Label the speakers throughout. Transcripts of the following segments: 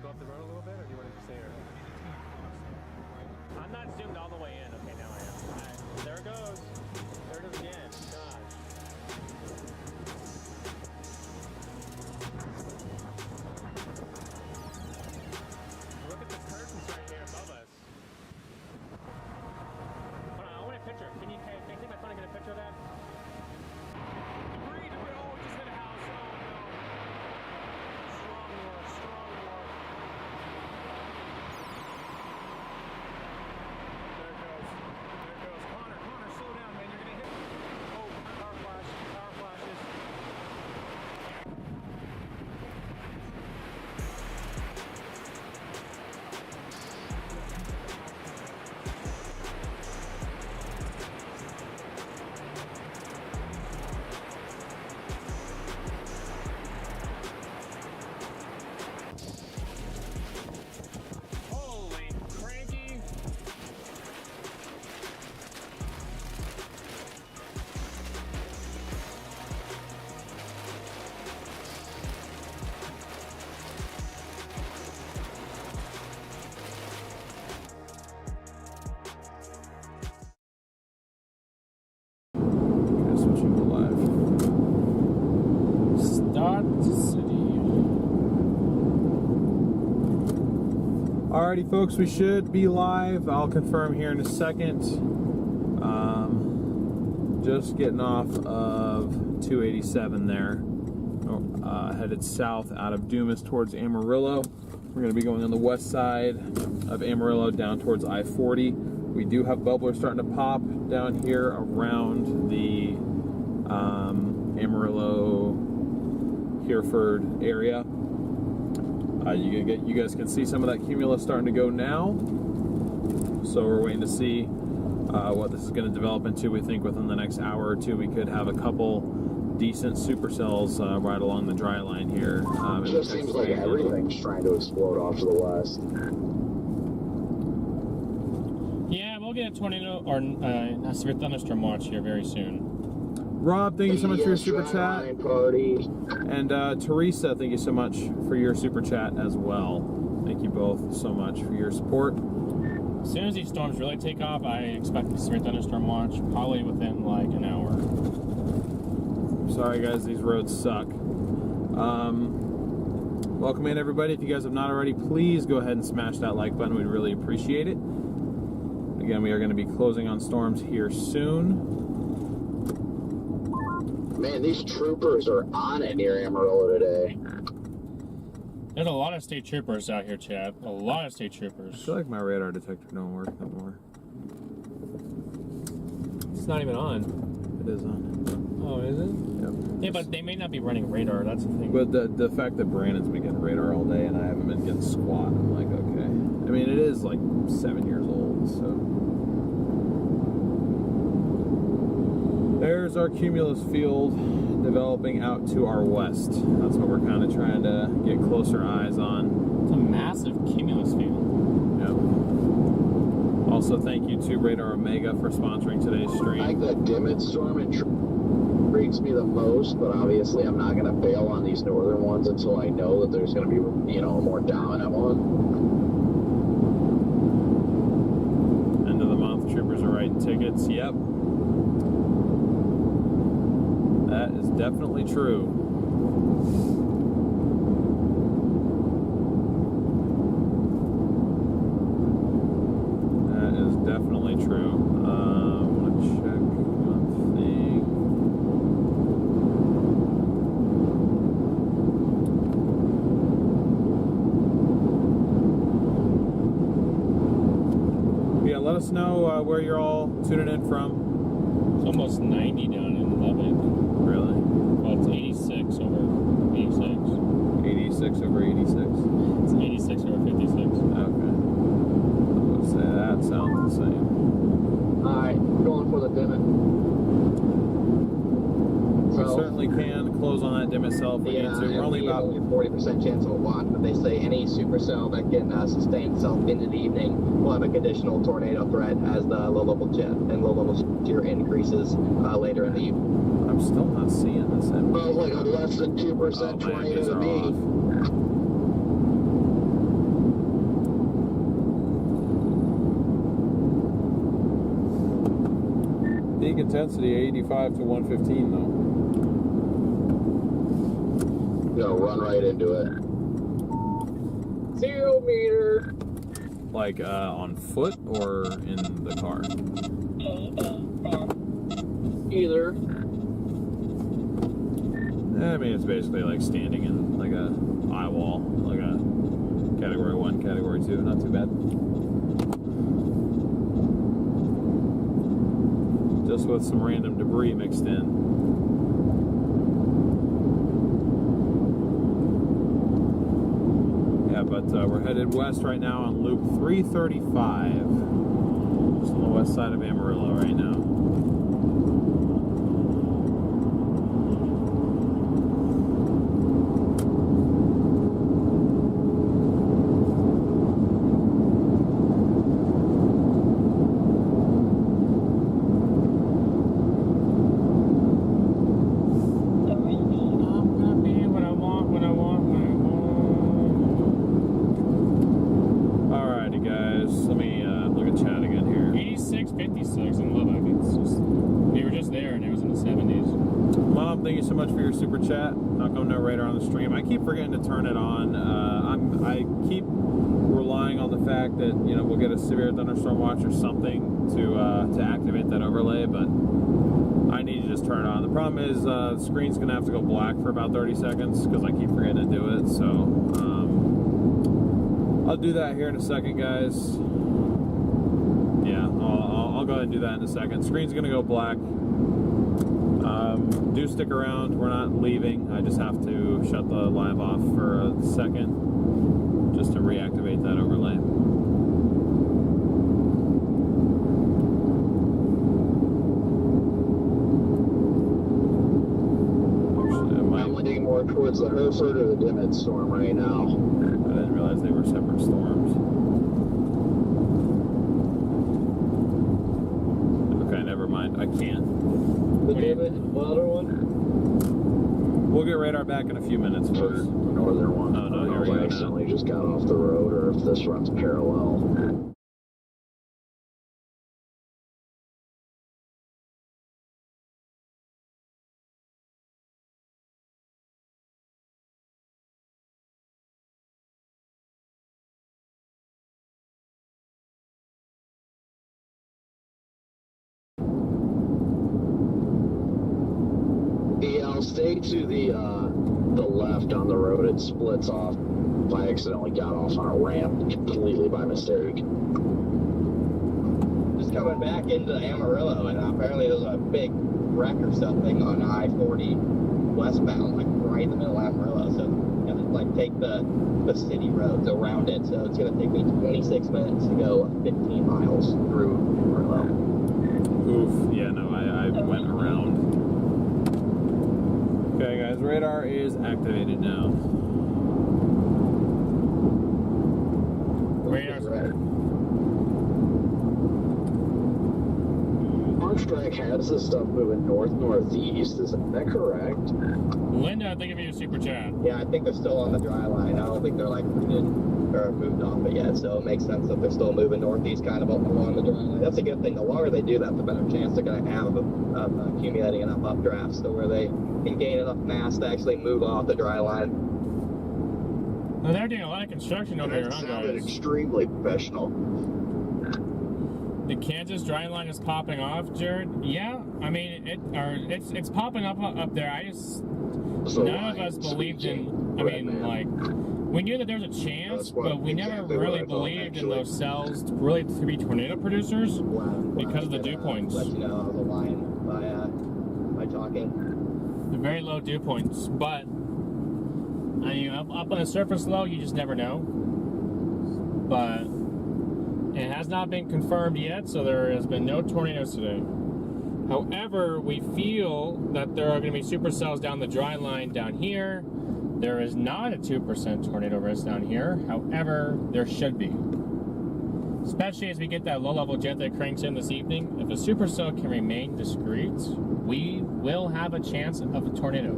Speaker 1: go up the road a little bit, or do you want to stay here? I'm not zoomed all the way in. Okay, now I am. Right, there it goes. There it is again. Gosh. Look at the curtains right here above us. Hold on, I want a picture. Can you take my phone and get a picture of that? Debris, debris. Oh, just hit a house. Oh, no. Strong north, strong north. There it goes. There it goes. Connor, slow down, man. You're going to hit. Oh, power flash. Power flashes. Holy cranky.
Speaker 2: Okay, switching to live. Start city. Alrighty, folks, we should be live. I'll confirm here in a second. Just getting off of 287 there, headed south out of Dumas towards Amarillo. We're going to be going on the west side of Amarillo down towards I-40. We do have bubblers starting to pop down here around the Amarillo Hereford area. You guys can see some of that cumulus starting to go now. So we're waiting to see what this is going to develop into. We think within the next hour or two we could have a couple decent supercells right along the dry line here.
Speaker 3: It just seems like everything's trying to explode off to the west.
Speaker 1: Yeah, we'll get a tornado or a severe thunderstorm watch here very soon.
Speaker 2: Rob, thank you so much for your super chat.
Speaker 3: Party.
Speaker 2: And Teresa, thank you so much for your super chat as well. Thank you both so much for your support.
Speaker 1: As soon as these storms really take off, I expect a severe thunderstorm watch, probably within like an hour.
Speaker 2: Sorry guys, these roads suck. Welcome in everybody. If you guys have not already, please go ahead and smash that like button. We'd really appreciate it. Again, we are going to be closing on storms here soon.
Speaker 3: Man, these troopers are on it near Amarillo today.
Speaker 1: There's a lot of state troopers out here, Chad. A lot of state
Speaker 2: I
Speaker 1: troopers.
Speaker 2: feel like my radar detector don't work no more.
Speaker 1: It's not even on.
Speaker 2: It is on.
Speaker 1: Oh, is it?
Speaker 2: Yep.
Speaker 1: Yeah, but they may not be running radar. That's the thing.
Speaker 2: But the fact that Brandon's been getting radar all day and I haven't been getting squat, I'm like, okay. I mean, it is like 7 years old, so. There's our cumulus field developing out to our west. That's what we're kind of trying to get closer eyes on.
Speaker 1: It's a massive cumulus field.
Speaker 2: Yep. Also, thank you to Radar Omega for sponsoring today's stream.
Speaker 3: I think the Dimmit storm intrigues me the most, but obviously I'm not going to bail on these northern ones until I know that there's going to be, a more dominant one.
Speaker 2: End of the month, troopers are writing tickets. Yep. That is definitely true. That is definitely true. I want to check one thing. Yeah, let us know where you're all tuning in from.
Speaker 1: It's almost 90 down in Lubbock.
Speaker 2: Really?
Speaker 1: Well, it's 86 over 86.
Speaker 2: 86 over 86?
Speaker 1: It's 86 over 56.
Speaker 2: Okay. Let's say that sounds the same.
Speaker 3: Alright, going for the Dimmit.
Speaker 2: We certainly can close on that Dimmit cell if we need to. We're only about
Speaker 3: 40% chance of a watch, but they say any supercell that can sustain itself into the evening will have a conditional tornado threat as the low-level jet and low-level shear increases later in the evening.
Speaker 2: I'm still not seeing this.
Speaker 3: Well, like a less than 2% tornado to me.
Speaker 2: intensity, 85 to 115 though.
Speaker 3: Gonna run right into it. 0 meter.
Speaker 2: Like on foot or in the car?
Speaker 3: Either.
Speaker 2: I mean, it's basically like standing in like a eye wall, like a category 1, category 2. Not too bad. Just with some random debris mixed in. Yeah, but we're headed west right now on Loop 335. Just on the west side of Amarillo right now. Super chat. Not going no radar on the stream. I keep forgetting to turn it on. I keep relying on the fact that, you know, we'll get a severe thunderstorm watch or something to activate that overlay, but I need to just turn it on. The problem is the screen's gonna have to go black for about 30 seconds because I keep forgetting to do it. So I'll do that here in a second, guys. Yeah, I'll go ahead and do that in a second. Screen's gonna go black. Do stick around, we're not leaving. I just have to shut the live off for a second just to reactivate that overlay.
Speaker 3: I'm leaning more towards the Hereford or the Dimmit storm right now.
Speaker 2: I didn't realize they were separate storms. Okay, never mind, I can't.
Speaker 3: The Dimmit, other one?
Speaker 2: We'll get radar back in a few minutes, folks.
Speaker 3: The northern one.
Speaker 2: Oh, no,
Speaker 3: I don't
Speaker 2: here
Speaker 3: know
Speaker 2: we
Speaker 3: if I
Speaker 2: go
Speaker 3: accidentally just got off the road or if this runs parallel. Yeah, I'll stay to the left on the road. It splits off. I accidentally got off on a ramp completely by mistake. Just coming back into Amarillo, and apparently there's a big wreck or something on I-40 westbound, like right in the middle of Amarillo. So I'm gonna like take the city roads around it. So it's gonna take me 26 minutes to go 15 miles through Amarillo.
Speaker 2: Oof, yeah, no, I went around. Okay, guys, radar is activated now.
Speaker 3: Radar's ready. Track has this stuff moving north-northeast. Is that correct?
Speaker 1: Linda, I think of you super chat.
Speaker 3: Yeah, I think they're still on the dry line. I don't think they're like rooted or moved off it yet, so it makes sense that they're still moving northeast kind of along the dry line. That's a good thing. The longer they do that, the better chance they're going to have of accumulating enough updrafts so where they can gain enough mass to actually move off the dry line.
Speaker 1: Well, they're doing a lot of construction over here,
Speaker 3: That
Speaker 1: huh,
Speaker 3: sounded
Speaker 1: guys?
Speaker 3: extremely professional.
Speaker 1: The Kansas dry line is popping off, Jared. Yeah, I mean it's popping up there. I just none of us believed in. I mean, like we knew that there was a chance, but we never really believed in those cells really to be tornado producers because of the dew points.
Speaker 3: Let you know I was a lion by talking.
Speaker 1: The very low dew points, but I mean up on the surface low, you just never know. But it has not been confirmed yet, so there has been no tornadoes today. However, we feel that there are going to be supercells down the dry line down here. There is not a 2% tornado risk down here. However, there should be. Especially as we get that low-level jet that cranks in this evening. If a supercell can remain discreet, we will have a chance of a tornado.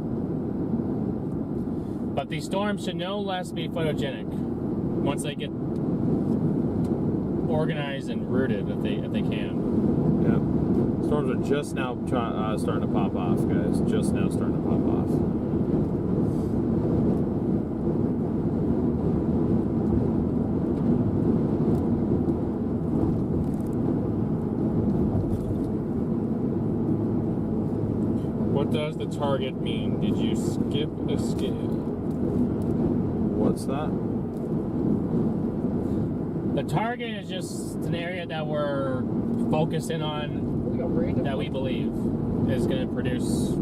Speaker 1: But these storms should no less be photogenic once they get organized and rooted if they can.
Speaker 2: Yeah. Storms are just now starting to pop off, guys. Just now starting to pop off.
Speaker 1: What does the target mean? Did you skip a scale?
Speaker 2: What's that?
Speaker 1: The target is just an area that we're focusing on, that we believe is going to produce
Speaker 4: just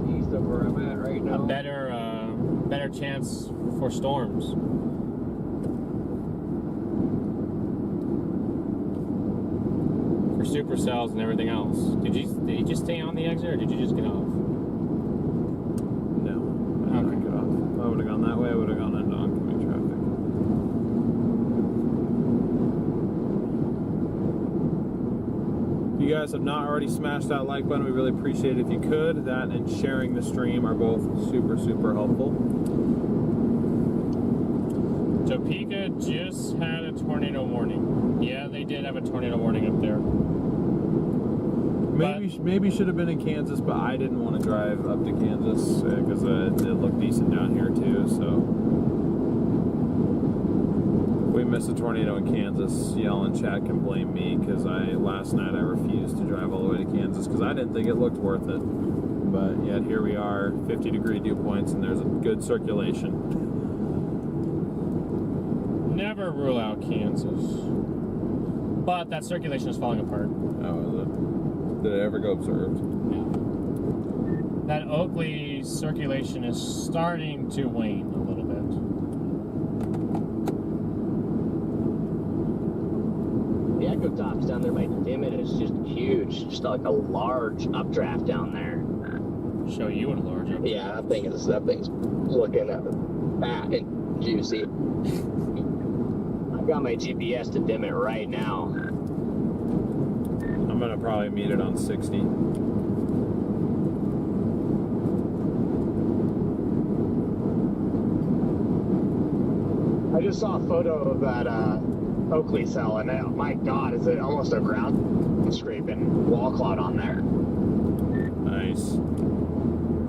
Speaker 4: east of where I'm at right now.
Speaker 1: a better chance for storms. For supercells and everything else. Did you just stay on the exit or did you just get off?
Speaker 2: No, I didn't get off. If I would have gone that way, I would have gone into oncoming traffic. If you guys have not already smashed that like button, we really appreciate it if you could. That and sharing the stream are both super, super helpful.
Speaker 1: Topeka just had a tornado warning. Yeah, they did have a tornado warning up there.
Speaker 2: Maybe should have been in Kansas, but I didn't want to drive up to Kansas because it looked decent down here too. So if we miss a tornado in Kansas, y'all in chat can blame me because last night I refused to drive all the way to Kansas because I didn't think it looked worth it. But yet here we are, 50-degree dew points, and there's a good circulation.
Speaker 1: Never rule out Kansas. But that circulation is falling apart.
Speaker 2: How is it? Did it ever go observed?
Speaker 1: Yeah. That Oakley circulation is starting to wane a little bit.
Speaker 4: The Echo Tops down there by Dimmit is just huge. Just like a large updraft down there.
Speaker 1: Show you what a large updraft.
Speaker 3: Yeah, that thing's looking fat and juicy.
Speaker 4: I've got my GPS to Dimmit right now.
Speaker 2: I'm gonna probably meet it on 60.
Speaker 4: I just saw a photo of that Oakley cell, and my God, is it almost a ground scraping wall cloud on there?
Speaker 2: Nice.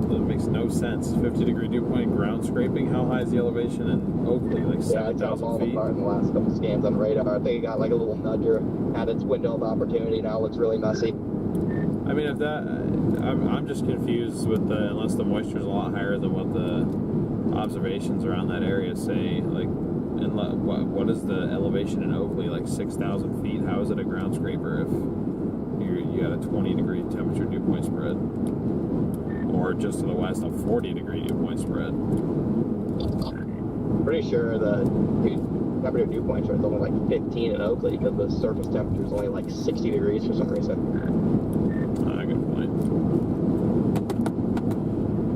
Speaker 2: That makes no sense. 50-degree dew point, ground scraping. How high is the elevation in Oakley? Like
Speaker 3: Yeah, it's all
Speaker 2: 7,000 feet?
Speaker 3: apart in the last couple scans on radar. I think it got like a little nudger, had its window of opportunity. Now it looks really messy.
Speaker 2: I mean, if that, I'm just confused with unless the moisture is a lot higher than what the observations around that area say. Like, and what is the elevation in Oakley? Like 6,000 feet. How is it a ground scraper if you got a 20-degree temperature dew point spread, or just to the west a 40-degree dew point spread?
Speaker 3: Pretty sure the temperature dew points are only like 15 in Oakley because the surface temperature is only like 60 degrees for some reason.
Speaker 2: Good point.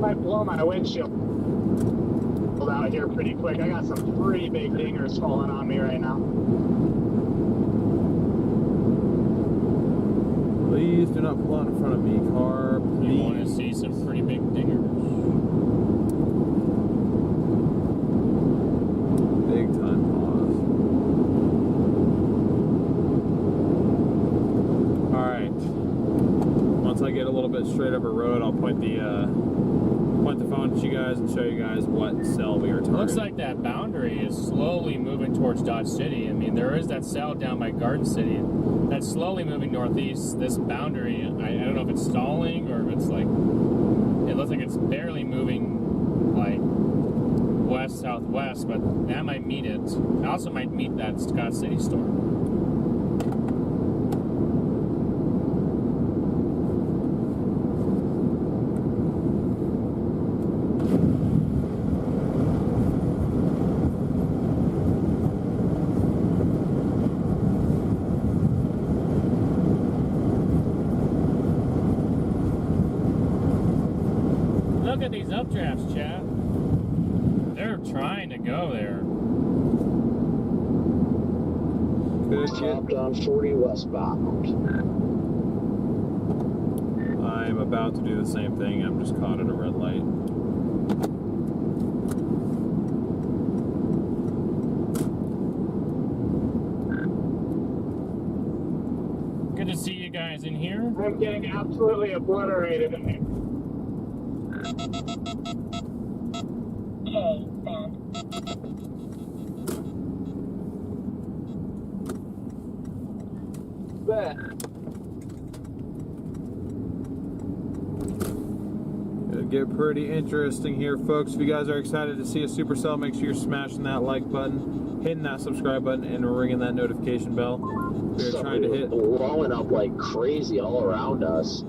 Speaker 4: Might blow my windshield out here pretty quick. I got some pretty big dingers falling on me right now.
Speaker 2: Please do not pull out in front of me, car. Please.
Speaker 1: You want to see some pretty big dingers.
Speaker 2: Big time pause. Alright. Once I get a little bit straight over road, I'll point the phone at you guys and show you guys what cell we are targeting.
Speaker 1: Looks like that boundary is slowly moving towards Dodge City. I mean, there is that cell down by Garden City that's slowly moving northeast. This boundary, I don't know if it's stalling or if it's like, it looks like it's barely moving like west-southwest, but that might meet it. It also might meet that Scott City storm. Look at these updrafts, chat. They're trying to go there.
Speaker 4: Stopped on 40 westbound.
Speaker 2: I'm about to do the same thing. I'm just caught at a red light.
Speaker 1: Good to
Speaker 4: I'm getting absolutely obliterated.
Speaker 5: Okay, send.
Speaker 4: But
Speaker 2: It'll get pretty interesting here, folks. If you guys are excited to see a supercell, make sure you're smashing that like button, hitting that subscribe button, and ringing that notification bell. We're trying to hit.
Speaker 6: Blowing up like crazy all around us.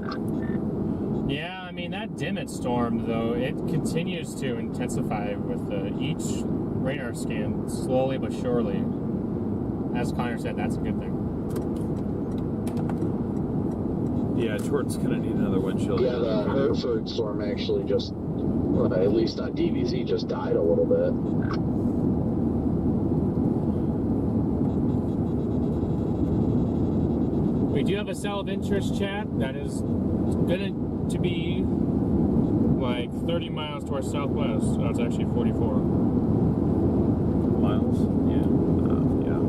Speaker 1: Yeah, I mean, that Dimmit storm, though, it continues to intensify with each radar scan, slowly but surely. As Connor said, that's a good thing.
Speaker 2: Yeah, Jordan's gonna need another windshield.
Speaker 6: Yeah, the Hereford storm actually just, at least on DVZ, just died a little bit.
Speaker 1: We do have a cell of interest, chat, that is going to be like 30 miles to our southwest. Oh, it's actually 44
Speaker 2: miles.
Speaker 1: Yeah.
Speaker 2: Yeah.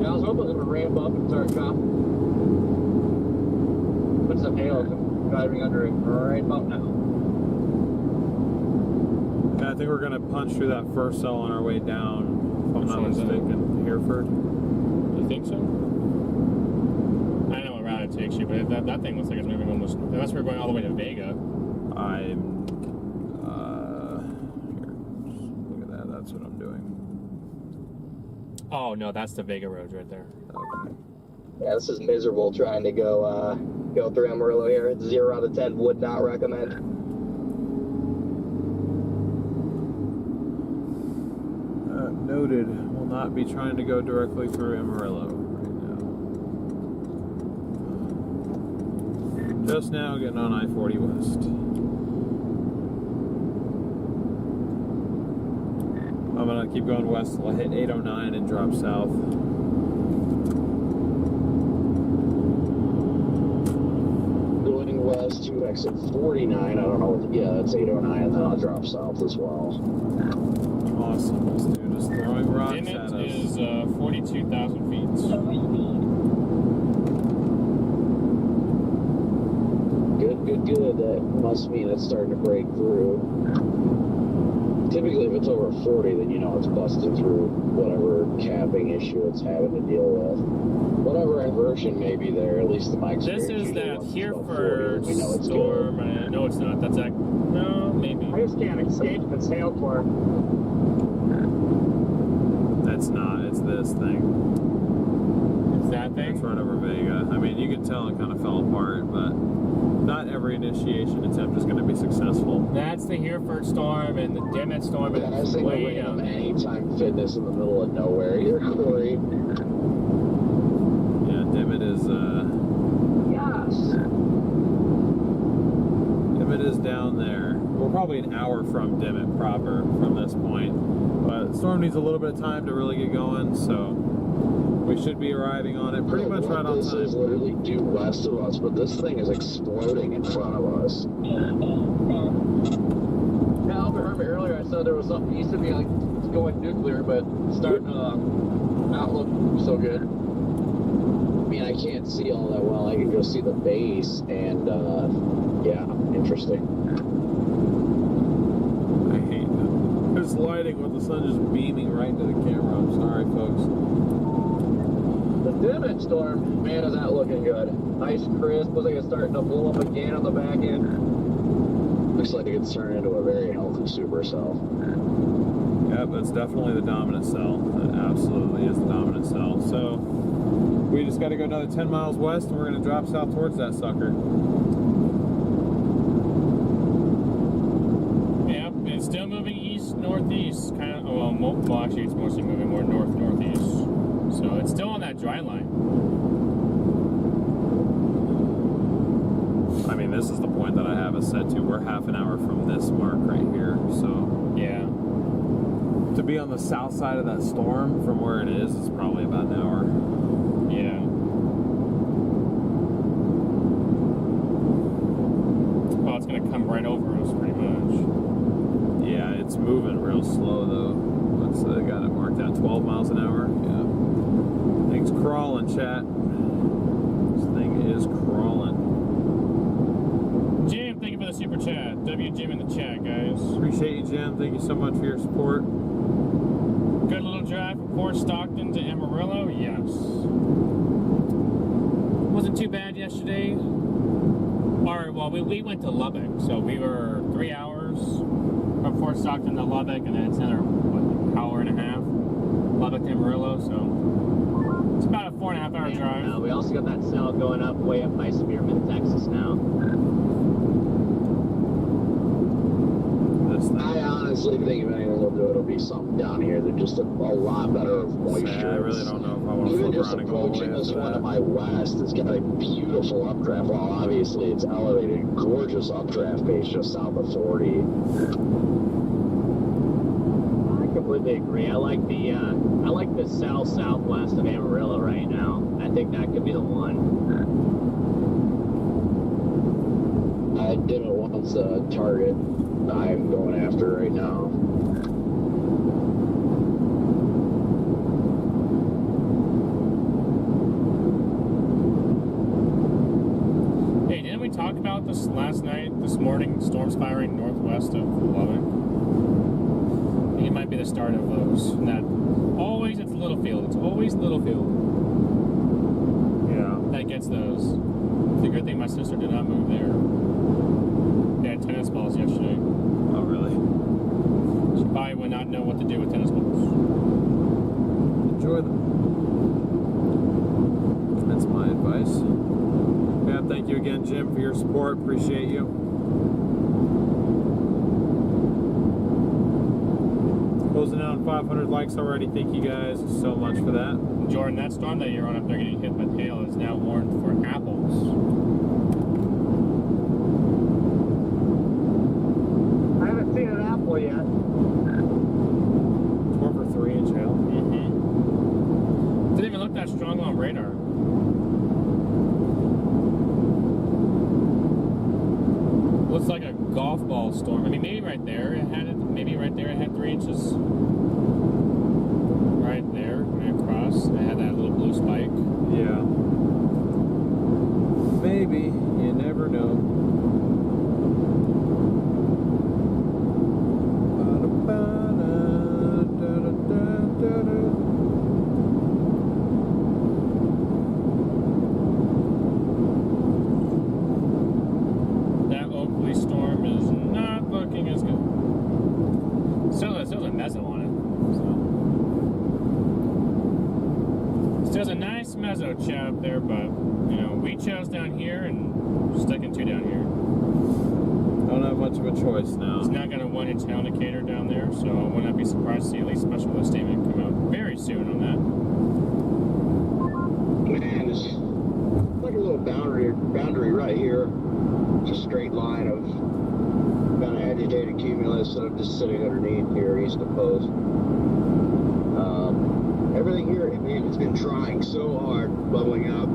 Speaker 3: Yeah, I was hoping it would ramp up and start put some hail driving under it right about now.
Speaker 2: Yeah, I think we're gonna punch through that first cell on our way down. If I'm
Speaker 1: Which
Speaker 2: not
Speaker 1: one's that?
Speaker 2: mistaken, Hereford.
Speaker 1: You think so? I know what route it takes you, but that thing looks like it's moving almost, unless we're going all the way to Vega.
Speaker 2: I'm. Here, just look at that. That's what I'm doing.
Speaker 1: Oh no, that's the Vega road right there.
Speaker 2: Okay.
Speaker 3: Yeah, this is miserable trying to go through Amarillo here. 0 out of 10 would not recommend.
Speaker 2: Noted. Will not be trying to go directly through Amarillo right now. Just now getting on I-40 West. I'm gonna keep going west till I hit 809 and drop south.
Speaker 6: Going west to exit 49, I don't know what, yeah, that's 809, and then I'll drop south as well.
Speaker 2: Awesome. This dude is throwing rocks at
Speaker 1: Dimmit
Speaker 2: us.
Speaker 1: is 42,000 feet.
Speaker 5: Lower speed.
Speaker 6: Good. That must mean it's starting to break through. Typically, if it's over 40, then you know it's busting through whatever capping issue it's having to deal with. Whatever inversion may be there, at least in my experience.
Speaker 1: This is
Speaker 6: usually
Speaker 1: that
Speaker 6: once it's above 40,
Speaker 1: Hereford
Speaker 6: we know it's
Speaker 1: storm.
Speaker 6: good.
Speaker 1: No, it's not. That's no, maybe.
Speaker 4: I just can't escape this hailstorm.
Speaker 2: That's not. It's this thing.
Speaker 1: It's that thing.
Speaker 2: It's right over Vega. I mean, you can tell it kind of fell apart, but not every initiation attempt is going to be successful.
Speaker 1: That's the Hereford storm and the Dimmit storm.
Speaker 6: Yeah, I
Speaker 1: Is
Speaker 6: think
Speaker 1: way
Speaker 6: we're
Speaker 1: down there.
Speaker 6: anytime fitness in the middle of nowhere. You're Corey.
Speaker 2: Yeah, Dimmit is.
Speaker 4: Yes.
Speaker 2: Dimmit is down there. We're probably an hour from Dimmit proper from this point, but the storm needs a little bit of time to really get going, so we should be arriving on it pretty much right on
Speaker 6: This is
Speaker 2: time.
Speaker 6: literally due west of us, but this thing is exploding in front of us.
Speaker 5: 88, send.
Speaker 3: Yeah, Albert heard me earlier. I said there was something east of me like it's going nuclear, but it's starting to not look so good.
Speaker 6: I mean, I can't see all that well. I can just see the base, and yeah, interesting.
Speaker 2: I hate this lighting with the sun just beaming right into the camera. I'm sorry, folks.
Speaker 3: The Dimmit storm, man, is that looking good. Nice crisp. Looks like it's starting to blow up again on the back end.
Speaker 6: Looks like it's turned into a very healthy supercell.
Speaker 2: Yep, that's definitely the dominant cell. That absolutely is the dominant cell. So we just got to go another 10 miles west, and we're going to drop south towards that sucker.
Speaker 1: Yep, it's still moving east northeast. Kind of. Well, actually, it's mostly moving more north northeast. So it's still on that dry line.
Speaker 2: I mean, this is the point that I have it set to. We're half an hour from this mark right here. So
Speaker 1: Yeah.
Speaker 2: to be on the south side of that storm from where it is probably about an hour.
Speaker 1: Yeah. Oh, it's gonna come right over us pretty much.
Speaker 2: Yeah, it's moving real slow though. Let's got it marked at 12 miles an hour. Yeah. Thing's crawling, chat. This thing is crawling.
Speaker 1: Jim, thank you for the super chat. W Jim in the chat, guys.
Speaker 2: Appreciate you, Jim. Thank you so much for your support.
Speaker 1: Good little drive from Port Stockton to Amarillo. Yes. Wasn't too bad yesterday. Well, we went to Lubbock, so we were 3 hours from Fort Stockton to Lubbock, and then it's another, what, hour and a half. Lubbock to Amarillo, so it's about a 4.5 hour drive.
Speaker 7: We also got that cell going up way up by Spearman, Texas now.
Speaker 6: I honestly think if anything will do it, it'll be something down here. They're just a lot better of moisture.
Speaker 2: I really don't know if I want to
Speaker 6: Even
Speaker 2: flip
Speaker 6: just
Speaker 2: around and go all the way
Speaker 6: approaching
Speaker 2: up
Speaker 6: this
Speaker 2: to
Speaker 6: one to
Speaker 2: that.
Speaker 6: my west, it's got a beautiful updraft. Well, obviously it's elevated, gorgeous updraft base just south of 40.
Speaker 7: I completely agree. I like the southwest of Amarillo right now. I think that could be the one.
Speaker 6: I did it once, target I'm going after right now.
Speaker 1: Hey, didn't we talk about this last night, this morning? Storms firing northwest of Lubbock. I think it might be the start of those. And that always it's Littlefield. It's always Littlefield
Speaker 2: Yeah.
Speaker 1: that gets those. It's a good thing my sister did not move there. They had tennis balls yesterday.
Speaker 2: Oh, really?
Speaker 1: She probably would not know what to do with tennis balls.
Speaker 2: Enjoy them. That's my advice. Yeah, thank you again, Jim, for your support. Appreciate you. Closing out on 500 likes already. Thank you guys so much for that.
Speaker 1: Jordan, that storm that you're on up there getting hit by hail is now warned for apples.
Speaker 4: I haven't seen an apple yet.
Speaker 2: 4 for 3-inch hail.
Speaker 1: Mm-hmm. Didn't even look that strong on radar. Looks like a golf ball storm. I mean, maybe right there it had it. Maybe right there it had 3 inches. Right there, right across, it had that little blue spike.
Speaker 2: Yeah. Maybe. You never know.
Speaker 1: That Oakley storm is not looking as good. Still has a mezzo on it. So. Still has a nice mezzo chat up there, but you know, we chose down here and we're sticking to down here.
Speaker 2: Don't have much of a choice now.
Speaker 1: It's not got a 1-inch hail indicator down there, so I would not be surprised to see at least special weather statement come out very soon on that.
Speaker 6: Man, it's like a little boundary right here. Just a straight line of kind of agitated cumulus that I'm just sitting underneath here east of post. Everything here, man, it's been trying so hard, bubbling up.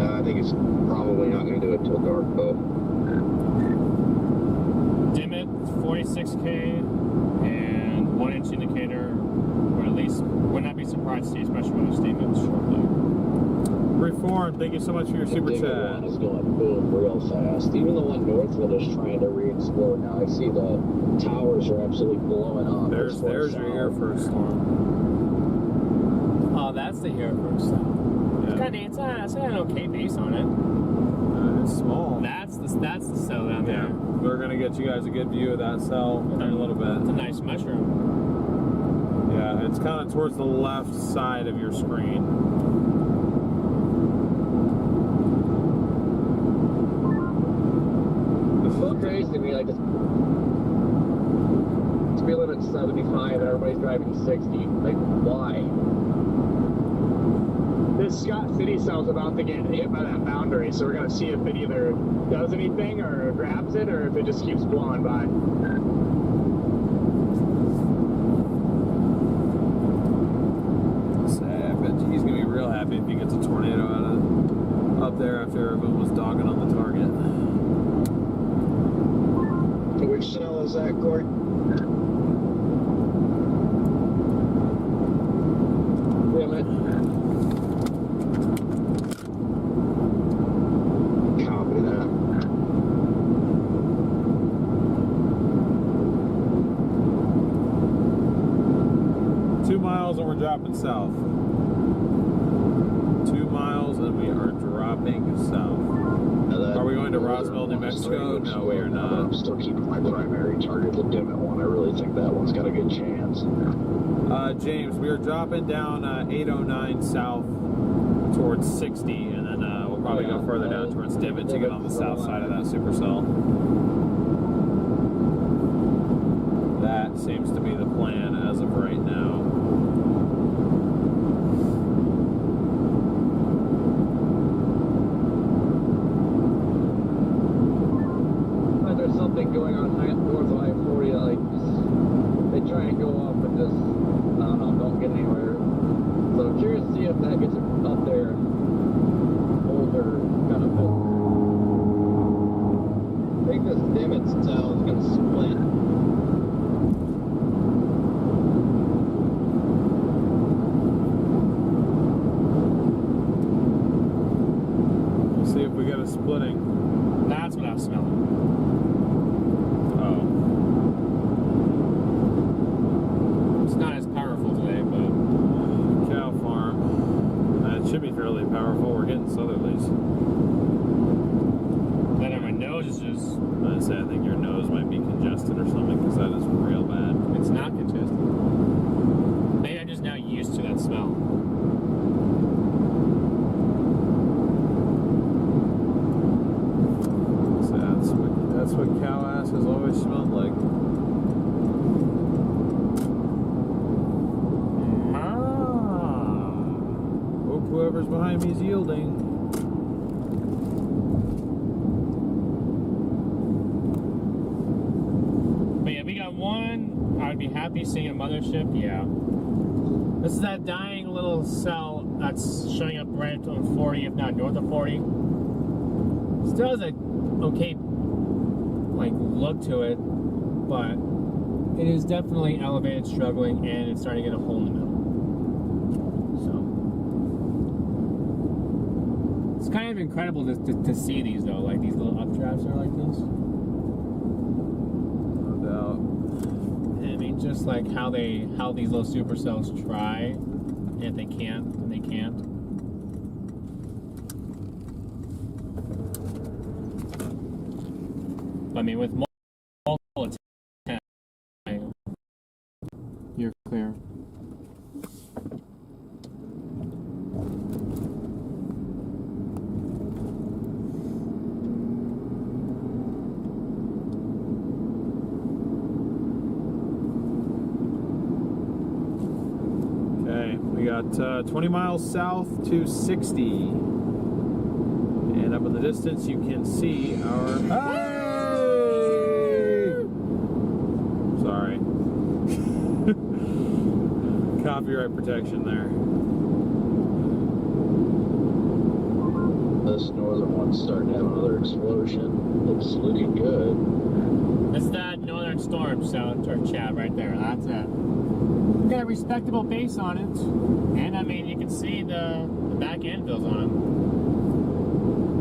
Speaker 6: I think it's probably not going to do it till dark, though.
Speaker 1: Dimmit, 46K, and 1-inch indicator, or at least would not be surprised to see special weather statements shortly.
Speaker 2: Reform, thank you so much for your super
Speaker 6: The
Speaker 2: chat.
Speaker 6: one is going boom real fast. Even the one northward is trying to re-explode now. I see the towers are absolutely blowing up.
Speaker 2: There's your air first storm.
Speaker 1: Oh, that's the here first.
Speaker 2: Yeah.
Speaker 1: It's got an okay base on it.
Speaker 2: It's small.
Speaker 1: That's the cell down
Speaker 2: Yeah,
Speaker 1: there.
Speaker 2: we're gonna get you guys a good view of that cell in a little
Speaker 1: It's a
Speaker 2: bit.
Speaker 1: nice mushroom.
Speaker 2: Yeah, it's kind of towards the left side of your screen.
Speaker 3: It's so crazy to me, like, it's speed limit's 75 and everybody's driving 60. Like, why?
Speaker 4: This Scott City cell's about to get hit by that boundary, so we're gonna see if it either does anything or grabs it, or if it just keeps blowing by.
Speaker 2: I bet he's gonna be real happy if he gets a tornado out of up there after everyone was dogging on the target.
Speaker 6: Which cell is that, Court?
Speaker 3: Damn it.
Speaker 2: 2 miles and we're dropping south. 2 miles and we are dropping south. Are we going to Roswell, New Mexico? No, we are not.
Speaker 6: I'm still keeping my primary target, the Dimmit one. I really think that one's got a good chance.
Speaker 2: James, we are dropping down 809 south towards 60, and then we'll probably go further down towards Dimmit to get on the south side of that supercell. That seems to be the plan as of right now.
Speaker 7: There's something going on north of I-40 that, like, they try and go up and just, I don't know, don't get anywhere. So I'm curious to see if that gets up there and hold their kind of focus.
Speaker 3: I think this Dimmit cell is going to split.
Speaker 2: We'll see if we get a splitting.
Speaker 1: That's what I was smelling.
Speaker 2: Oh.
Speaker 1: It's not as powerful today, but
Speaker 2: Cow farm. It should be fairly powerful. We're getting southerlies.
Speaker 1: then my nose is just,
Speaker 2: I'd say I think your nose might be congested or something because that is real bad.
Speaker 1: it's not congested. Maybe I'm just now used to that smell.
Speaker 2: So that's what cow ass has always smelled like. Hope whoever's behind me is yielding.
Speaker 1: But yeah, we got one. I'd be happy seeing a mothership. Yeah. This is that dying little cell that's showing up right on 40, if not north of 40. Still has a okay, like, look to it, but it is definitely elevated, struggling, and it's starting to get a hole in the middle. So it's kind of incredible to see these though, like these little updrafts are like this.
Speaker 2: No doubt.
Speaker 1: I mean, just like how these little supercells try, and if they can't, then they can't. I mean, with multiple attempts, you're clear.
Speaker 2: Okay, we got 20 miles south to 60. And up in the distance you can see our... Hey! Sorry. Copyright protection there.
Speaker 6: This northern one's starting to have another explosion. Looks looking good.
Speaker 1: This is that northern storm cell, or chat right there. That's it. We got a respectable base on it, and I mean, you can see the back end fills on it.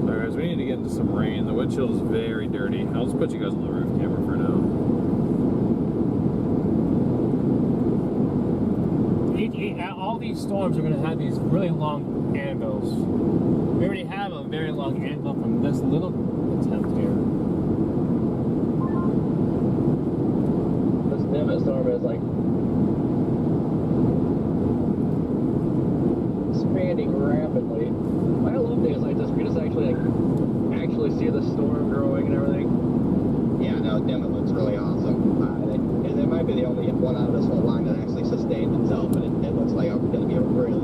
Speaker 2: Sorry guys, we need to get into some rain. The windshield is very dirty. I'll just put you guys on the roof camera for now.
Speaker 1: All these storms are going to have these really long anvils. We already have a very long anvil from this little attempt here.
Speaker 7: This Dimmit storm is like expanding rapidly. I love days like this. We just actually see the storm growing and everything.
Speaker 3: Yeah, no, Dimmit looks really awesome. It might be the only one out of this whole line that actually sustained itself, but it looks like it's going to be a really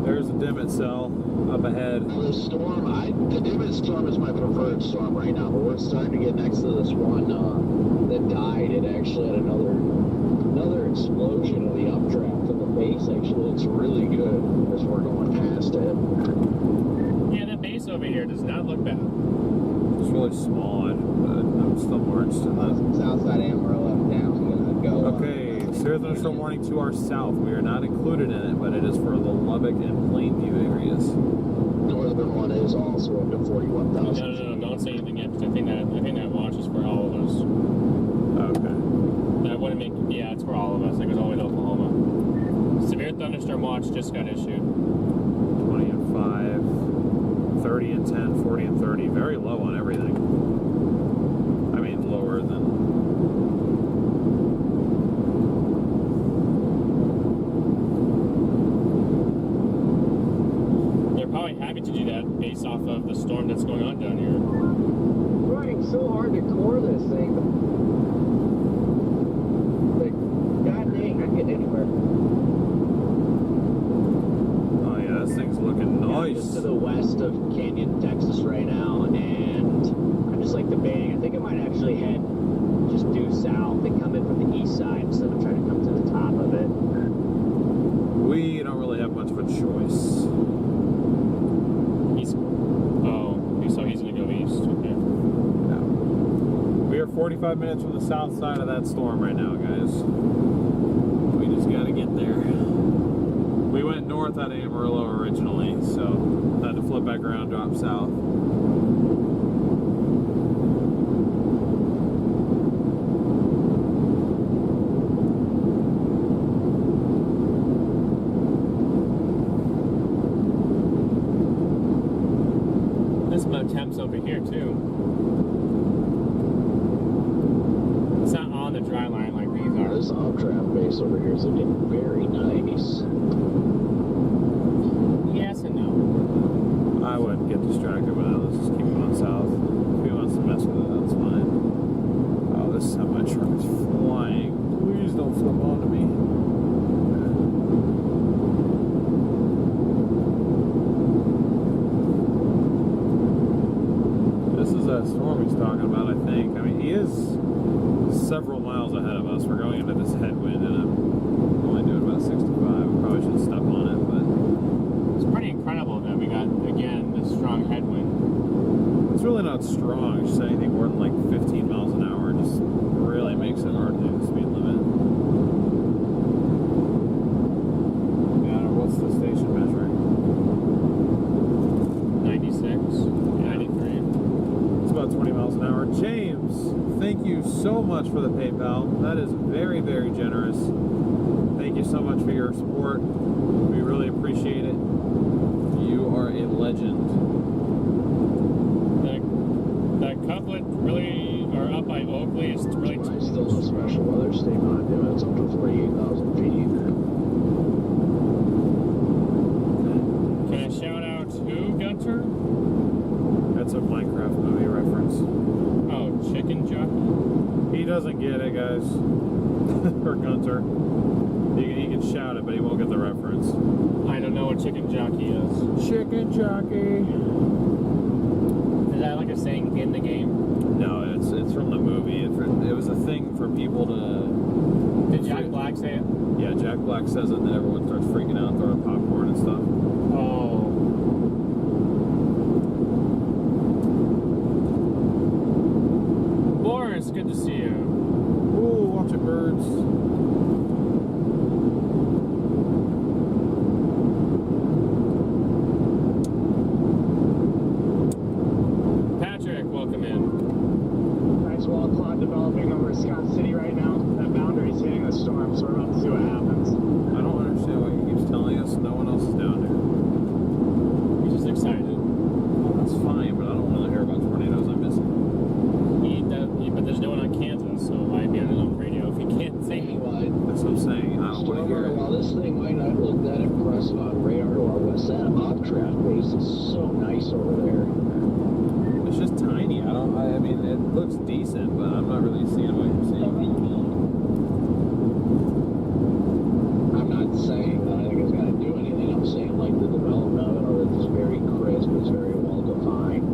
Speaker 2: There's a Dimmit cell up ahead.
Speaker 6: Now the storm, the Dimmit storm is my preferred storm right now, but we're starting to get next to this one that died. It actually had another explosion of the updraft of the base. Actually, it's really good as we're going past it.
Speaker 1: Yeah, the base over here does not look bad.
Speaker 2: It's really small, but I'm still more interested in that.
Speaker 3: Southside Amarillo down. I'm going to go.
Speaker 2: Okay, Serious thunderstorm warning to our south. We are not included in it, but it is for the Lubbock and Plainview areas.
Speaker 6: Northern one is also up to 41,000.
Speaker 1: No, don't say anything yet, because I think that watches for all of those.
Speaker 2: Okay.
Speaker 1: That wouldn't make. Yeah, it's for all of us. It goes all the way to Oklahoma. Severe thunderstorm watch just got issued.
Speaker 2: 20 and 5, 30 and 10, 40 and 30. Very low on everything. I mean, lower than.
Speaker 1: They're probably happy to do that based off of the storm that's going on down here.
Speaker 7: Trying so hard to core this thing. Like, god dang, I can get anywhere.
Speaker 2: Oh yeah, this thing's looking nice.
Speaker 3: Just to the west of Canyon, Texas right now, and I'm just like debating. I think I might actually head just due south and come in from the east side instead of trying to come to the top of it.
Speaker 2: We don't really have much of a choice.
Speaker 1: So he's gonna go east. Okay.
Speaker 2: We are 45 minutes from the south side of that storm right now, guys. We just gotta get there. We went north out of Amarillo originally, so had to flip back around, drop south.
Speaker 1: There's some attempts over here too. It's not on the dry line like these are.
Speaker 6: This updraft base over here is looking very nice.
Speaker 1: Yes and no.
Speaker 2: I wouldn't get distracted with that. Let's just keep going south. If he wants to mess with it, that's fine. Oh, this semi truck is flying. Please don't flip onto me. This is that storm he's talking about, I think. I mean, he is several miles ahead of us. We're going into this headwind, and I'm only doing about 65. We probably should step on it, but
Speaker 1: It's pretty incredible that we got, again, this strong headwind.
Speaker 2: it's really not strong. It's just anything more than like 15 miles an hour just really makes it hard to do the speed limit. Yeah, what's the station measuring?
Speaker 1: 96, 93.
Speaker 2: It's about 20 miles an hour. James, thank you so much for the PayPal. That is very, very generous. Thank you so much for your support. We really appreciate it. You are a legend.
Speaker 1: That couplet really, or up by Oakley, is really.
Speaker 6: It's still a special weather statement on Dimmit. It's up to 48,000 feet.
Speaker 1: Can I shout out who, Gunter?
Speaker 2: That's a Minecraft movie reference.
Speaker 1: Oh, Chicken Jockey.
Speaker 2: He doesn't get it, guys. Or Gunter. He can shout it, but he won't get the reference.
Speaker 1: I don't know what Chicken Jockey is.
Speaker 2: Chicken jockey.
Speaker 1: Is that like a saying in the game?
Speaker 2: No, it's from the movie. It was a thing for people to.
Speaker 1: Did Jack Black say it?
Speaker 2: Yeah, Jack Black says it, and then everyone starts freaking out, throwing popcorn and stuff.
Speaker 1: Oh. Boris, good to see you.
Speaker 2: Ooh, watch it, birds.
Speaker 1: Patrick, welcome in.
Speaker 4: Nice wall cloud developing over Scott City right now. That boundary's hitting the storm, so we're about to see what happens.
Speaker 2: I don't understand what he keeps telling us. No one else is down there.
Speaker 1: He's just excited.
Speaker 2: That's fine, but I don't want to hear about tornadoes. I'm missing.
Speaker 1: But there's no one on Kansas, so why be on his own radio if he can't say anything?
Speaker 6: Anyway,
Speaker 2: That's what I'm saying. I don't want to hear
Speaker 6: StormRunner,
Speaker 2: it.
Speaker 6: while this thing might not look that impressive on radar to our west, that updraft base is so nice over there.
Speaker 2: It's just tiny. I mean, it looks decent, but I'm not really seeing what you're seeing.
Speaker 6: I'm not saying that I think it's going to do anything. I'm saying like the development of it, or it's very crisp, it's very well defined.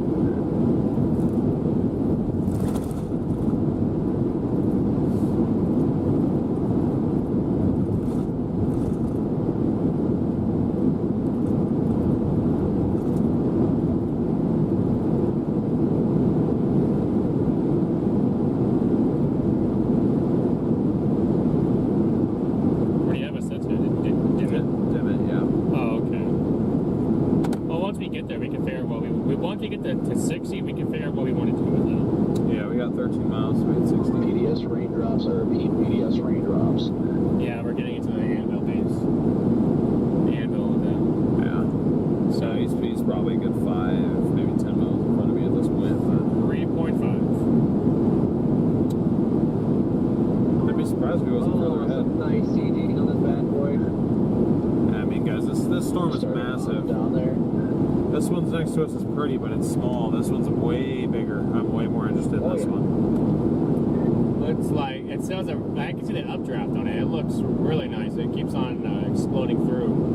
Speaker 2: This one's next to us is pretty, but it's small. This one's way bigger. I'm way more interested in this one.
Speaker 1: Looks like it sounds. I can see the updraft on it. It looks really nice. It keeps on exploding through.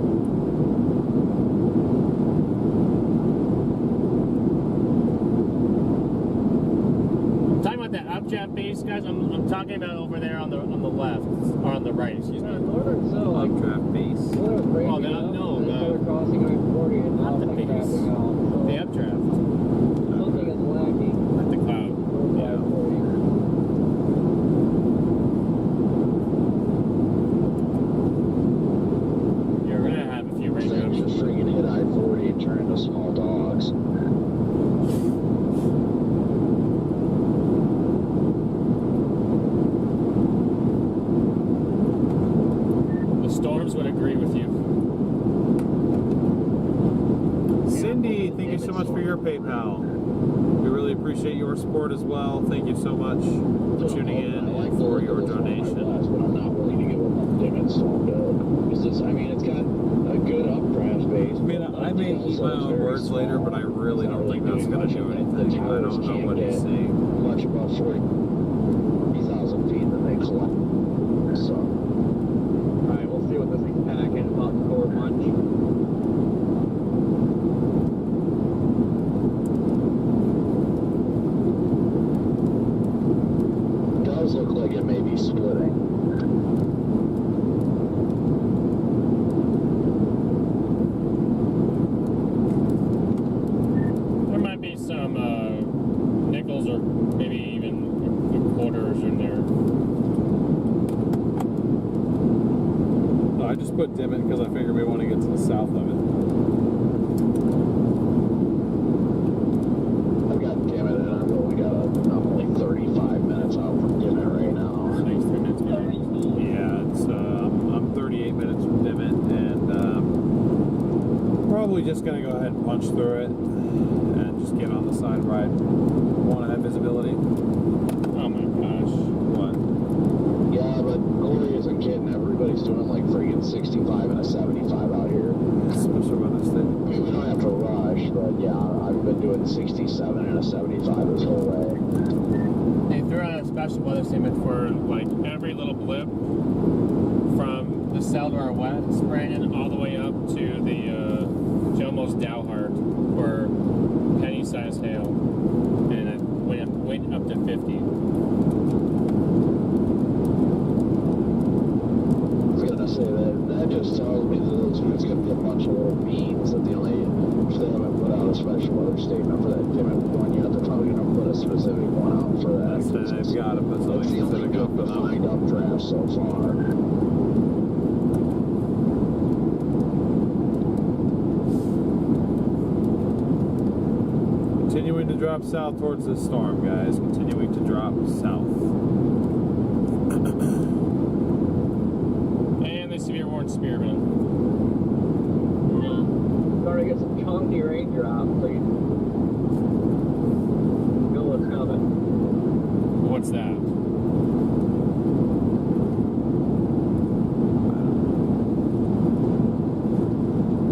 Speaker 1: That updraft base, guys. I'm talking about over there on the left or on the right. Excuse me.
Speaker 2: Updraft base.
Speaker 1: Oh no, not the base. The updraft.
Speaker 7: Something is lacking.
Speaker 1: At the cloud. Yeah. You're gonna have a few
Speaker 6: Things
Speaker 1: raindrops.
Speaker 6: just freaking hit I-40 and turn into small dogs.
Speaker 1: Storms would agree with you.
Speaker 2: Cindy, thank you so much for your PayPal. We really appreciate your support as well. Thank you so much for tuning in and for your donation.
Speaker 6: But I'm not willing to give up on Dimmit Storm Dome. It's just, I mean, it's got a good updraft base.
Speaker 2: I mean, I may eat my own words later, but I really don't think that's going to do anything. I don't know what he's saying.
Speaker 6: Much above 40,000 feet that they collect. So.
Speaker 7: Alright, we'll see what this thing's packing about the core punch.
Speaker 6: It does look like it may be splitting.
Speaker 1: There might be some nickels or maybe even quarters in there.
Speaker 2: I just put Dimmit because I figure we want to get to the south of it.
Speaker 6: I've got Dimmit and I'm only 35 minutes out from Dimmit right now.
Speaker 1: Thanks, 3 minutes behind.
Speaker 2: Yeah, it's I'm 38 minutes from Dimmit, and probably just gonna go ahead and punch through it and just get on the side where I want to have visibility.
Speaker 1: Oh my gosh.
Speaker 2: What?
Speaker 6: Yeah, but Corey isn't kidding. Everybody's doing like freaking 65 and a 75 out here.
Speaker 2: Especially when it's
Speaker 6: I mean, we don't have to rush, but yeah, I've been doing 67 and a 75 this whole way.
Speaker 1: They threw out a special weather statement for like every little blip from the cell to our west, Brandon, all the way up to the Jomo's Dowhart for penny-sized hail, and it went up to 50.
Speaker 6: I was gonna say that just tells me that there's gonna be a bunch of little beans that they haven't put out a special weather statement for that Dimmit one yet. They're probably gonna put a specific one out for that.
Speaker 2: So they've got to put
Speaker 6: That's
Speaker 2: something
Speaker 6: the only
Speaker 2: specific up
Speaker 6: good
Speaker 2: for them.
Speaker 6: defined updraft so far.
Speaker 2: Continuing to drop south towards the storm, guys. Continuing to drop south.
Speaker 1: And they severe warned Spearman.
Speaker 7: Starting to get some chunky raindrops, so you know what's coming.
Speaker 1: What's that?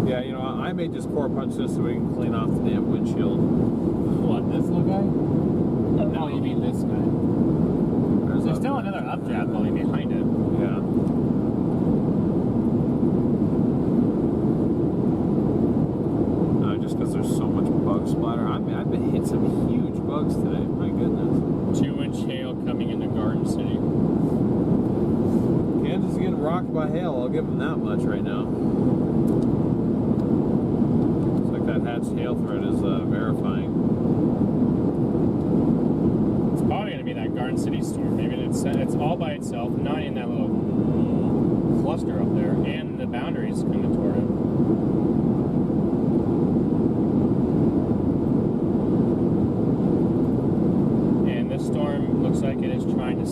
Speaker 2: Yeah, you know, I may just core punch this so we can clean off the damn windshield.
Speaker 1: What, this little guy? No, you mean this guy. There's still another updraft only behind it.
Speaker 2: Yeah. Just because there's so much bug splatter. I've been hit some huge bugs today. My goodness.
Speaker 1: 2-inch hail coming into Garden City.
Speaker 2: Kansas is getting rocked by hail. I'll give them that much right now. Looks like that hatched hail thread is verifying.
Speaker 1: It's probably going to be that Garden City storm. Maybe it's all by itself, not in that little cluster up there, and the boundaries coming toward it. And this storm looks like it is trying to...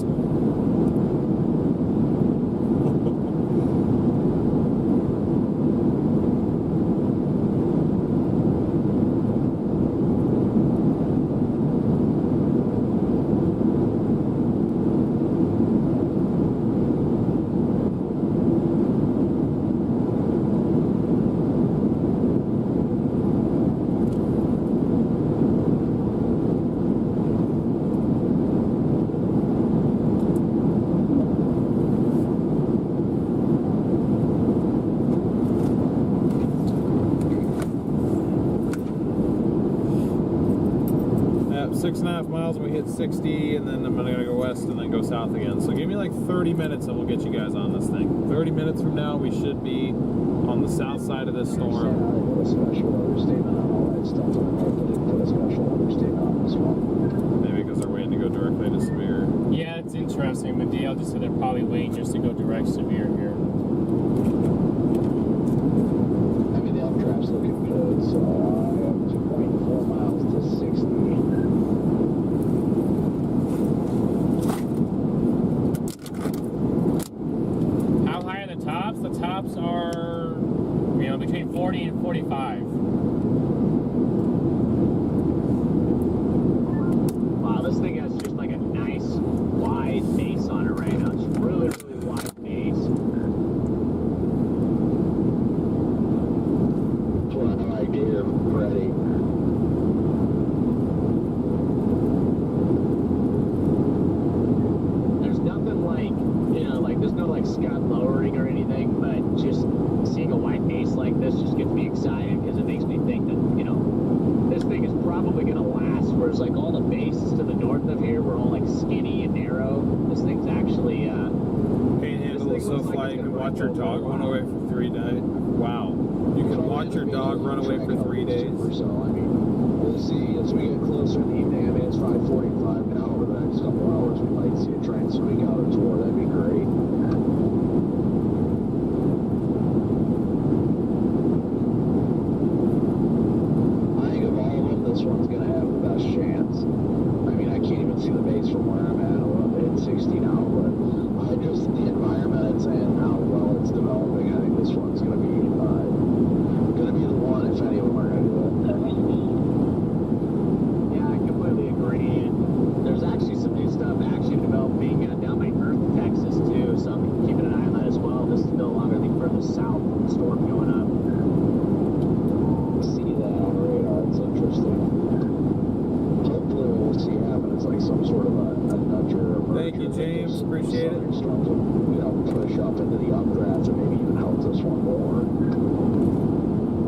Speaker 2: 2.5 miles and we hit 60, and then I'm gonna go west and then go south again. So give me like 30 minutes and we'll get you guys on this thing. 30 minutes from now, we should be on the south side of this storm.
Speaker 6: Put a special weather statement on all that stuff. I don't know if they didn't put a special weather statement on this one.
Speaker 2: Maybe because they're waiting to go directly to severe.
Speaker 1: Yeah, it's interesting. The DL just said they're probably waiting just to go direct severe here.
Speaker 6: I mean, the updraft's looking good, so I have 2.4 miles to 60.
Speaker 1: How high are the tops? The tops are, you know, between 40 and 45.
Speaker 4: Wow, this thing has just like a nice wide base on it right now. It's really, really wide base.
Speaker 6: That's what I like to hear, Freddie.
Speaker 4: There's nothing like, you know, like there's no like sky lowering or anything, but just seeing a wide base like this just gets me excited because it makes me think that, you know, this thing is probably going to last, whereas like all the bases to the north of here were all like skinny and narrow. This thing's actually,
Speaker 2: Panhandle is so fly, you can watch your dog run away for 3 days. Wow. You can watch your dog run away for 3 days.
Speaker 6: So, I mean, we'll see as we get closer in the evening. I mean, it's 5:45 now. Over the next couple hours, we might see a train swing out a tour. That'd be great. I think of all of them, this one's going to have the best chance. I mean, I can't even see the base from where I'm at. We're up at 60 now, but I just, the environment it's in, how well it's developing, I think this one's going to be the one if any of them are going to do it.
Speaker 4: yeah, I completely agree. And there's actually some new stuff actually developing down by Earth, Texas too, so I'm keeping an eye on that as well. This is no longer the furthest south storm going up.
Speaker 6: See that on the radar. It's interesting. Hopefully what we'll see happen is like some sort of a nudger.
Speaker 2: Thank you, James. Appreciate it.
Speaker 6: Storm to, you know, push up into the updrafts and maybe even help this one more.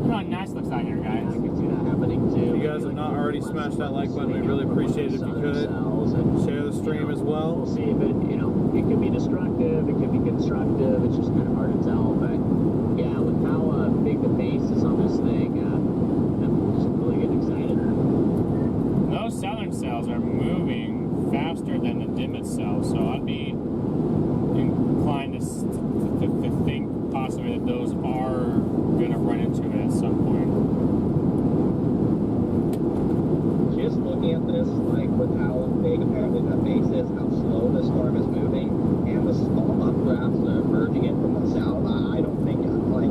Speaker 1: Look how nice looks out here,
Speaker 4: I
Speaker 1: guys.
Speaker 4: can see that happening too.
Speaker 2: If you guys have not already smashed that like button, we really appreciate it if you could. Share the stream as well.
Speaker 4: We'll see if it, you know, it could be destructive, it could be constructive. It's just kind of hard to tell. But yeah, with how big the base is on this thing, I'm just really getting excited.
Speaker 1: Those southern cells are moving faster than the Dimmit cells, so I'd be inclined to think possibly that those are going to run into it at some point.
Speaker 3: Just looking at this, like with how big apparently that base is, how slow the storm is moving, and the small updrafts that are emerging in from the south, I don't think like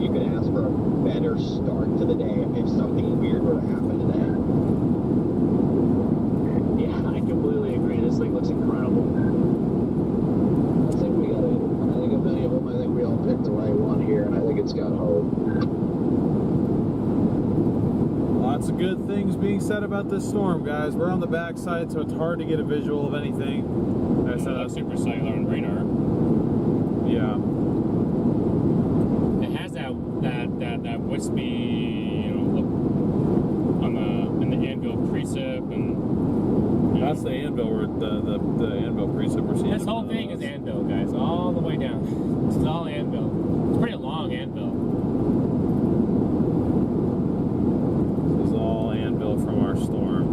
Speaker 3: you could ask for a better start to the day if something weird were to happen today.
Speaker 4: Yeah, I completely agree. This thing looks incredible.
Speaker 6: I think we got it. I think of many of them, I think we all picked the right one here, and I think it's got hope.
Speaker 2: Lots of good things being said about this storm, guys. We're on the backside, so it's hard to get a visual of anything. I said
Speaker 1: That's super cellular and radar.
Speaker 2: yeah.
Speaker 1: It has that wispy, you know, look on in the anvil precip, and you know,
Speaker 2: That's the anvil, the anvil precip we're seeing.
Speaker 1: this whole thing is anvil, guys, all the way down. This is all anvil. It's pretty long anvil.
Speaker 2: This is all anvil from our storm.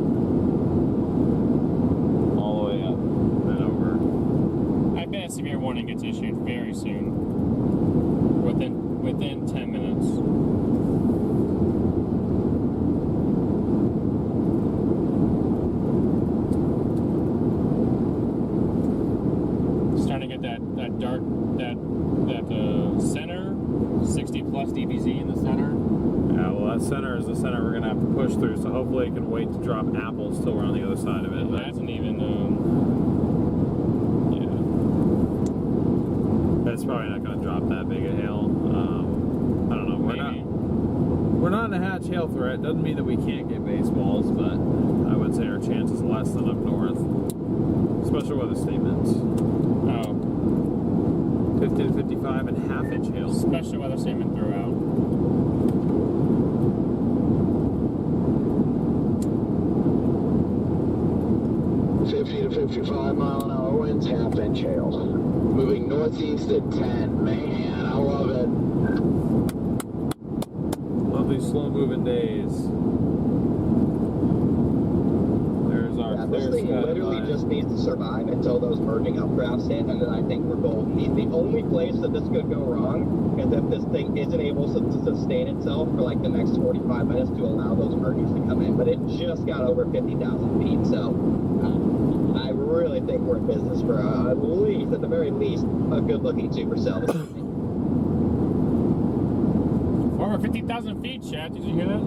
Speaker 2: All the way up and over.
Speaker 1: I bet a severe warning gets issued very soon. Within 10 minutes. Starting to get that dark, that center, 60 plus dBz in the center.
Speaker 2: Yeah, well, that center is the center we're going to have to push through, so hopefully it can wait to drop apples till we're on the other side of it.
Speaker 1: It
Speaker 2: But
Speaker 1: hasn't even,
Speaker 2: yeah. It's probably not going to drop that big a hail. I don't know.
Speaker 1: maybe.
Speaker 2: We're not in a hatch hail threat. Doesn't mean that we can't get baseballs, but I would say our chance is less than up north. Special weather statements.
Speaker 1: Oh,
Speaker 2: 50 to 55 and half-inch hail.
Speaker 1: special weather statement throughout.
Speaker 6: 55-mile-an-hour winds, half-inch hail. Moving northeast at 10. Man, I love it.
Speaker 2: Lovely slow-moving days. There's our
Speaker 3: Yeah,
Speaker 2: clear
Speaker 3: this thing
Speaker 2: sky
Speaker 3: literally
Speaker 2: line.
Speaker 3: just needs to survive until those merging updrafts hit, and then I think we're golden. The only place that this could go wrong is if this thing isn't able to sustain itself for like the next 45 minutes to allow those mergings to come in. But it just got over 50,000 feet, so I really think we're in business for at the very least, a good-looking supercell.
Speaker 1: Over 50,000 feet, chat. Did you hear that?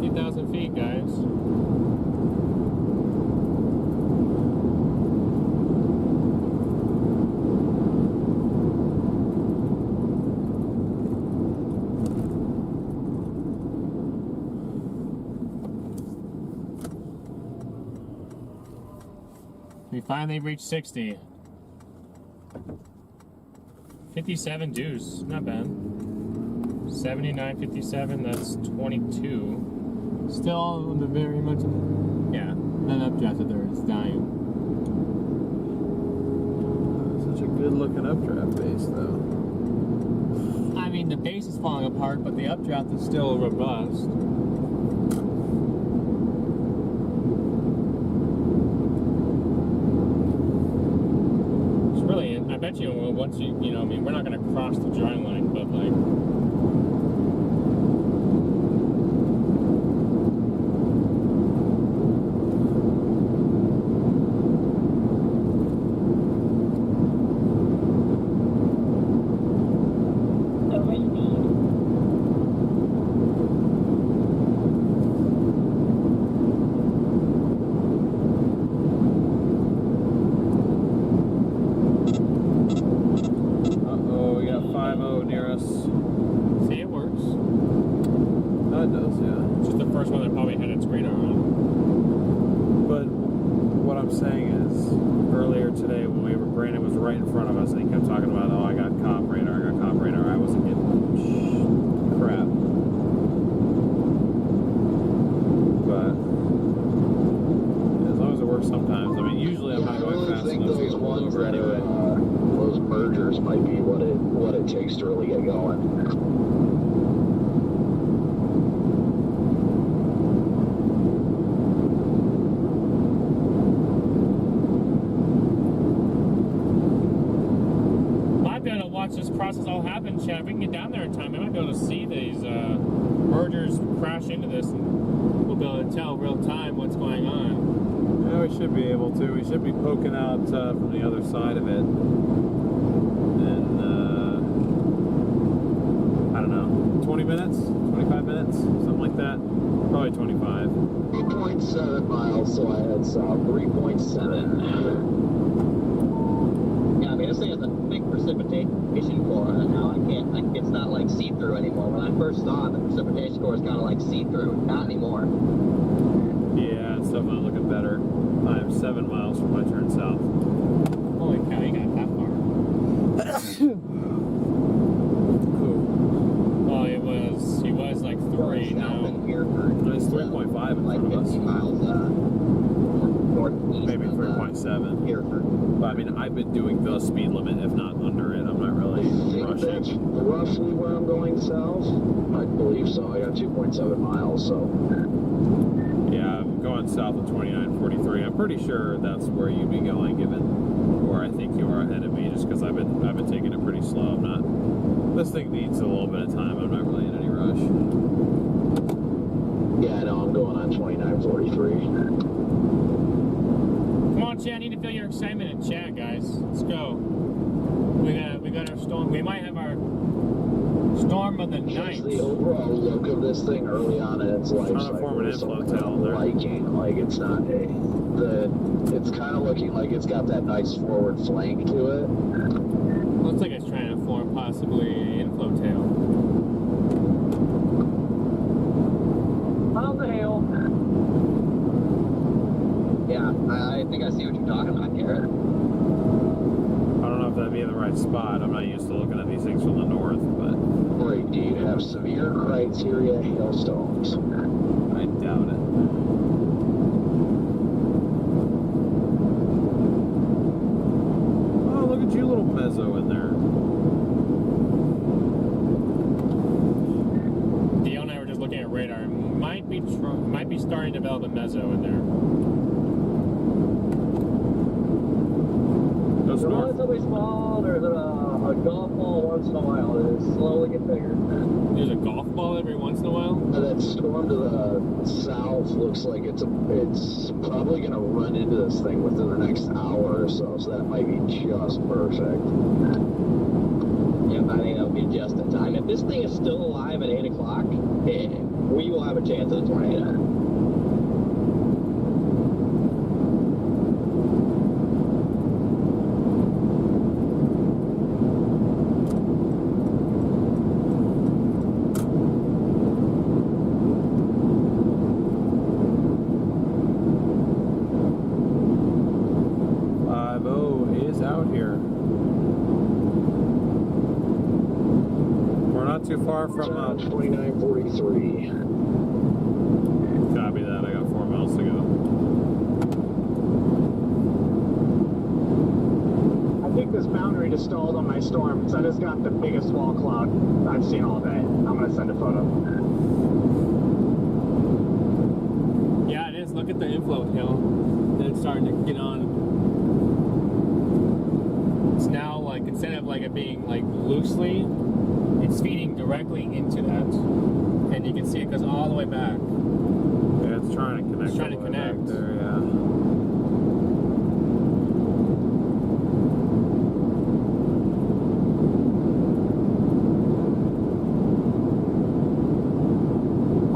Speaker 1: 50,000 feet, guys. We finally reached 60. 57 dues, not bad. 79, 57, that's 22. Still on the very much, yeah, that updraft there is dying.
Speaker 2: Such a good-looking updraft base, though.
Speaker 1: I mean, the base is falling apart, but the updraft is still robust. It's really, I bet you, once I mean, we're not going to cross the dry line, but like, if we can get down there in time, I might be able to see these mergers crash into this, and we'll be able to tell real time what's going on.
Speaker 2: Yeah, we should be able to. We should be poking out from the other side of it. And, I don't know, 20 minutes? 25 minutes? Something like that? Probably 25.
Speaker 6: 3.7 miles, so I had south. 3.7.
Speaker 3: Yeah, I mean, this thing has a thick precipitation core now. It's not like see-through anymore. When I first saw it, the precipitation core is kind of like see-through. Not anymore.
Speaker 2: Yeah, it's definitely looking better. I am 7 miles from my turn south.
Speaker 1: Holy cow, you got that far.
Speaker 2: Cool.
Speaker 1: Well, he was like 3 now.
Speaker 2: It's 3.5 in
Speaker 3: like
Speaker 2: front of us.
Speaker 3: 50 miles northeast.
Speaker 2: Maybe 3.7.
Speaker 3: Hereford.
Speaker 2: But I mean, I've been doing the speed limit, if not under it. I'm not really
Speaker 6: That's
Speaker 2: rushing.
Speaker 6: roughly where I'm going south. I believe so. I got 2.7 miles, so.
Speaker 2: Yeah, I'm going south of 2943. I'm pretty sure that's where you'd be going, given where I think you are ahead of me, just because I've been taking it pretty slow. I'm not. This thing needs a little bit of time. I'm not really in any rush.
Speaker 6: Yeah, I know. I'm going on 2943.
Speaker 1: Come on, chat. I need to feel your excitement in chat, guys. Let's go. We got our storm. We might have our storm of the night.
Speaker 6: Here's the overall look of this thing early on in its life
Speaker 2: Trying to form an inflow tail there.
Speaker 6: liking. Like it's not it's kind of looking like it's got that nice forward flank to it.
Speaker 1: Looks like it's trying to form possibly an inflow tail.
Speaker 4: On the hill.
Speaker 3: Yeah, I think I see what you're talking about, Garrett.
Speaker 2: I don't know if that'd be in the right spot. I'm not used to looking at these things from the north, but
Speaker 6: Great, do you have severe criteria hailstones?
Speaker 2: I doubt it. mezzo in there.
Speaker 1: Dio and I were just looking at radar. Might be starting to develop a mezzo in there.
Speaker 2: No
Speaker 7: Is it
Speaker 2: storm.
Speaker 7: relatively small, or is it a golf ball once in a while that is slowly get bigger?
Speaker 1: There's a golf ball every once in a while.
Speaker 6: That storm to the south looks like it's probably going to run into this thing within the next hour or so that might be just perfect.
Speaker 3: Yeah, I think that would be just in time. If this thing is still alive at 8 o'clock, we will have a chance at a tornado.
Speaker 2: 5-0 is out here. We're not too far from
Speaker 6: 2943.
Speaker 2: copy that. I got 4 miles to go.
Speaker 4: I think this boundary just stalled on my storm, so I just got the biggest wall cloud I've seen all day. I'm gonna send a photo.
Speaker 1: Yeah, it is. Look at the inflow hill. It's starting to get on. It's now like, instead of like it being like loosely, it's feeding directly into that. And you can see it goes all the way back.
Speaker 2: Yeah, it's trying to connect.
Speaker 1: It's trying to
Speaker 2: all the way back
Speaker 1: connect.
Speaker 2: there, yeah.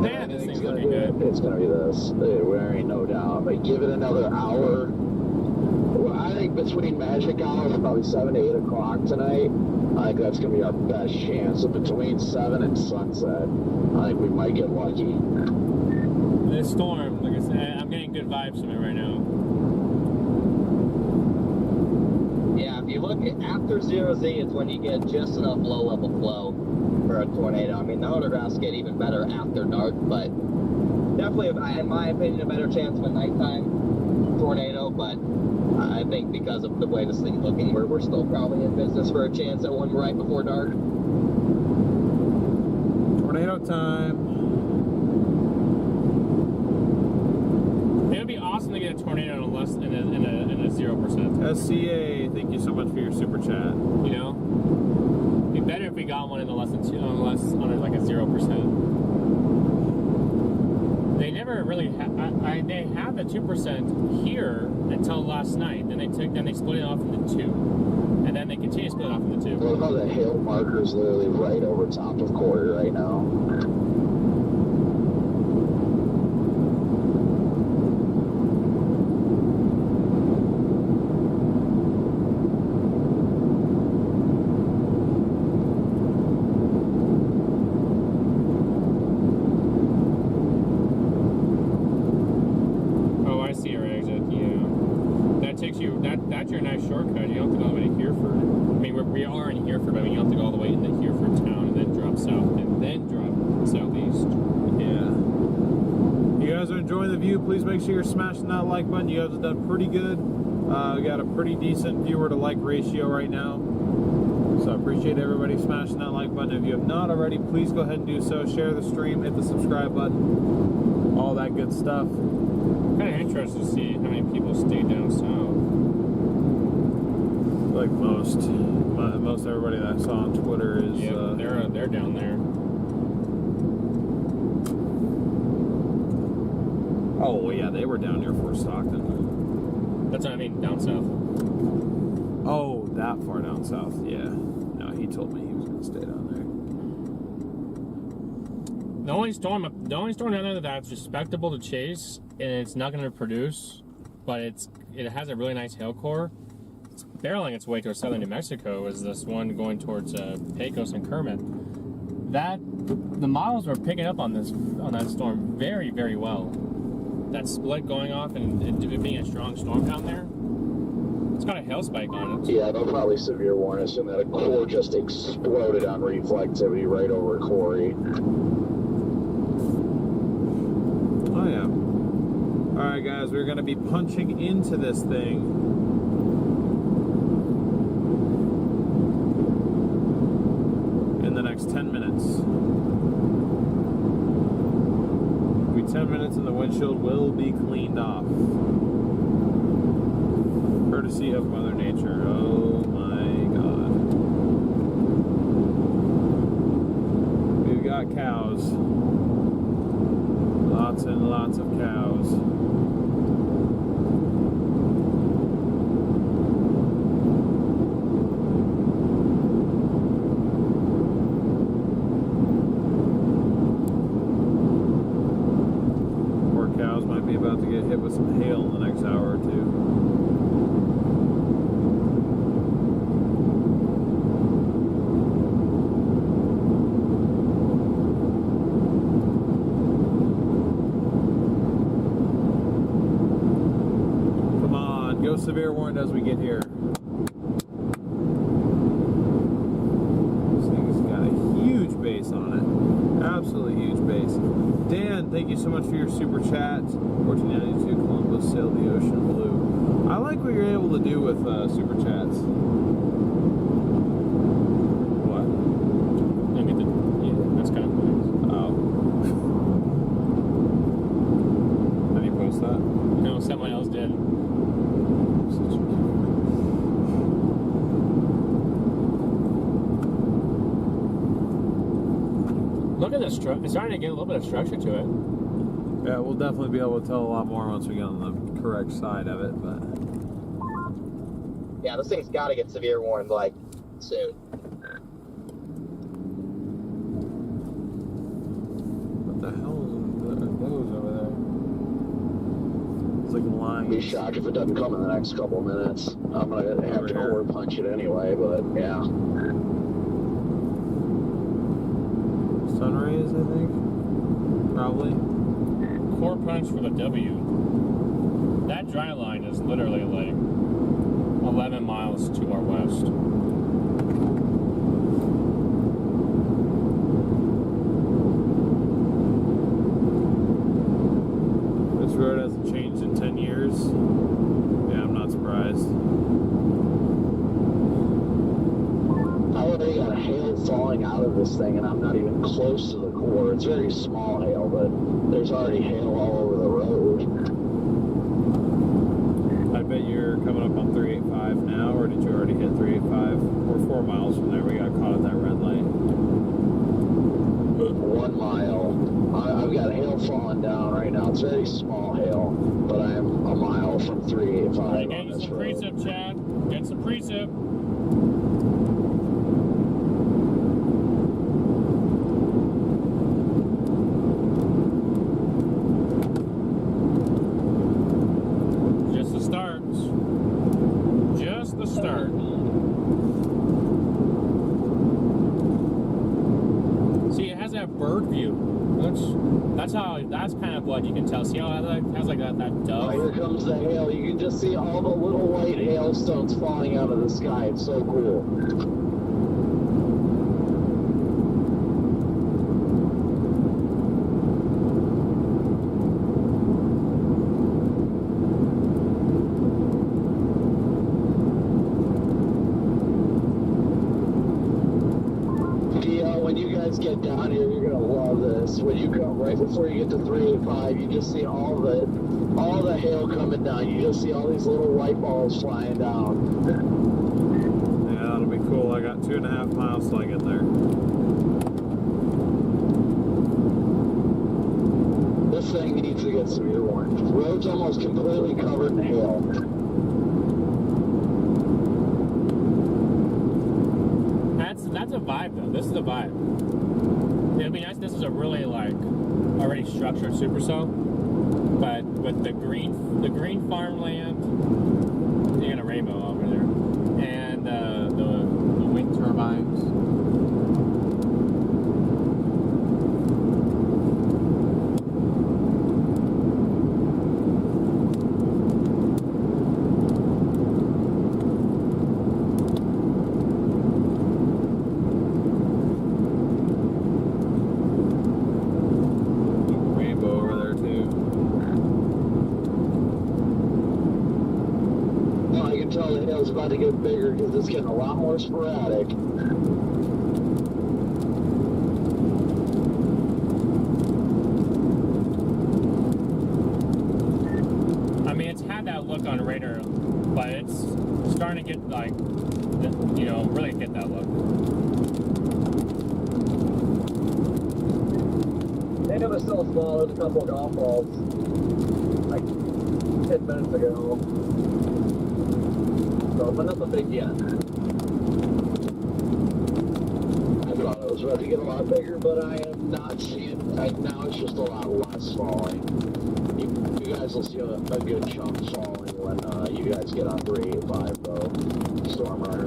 Speaker 1: Man, this thing's looking good.
Speaker 6: It's going to be this. There ain't no doubt. But give it another hour. Well, I think between magic hours, probably 7 to 8 o'clock tonight, I think that's going to be our best chance. So between 7 and sunset, I think we might get lucky.
Speaker 1: This storm, like I said, I'm getting good vibes from it right now.
Speaker 3: Yeah, if you look at after 0Z, it's when you get just enough low-level flow for a tornado. I mean, the photographs get even better after dark, but definitely, in my opinion, a better chance of a nighttime tornado. But I think because of the way this thing's looking, we're still probably in business for a chance at one right before dark.
Speaker 2: Tornado time.
Speaker 1: It would be awesome to get a tornado in a 0%.
Speaker 2: SCA, thank you so much for your super chat.
Speaker 1: You know, it'd be better if we got one in the less than on like a 0%. They never really they had the 2% here until last night. Then they split it off into 2, and then they continue to split it off into 2.
Speaker 6: What about the hail marker's literally right over top of Corey right now?
Speaker 1: Oh, I see your exit. Yeah, that takes you. That's your nice shortcut. You don't have to go all the way to Hereford. I mean, we are in Hereford, but you don't have to go all the way into Hereford town and then drop south and then drop southeast.
Speaker 2: Yeah. You guys are enjoying the view. Please make sure you're smashing that like button. You guys have done pretty good. We got a pretty decent viewer to like ratio right now. So I appreciate everybody smashing that like button. If you have not already, please go ahead and do so. Share the stream, hit the subscribe button, all that good stuff.
Speaker 1: Kind of interested to see how many people stay down south.
Speaker 2: Like most everybody that I saw on Twitter is.
Speaker 1: Yeah, they're down there.
Speaker 2: Oh well, yeah, they were down near Fort Stockton.
Speaker 1: That's what I mean, down south.
Speaker 2: Oh, that far down south. Yeah. No, he told me he was going to stay down there.
Speaker 1: The only storm down there that's respectable to chase, and it's not going to produce, but it has a really nice hail core. It's barreling its way towards southern New Mexico. Is this one going towards Pecos and Kermit? The models were picking up on that storm very, very well. That split going off and it being a strong storm down there. It's got a hail spike on it.
Speaker 6: Yeah, they'll probably severe warn us, and that a core just exploded on reflectivity right over Corey.
Speaker 2: Oh yeah. All right, guys, we're going to be punching into this thing. 10 minutes. It'll be 10 minutes and the windshield will be cleaned off. Courtesy of Mother Nature. Oh my God. We've got cows. Lots and lots of cows. Poor cows might be about to get hit with some hail in the next hour or two. Severe warned as we get here. This thing's got a huge base on it. Absolutely huge base. Dan, thank you so much for your super chat. 1492 Columbus sailed the ocean blue. I like what you're able to do with super chats. What?
Speaker 1: Yeah, that's kind of nice.
Speaker 2: Oh. How do you post that?
Speaker 1: No, someone else did. Look at this structure. It's starting to get a little bit of structure to it.
Speaker 2: Yeah, we'll definitely be able to tell a lot more once we get on the correct side of it, but...
Speaker 3: Yeah, this thing's got to get severe warned, like, soon.
Speaker 2: What the hell are those over there? It's like lines.
Speaker 6: Be shocked if it doesn't come in the next couple of minutes. I'm gonna have to core punch it anyway, but yeah.
Speaker 2: Sun rays, I think. Probably.
Speaker 1: Core punch for the W. That dry line is literally like 11 miles to our west.
Speaker 2: This road hasn't changed in 10 years. Yeah, I'm not surprised.
Speaker 6: I already got hail falling out of this thing, and I'm not even close to the core. It's very small hail, but there's already hail all over the road.
Speaker 2: I bet you're coming up on 385 now, or did you already hit 385? We're 4 miles from there. We got caught at that red light.
Speaker 6: 1 mile. I've got hail falling down right now. It's very small hail, but I am a mile from 385
Speaker 1: Get
Speaker 6: on this
Speaker 1: some
Speaker 6: road.
Speaker 1: precip, Chad. Get some precip. Just the start. Just the start. See, it has that bird view. That's kind of what you can tell. See how it has like that
Speaker 6: Oh,
Speaker 1: dove?
Speaker 6: here comes the hail. You can just see all the little white hailstones falling out of the sky. It's so cool. When you guys get down here, you're gonna love this. When you come right before you get to 385, you just see all the hail coming down. You just see all these little white balls flying down.
Speaker 2: Yeah, that'll be cool. I got 2.5 miles till I get there.
Speaker 6: This thing needs to get severe warning. The road's almost completely covered in hail.
Speaker 1: That's a vibe though. This is a vibe. It'd be nice. This is a really like already structured supercell, but with the green farmland, you got a rainbow over there, and the wind turbines.
Speaker 6: About to get bigger because it's getting a lot more sporadic.
Speaker 1: like, you know, really get that look.
Speaker 7: And it was so small, there's a couple of golf balls like 10 minutes ago. So, but nothing big yet.
Speaker 6: I thought it was about to get a lot bigger, but I am not seeing. Now it's just a lot less falling. You guys will see a good chunk falling when you guys get on 385 though. StormRunner.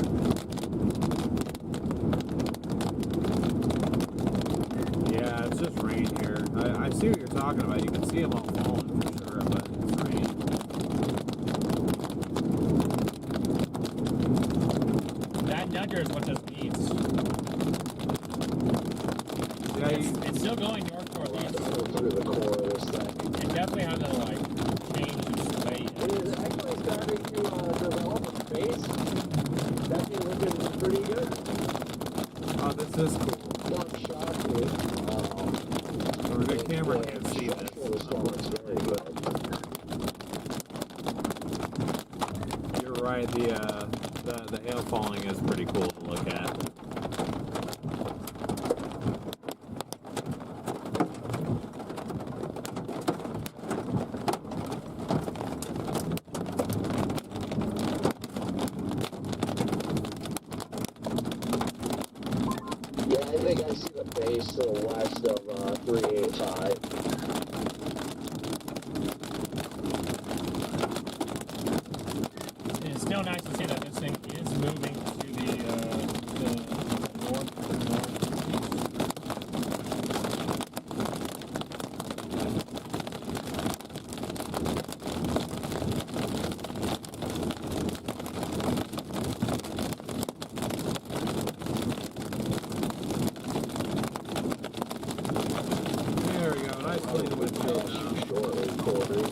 Speaker 2: Yeah, it's just rain here. I see what you're talking about. You can see them all falling for sure, but it's rain.
Speaker 1: That nudger is what this needs.
Speaker 2: Yeah,
Speaker 1: It's still going north northeast.
Speaker 6: Through the core of this thing.
Speaker 1: It definitely hasn't like changed its state.
Speaker 7: It is actually starting to develop a space. It's actually looking pretty good.
Speaker 2: oh, this is cool.
Speaker 6: One shot, dude.
Speaker 2: The camera can't see this.
Speaker 6: This one looks very good.
Speaker 2: You're right. The hail falling is pretty cool to look at.
Speaker 6: Yeah, I think I see the base to the west of 385.
Speaker 1: It's still nice to see that this thing is moving to the north.
Speaker 2: There we go. Nice clean windshield now.
Speaker 6: Shortly quartered.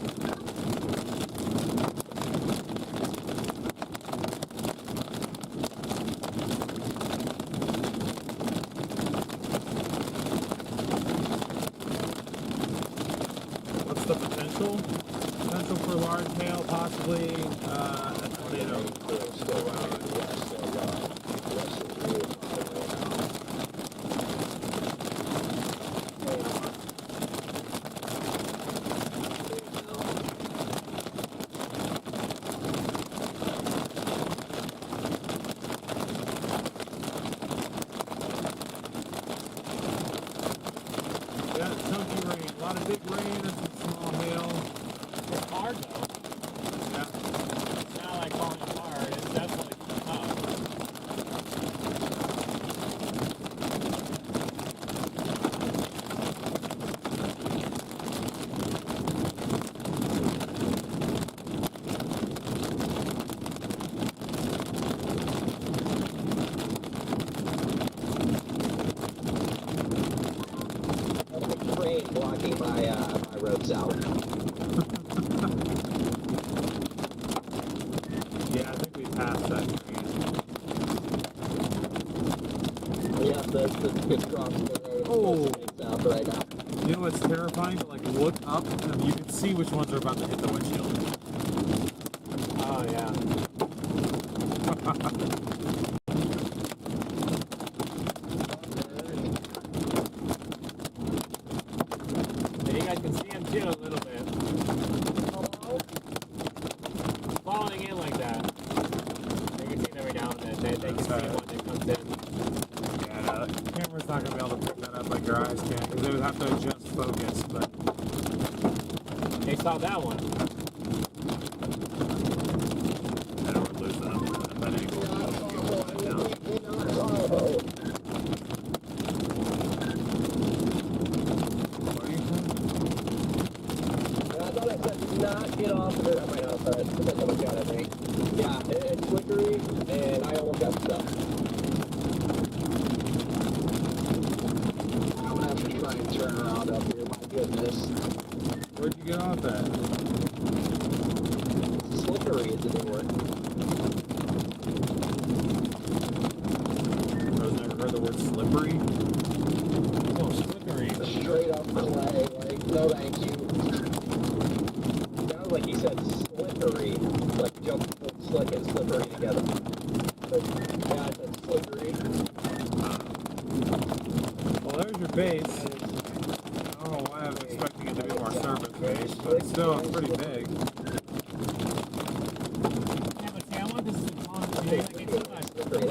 Speaker 2: What's the potential? Potential for large hail, possibly a tornado.
Speaker 6: Still around west of 385 right now.
Speaker 2: Yeah, chunky rain. A lot of big rain and some small hail.
Speaker 1: It's hard though.
Speaker 2: Yeah.
Speaker 1: It's not like falling hard. It's definitely tough.
Speaker 3: Train blocking my road south.
Speaker 2: Yeah, I think we passed that train.
Speaker 3: Yeah, that's good cross the road.
Speaker 2: Oh.
Speaker 3: South right now.
Speaker 2: You know what's terrifying? To like look up and you can see which ones are about to hit the windshield.
Speaker 1: Oh yeah. Yeah, you guys can see them too a little bit. Falling in like that. You can see them every now and then. They can see one that comes in.
Speaker 2: Yeah, the camera's not going to be able to pick that up like your eyes can because they would have to adjust focus, but
Speaker 1: They saw that one.
Speaker 2: I don't lose them at that angle. What do you think?
Speaker 3: I thought I said not get off of it. I might not, but that's what I got, I think. Yeah, it's flickery, and I almost got stuck.
Speaker 6: I'm gonna have to try and turn around up here. My goodness.
Speaker 2: Where'd you get off at?
Speaker 3: Slippery is the new word.
Speaker 2: I've never heard the word slippery.
Speaker 1: Oh, slippery.
Speaker 3: Straight up clay, like, no thank you. Sounds like he said slippery, like jump slick and slippery together.
Speaker 2: base. I don't know why I was expecting it to be more surface based, but still it's pretty big.
Speaker 1: Yeah, but see, I want this to be like it's like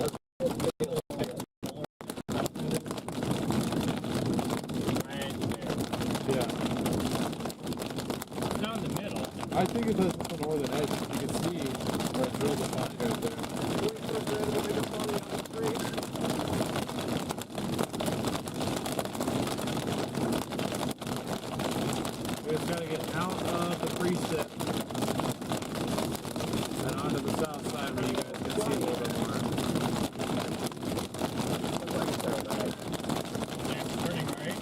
Speaker 2: I think it does the northern edge. You can see where it's really defined right there. We just gotta get out of the preset and onto the south side where you guys can see a little bit more.
Speaker 1: turning right.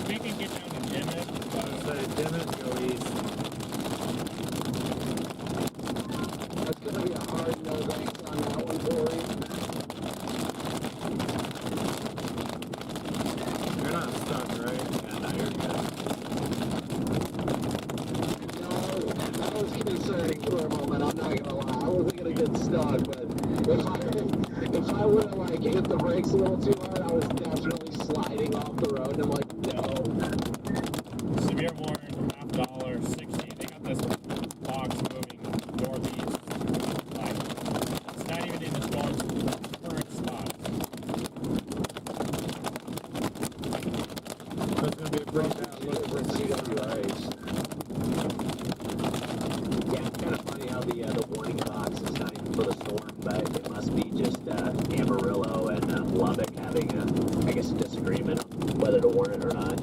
Speaker 1: We can get down to Dimmit.
Speaker 2: Dimmit, go east.
Speaker 6: That's going to be a hard no thanks on that one, Corey.
Speaker 2: You're not stuck, right? Yeah, no, you're good.
Speaker 6: No, that was concerning for a moment, I'm not going to lie. I wasn't going to get stuck, but if I would have like hit the brakes a little too hard, I was definitely sliding off the road, and I'm like, no.
Speaker 1: Severe warning from $50.60. They got this box moving northeast. Like, it's not even in the storm's current spot.
Speaker 2: That's going to be a pretty bad look for
Speaker 6: CWIs. Yeah, it's kind of funny how the warning box is not even for the storm, but it must be just Amarillo and Lubbock having a disagreement on whether to warn it or not.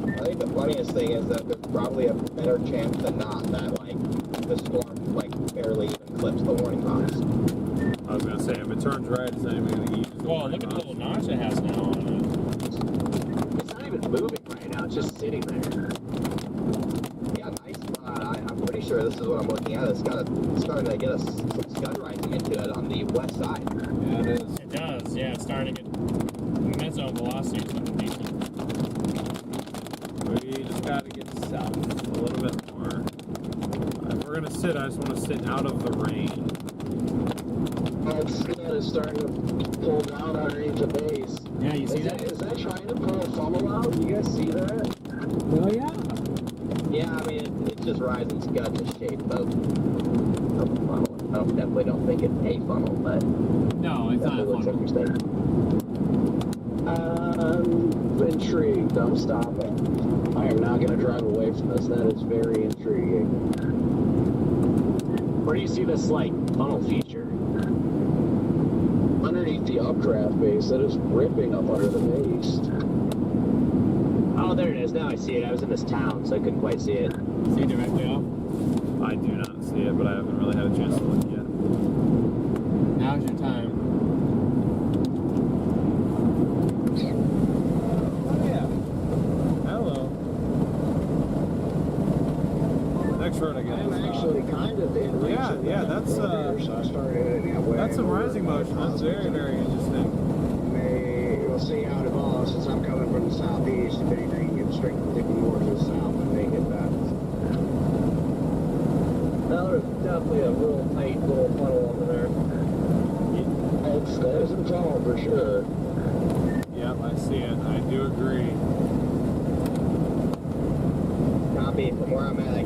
Speaker 3: I think the funniest thing is that there's probably a better chance than not that like the storm like barely even clips the warning box.
Speaker 2: I was going to say, if it turns right, it's not even going to use the
Speaker 1: Well, look at the little notch it has now on it.
Speaker 6: It's not even moving right now, it's just sitting there.
Speaker 3: Yeah, nice. I'm pretty sure this is what I'm looking at. It's starting to get some scud rising into it on the west side.
Speaker 2: Yeah, it is.
Speaker 1: It does, yeah, it's starting to get mid-zone velocity or something decent.
Speaker 2: We just got to get south a little bit more. If we're going to sit, I just want to sit out of the rain.
Speaker 6: It's starting to pull down underneath the base.
Speaker 1: Yeah, you see that?
Speaker 6: Is that trying to pull a funnel out? You guys see that?
Speaker 1: Oh, yeah.
Speaker 3: Yeah, I mean it's just rising scud in the shape of a funnel. I definitely don't think it's a funnel, but
Speaker 1: No, it's not a
Speaker 3: looks
Speaker 1: funnel.
Speaker 3: interesting.
Speaker 6: I'm intrigued. I'm stopping. I am not going to drive away from this. That is very intriguing. Where do you see this, like, funnel feature? Underneath the updraft base. That is ripping up under the base. Oh, there it is. Now I see it. I was in this town, so I couldn't quite see it.
Speaker 1: See directly off?
Speaker 2: I do not see it, but I haven't really had a chance to look yet.
Speaker 1: Now's your time.
Speaker 2: Oh, yeah. Hello. Next road, I guess.
Speaker 6: I'm actually kind of in reach of
Speaker 2: yeah,
Speaker 6: that
Speaker 2: that's,
Speaker 6: road here, so I started heading that way.
Speaker 2: That's some rising motion. That's very, very interesting.
Speaker 6: We'll see how it evolves since I'm coming from the southeast. If anything, it's straight thinking more to the south and make it back.
Speaker 4: Now there's definitely a real tight little funnel over there.
Speaker 6: There's a tunnel for sure.
Speaker 2: Yep, I see it. I do agree.
Speaker 3: Copy. From where I'm at,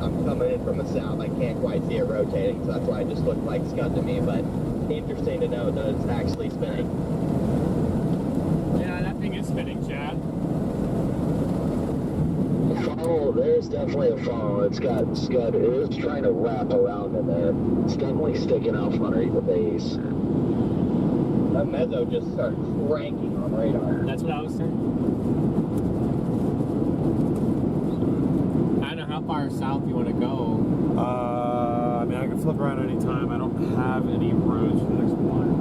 Speaker 3: I'm coming in from the south. I can't quite see it rotating, so that's why it just looked like scud to me. But interesting to know that it's actually spinning.
Speaker 1: Yeah, that thing is spinning, Chad.
Speaker 6: Funnel, there's definitely a funnel. It's got scud. It is trying to wrap around in there. It's definitely sticking out from underneath the base.
Speaker 3: That mezzo just started cranking on radar.
Speaker 1: That's what I was saying. I don't know how far south you want to go.
Speaker 2: I mean, I can flip around any time. I don't have any roads for the next mile.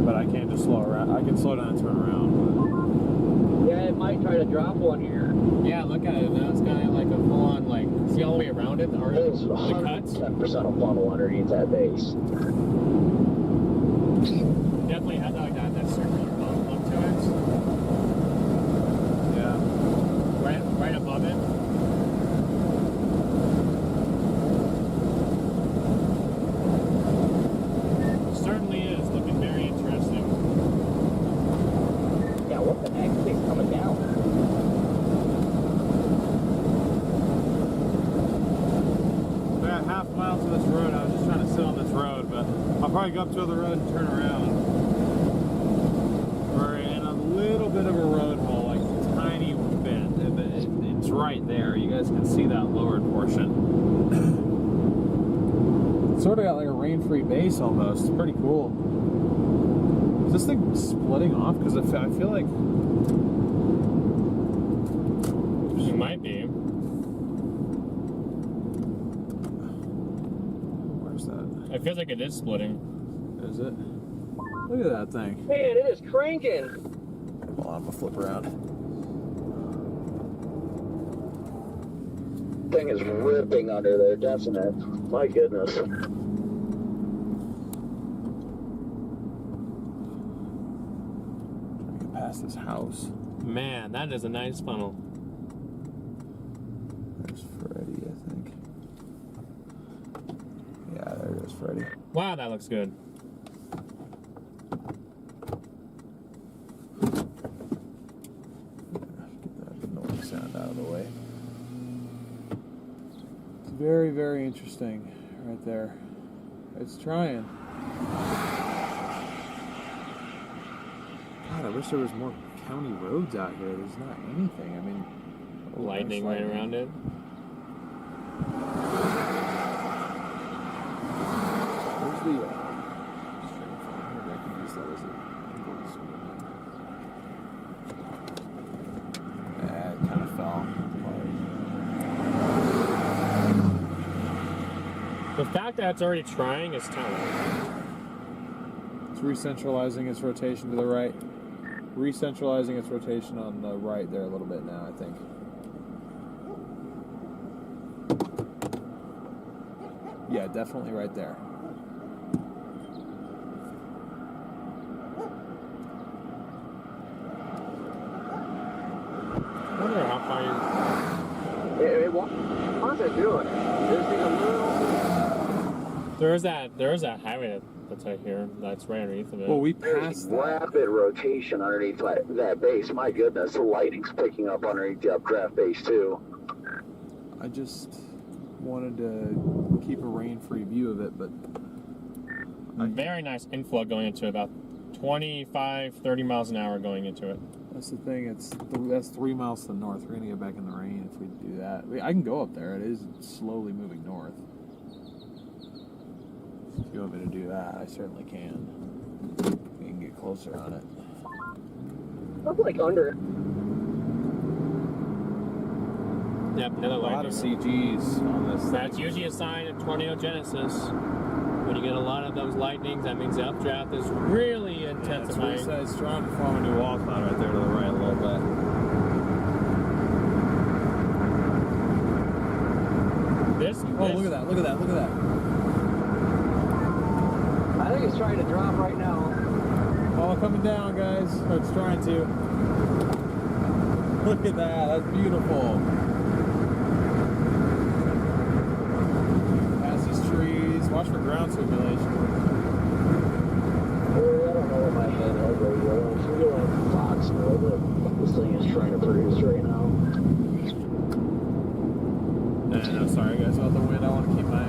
Speaker 2: But I can't just slow around. I can slow down and turn around.
Speaker 4: Yeah, it might try to drop one here.
Speaker 1: Yeah, look at it. Now it's got like a full-on, like, see all the way around it? Or
Speaker 6: There's
Speaker 1: the cuts?
Speaker 6: 110% of funnel underneath that base.
Speaker 1: Definitely has like that circular bump up to it.
Speaker 2: go up to the road and turn around. We're in a little bit of a road hole, like a tiny bit. It's right there. You guys can see that lowered portion. Sort of got like a rain-free base almost. It's pretty cool. Is this thing splitting off? Because I feel like
Speaker 1: It might be.
Speaker 2: Where's that?
Speaker 1: It feels like it is splitting.
Speaker 2: Is it? Look at that thing.
Speaker 4: Man, it is cranking.
Speaker 2: Hold on, I'm gonna flip around.
Speaker 6: Thing is ripping under there, definite. My goodness.
Speaker 2: Trying to get past this house.
Speaker 1: Man, that is a nice funnel.
Speaker 2: There's Freddy, I think. Yeah, there goes Freddy.
Speaker 1: Wow, that looks good.
Speaker 2: Get that annoying sound out of the way. It's very, very interesting right there. It's trying. God, I wish there was more county roads out here. There's not anything. I mean,
Speaker 1: Lightning right around it.
Speaker 2: Where's the maybe I can use that as an it kind of fell.
Speaker 1: The fact that it's already trying is telling.
Speaker 2: It's recentralizing its rotation to the right. Recentralizing its rotation on the right there a little bit now, I think. Yeah, definitely right there.
Speaker 1: I wonder how far
Speaker 4: How's it doing? Just need a little.
Speaker 1: There is that highway that's right here. That's right underneath of it.
Speaker 2: Well, we
Speaker 6: There's
Speaker 2: passed that.
Speaker 6: rapid rotation underneath that base. My goodness, the lightning's picking up underneath the updraft base too.
Speaker 2: I just wanted to keep a rain-free view of it, but
Speaker 1: Very nice inflow going into it, about 25, 30 miles an hour going into it.
Speaker 2: that's the thing. That's 3 miles to the north. We're gonna get back in the rain if we do that. I can go up there. It is slowly moving north. If you want me to do that, I certainly can. We can get closer on it.
Speaker 4: I'm like under.
Speaker 1: Yep, another
Speaker 2: A lot of
Speaker 1: lightning.
Speaker 2: CGs on this.
Speaker 1: That's usually a sign of tornadogenesis. When you get a lot of those lightnings, that means the updraft is really intensifying.
Speaker 2: It's trying to form a new wall cloud right there to the right a little bit.
Speaker 1: Look at that.
Speaker 4: I think it's trying to drop right now.
Speaker 2: Oh, coming down, guys. Oh, it's trying to. Look at that. That's beautiful. Past these trees. Watch for ground circulation.
Speaker 6: I don't know what my handheld radio is. We're going to Fox mode that this thing is trying to produce right now.
Speaker 2: No, sorry guys about the wind. I want to keep my.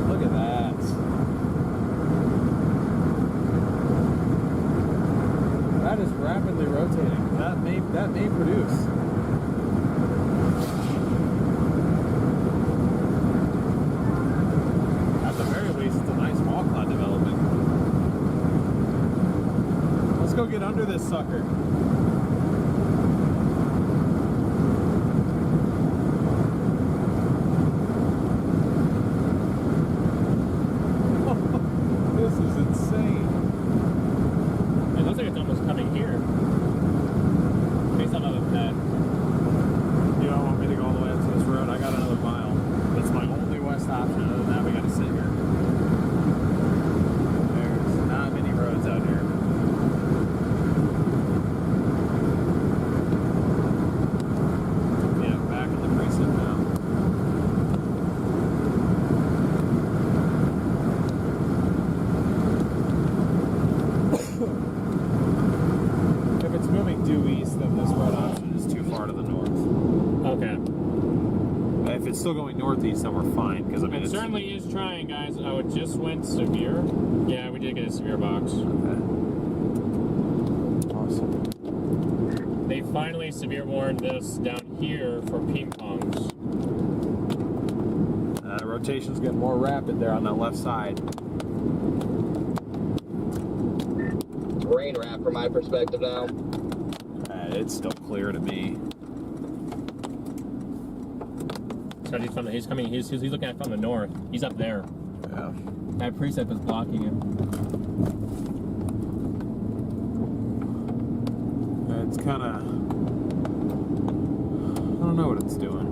Speaker 2: Look at that. That is rapidly rotating. That may produce. At the very least, it's a nice wall cloud development. Let's go get under this sucker. This is insane.
Speaker 1: It looks like it's almost coming here. Based on that.
Speaker 2: You don't want me to go all the way up to this road? I got another mile. That's my only west option. Other than that, we gotta sit here. There's not many roads out here. northeast, then we're fine. Because I mean,
Speaker 1: It certainly is trying, guys. Oh, it just went severe. Yeah, we did get a severe box.
Speaker 2: Okay. Awesome.
Speaker 1: They finally severe warned this down here for ping pongs.
Speaker 2: Rotation's getting more rapid there on that left side.
Speaker 3: Rain wrap from my perspective now.
Speaker 2: It's still clear to me.
Speaker 1: So he's coming. He's looking at it from the north. He's up there.
Speaker 2: Yeah.
Speaker 1: That precip is blocking him.
Speaker 2: It's kind of. I don't know what it's doing.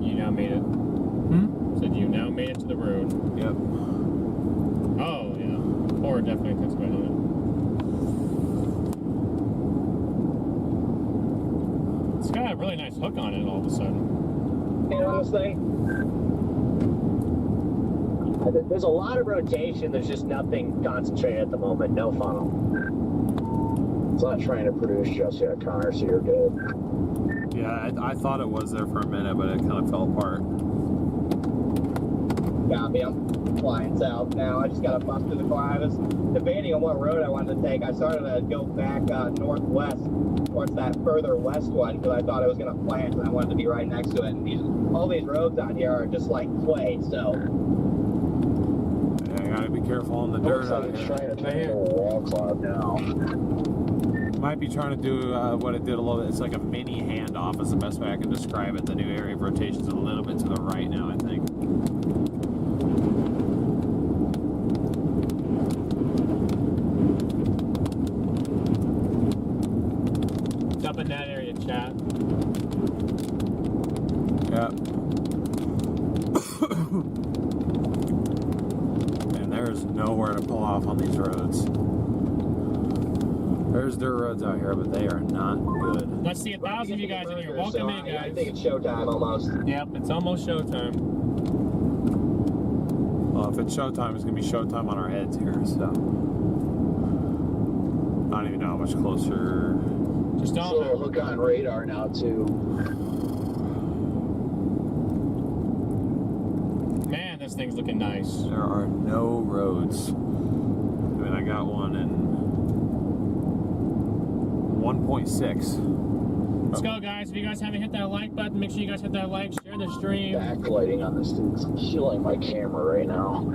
Speaker 1: You now made it. Said you now made it to the road.
Speaker 2: Yep.
Speaker 1: Oh yeah. Or definitely intensified on it. It's got a really nice hook on it all of a sudden.
Speaker 4: You know this thing? There's a lot of rotation. There's just nothing concentrated at the moment. No funnel.
Speaker 6: It's not trying to produce just yet, Connor, so you're good.
Speaker 2: Yeah, I thought it was there for a minute, but it kind of fell apart.
Speaker 3: Copy, I'm flying south now. I just got to bump to the car. I was debating on what road I wanted to take. I started to go back northwest towards that further west one because I thought I was going to plant and I wanted to be right next to it. And all these roads out here are just like clay, so.
Speaker 2: Yeah, I gotta be careful on the dirt out
Speaker 6: It's
Speaker 2: here.
Speaker 6: trying to turn into a wall cloud now.
Speaker 2: Might be trying to do what it did a little bit. It's like a mini handoff is the best way I can describe it. The new area of rotation is a little bit to the right now, I think.
Speaker 1: It's up in that area, chat.
Speaker 2: Yep. And there's nowhere to pull off on these roads. There's dirt roads out here, but they are not good.
Speaker 1: Let's see 1,000 of you guys in here. Welcome in,
Speaker 3: I
Speaker 1: guys.
Speaker 3: think it's showtime almost.
Speaker 1: Yep, it's almost showtime.
Speaker 2: Well, if it's showtime, it's going to be showtime on our heads here, so. I don't even know how much closer.
Speaker 1: Just
Speaker 6: So
Speaker 1: don't.
Speaker 6: hook on radar now, too.
Speaker 1: Man, this thing's looking nice.
Speaker 2: There are no roads. I mean, I got one in 1.6.
Speaker 1: Let's go, guys. If you guys haven't hit that like button, make sure you guys hit that like, share the stream.
Speaker 6: Backlighting on this thing's killing my camera right now.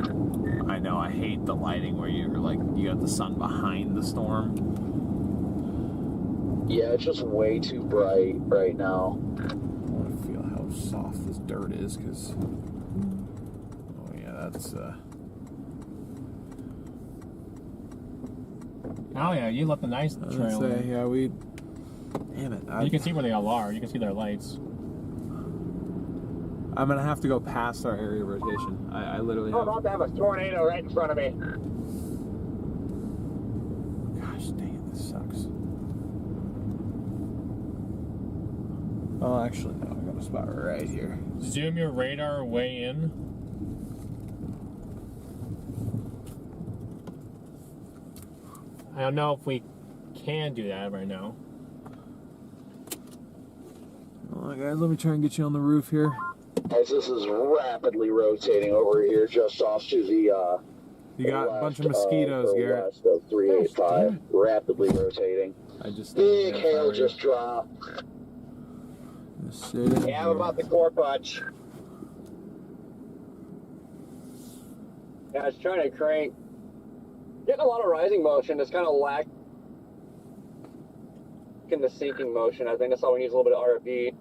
Speaker 2: I know, I hate the lighting where you're like, you got the sun behind the storm.
Speaker 6: Yeah, it's just way too bright right now.
Speaker 2: I want to feel how soft this dirt is, because. Oh, yeah, that's.
Speaker 1: Oh yeah, you left a nice trail.
Speaker 2: Say, yeah, we. Damn it.
Speaker 1: You can see where they all are. You can see their lights.
Speaker 2: I'm going to have to go past our area of rotation. I literally
Speaker 4: I'm
Speaker 2: have.
Speaker 4: about to have a tornado right in front of me.
Speaker 2: Gosh dang it, this sucks. Oh, actually, no, I got a spot right here.
Speaker 1: Zoom your radar way in. I don't know if we can do that right now.
Speaker 2: Hold on, guys, let me try and get you on the roof here.
Speaker 6: As this is rapidly rotating over here, just off to the
Speaker 2: You got a bunch of mosquitoes, Garrett.
Speaker 6: west of 385, rapidly rotating.
Speaker 2: I just.
Speaker 6: Big hail just dropped.
Speaker 2: Just sit in
Speaker 3: Yeah, I'm
Speaker 2: here.
Speaker 3: about the core punch.
Speaker 4: Yeah, it's trying to crank. Getting a lot of rising motion. It's kind of lacking the sinking motion. I think that's all we need is a little bit of RFE.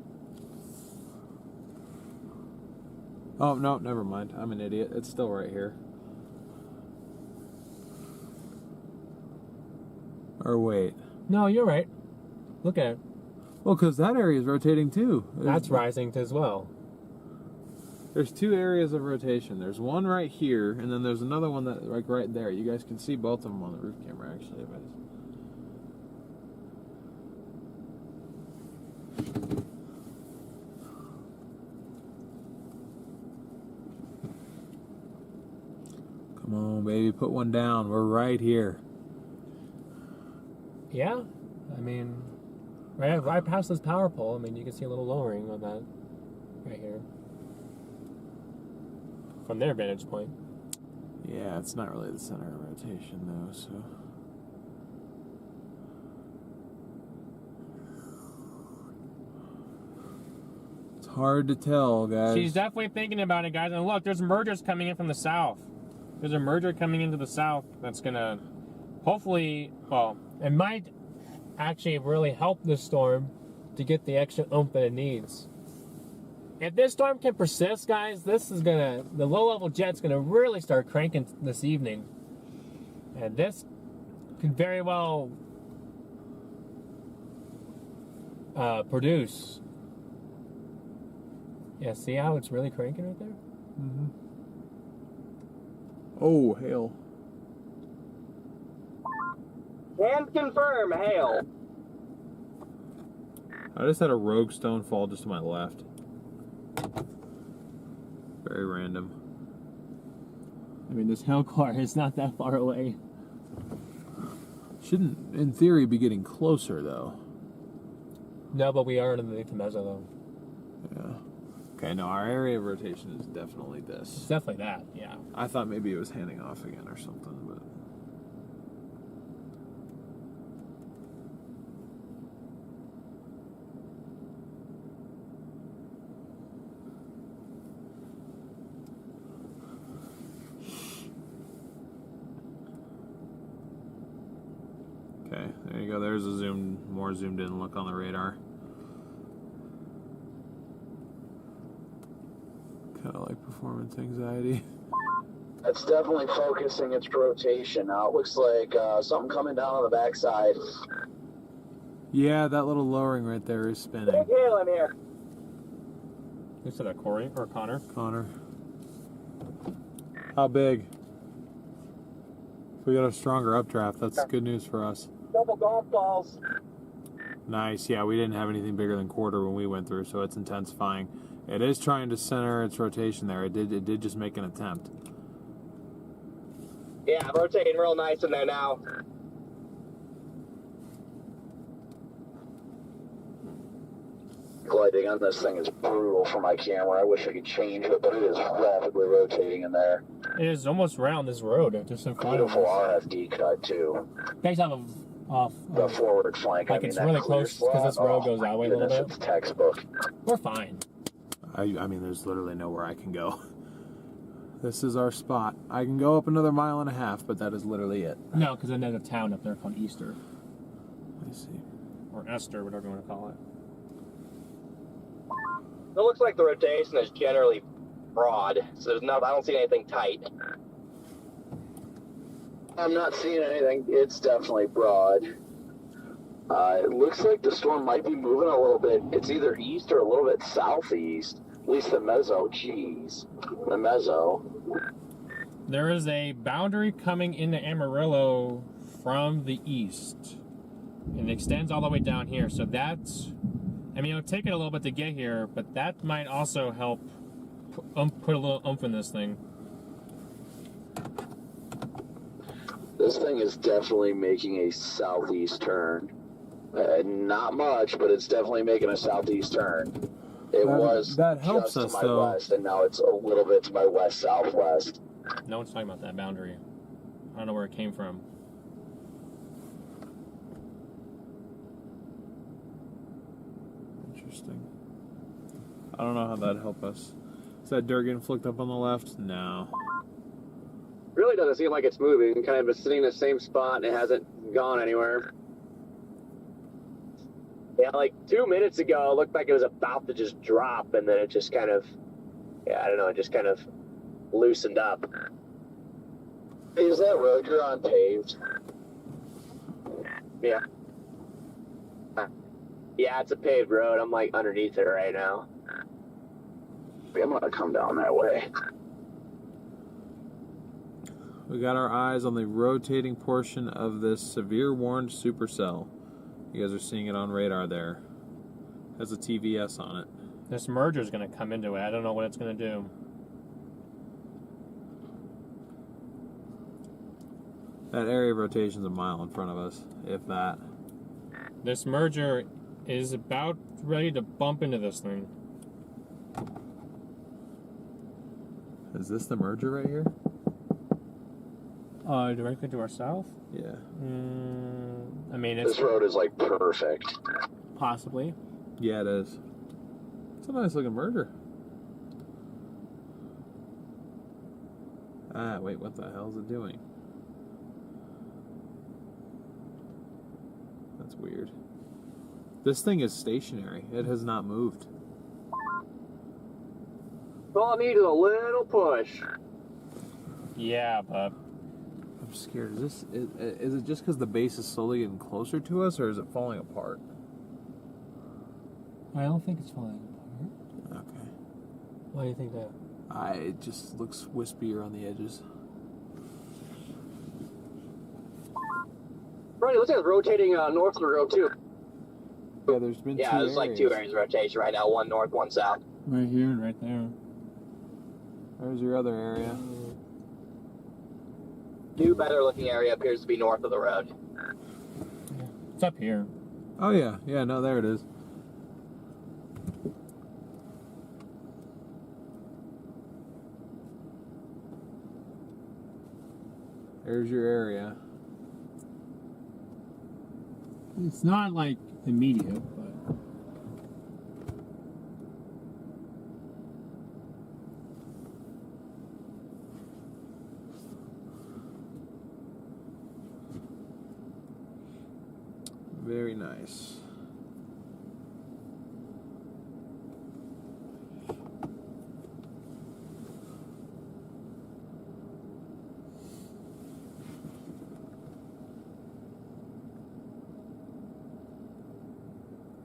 Speaker 2: Oh, no, never mind. I'm an idiot. It's still right here. Or wait.
Speaker 1: No, you're right. Look at it.
Speaker 2: Well, because that area is rotating too.
Speaker 1: That's rising as well.
Speaker 2: There's two areas of rotation. There's one right here, and then there's another one that like right there. You guys can see both of them on the roof camera, actually. If I just... Come on, baby, put one down. We're right here.
Speaker 1: Yeah, I mean, right past this power pole. I mean, you can see a little lowering on that right here from their vantage point.
Speaker 2: Yeah, it's not really the center of rotation though, so. It's hard to tell, guys.
Speaker 1: She's definitely thinking about it, guys. And look, there's mergers coming in from the south. There's a merger coming into the south that's gonna, hopefully, well, it might actually really help this storm to get the extra oomph that it needs. If this storm can persist, guys, this is gonna, the low-level jet's gonna really start cranking this evening. And this could very well produce. Yeah, see how it's really cranking right there?
Speaker 2: Mm-hmm. Oh, hail.
Speaker 4: Can confirm, hail.
Speaker 2: I just had a rogue stone fall just to my left. Very random.
Speaker 1: I mean, this hail car is not that far away.
Speaker 2: Shouldn't, in theory, be getting closer, though.
Speaker 1: No, but we are underneath the mezzo, though.
Speaker 2: Yeah. Okay, no, our area of rotation is definitely
Speaker 1: It's
Speaker 2: this.
Speaker 1: definitely that, yeah.
Speaker 2: I thought maybe it was handing off again or something, but... Okay, there you go. There's a more zoomed in look on the radar. Kind of like performance anxiety.
Speaker 6: It's definitely focusing its rotation. Now it looks like something coming down on the backside.
Speaker 2: Yeah, that little lowering right there is spinning.
Speaker 4: Hail in here.
Speaker 1: Who said that, Corey or Connor?
Speaker 2: Connor. How big? If we got a stronger updraft, that's good news for us.
Speaker 4: Double golf balls.
Speaker 2: Nice, yeah, we didn't have anything bigger than quarter when we went through, so it's intensifying. It is trying to center its rotation there. It did just make an attempt.
Speaker 4: Yeah, rotating real nice in there now.
Speaker 6: Gliding on this thing is brutal for my camera. I wish I could change it, but it is rapidly rotating in there.
Speaker 1: It is almost round this road, just in front of
Speaker 6: Beautiful
Speaker 1: us.
Speaker 6: RFD cut too.
Speaker 1: You guys have a off.
Speaker 6: The forward flank.
Speaker 1: Like,
Speaker 6: I mean,
Speaker 1: it's
Speaker 6: that
Speaker 1: really
Speaker 6: clear
Speaker 1: close 'cause this
Speaker 6: slot,
Speaker 1: road goes
Speaker 6: my
Speaker 1: that way a little
Speaker 6: goodness,
Speaker 1: bit.
Speaker 6: It's textbook.
Speaker 1: We're fine.
Speaker 2: I mean, there's literally nowhere I can go. This is our spot. I can go up another 1.5 miles, but that is literally it.
Speaker 1: No, because then there's a town up there called Easter.
Speaker 2: Let me see.
Speaker 1: Or Esther, whatever you want to call it.
Speaker 4: It looks like the rotation is generally broad, so there's no, I don't see anything tight.
Speaker 6: I'm not seeing anything. It's definitely broad. It looks like the storm might be moving a little bit. It's either east or a little bit southeast. At least the mezzo. Jeez. The mezzo.
Speaker 1: There is a boundary coming into Amarillo from the east. And it extends all the way down here. So that's, I mean, it'll take it a little bit to get here, but that might also help put a little oomph in this thing.
Speaker 6: This thing is definitely making a southeast turn. Not much, but it's definitely making a southeast turn.
Speaker 2: That helps
Speaker 6: just
Speaker 2: us,
Speaker 6: to my
Speaker 2: though.
Speaker 6: west, and now it's a little bit to my west-southwest.
Speaker 1: No one's talking about that boundary. I don't know where it came from.
Speaker 2: Interesting. I don't know how that'd help us. Is that dirt getting flicked up on the left? No.
Speaker 4: Really doesn't seem like it's moving. Kind of sitting in the same spot and it hasn't gone anywhere. Yeah, like 2 minutes ago, it looked like it was about to just drop, and then it just kind of, yeah, I don't know, it just kind of loosened up.
Speaker 6: Is that road you're on paved?
Speaker 4: Yeah. Yeah, it's a paved road. I'm like underneath it right now.
Speaker 6: I'm gonna come down that way.
Speaker 2: We got our eyes on the rotating portion of this severe warned supercell. You guys are seeing it on radar there. Has a TVS on it.
Speaker 1: This merger is going to come into it. I don't know what it's going to do.
Speaker 2: That area of rotation is 1 mile in front of us, if that.
Speaker 1: This merger is about ready to bump into this thing.
Speaker 2: Is this the merger right here?
Speaker 1: Directly to our south?
Speaker 2: Yeah.
Speaker 1: I mean, it's
Speaker 6: This road is like perfect.
Speaker 1: possibly.
Speaker 2: Yeah, it is. It's a nice looking merger. Ah, wait, what the hell is it doing? That's weird. This thing is stationary. It has not moved.
Speaker 7: All I need is a little push.
Speaker 1: Yeah, but
Speaker 2: I'm scared. Is it just because the base is slowly getting closer to us, or is it falling apart?
Speaker 1: I don't think it's falling apart.
Speaker 2: Okay.
Speaker 1: Why do you think that?
Speaker 2: It just looks wispier on the edges.
Speaker 7: Right, it looks like it's rotating north of the road too.
Speaker 2: Yeah, there's been
Speaker 3: Yeah,
Speaker 2: two
Speaker 3: there's like 2 areas of rotation right now, one north, one south.
Speaker 1: Right here and right there.
Speaker 2: There's your other area.
Speaker 3: New, better looking area appears to be north of the road.
Speaker 1: It's up here.
Speaker 2: Oh yeah, yeah, no, there it is. There's your area.
Speaker 1: It's not like immediate, but
Speaker 2: Very nice.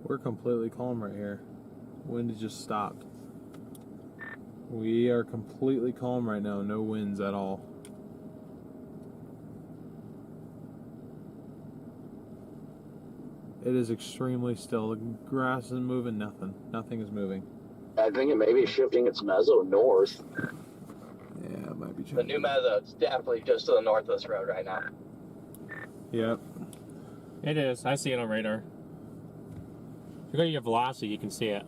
Speaker 2: We're completely calm right here. Wind has just stopped. We are completely calm right now. No winds at all. It is extremely still. The grass isn't moving, nothing. Nothing is moving.
Speaker 6: I think it may be shifting its meso north.
Speaker 2: Yeah, it might be
Speaker 3: The new meadow is definitely just to the north of this road right now.
Speaker 2: Yep.
Speaker 1: it is. I see it on radar. If you go to your velocity, you can see it.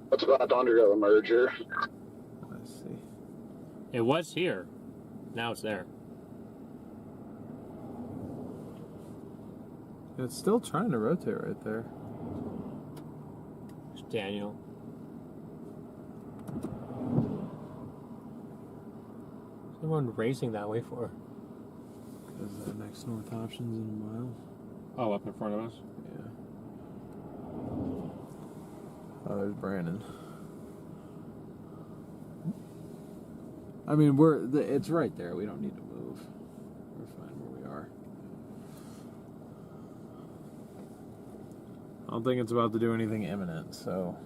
Speaker 6: What's about to undergo the merger?
Speaker 2: Let's see.
Speaker 1: It was here. Now it's there.
Speaker 2: It's still trying to rotate right there.
Speaker 1: It's Daniel. What's everyone racing that way for?
Speaker 2: Is that next north options in a mile?
Speaker 1: Oh, up in front of us?
Speaker 2: Yeah. Oh, there's Brandon. I mean, it's right there. We don't need to move. We're fine where we are. I don't think it's about to do anything imminent, so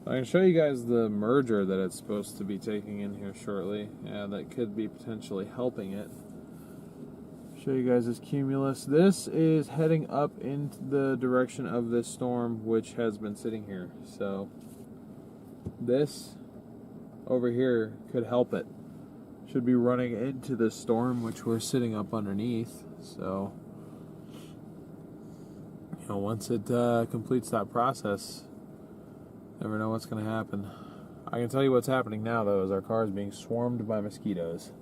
Speaker 2: I can show you guys the merger that it's supposed to be taking in here shortly. Yeah, that could be potentially helping it. Show you guys this cumulus. This is heading up into the direction of this storm, which has been sitting here. So this over here could help it. Should be running into this storm, which we're sitting up underneath. So, you know, once it completes that process, never know what's going to happen. I can tell you what's happening now, though, is our car is being swarmed by mosquitoes.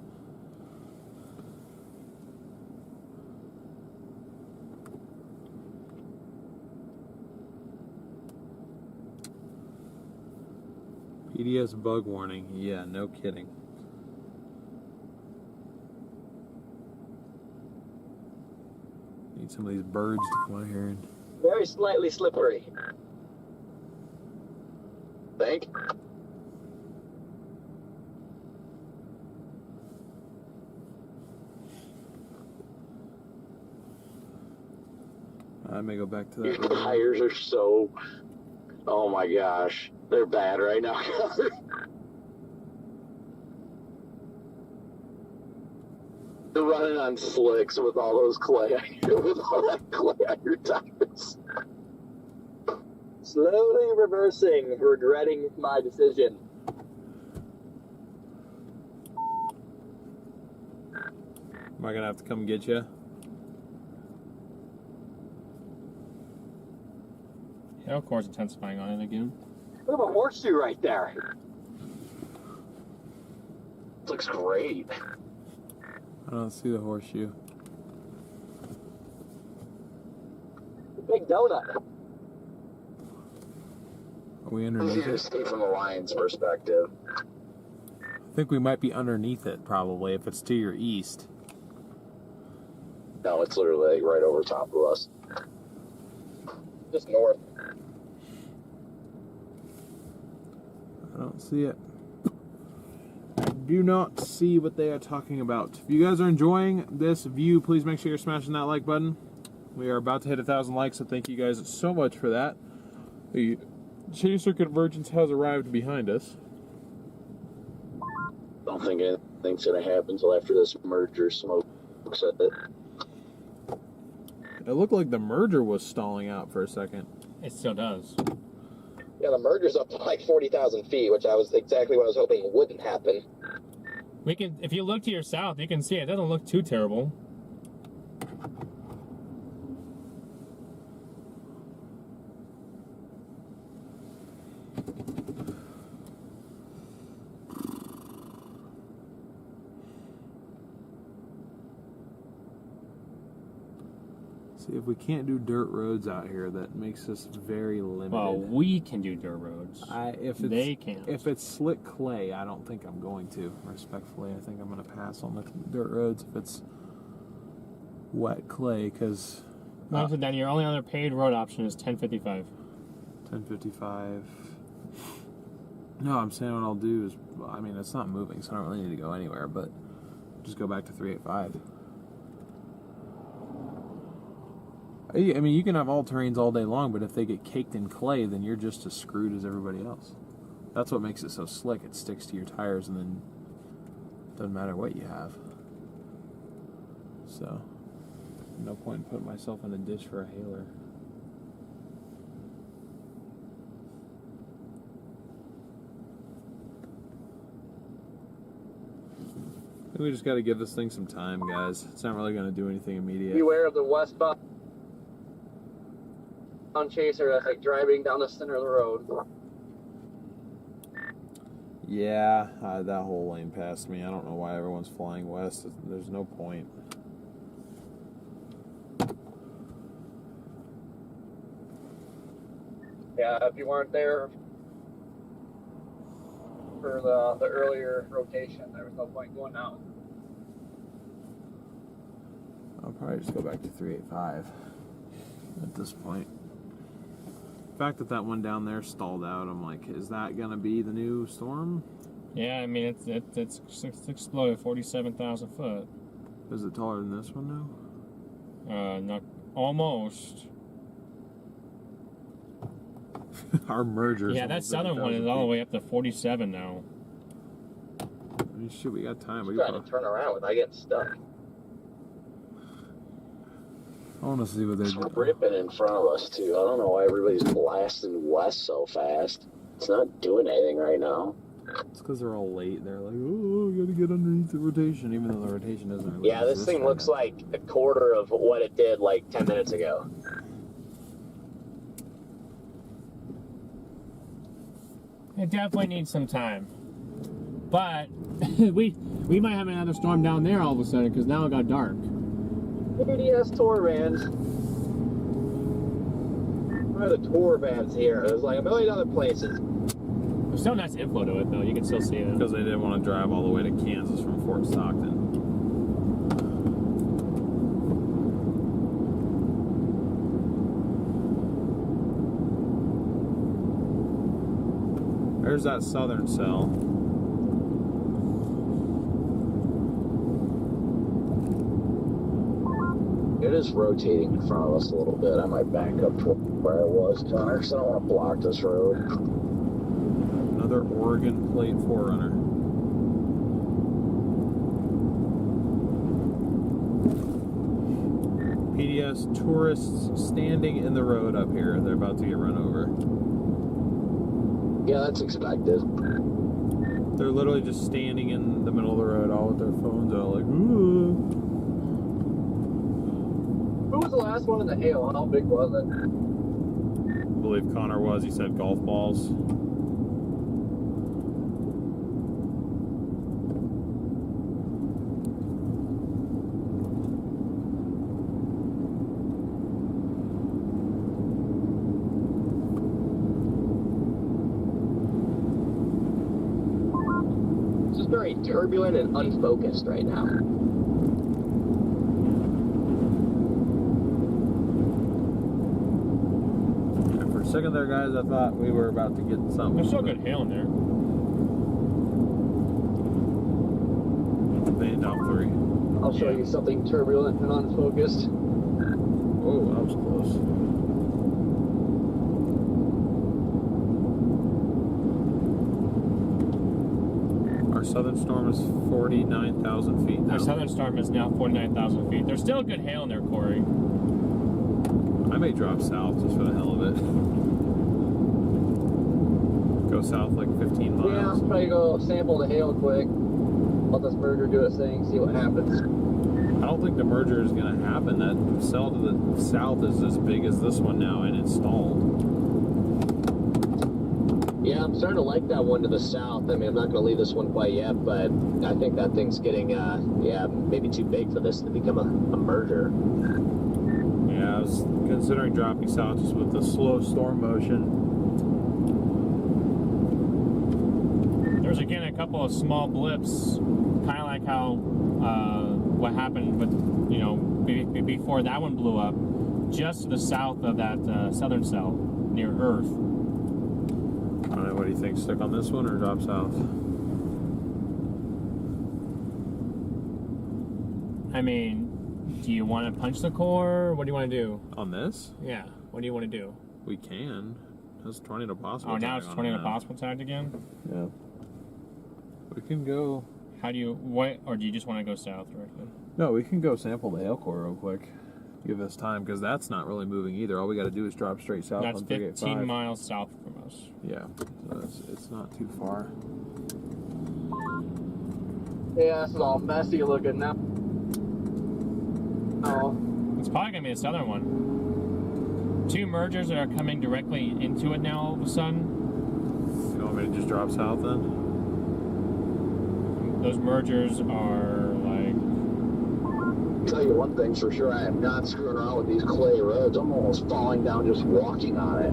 Speaker 2: PDS bug warning. Yeah, no kidding. Need some of these birds to come out here and...
Speaker 3: Very slightly slippery.
Speaker 6: Think?
Speaker 2: I may go back to
Speaker 6: Your
Speaker 2: that road.
Speaker 6: tires are so... Oh my gosh. They're bad right now. They're running on slicks with all those clay, with all that clay on your tires.
Speaker 3: Slowly reversing, regretting my decision.
Speaker 2: Am I gonna have to come get you?
Speaker 1: of course, intensifying on it again.
Speaker 4: We have a horseshoe right there.
Speaker 6: Looks great.
Speaker 2: I don't see the horseshoe.
Speaker 4: Big donut.
Speaker 2: Are we
Speaker 6: Easy
Speaker 2: underneath
Speaker 6: to
Speaker 2: it?
Speaker 6: see from the lion's perspective.
Speaker 2: I think we might be underneath it, probably, if it's to your east.
Speaker 6: No, it's literally like right over top of us.
Speaker 3: Just north.
Speaker 2: I don't see it. I do not see what they are talking about. If you guys are enjoying this view, please make sure you're smashing that like button. We are about to hit 1,000 likes, so thank you guys so much for that. The chaser convergence has arrived behind us.
Speaker 6: Don't think anything's gonna happen until after this merger smokes at it.
Speaker 2: It looked like the merger was stalling out for a second.
Speaker 1: It still does.
Speaker 3: Yeah, the merger's up to like 40,000 feet, which I was exactly what I was hoping wouldn't happen.
Speaker 1: We can, if you look to your south, you can see it doesn't look too terrible.
Speaker 2: See, if we can't do dirt roads out here, that makes us very limited.
Speaker 1: Well, we can do dirt roads. They can't.
Speaker 2: If it's slick clay, I don't think I'm going to. Respectfully, I think I'm going to pass on the dirt roads if it's wet clay, because...
Speaker 1: Then your only other paid road option is 1055.
Speaker 2: 1055. No, I'm saying what I'll do is, I mean, it's not moving, so I don't really need to go anywhere, but just go back to 385. I mean, you can have all terrains all day long, but if they get caked in clay, then you're just as screwed as everybody else. That's what makes it so slick. It sticks to your tires, and then it doesn't matter what you have. So, no point in putting myself in a ditch for a hailer. I think we just got to give this thing some time, guys. It's not really going to do anything immediate.
Speaker 7: Beware of the westbound chaser that's like driving down the center of the road.
Speaker 2: Yeah, that whole lane passed me. I don't know why everyone's flying west. There's no point.
Speaker 7: Yeah, if you weren't there for the earlier rotation, there was no point going out.
Speaker 2: I'll probably just go back to 385 at this point. The fact that one down there stalled out, I'm like, is that gonna be the new storm?
Speaker 1: Yeah, I mean it's exploded 47,000 foot.
Speaker 2: Is it taller than this one now?
Speaker 1: Not almost.
Speaker 2: Our mergers.
Speaker 1: Yeah, that southern one is all the way up to 47 now.
Speaker 2: I mean, shit, we got time.
Speaker 3: I'm trying to turn around without getting stuck.
Speaker 2: I want to see what they're
Speaker 6: It's
Speaker 2: doing.
Speaker 6: ripping in front of us, too. I don't know why everybody's blasting west so fast. It's not doing anything right now.
Speaker 2: It's because they're all late. They're like, oh, we gotta get underneath the rotation, even though the rotation doesn't really
Speaker 3: Yeah, this
Speaker 2: exist
Speaker 3: thing
Speaker 2: right
Speaker 3: looks
Speaker 2: now.
Speaker 3: like a quarter of what it did like 10 minutes ago.
Speaker 1: It definitely needs some time. But we might have another storm down there all of a sudden because now it got dark.
Speaker 3: PDS tour vans. Where are the tour vans here? There's like a million other places.
Speaker 1: There's still nice inflow to it though. You can still see it.
Speaker 2: Because they didn't want to drive all the way to Kansas from Fort Stockton. There's that southern cell.
Speaker 6: It is rotating in front of us a little bit. I might back up to where I was, Connor, because I don't want to block this road.
Speaker 2: Another Oregon plate 4Runner. PDS tourists standing in the road up here. They're about to get run over.
Speaker 6: Yeah, that's expected.
Speaker 2: They're literally just standing in the middle of the road, all with their phones out, like, ooh.
Speaker 7: Who was the last one in the hail? How big was it?
Speaker 2: The believe Connor was. He said golf balls.
Speaker 3: It's just very turbulent and unfocused right now.
Speaker 2: For a second there, guys, I thought we were about to get something.
Speaker 1: There's still good hail in there.
Speaker 2: Band off 3.
Speaker 7: I'll show you something turbulent and unfocused.
Speaker 2: Oh, that was close. Our southern storm is 49,000 feet now.
Speaker 1: Our southern storm is now 49,000 feet. There's still good hail in there, Corey.
Speaker 2: I may drop south just for the hell of it. Go south like 15 miles.
Speaker 7: Yeah, I'll probably go sample the hail quick. Let this merger do its thing, see what happens.
Speaker 2: I don't think the merger is going to happen. That cell to the south is as big as this one now and it's stalled.
Speaker 3: Yeah, I'm starting to like that one to the south. I mean, I'm not going to leave this one quite yet, but I think that thing's getting, yeah, maybe too big for this to become a merger.
Speaker 2: Yeah, I was considering dropping south just with the slow storm motion.
Speaker 1: There's again a couple of small blips, kind of like how what happened with, you know, before that one blew up, just to the south of that southern cell near Earth.
Speaker 2: I don't know, what do you think? Stick on this one or drop south?
Speaker 1: I mean, do you want to punch the core? What do you want to do?
Speaker 2: On this?
Speaker 1: Yeah, what do you want to do?
Speaker 2: We can. That's tornado possible.
Speaker 1: Oh, now it's tornado possible tagged again?
Speaker 2: Yeah. We can go.
Speaker 1: How do you, what, or do you just want to go south directly?
Speaker 2: No, we can go sample the hail core real quick. Give us time, because that's not really moving either. All we got to do is drop straight south
Speaker 1: That's
Speaker 2: on
Speaker 1: 15
Speaker 2: 385.
Speaker 1: miles south from us.
Speaker 2: Yeah, so it's not too far.
Speaker 7: Yeah, this is all messy looking now. Oh.
Speaker 1: It's probably going to be a southern one. 2 mergers that are coming directly into it now all of a sudden.
Speaker 2: You want me to just drop south then?
Speaker 1: Those mergers are like...
Speaker 6: I'll tell you one thing's for sure, I am not screwing around with these clay roads. I'm almost falling down just walking on it.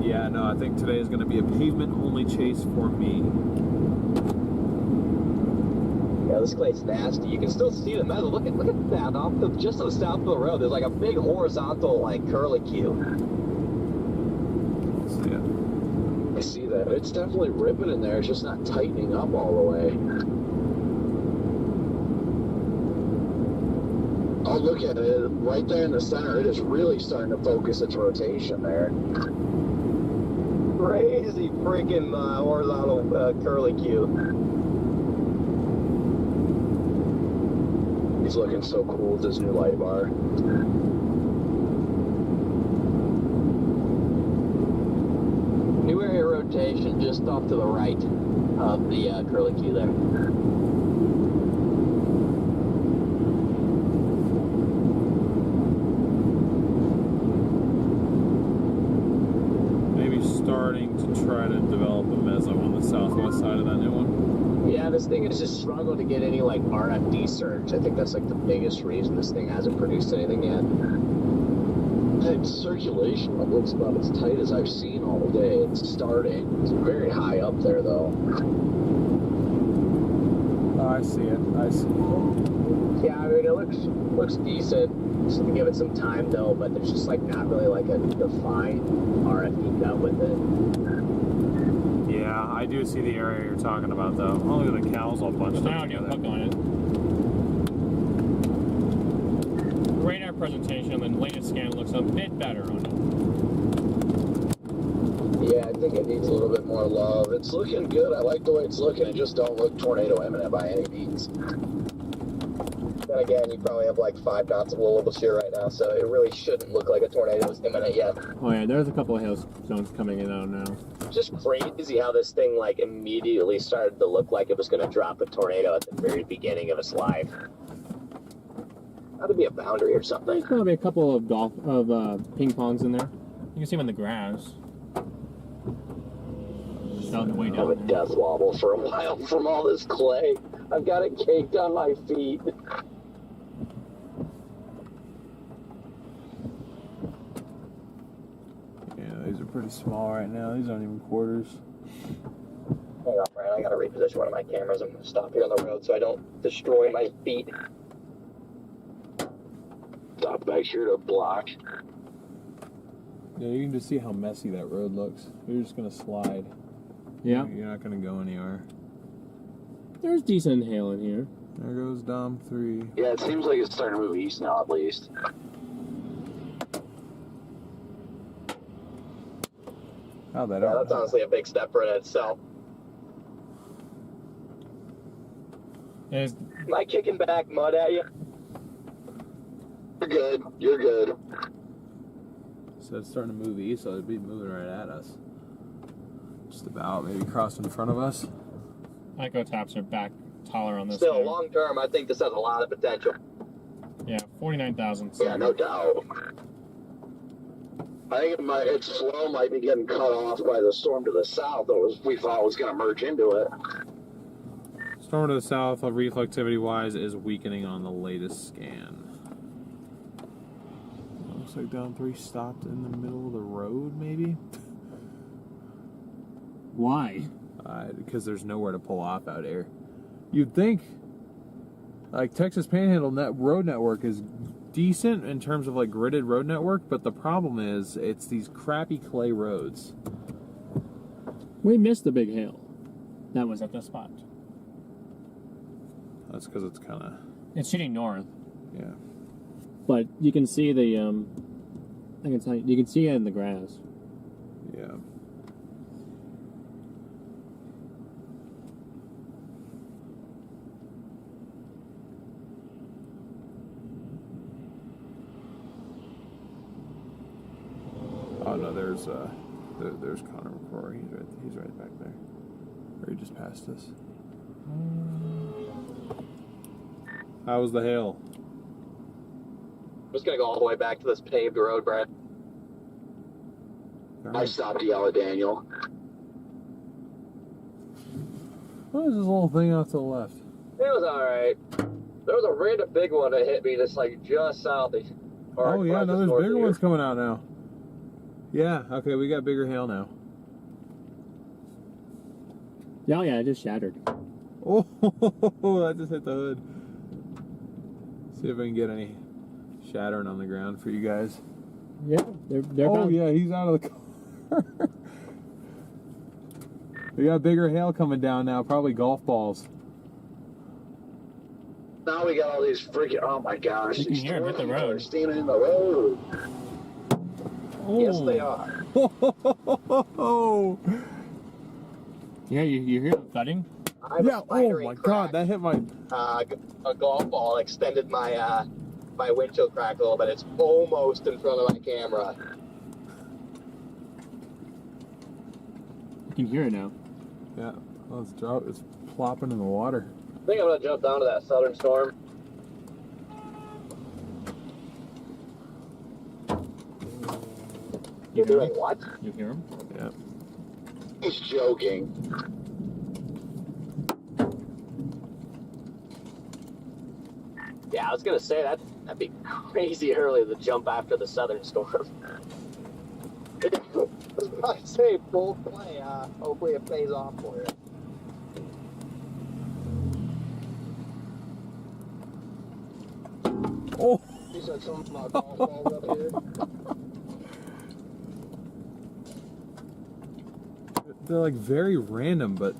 Speaker 2: Yeah, no, I think today is going to be a pavement-only chase for me.
Speaker 3: Yeah, this clay's nasty. You can still see the metal. Look at that off the, just to the south of the road. There's like a big horizontal like curlicue.
Speaker 2: See it.
Speaker 6: I see that. It's definitely ripping in there. It's just not tightening up all the way. Oh, look at it. Right there in the center, it is really starting to focus its rotation there.
Speaker 3: Crazy freaking horizontal curlicue.
Speaker 6: He's looking so cool with his new light bar.
Speaker 3: New area rotation just off to the right of the curlicue there.
Speaker 2: Maybe starting to try to develop a meso on the southwest side of that new one.
Speaker 3: Yeah, this thing has just struggled to get any like RFD surge. I think that's like the biggest reason this thing hasn't produced anything yet.
Speaker 6: Its circulation looks about as tight as I've seen all day. It's starting. It's very high up there though.
Speaker 2: Oh, I see it. I see it.
Speaker 3: Yeah, I mean it looks decent. Just to give it some time though, but there's just like not really like a defined RFD cut with it.
Speaker 2: Yeah, I do see the area you're talking about though. Oh, look at the cows all bunched
Speaker 1: Now
Speaker 2: up
Speaker 1: you
Speaker 2: together.
Speaker 1: hook on it. Radar presentation on the latest scan looks a bit better on it.
Speaker 6: Yeah, I think it needs a little bit more love. It's looking good. I like the way it's looking. It just don't look tornado imminent by any means.
Speaker 3: Then again, you probably have like 5 knots of low level shear right now, so it really shouldn't look like a tornado is imminent yet.
Speaker 1: Oh yeah, there's a couple of hail zones coming in out now.
Speaker 3: Just crazy how this thing like immediately started to look like it was going to drop a tornado at the very beginning of its life. Ought to be a boundary or something.
Speaker 1: There's probably a couple of ping pongs in there. You can see him in the grass. Just on the way
Speaker 6: I have
Speaker 1: down
Speaker 6: a
Speaker 1: there.
Speaker 6: death wobble for a while from all this clay. I've got it caked on my feet.
Speaker 2: Yeah, these are pretty small right now. These aren't even quarters.
Speaker 3: Hang on, Brian. I gotta reposition one of my cameras. I'm gonna stop here on the road so I don't destroy my feet.
Speaker 6: Stop back here to block.
Speaker 2: Yeah, you can just see how messy that road looks. You're just gonna slide.
Speaker 1: Yeah.
Speaker 2: You're not gonna go anywhere.
Speaker 1: There's decent hail in here.
Speaker 2: There goes Dom 3.
Speaker 6: Yeah, it seems like it's starting to move east now, at least.
Speaker 2: How'd that
Speaker 3: Yeah,
Speaker 2: out?
Speaker 3: that's honestly a big step for it itself.
Speaker 1: There's,
Speaker 3: Am I kicking back mud at you?
Speaker 6: You're good. You're good.
Speaker 2: So it's starting to move east, so it'd be moving right at us. Just about, maybe crossing in front of us.
Speaker 1: echo taps are back taller on this
Speaker 3: Still,
Speaker 1: thing.
Speaker 3: long term, I think this has a lot of potential.
Speaker 1: Yeah, 49,000.
Speaker 6: Yeah, no doubt. I think its flow might be getting cut off by the storm to the south that we thought was going to merge into it.
Speaker 2: Storm to the south, reflectivity-wise, is weakening on the latest scan. Looks like Dom 3 stopped in the middle of the road, maybe?
Speaker 1: Why?
Speaker 2: Because there's nowhere to pull off out here. You'd think, like, Texas Panhandle road network is decent in terms of, like, gridded road network, but the problem is it's these crappy clay roads.
Speaker 1: We missed the big hail. That was at the spot.
Speaker 2: That's because it's kind of,
Speaker 1: It's shooting north,
Speaker 2: yeah.
Speaker 1: but you can see the I can tell you can see it in the grass.
Speaker 2: Yeah. Oh no, there's Connor McCrory. He's right back there. Or he just passed us. How was the hail?
Speaker 3: I'm just gonna go all the way back to this paved road, Brad.
Speaker 6: I stopped to yell at Daniel.
Speaker 2: What is this little thing off to the left?
Speaker 7: It was alright. There was a random big one that hit me just south.
Speaker 2: Oh yeah, no, there's bigger ones coming out now. Yeah, okay, we got bigger hail now.
Speaker 1: Yeah, it just shattered.
Speaker 2: Oh, that just hit the hood. See if I can get any shattering on the ground for you guys.
Speaker 1: Yeah, they're
Speaker 2: Oh
Speaker 1: about-
Speaker 2: yeah, he's out of the car. We got bigger hail coming down now, probably golf balls.
Speaker 6: Now we got all these freaking, oh my gosh.
Speaker 1: You can
Speaker 6: these
Speaker 1: hear 'em hit the
Speaker 6: storm people
Speaker 1: road.
Speaker 6: are steaming in the road.
Speaker 2: Oh.
Speaker 3: Yes, they are.
Speaker 2: Oh,
Speaker 1: Yeah, you hear the thudding?
Speaker 3: I have a
Speaker 2: yeah, oh
Speaker 3: spidery
Speaker 2: my
Speaker 3: crack.
Speaker 2: god, that hit my...
Speaker 3: A golf ball extended my my windshield crack a little bit. It's almost in front of my camera.
Speaker 1: You can hear it now.
Speaker 2: Yeah, well, it's plopping in the water.
Speaker 7: I think I'm gonna jump down to that southern storm.
Speaker 3: You're doing what?
Speaker 1: You hear him?
Speaker 2: Yeah.
Speaker 6: He's joking.
Speaker 4: Yeah, I was gonna say that'd be crazy early to jump after the southern storm.
Speaker 3: I was about to say full play. Hopefully it pays off for you.
Speaker 2: Oh,
Speaker 3: You said something about golf balls up here.
Speaker 2: they're like very random, but...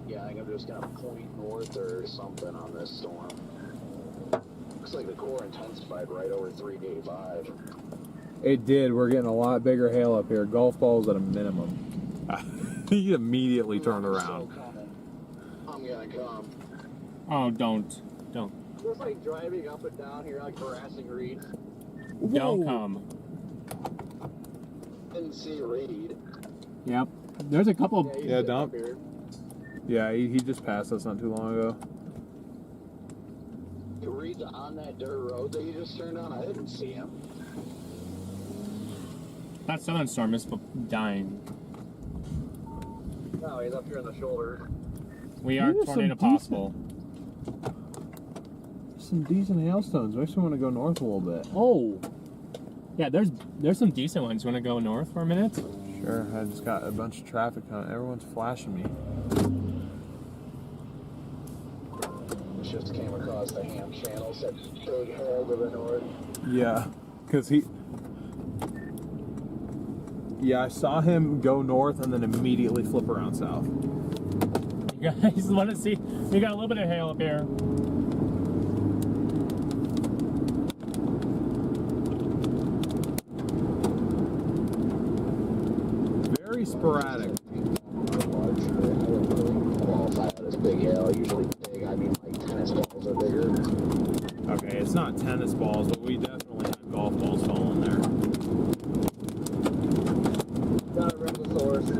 Speaker 6: Yeah, I think I'm just going to point north or something on this storm. Looks like the core intensified right over 385.
Speaker 2: It did. We're getting a lot bigger hail up here. Golf balls at a minimum. He immediately turned around.
Speaker 6: I'm gonna come.
Speaker 1: Oh, don't.
Speaker 7: Just like driving up and down here like harassing reeds.
Speaker 1: Don't come.
Speaker 6: Didn't see Reed.
Speaker 1: Yep. There's a couple.
Speaker 2: Yeah,
Speaker 7: he's
Speaker 2: dump.
Speaker 7: up here.
Speaker 2: Yeah, he just passed us not too long ago.
Speaker 6: Reed's on that dirt road that you just turned on. I didn't see him.
Speaker 1: That southern storm is dying.
Speaker 7: No, he's up here in the shoulder.
Speaker 1: We are
Speaker 2: There's
Speaker 1: tornado
Speaker 2: some
Speaker 1: possible.
Speaker 2: Some decent hailstones. Makes me want to go north a little bit.
Speaker 1: Oh, yeah. There's some decent ones. You want to go north for a minute?
Speaker 2: Sure. I just got a bunch of traffic on. Everyone's flashing me.
Speaker 6: Just came across the Ham Channel, said big hail to the north.
Speaker 2: Yeah, because I saw him go north and then immediately flip around south.
Speaker 1: You guys want to see? We got a little bit of hail up here.
Speaker 2: Very sporadic.
Speaker 6: I wouldn't really qualify that as big hail. Usually big, I mean like tennis balls are bigger.
Speaker 2: Okay, it's not tennis balls, but we definitely had golf balls falling there.
Speaker 7: Got a rental source.
Speaker 6: Go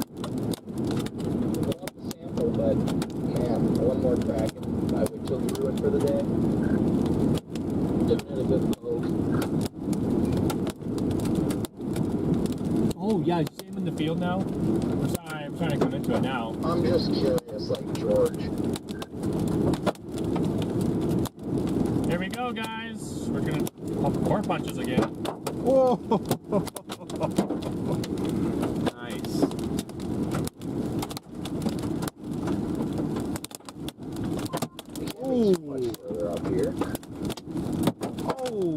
Speaker 6: up the sample, but man, one more crack and I would till ruin for the day. Giving it a good poke.
Speaker 1: Oh yeah, you see him in the field now? I'm trying to come into it now.
Speaker 6: I'm just curious, like George.
Speaker 1: Here we go, guys. We're gonna pump core punches again.
Speaker 2: Whoa! Nice.
Speaker 6: Much further up here.
Speaker 2: Oh!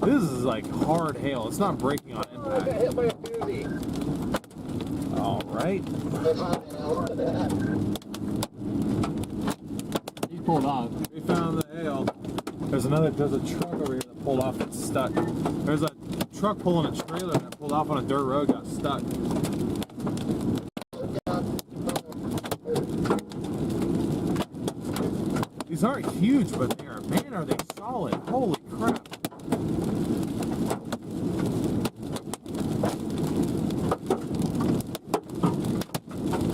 Speaker 2: This is like hard hail. It's not breaking on
Speaker 6: Oh, I got
Speaker 2: impact.
Speaker 6: hit by a doozy.
Speaker 2: All right.
Speaker 6: If I'm in hell for that.
Speaker 1: He's pulled off.
Speaker 2: We found the hail. There's a truck over here that pulled off that's stuck. There's a truck pulling a trailer that pulled off on a dirt road, got stuck. These aren't huge, but they are, man, are they solid. Holy crap.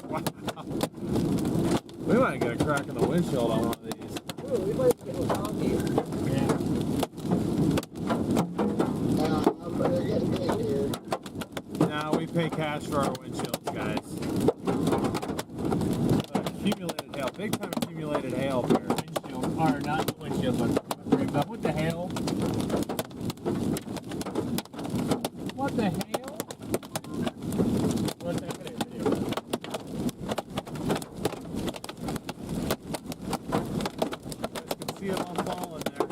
Speaker 2: Wow. We might get a crack in the windshield on one of these.
Speaker 6: Ooh, we might get a zombie.
Speaker 1: Yeah.
Speaker 6: They're getting big here.
Speaker 2: Now we pay cash for our windshields, guys. Accumulated hail, big time accumulated hail here.
Speaker 1: Windshield, or not the windshield, but what the hail? What the hail? What's happening? Video.
Speaker 2: You guys can see it all falling there.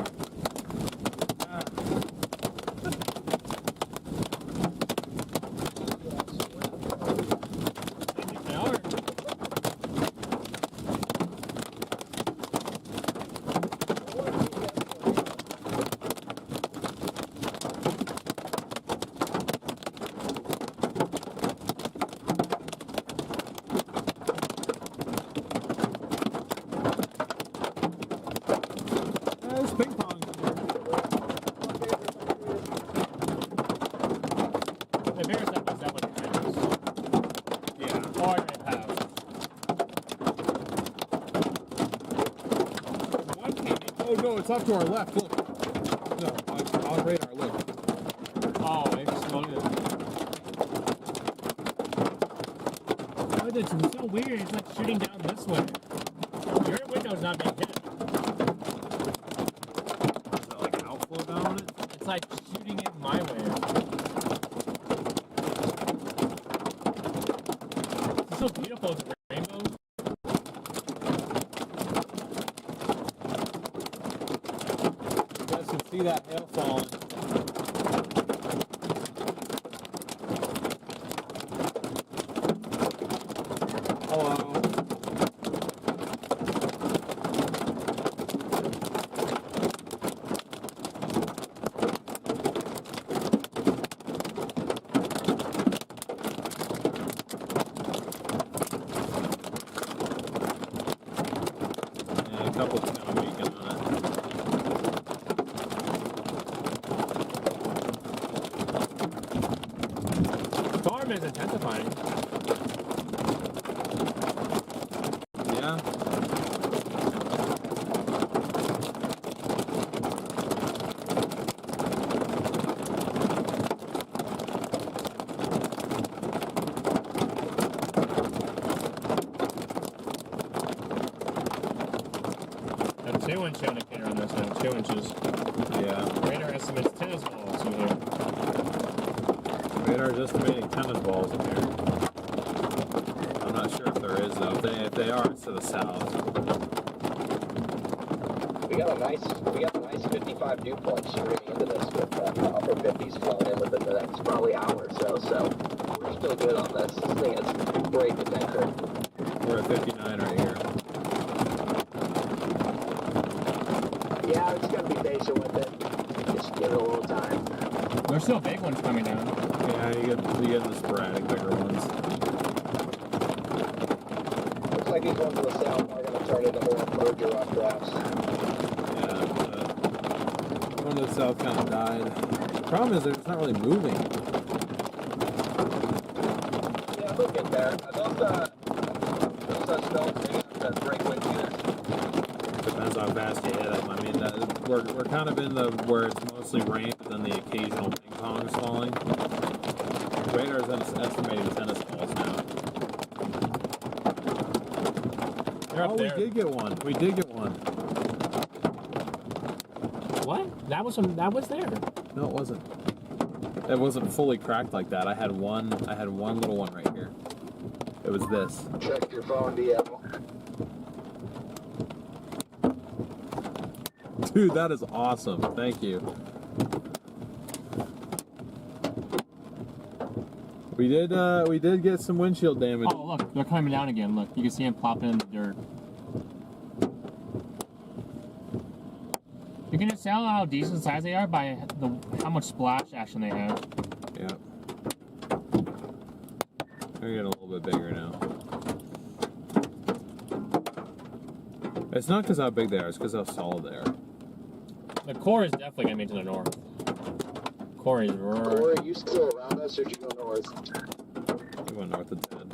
Speaker 2: Ah.
Speaker 1: They are.
Speaker 2: There's ping pong.
Speaker 1: The bigger stuff is that what it is.
Speaker 2: Yeah.
Speaker 1: Or it has.
Speaker 2: One came in. Oh no, it's off to our left. Look. No, on radar. Look.
Speaker 1: Oh, it exploded. Oh, it's so weird. It's like shooting down this way. Your window's not being hit.
Speaker 2: Is that like outflow down on it?
Speaker 1: It's like shooting it my way. It's so beautiful. It's a rainbow.
Speaker 2: You guys can see that hail falling. Hello. Yeah, a couple of kind of weekend on
Speaker 1: Storm is intensifying.
Speaker 2: it.
Speaker 1: 2-inch indicator on this now, 2 inches.
Speaker 2: Yeah.
Speaker 1: Radar estimates tennis balls in here.
Speaker 2: Radar's estimating tennis balls in here. I'm not sure if there is though. If they are, it's to the south.
Speaker 3: We got a nice 55 dew point shooting into this with upper 50s flowing in within the next probably hour or so. So we're still good on this. This thing has great potential.
Speaker 2: We're at 59 right here.
Speaker 3: Yeah, we just gotta be patient with it. Just give it a little time.
Speaker 1: There's still big ones coming down.
Speaker 2: Yeah, you get the sporadic bigger ones.
Speaker 3: Looks like these ones to the south are gonna turn into more merger updrafts.
Speaker 2: Yeah, the one to the south kind of died. The problem is they're just not really moving.
Speaker 3: Yeah, we'll get there. Those stones big enough to break wind meters.
Speaker 2: Depends how fast you hit them. I mean, we're kind of in the where it's mostly rain, but then the occasional ping pong is falling. Radar's estimating tennis balls now.
Speaker 1: They're up
Speaker 2: Oh,
Speaker 1: there.
Speaker 2: we did get one. We did get one.
Speaker 1: What? That was there.
Speaker 2: No, it wasn't. It wasn't fully cracked like that. I had one little one right here. It was this.
Speaker 3: Check your phone, DL.
Speaker 2: Dude, that is awesome. Thank you. We did get some windshield damage.
Speaker 1: Oh, look, they're coming down again. Look, you can see them plopping in the dirt. You can just tell how decent size they are by how much splash action they have.
Speaker 2: Yeah. They're getting a little bit bigger now. It's not because how big they are, it's because how solid they are.
Speaker 1: The core is definitely going to be to the north. Core is
Speaker 3: Corey, are you still around us or did you go north?
Speaker 2: We went north of 10.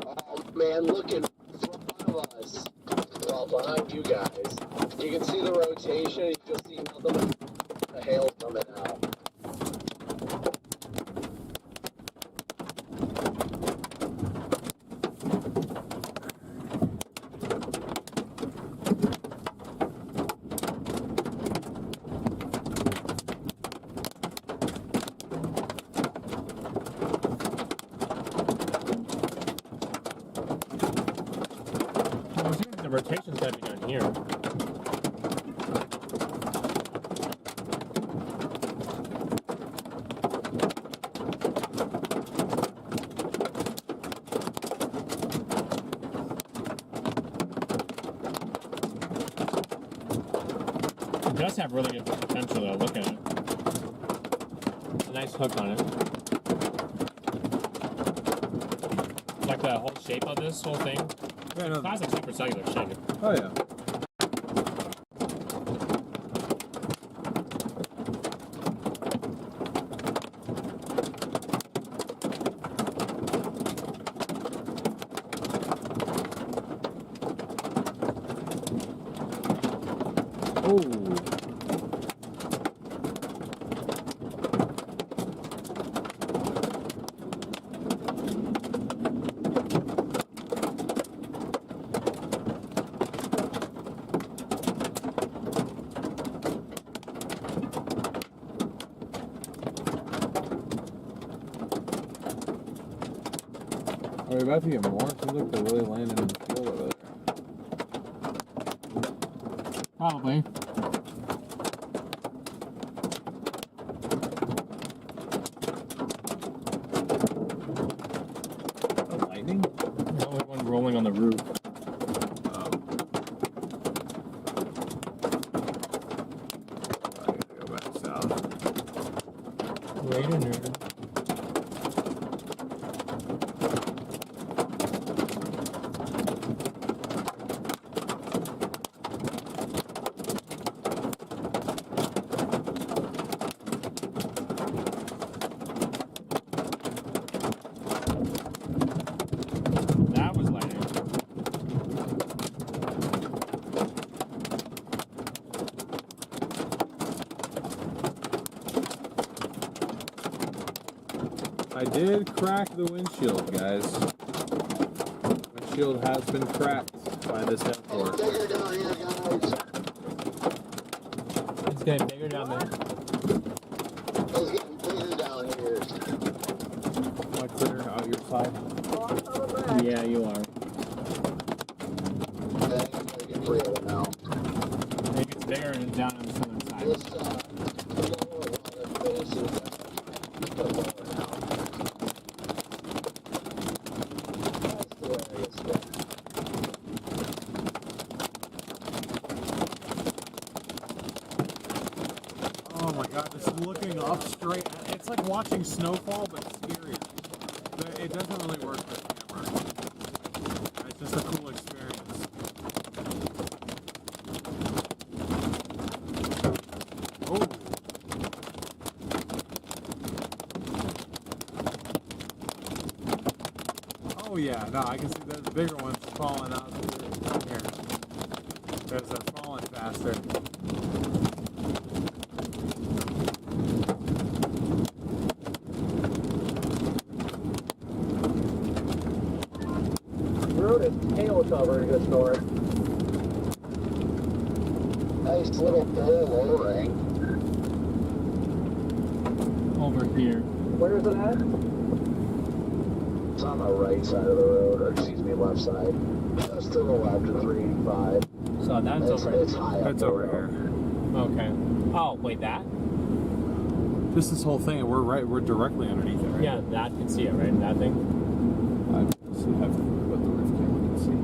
Speaker 3: Oh man, look in front of us. Well, behind you guys. You can see the rotation, you can see nothing but the hail coming out.
Speaker 1: The rotation's got to be down here. It does have really good potential though, look at it. A nice hook on it. Like the whole shape of this whole thing.
Speaker 2: Yeah, no,
Speaker 1: Classic super cellular shape.
Speaker 2: oh yeah. Oh. Are we about to get more? It seems like they're really landing in the field over there.
Speaker 1: Probably.
Speaker 2: Lightning?
Speaker 1: The only one rolling on the roof.
Speaker 2: Oh. I gotta go back south.
Speaker 1: Right in there. That was lightning.
Speaker 2: I did crack the windshield, guys. windshield has been cracked by this headboard.
Speaker 6: Bigger down here, guys.
Speaker 1: It's getting bigger down there.
Speaker 6: It's getting bigger down here.
Speaker 2: Am I clear out your side?
Speaker 1: Yeah, you are.
Speaker 6: Okay, I'm gonna get rid of it now.
Speaker 1: It gets bigger and down on the southern side.
Speaker 6: This lower water base is lower now. That's the way it's going.
Speaker 2: Oh my god, just looking up straight. It's like watching snowfall, but scarier. But it doesn't really work with the camera. It's just a cool experience. Oh. Oh yeah, no, I can see those bigger ones falling out here. Because they're falling faster.
Speaker 7: The road is hail covered this north.
Speaker 6: Nice little bull lowering.
Speaker 1: Over here.
Speaker 7: Where is it at?
Speaker 6: It's on the right side of the road, or excuse me, left side. Just to the left of 385.
Speaker 1: So that's
Speaker 6: It's,
Speaker 1: over.
Speaker 6: it's high up
Speaker 2: It's
Speaker 6: the
Speaker 2: over
Speaker 6: road.
Speaker 2: here.
Speaker 1: Okay. Oh, wait, that?
Speaker 2: Just this whole thing, we're directly underneath it, right?
Speaker 1: Yeah, that can see it, right? That thing?
Speaker 2: I see how what the roof camera can see.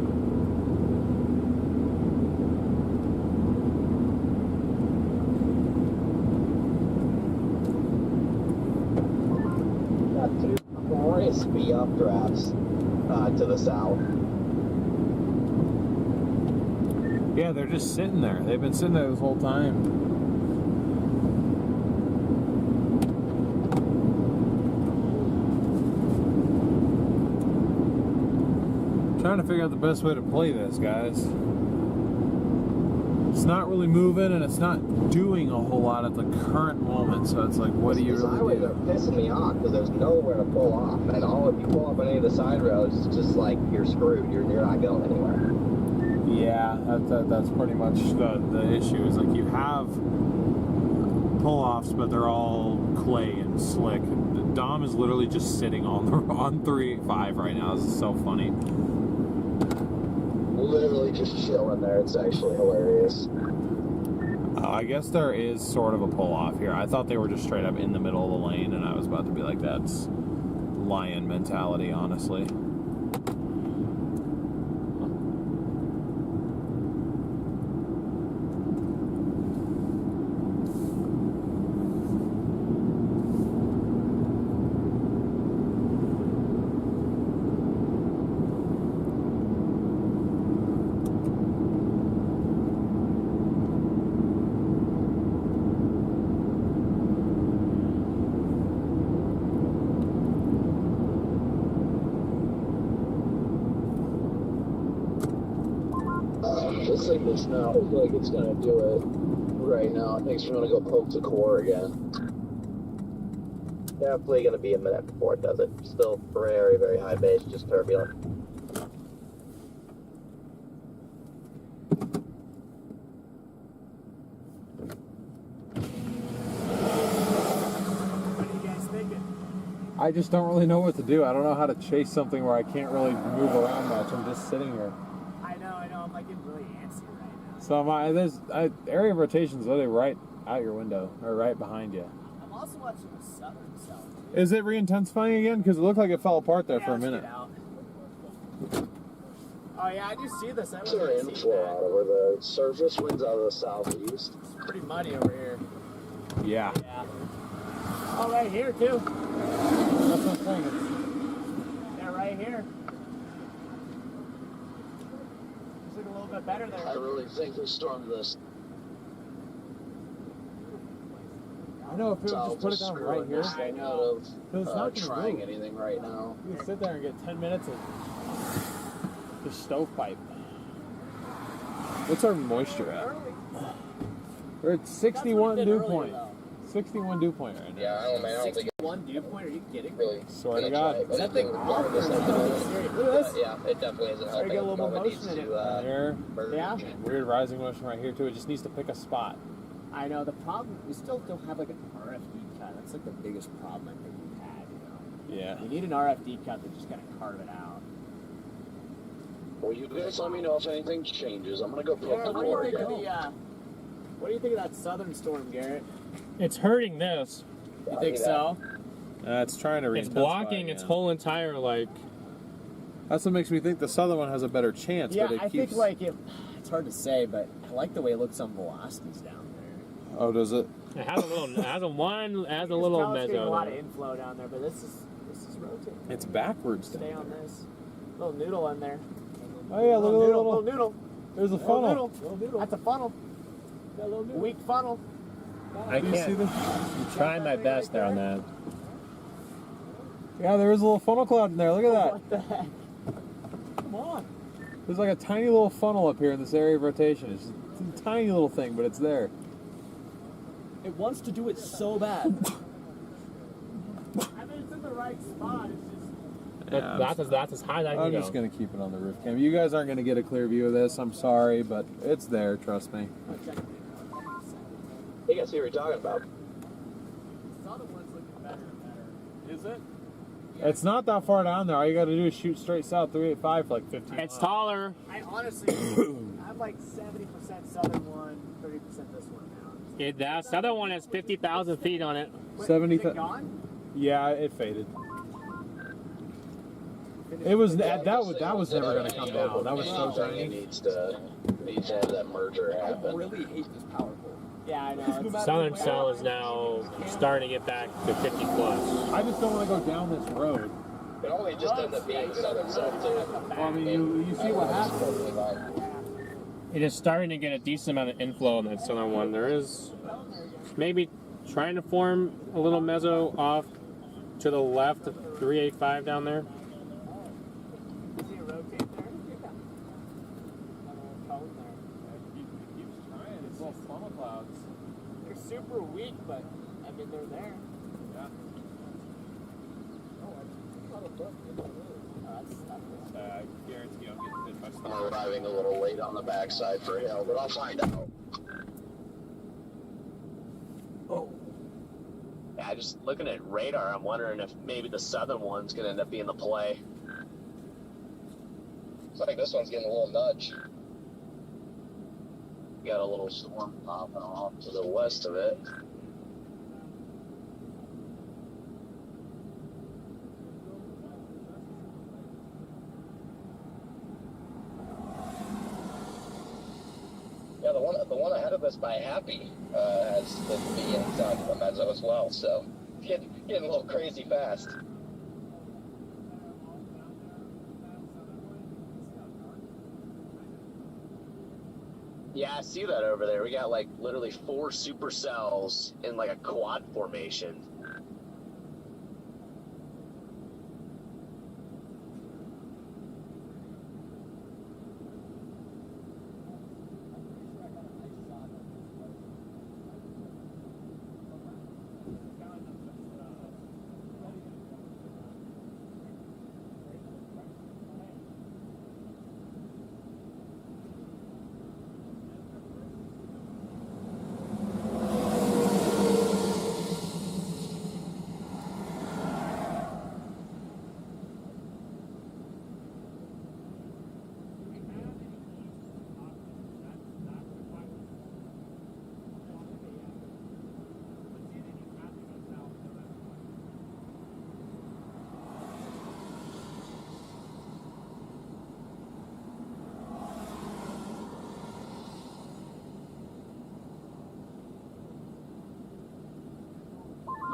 Speaker 3: Got two crispy updrafts to the south.
Speaker 2: Yeah, they're just sitting there. They've been sitting there this whole time. Trying to figure out the best way to play this, guys. It's not really moving and it's not doing a whole lot at the current moment, so it's like, what do you
Speaker 3: These
Speaker 2: really
Speaker 3: highways
Speaker 2: do?
Speaker 3: are pissing me off because there's nowhere to pull off, and all if you pull off on any of the side roads, it's just like you're screwed. You're not going anywhere.
Speaker 2: Yeah, that's pretty much the issue. Is like you have pull-offs, but they're all clay and slick. Dom is literally just sitting on 385 right now. This is so funny.
Speaker 6: Literally just chilling there. It's actually hilarious.
Speaker 2: I guess there is sort of a pull-off here. I thought they were just straight up in the middle of the lane, and I was about to be like, that's lion mentality, honestly.
Speaker 6: This thing does not look like it's gonna do it right now. It thinks we're gonna go poke the core again.
Speaker 3: Definitely going to be a minute before it does it. Still very, very high base, just turbulent.
Speaker 4: What are you guys thinking?
Speaker 2: I just don't really know what to do. I don't know how to chase something where I can't really move around much. I'm just sitting here.
Speaker 4: I know. I'm like getting really antsy right now.
Speaker 2: So there's area of rotation's literally right out your window, or right behind you.
Speaker 4: I'm also watching the southern south.
Speaker 2: Is it re-intensifying again? Because it looked like it fell apart there
Speaker 4: Yeah,
Speaker 2: for a
Speaker 4: let's
Speaker 2: minute.
Speaker 4: get out. Oh yeah, I do see this. I
Speaker 6: It's
Speaker 4: wasn't
Speaker 6: our
Speaker 4: really seeing
Speaker 6: inflow out
Speaker 4: that.
Speaker 6: over the surface winds out of the southeast.
Speaker 4: It's pretty muddy over here.
Speaker 2: Yeah.
Speaker 4: Yeah. Oh, right here too.
Speaker 2: That's what I'm saying.
Speaker 4: Yeah, right here. Looks like a little bit better
Speaker 6: I
Speaker 4: there.
Speaker 6: really think we stormed this.
Speaker 2: I know if it would just put it down right here.
Speaker 6: This thing out of
Speaker 2: Because it's not gonna
Speaker 6: trying
Speaker 2: move.
Speaker 6: anything right now.
Speaker 2: You can sit there and get 10 minutes of just stovepipe. What's our moisture at? We're at 61 dew point. 61 dew point right now.
Speaker 6: Yeah, I don't think
Speaker 4: One dew point? Are you kidding?
Speaker 3: Really.
Speaker 2: Swear to God.
Speaker 4: Is that thing off? Look at this.
Speaker 3: Yeah, it definitely isn't helping.
Speaker 4: Get a little more
Speaker 3: It needs
Speaker 4: motion in
Speaker 3: to,
Speaker 4: it.
Speaker 2: There.
Speaker 3: merge.
Speaker 4: Yeah.
Speaker 2: Weird rising motion right here too. It just needs to pick a spot.
Speaker 4: I know. The problem, we still don't have like an RFD cut. That's like the biggest problem I think we've had, you know.
Speaker 2: Yeah.
Speaker 4: We need an RFD cut to just kind of carve it out.
Speaker 6: Well, you guys let me know if anything changes. I'm gonna go put
Speaker 4: Garrett,
Speaker 6: the
Speaker 4: what do you
Speaker 6: board
Speaker 4: think of
Speaker 6: in.
Speaker 4: the, what do you think of that southern storm, Garrett?
Speaker 1: It's hurting this.
Speaker 4: You think so?
Speaker 2: It's trying to
Speaker 1: It's
Speaker 2: reintensify
Speaker 1: blocking its
Speaker 2: again.
Speaker 1: whole entire, like...
Speaker 2: That's what makes me think the southern one has a better chance.
Speaker 4: Yeah,
Speaker 2: but it
Speaker 4: I
Speaker 2: keeps...
Speaker 4: think like it's hard to say, but I like the way it looks on velocities down there.
Speaker 2: Oh, does it?
Speaker 1: It has a little, it has a little
Speaker 4: It's getting a lot of
Speaker 1: mezzo.
Speaker 4: inflow down there, but this is rotating.
Speaker 2: It's backwards.
Speaker 4: Stay
Speaker 2: down
Speaker 4: on
Speaker 2: there.
Speaker 4: this. Little noodle in there.
Speaker 2: Oh yeah, look at the
Speaker 4: little noodle.
Speaker 2: There's a
Speaker 4: Little
Speaker 2: funnel.
Speaker 4: noodle. That's a funnel. Weak funnel.
Speaker 1: I
Speaker 2: Do you see
Speaker 1: can't.
Speaker 2: this?
Speaker 1: I'm trying my best there on that.
Speaker 2: Yeah, there is a little funnel cloud in there. Look at that.
Speaker 4: What the heck? Come on.
Speaker 2: There's like a tiny little funnel up here in this area of rotation. It's a tiny little thing, but it's there.
Speaker 4: It wants to do it so bad. I mean, it's in the right spot. It's just.
Speaker 2: Yeah,
Speaker 1: That's as high as I can
Speaker 2: I'm
Speaker 1: go.
Speaker 2: just gonna keep it on the roof cam. You guys aren't gonna get a clear view of this. I'm sorry, but it's there. Trust me.
Speaker 3: You guys see what you're talking about.
Speaker 2: Is it? It's not that far down there. All you got to do is shoot straight south 385 for like 15
Speaker 1: It's
Speaker 2: miles.
Speaker 1: taller.
Speaker 4: I honestly, I'm like 70% southern one, 30% this one now.
Speaker 1: That southern one has 50,000 feet on it.
Speaker 2: 70.
Speaker 4: Is it gone?
Speaker 2: Yeah, it faded. It was that was never going to come down. That was so
Speaker 6: Anything
Speaker 2: tiny.
Speaker 6: needs to have that merger happen.
Speaker 7: really hate this power pole.
Speaker 4: Yeah, I know. It's,
Speaker 1: Southern cell is now starting to get back to 50 plus.
Speaker 2: I just don't want to go down this road.
Speaker 3: It only just ended up being southern south too.
Speaker 2: Well, I mean, you see what happened.
Speaker 1: It is starting to get a decent amount of inflow on that southern one. There is maybe trying to form a little mezzo off to the left of 385 down there.
Speaker 4: see it rotate there?
Speaker 2: It's little funnel clouds.
Speaker 4: They're super weak, but I mean, they're there.
Speaker 2: Yeah. I guarantee I'll get hit by
Speaker 6: I'm
Speaker 2: stuff.
Speaker 6: arriving a little late on the backside for hill, but I'll find out.
Speaker 8: Yeah, just looking at radar, I'm wondering if maybe the southern one's going to end up being the play.
Speaker 3: Looks like this one's getting a little nudge.
Speaker 8: Got a little storm popping off to the west of it.
Speaker 3: Yeah, the one ahead of us by Happy has the inside of the mezzo as well, so getting a little crazy fast.
Speaker 8: Yeah, I see that over there. We got like literally 4 supercells in like a quad formation.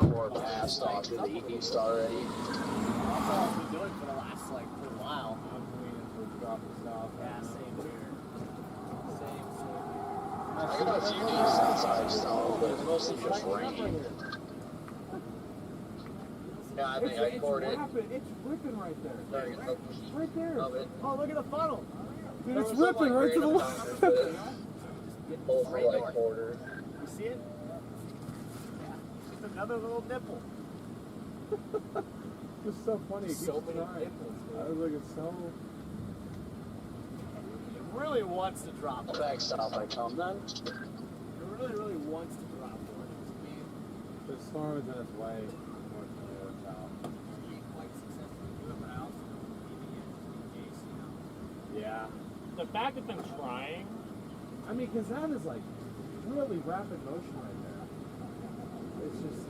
Speaker 6: Forecast off to the east already.
Speaker 4: That's all I've been doing for the last, for a while.
Speaker 2: I'm waiting for it to drop this off.
Speaker 4: Yeah, same here. Same.
Speaker 6: I got a few decent sized cells, but it's mostly just rain. Yeah, I think I poured it.
Speaker 2: It's ripping right there.
Speaker 6: Sorry,
Speaker 2: Right there.
Speaker 6: of it.
Speaker 4: Oh, look at the funnel.
Speaker 2: Dude, it's ripping right to the left.
Speaker 6: Pull for like quarter.
Speaker 4: You see it? Yeah. Just another little nipple.
Speaker 2: It's so funny. It
Speaker 4: So
Speaker 2: keeps
Speaker 4: many
Speaker 2: trying.
Speaker 4: nipples,
Speaker 2: I was like, it's so.
Speaker 4: It really wants to drop one.
Speaker 6: Back south I come then.
Speaker 4: It really wants to drop one.
Speaker 2: The storm is in its way. Unfortunately, or south.
Speaker 4: Quite successfully do it, but I also don't believe it in case, you know.
Speaker 2: Yeah.
Speaker 1: The fact that they're trying,
Speaker 2: I mean, because that is like really rapid motion right there. It's just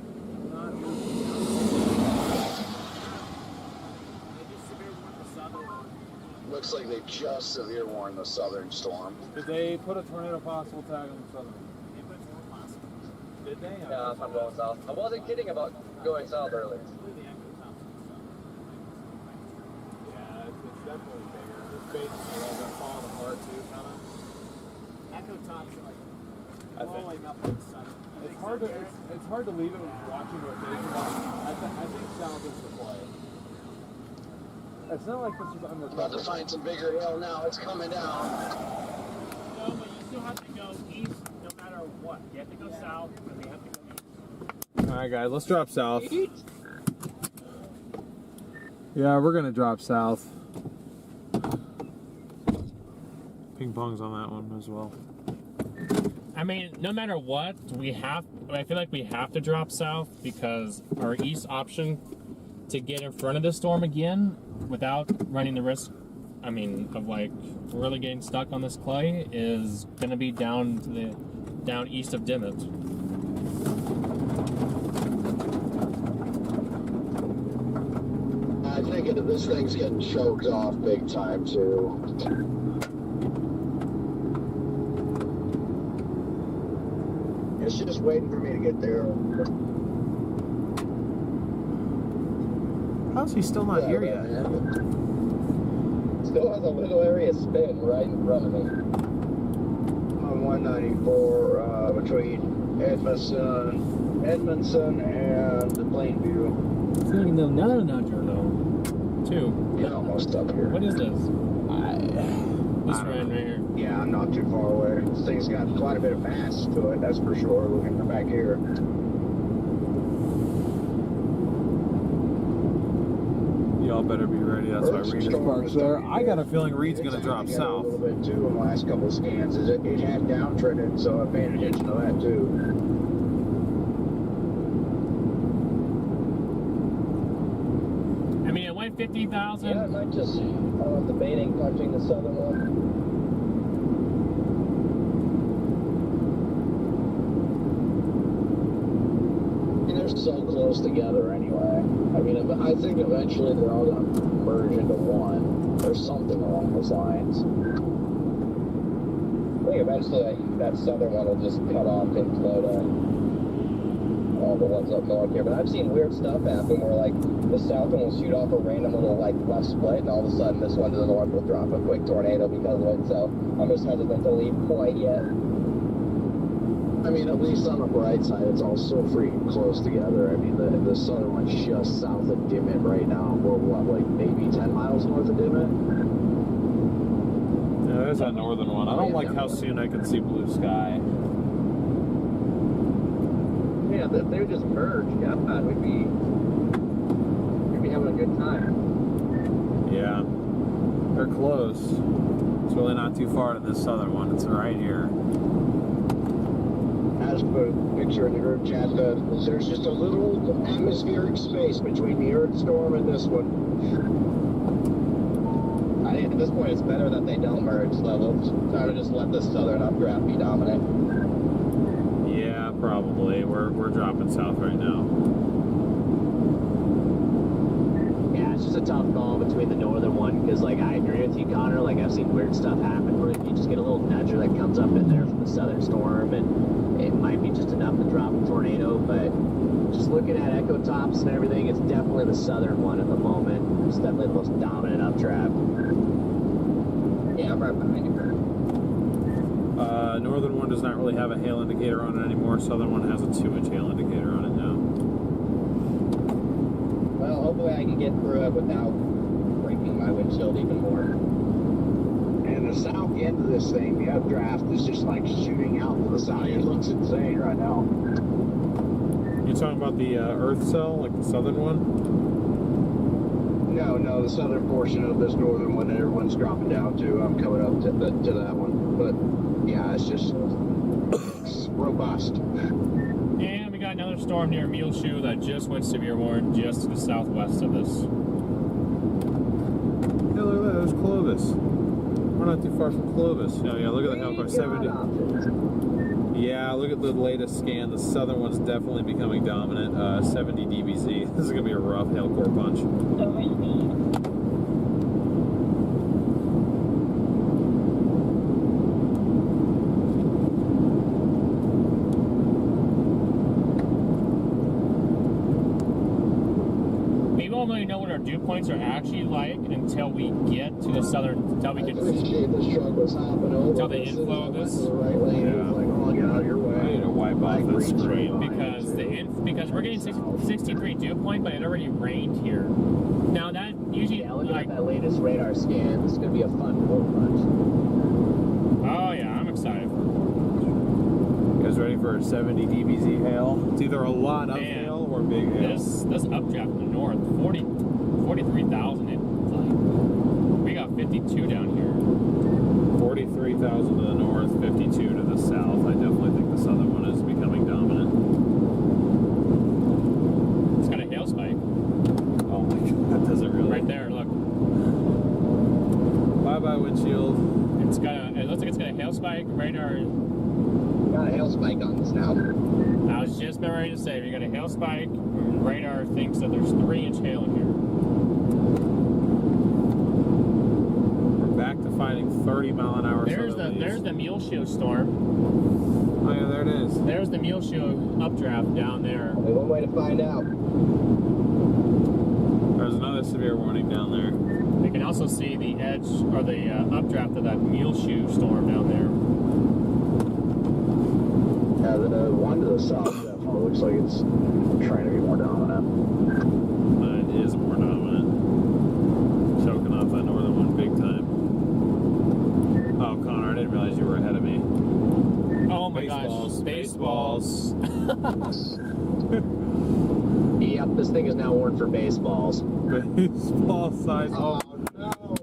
Speaker 2: not.
Speaker 4: They just severe warned the southern one.
Speaker 6: Looks like they just severe warned the southern storm.
Speaker 2: Did they put a tornado possible tag on the southern?
Speaker 4: It was more possible.
Speaker 2: Did they?
Speaker 7: Yeah, that's I'm going south. I wasn't kidding about going south earlier.
Speaker 4: Really, the Echo Thompson stuff.
Speaker 2: Yeah, it's definitely bigger. It's basically like they're falling apart too, kind of.
Speaker 4: Echo Thompson, like,
Speaker 2: I think-
Speaker 4: blowing up the sun.
Speaker 2: It's hard to it's hard to leave it watching rotation. I think south is the play. It's not like this is
Speaker 6: About to
Speaker 2: undercover.
Speaker 6: find some bigger hail now. It's coming down.
Speaker 1: no, but you still have to go east no matter what. You have to go south, and you have to go east.
Speaker 2: All right, guys, let's drop south. Yeah, we're gonna drop south. Ping pong's on that one as well.
Speaker 1: I mean, no matter what, I feel like we have to drop south because our east option to get in front of the storm again without running the risk, I mean, of like really getting stuck on this clay is going to be down east of Dimmit.
Speaker 6: I think this thing's getting choked off big time too. It's just waiting for me to get there.
Speaker 2: How's he still not here yet?
Speaker 3: Still has a little area spin right in front of me.
Speaker 6: On 194 between Edmondson and Plainview.
Speaker 1: It's not even another though. Two.
Speaker 6: Yeah, almost up here.
Speaker 1: What is this? This right here.
Speaker 6: Yeah, I'm not too far away. This thing's got quite a bit of mass to it, that's for sure. Looking from back here.
Speaker 2: Y'all better be ready. That's why Reed is parked there. I got a feeling Reed's gonna drop
Speaker 6: A
Speaker 2: south.
Speaker 6: little bit too in the last couple of scans. It had downtrended, so I paid attention to that too.
Speaker 1: I mean, it went 50,000.
Speaker 3: Yeah, I might just, I'm debating punching the southern one.
Speaker 6: They're so close together anyway. I mean, I think eventually they're all going to merge into one or something along those lines.
Speaker 3: I think eventually that southern one will just cut off and flow to all the ones up north here. But I've seen weird stuff happen where like the south one will shoot off a random little like left split, and all of a sudden this one to the north will drop a quick tornado because of it. So I'm just hesitant to leave quite yet.
Speaker 6: I mean, at least on the bright side, it's all so freaking close together. I mean, the southern one's just south of Dimmit right now. We're what, like maybe 10 miles north of Dimmit?
Speaker 2: Yeah, there's that northern one. I don't like how soon I can see blue sky.
Speaker 7: Yeah, if they would just merge, God, we'd be having a good time.
Speaker 2: Yeah, they're close. It's really not too far to this southern one. It's right here.
Speaker 6: As put a picture in the group chat, there's just a little atmospheric space between the Earth storm and this one.
Speaker 3: I think at this point it's better that they don't merge, so we'll try to just let this southern updraft be dominant.
Speaker 2: Yeah, probably. We're dropping south right now.
Speaker 4: Yeah, it's just a tough call between the northern one, because like I agree with you, Connor, like I've seen weird stuff happen where you just get a little nudger that comes up in there from the southern storm, and it might be just enough to drop a tornado, but just looking at echo tops and everything, it's definitely the southern one at the moment. It's definitely the most dominant updraft.
Speaker 3: Yeah, I'm right behind you.
Speaker 2: Northern one does not really have a hail indicator on it anymore. Southern one has a 2-inch hail indicator on it now.
Speaker 3: Well, hopefully I can get through it without breaking my windshield even more.
Speaker 6: And the south end of this thing, the updraft is just like shooting out to the side. It looks insane right now.
Speaker 2: You're talking about the Earth cell, like the southern one?
Speaker 6: No, the southern portion of this northern one that everyone's dropping down to. I'm coming up to that one. But yeah, it's just it's robust.
Speaker 1: And we got another storm near Muleshoe that just went severe warning just to the southwest of this.
Speaker 2: Yeah, look at that. There's Clovis. We're not too far from Clovis. Oh, yeah, look at the Hellcar 70. Yeah, look at the latest scan. The southern one's definitely becoming dominant. 70 DBZ. This is going to be a rough hail core punch.
Speaker 5: Overspeed.
Speaker 1: We won't really know what our dew points are actually like until we get to the southern, until we
Speaker 6: I
Speaker 1: can,
Speaker 6: appreciate this truck was hopping over.
Speaker 1: until the inflow of this.
Speaker 6: To the right lane. It was like, oh, get out of your way.
Speaker 2: I need to wipe off this screen.
Speaker 1: Because we're getting 63 dew point, but it already rained here. Now that usually
Speaker 4: Yeah, looking
Speaker 1: like,
Speaker 4: at that latest radar scan, this is going to be a fun cold punch.
Speaker 1: oh yeah, I'm excited.
Speaker 2: You guys ready for a 70 DBZ hail? It's either a lot of
Speaker 1: Man,
Speaker 2: hail or big hail.
Speaker 1: This updraft in the north, 43,000. We got 52 down here.
Speaker 2: 43,000 to the north, 52 to the south. I definitely think the southern one is becoming dominant.
Speaker 1: It's got a hail spike
Speaker 2: Oh my god, that doesn't really.
Speaker 1: right there. Look,
Speaker 2: Bye bye windshield.
Speaker 1: it looks like it's got a hail spike. Radar.
Speaker 3: Got a hail spike on this now.
Speaker 1: I was just about ready to say we got a hail spike. Radar thinks that there's 3-inch hail in here.
Speaker 2: We're back to fighting 30-mile-an-hour.
Speaker 1: There's the Muleshoe storm.
Speaker 2: Oh yeah, there it is.
Speaker 1: There's the Muleshoe updraft down there.
Speaker 3: Only one way to find out.
Speaker 2: There's another severe warning down there.
Speaker 1: We can also see the edge or the updraft of that Muleshoe storm down there.
Speaker 6: Yeah, the one to the south definitely looks like it's trying to be more dominant.
Speaker 2: It is more dominant. Choking off that northern one big time. Oh, Connor, I didn't realize you were ahead of me.
Speaker 1: Oh my
Speaker 2: Baseballs,
Speaker 1: gosh, baseballs.
Speaker 4: Yep, this thing is now warned for baseballs.
Speaker 2: Baseball size.
Speaker 3: Oh no!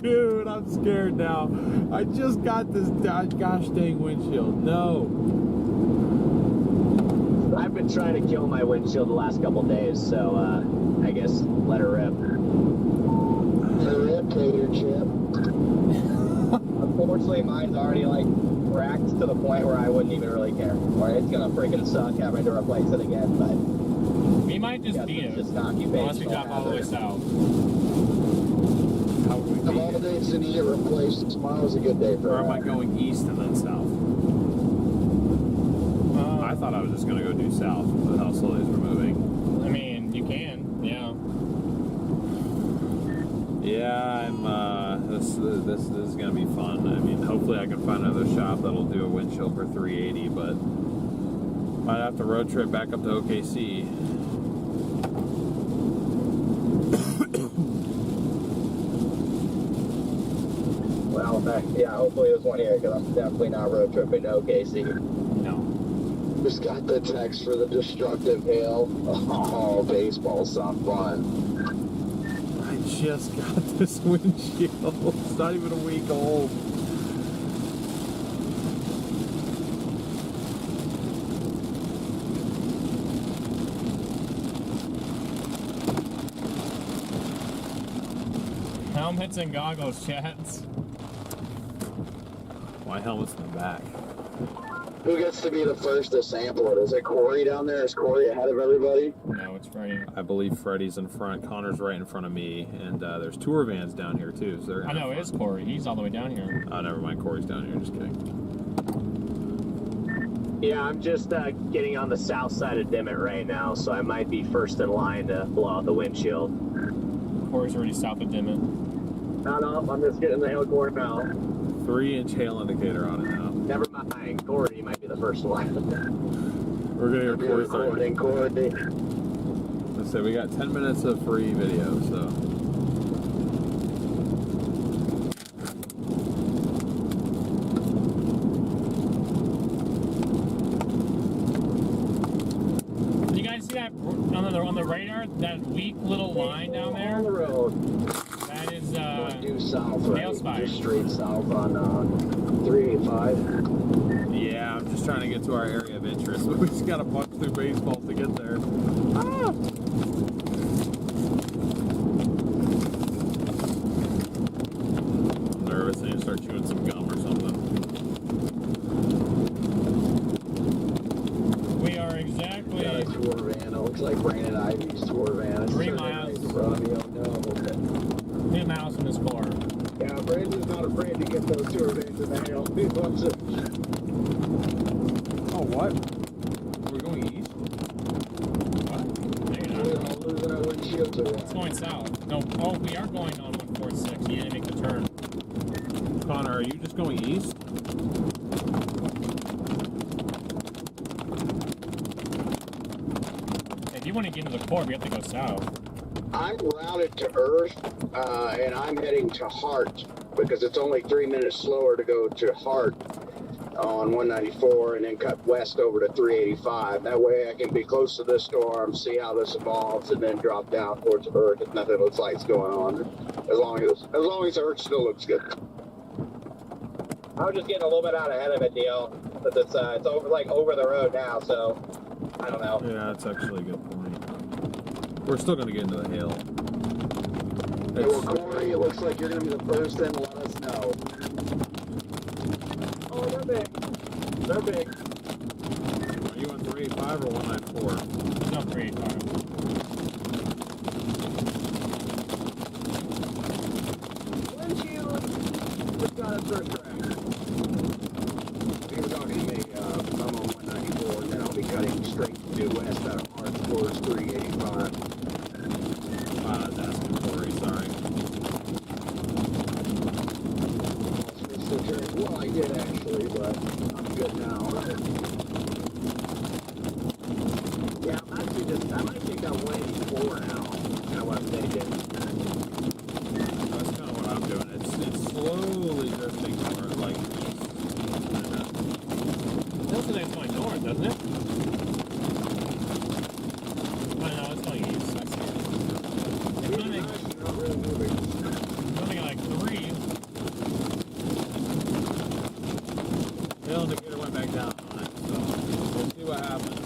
Speaker 2: Dude, I'm scared now. I just got this gosh dang windshield. No.
Speaker 4: I've been trying to kill my windshield the last couple days, so I guess let her rip.
Speaker 6: The rip tater chip.
Speaker 3: Unfortunately, mine's already like cracked to the point where I wouldn't even really care. Or it's gonna freaking suck having to replace it again. But
Speaker 1: We might just beat it.
Speaker 3: Just knock you
Speaker 1: Unless we drop all the way south.
Speaker 2: How would we
Speaker 6: Of
Speaker 2: beat
Speaker 6: all the
Speaker 2: it?
Speaker 6: days to need it replaced, tomorrow's a good day for
Speaker 2: Or am I
Speaker 6: that.
Speaker 2: going east and then south? I thought I was just gonna go due south with how slowly we're moving.
Speaker 1: I mean, you can, yeah.
Speaker 2: Yeah, this is gonna be fun. I mean, hopefully I can find another shop that'll do a windshield for 380, but might have to road trip back up to OKC.
Speaker 3: well, yeah, hopefully there's one here because I'm definitely not road tripping to OKC.
Speaker 1: No.
Speaker 6: Just got the text for the destructive hail. Oh, baseball's not fun.
Speaker 2: I just got this windshield. It's not even a week old.
Speaker 1: Helmets and goggles, chats.
Speaker 2: My helmet's in the back.
Speaker 6: Who gets to be the first to sample it? Is it Corey down there? Is Corey ahead of everybody?
Speaker 1: No, it's Friday.
Speaker 2: I believe Freddie's in front. Connor's right in front of me, and there's tour vans down here too. So they're
Speaker 1: I know, it is Corey. He's all the way down here.
Speaker 2: Oh, never mind. Corey's down here. Just kidding.
Speaker 4: Yeah, I'm just getting on the south side of Dimmit right now, so I might be first in line to blow out the windshield.
Speaker 1: Corey's already south of Dimmit.
Speaker 4: No, I'm just getting the hail core now.
Speaker 2: 3-inch hail indicator on it now.
Speaker 4: Never mind, Corey might be the first one.
Speaker 2: We're gonna hear Corey start.
Speaker 6: Recording, Corey.
Speaker 2: Let's say we got 10 minutes of free video, so.
Speaker 1: right down
Speaker 6: On the
Speaker 1: there,
Speaker 6: road.
Speaker 1: that is
Speaker 6: Due south, right?
Speaker 1: hail spire.
Speaker 6: Just straight south on 385.
Speaker 2: Yeah, I'm just trying to get to our area of interest. We just got to buck through baseball to get there. Ah! I'm nervous. I need to start chewing some gum or something.
Speaker 1: We are exactly
Speaker 6: Got a tour van. It looks like Brandon Ivy's tour van. It's
Speaker 1: 3
Speaker 6: turning
Speaker 1: miles.
Speaker 6: right in front of me. Oh no.
Speaker 1: 2 miles from this core.
Speaker 6: Yeah, Brandon's not afraid to get those tour vans in the hail. He loves it.
Speaker 2: Oh, what? We're going east?
Speaker 1: What? Hang on.
Speaker 6: We're losing our windshield to
Speaker 1: It's going south. No, oh, we are going on 146. You didn't make the turn.
Speaker 2: Connor, are you just going east?
Speaker 1: If you want to get into the core, we have to go south.
Speaker 6: I'm routed to Earth, and I'm heading to Hart because it's only 3 minutes slower to go to Hart on 194 and then cut west over to 385. That way I can be close to this storm, see how this evolves, and then drop down towards Earth if nothing looks like it's going on. As long as Earth still looks good.
Speaker 3: I was just getting a little bit out ahead of it, deal. But it's over the road now, so I don't know.
Speaker 2: Yeah, that's actually a good point. We're still going to get into the hail.
Speaker 6: Hey, well, Corey, it looks like you're going to be the first in. Let us know.
Speaker 3: Oh, they're big. They're big.
Speaker 2: Are you on 385 or 194?
Speaker 1: There's no 385.
Speaker 6: Windshield! Just got his first crack. He was talking to me. I'm on 194, and then I'll be cutting straight due west out of Hart towards 385.
Speaker 2: That's Corey, sorry.
Speaker 6: Well, I did actually, but I'm good now. Yeah, I might take that 184 now. Kind of what I'm thinking.
Speaker 2: That's kind of what I'm doing. It's slowly drifting toward, like, east.
Speaker 1: It looks like it's going north, doesn't it? Oh, no, it's going east. I see it. It's going
Speaker 6: Not really moving.
Speaker 1: at like 3.
Speaker 2: The indicator went back down on it, so we'll see what happens.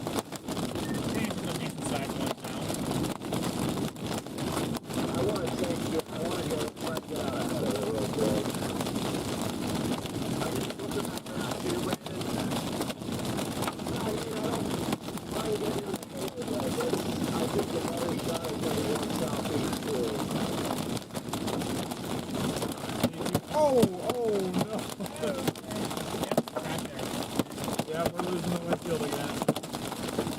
Speaker 1: Change from the decent sized ones now.
Speaker 6: I want to go Prescott out of it real quick. I'm just looking at that too, Brandon. I think the better shot is going to be one southeast too.
Speaker 2: Oh no!
Speaker 1: Right there.
Speaker 2: Yeah, we're losing the windshield again.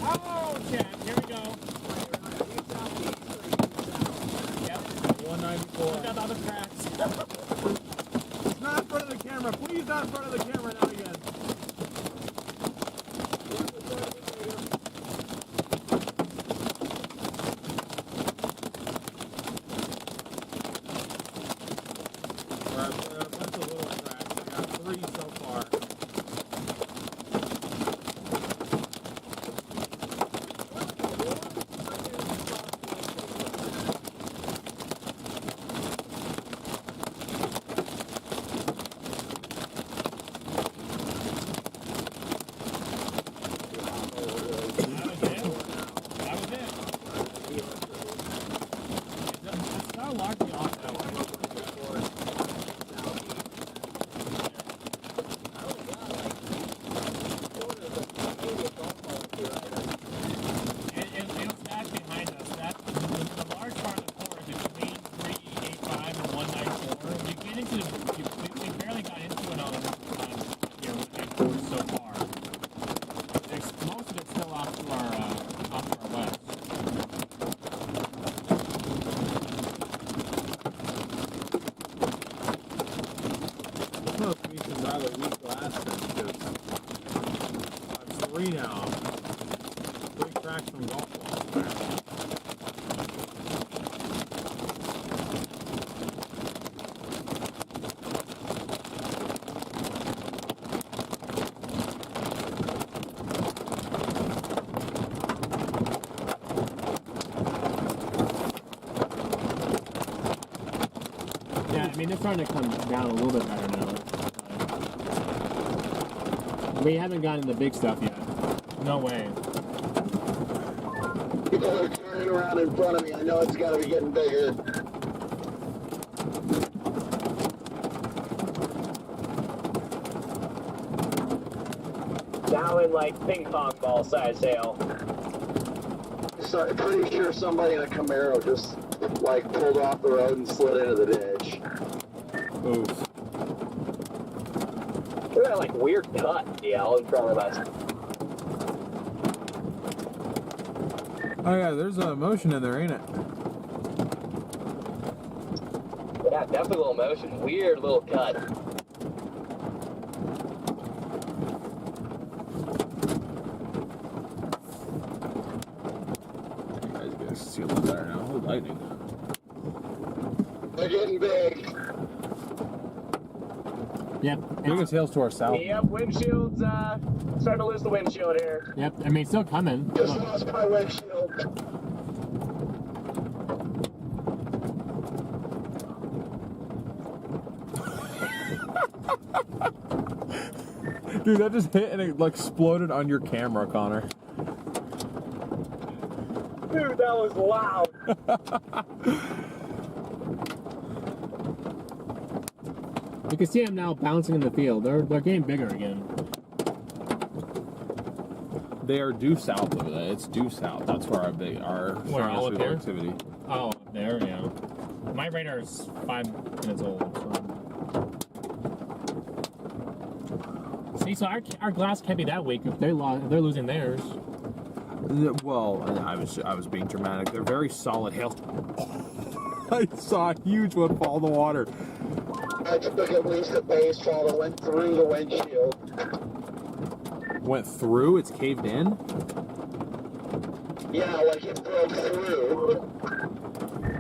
Speaker 1: Oh, shit. Here we go. Yep.
Speaker 2: 194.
Speaker 1: Look at all the cracks.
Speaker 2: It's not in front of the camera. Please not in front of the camera now again. We're at a bunch of little cracks. I got 3 so far. 3 now. 3 cracks from golf balls there.
Speaker 1: Yeah, I mean, they're starting to come down a little bit better now. We haven't gotten the big stuff yet. No way.
Speaker 6: People are turning around in front of me. I know it's got to be getting bigger.
Speaker 4: Now in like ping pong ball size hail.
Speaker 6: So, pretty sure somebody in a Camaro just like pulled off the road and slid into the ditch.
Speaker 2: Oof.
Speaker 4: Look at that like weird cut, DL, in front of us.
Speaker 2: Oh yeah, there's a motion in there, ain't it?
Speaker 4: Yeah, definitely a little motion. Weird little cut.
Speaker 2: You guys get to see a little better now. Oh, lightning.
Speaker 6: They're getting big.
Speaker 1: Yep.
Speaker 2: Biggest hails to our south.
Speaker 4: Yep, windshield's starting to lose the windshield here.
Speaker 1: Yep. I mean, it's still coming.
Speaker 6: Just
Speaker 1: Look.
Speaker 6: lost my windshield.
Speaker 2: Dude, that just hit and it like exploded on your camera, Connor.
Speaker 4: Dude, that was loud.
Speaker 1: You can see them now bouncing in the field. They're getting bigger again.
Speaker 2: They are due south over there. It's due south. That's where our
Speaker 1: Where, all up here?
Speaker 2: activity.
Speaker 1: Oh, up there, yeah. My radar's 5 minutes old. So. See, so our glass can't be that weak if they're losing theirs.
Speaker 2: Well, I was being dramatic. They're very solid hail. I saw a huge one fall in the water.
Speaker 6: I took at least a baseball that went through the windshield.
Speaker 2: Went through? It's caved in?
Speaker 6: Yeah, like it broke through.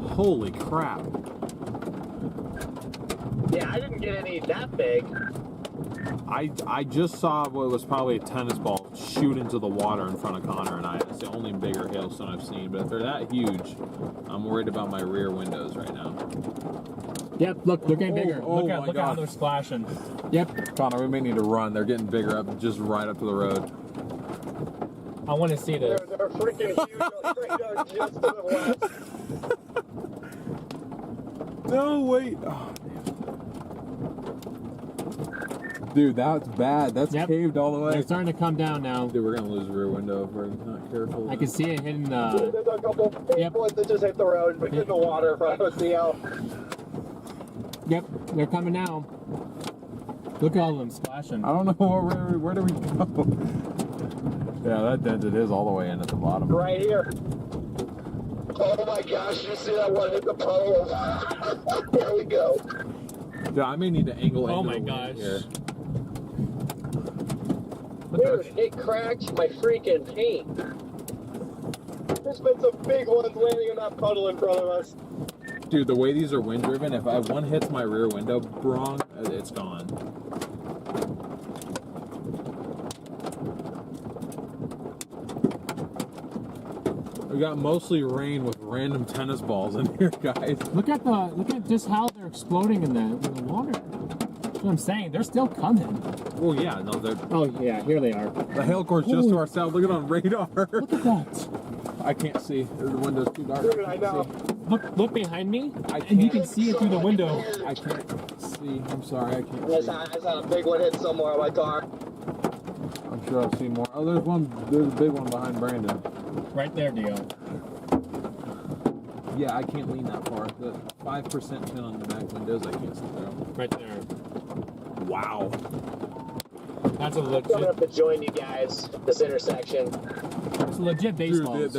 Speaker 2: Holy crap.
Speaker 4: Yeah, I didn't get any that big.
Speaker 2: I just saw what was probably a tennis ball shoot into the water in front of Connor and I. It's the only bigger hailstone I've seen. But if they're that huge, I'm worried about my rear windows right now.
Speaker 1: Yep, look, they're getting bigger.
Speaker 2: Oh
Speaker 1: Look
Speaker 2: my
Speaker 1: at how
Speaker 2: God.
Speaker 1: they're splashing. Yep.
Speaker 2: Connor, we may need to run. They're getting bigger up, just right up to the road.
Speaker 1: I want to see this.
Speaker 4: They're freaking huge right now, just to the west.
Speaker 2: No, wait. Oh, dude, that's bad. That's
Speaker 1: Yep.
Speaker 2: caved all the way.
Speaker 1: They're starting to come down now.
Speaker 2: Dude, we're gonna lose the rear window if we're not careful.
Speaker 1: I can see it hitting
Speaker 4: There's
Speaker 1: the.
Speaker 4: a couple big ones that just hit the road, but in the water in front of us, DL.
Speaker 1: Yep, they're coming now. Look at all of them splashing.
Speaker 2: I don't know where do we go? Yeah, that dented is all the way in at the bottom.
Speaker 4: Right here.
Speaker 6: Oh my gosh, you see that one hit the puddle? There we go.
Speaker 2: Dude, I may need to angle
Speaker 1: Oh
Speaker 2: into
Speaker 1: my
Speaker 2: the wind
Speaker 1: gosh.
Speaker 2: here.
Speaker 4: Dude, it cracked my freaking paint. There's been some big ones landing in that puddle in front of us.
Speaker 2: Dude, the way these are wind driven, if one hits my rear window wrong, it's gone. We got mostly rain with random tennis balls in here, guys.
Speaker 1: Look at just how they're exploding in the water. That's what I'm saying. They're still coming.
Speaker 2: Oh yeah, no,
Speaker 1: Oh yeah, here they are.
Speaker 2: the hail core's just to our south. Look at it on radar.
Speaker 1: Look at that.
Speaker 2: I can't see. The window's too dark.
Speaker 4: Dude, I know.
Speaker 1: Look behind me,
Speaker 2: I
Speaker 1: and you
Speaker 2: can't-
Speaker 1: can see it through the window.
Speaker 2: I can't see. I'm sorry, I can't
Speaker 4: I
Speaker 2: see.
Speaker 4: just had a big one hit somewhere on my car.
Speaker 2: I'm sure I'll see more. Oh, there's a big one behind Brandon.
Speaker 1: Right there, Dio.
Speaker 2: Yeah, I can't lean that far. The 5% pin on the back windows, I can't see through.
Speaker 1: Right there.
Speaker 2: Wow.
Speaker 1: That's a
Speaker 4: Coming
Speaker 1: legit.
Speaker 4: up to join you guys at this intersection.
Speaker 1: It's a legit baseball.
Speaker 2: Dude,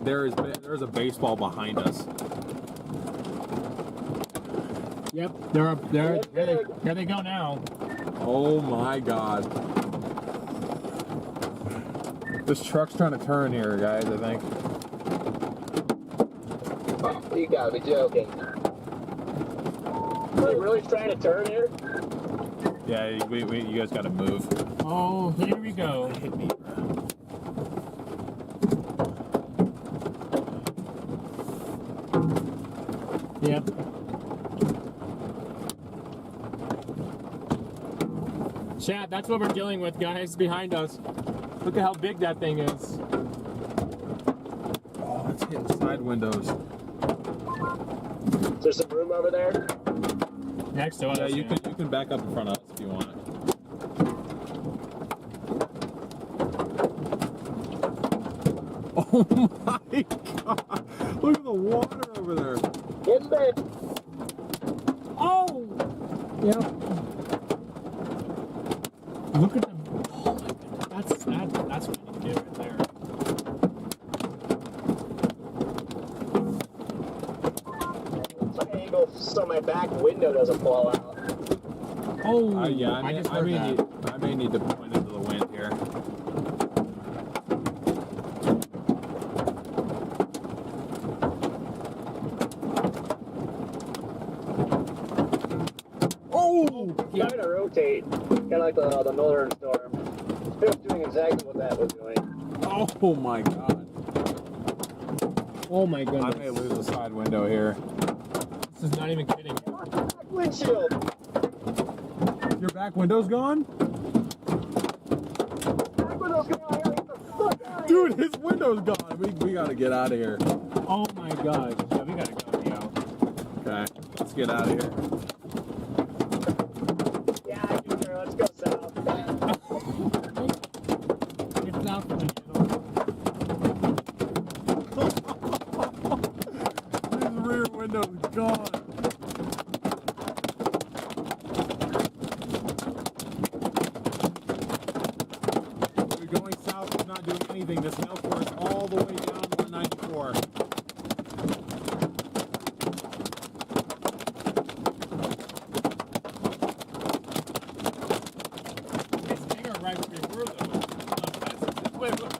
Speaker 2: there's a baseball behind us.
Speaker 1: Yep. Here they go now.
Speaker 2: Oh my god. This truck's trying to turn here, guys, I think.
Speaker 3: You gotta be joking.
Speaker 4: Are you really trying to turn here?
Speaker 2: Yeah, you guys gotta move.
Speaker 1: Oh, here we go.
Speaker 2: Hit me, bro.
Speaker 1: Yep. Chat, that's what we're dealing with, guys, behind us. Look at how big that thing is.
Speaker 2: Oh, it's hitting side windows.
Speaker 4: Is there some room over there?
Speaker 1: Next to us.
Speaker 2: Yeah, you can back up in front of us if you want. Oh my god! Look at the water over there.
Speaker 4: Get in bed.
Speaker 1: Oh! Yep. Look at them. Oh my goodness. That's what you do right there.
Speaker 4: It's like an angle so my back window doesn't fall out.
Speaker 1: Oh,
Speaker 2: Yeah,
Speaker 1: I just heard that.
Speaker 2: I may need to point into the wind here.
Speaker 1: Oh!
Speaker 4: Yeah. Trying to rotate, kind of like the northern storm. It was doing exactly what that was doing.
Speaker 2: Oh my god.
Speaker 1: Oh my
Speaker 2: I
Speaker 1: goodness.
Speaker 2: may lose a side window here.
Speaker 1: This is not even kidding.
Speaker 4: Back windshield.
Speaker 2: Your back window's gone?
Speaker 4: Back window's going on. Get the fuck out of here.
Speaker 2: Dude, his window's gone. We gotta get out of here.
Speaker 1: Oh my gosh. Yeah, we gotta go, yo.
Speaker 2: Okay, let's get out of here.
Speaker 4: Yeah, I do care. Let's go south.
Speaker 1: It's not for me.
Speaker 2: His rear window's gone. We're going south, it's not doing anything. This mail course all the way down 194.
Speaker 1: It's bigger right where we were, though. Wait, look.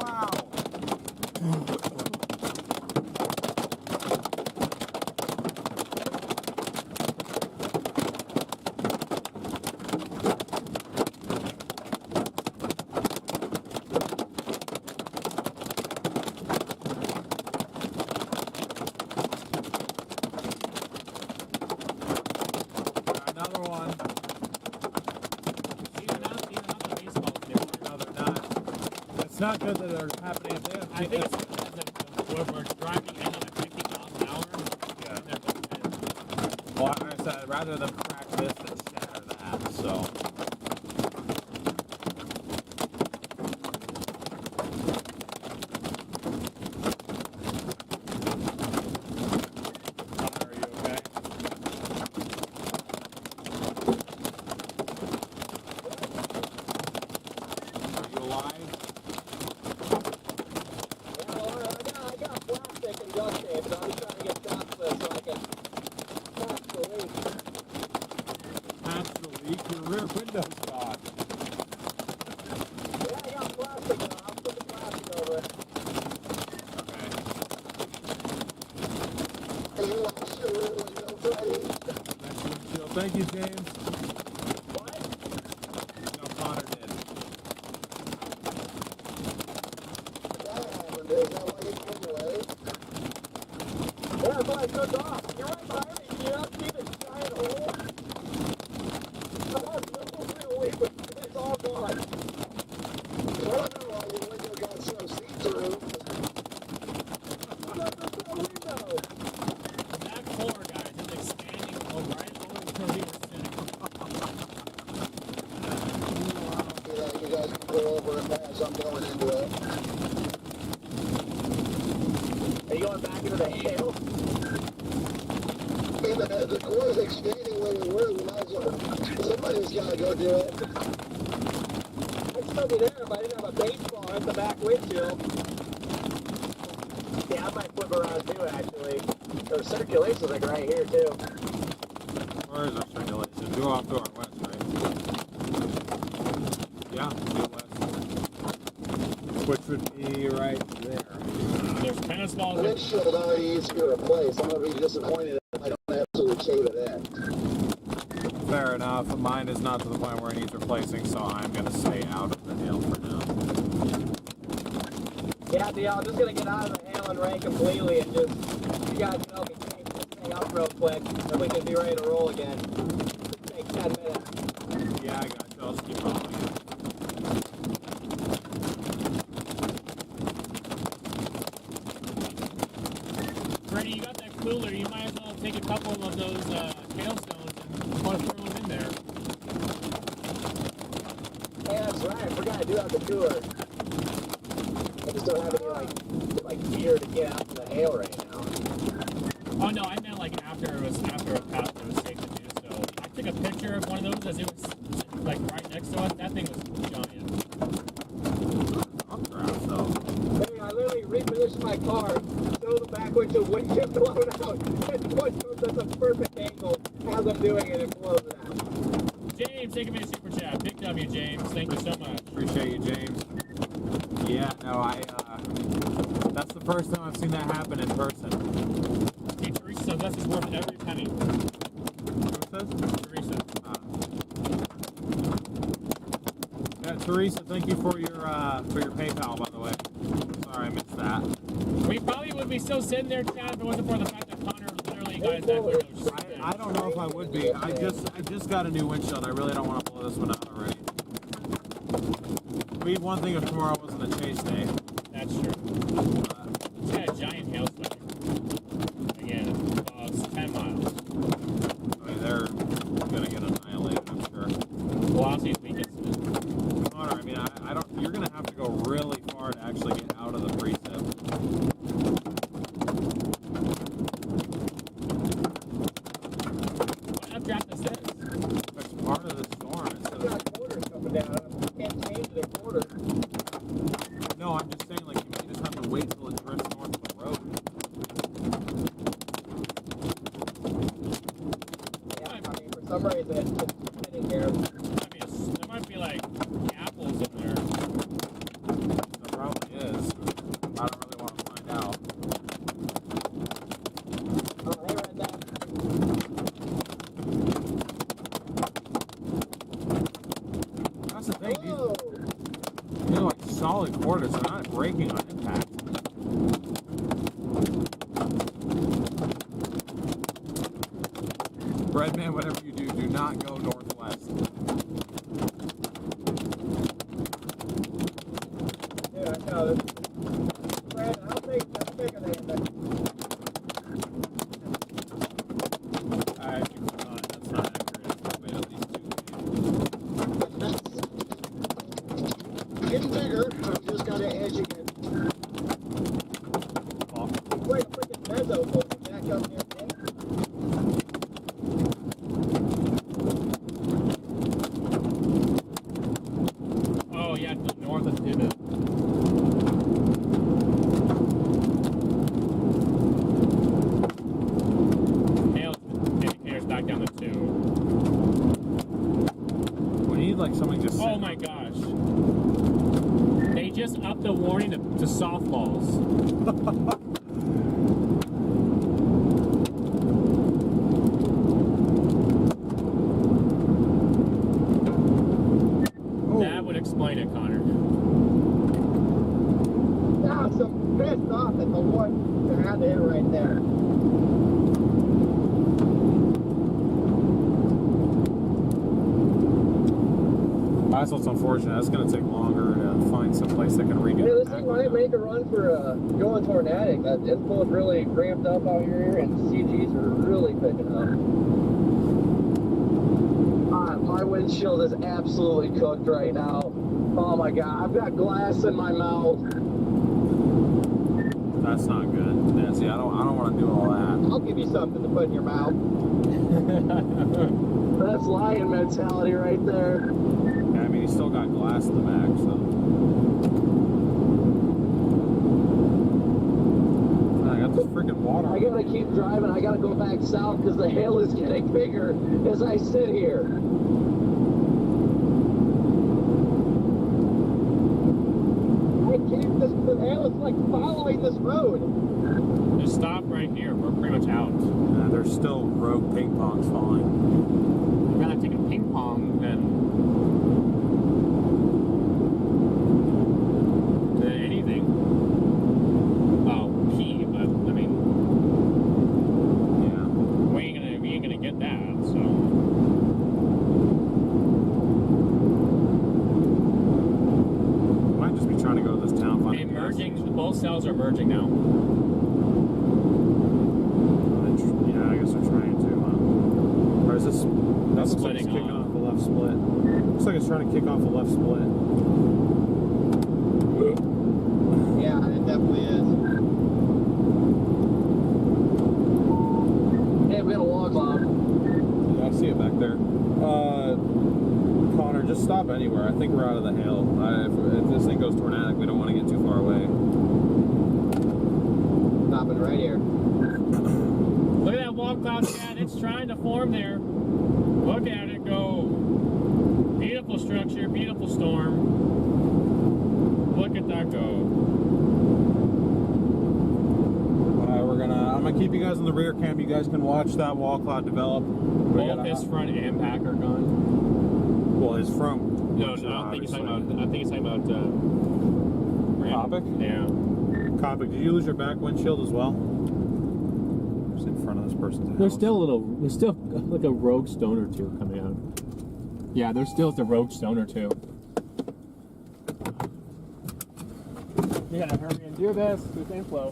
Speaker 2: Wow. Another one.
Speaker 1: Even out the baseball field.
Speaker 2: No, they're not. It's not good that they're happening.
Speaker 1: I think it's because we're driving in at 50 miles an hour.
Speaker 2: Yeah.
Speaker 1: And they're both dead.
Speaker 2: Well, like I said, I'd rather them crack this than shatter that, so. Are you okay? Are you alive?
Speaker 4: Well, I got plastic and duct tape, and I'm just trying to get shots with so I can patch the leak.
Speaker 2: Patch the leak. Your rear window's gone.
Speaker 4: Yeah, I got plastic on. I'll put the plastic over it.
Speaker 2: Okay. Thank you, James.
Speaker 4: What?
Speaker 2: No, Connor did.
Speaker 4: Yeah, that's why I took off. You're right behind me. You don't see this giant hole? I have no real leak, but it's all gone. There's no window.
Speaker 1: That core, guys, is expanding right over to where we were sitting.
Speaker 6: You guys can pull over and pass. I'm going into it.
Speaker 4: Are you going back into the hail?
Speaker 6: The core is expanding where we were. We might as well. Somebody's got to go do it.
Speaker 4: I'd still be there if I didn't have a baseball at the back windshield. Yeah, I might flip around too, actually. There's circulation's like right here, too.
Speaker 2: Where is our circulation? Do off to our west, right? Yeah, due west. Which would be right there.
Speaker 1: There's tennis
Speaker 6: The
Speaker 1: balls.
Speaker 6: windshield already is to replace. I'm going to be disappointed if I don't absolutely cave it in.
Speaker 2: Fair enough. Mine is not to the point where it needs replacing, so I'm going to stay out of the hail for now.
Speaker 4: Yeah, dude, I'm just gonna get out of the hail and rain completely and just, you guys can help me change this thing up real quick, and we can be ready to roll again. It'll take 10 minutes.
Speaker 2: Yeah, I got you. I'll just keep following you.
Speaker 1: Freddie, you got that cooler. You might as well take a couple of those hailstones and throw them in there.
Speaker 4: Yeah, that's right, I forgot I do have the cooler. I just don't have any, like gear to get out of the hail right now.
Speaker 1: Oh no, I meant like after it passed, it was safe to do so. I took a picture of one of those as it was like right next to us. That thing was giant.
Speaker 2: Updrafts, though.
Speaker 4: Hey, I literally repositioned my car, so the back windshield blown out, and the windshield does a perfect angle as I'm doing it and blows it out.
Speaker 1: James, thank you for the super chat. Big W, James. Thank you so much.
Speaker 2: Appreciate you, James. Yeah, no, that's the first time I've seen that happen in person.
Speaker 1: Hey, Teresa says this is worth every penny.
Speaker 2: Who says?
Speaker 1: Teresa.
Speaker 2: Yeah, Teresa, thank you for your PayPal, by the way. Sorry I missed that.
Speaker 1: We probably would be still sitting there, Chad, if it wasn't for the fact that Connor literally got that clear.
Speaker 2: I don't know if I would be. I just got a new windshield. I really don't want to blow this one out already. It'd be one thing if tomorrow wasn't a chase day.
Speaker 1: That's true. It's got a giant hailstone. Again, it's 10 miles.
Speaker 2: I mean, they're gonna get annihilated, I'm sure.
Speaker 1: Velocity's weakest.
Speaker 2: Connor, I mean, I don't. You're gonna have to go really far to actually get out of the precip.
Speaker 1: What updraft is this?
Speaker 2: That's part of the storm. It's
Speaker 4: I've got quarters coming down, I can't change the quarters.
Speaker 2: no, I'm just saying, like, you just have to wait till it drifts north of the road.
Speaker 4: Yeah, I mean, for some reason it's just sitting here.
Speaker 1: There might be like apples in there.
Speaker 2: There probably is. I don't really want to find out.
Speaker 4: Oh, hey, right there.
Speaker 2: That's the thing.
Speaker 4: Whoa!
Speaker 2: These are like solid quarters. They're not breaking on impact. Breadman, whatever you do, do not go northwest.
Speaker 4: Dude, I know this. Brad, how big are they?
Speaker 2: I think that's not accurate. It's made at least 2 feet.
Speaker 6: Getting bigger. I've just got to edge again.
Speaker 4: Wait, freaking mezzo supposed to back up here, man.
Speaker 1: Oh yeah, the north of Dimmit. Hail indicators back down to 2.
Speaker 2: We need like something just.
Speaker 1: Oh my gosh. They just upped the warning to softballs. That would explain it, Connor.
Speaker 4: Now, so pissed off at the one that had to hit right there.
Speaker 2: That's what's unfortunate. That's going to take longer to find some place that can redo
Speaker 7: Yeah,
Speaker 2: the
Speaker 7: this
Speaker 2: back
Speaker 7: thing might
Speaker 2: window.
Speaker 7: make a run for going tornadic. That inflow is really ramped up out here, and CGs are really picking up.
Speaker 6: My windshield is absolutely cooked right now. Oh my god, I've got glass in my mouth.
Speaker 2: That's not good. Nancy, I don't want to do all that.
Speaker 4: I'll give you something to put in your mouth.
Speaker 6: That's lion mentality right there.
Speaker 2: Yeah, I mean, he's still got glass in the back, so. I got this freaking water.
Speaker 6: I gotta keep driving. I gotta go back south because the hail is getting bigger as I sit here. I can't. The hail is like following this road.
Speaker 1: Just stop right here. We're pretty much out.
Speaker 2: There's still rogue ping pongs falling.
Speaker 1: I'd rather take a ping pong than anything. Oh, pee, but I mean,
Speaker 2: Yeah.
Speaker 1: we ain't gonna get that. So
Speaker 2: Might just be trying to go to this town.
Speaker 1: hey, merging. Both cells are merging now.
Speaker 2: Yeah, I guess they're trying to. Or is this? That looks like it's
Speaker 1: Splitting
Speaker 2: kicking
Speaker 1: off.
Speaker 2: off the left split. Looks like it's trying to kick off the left split.
Speaker 3: Yeah, it definitely is.
Speaker 6: Hey, we got a log cloud.
Speaker 2: Yeah, I see it back there. Connor, just stop anywhere. I think we're out of the hail. If this thing goes tornadic, we don't want to get too far away.
Speaker 3: Stopping right here.
Speaker 1: Look at that wall cloud, Chad. It's trying to form there. Look at it go. Beautiful structure, beautiful storm. Look at that go.
Speaker 2: I'm gonna keep you guys in the rear cam. You guys can watch that wall cloud develop.
Speaker 1: Both his front and back are gone.
Speaker 2: Well, his front.
Speaker 1: No, I don't think he's talking about. I think he's talking about.
Speaker 2: Topic?
Speaker 1: Yeah.
Speaker 2: Copic, did you lose your back windshield as well? Just in front of this person's house.
Speaker 1: There's still like a rogue stone or two coming out. Yeah, there's still the rogue stone or two. You gotta hurry and do this with inflow.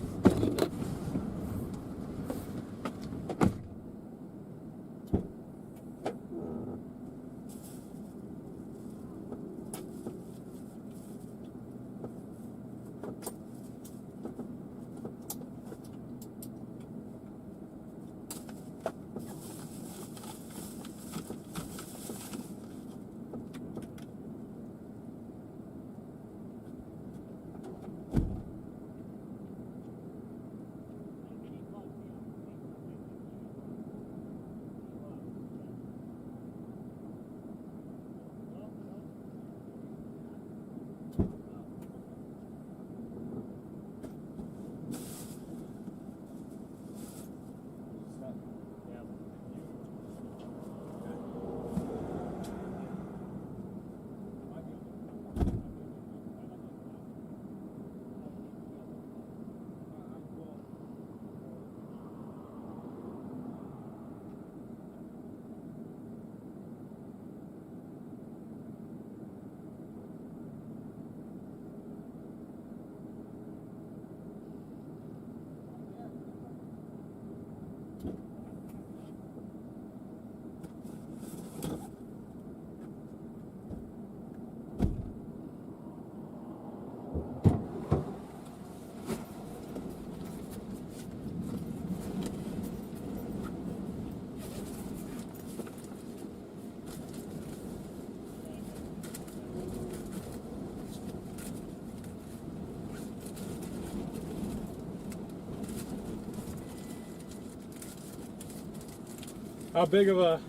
Speaker 2: How big of a...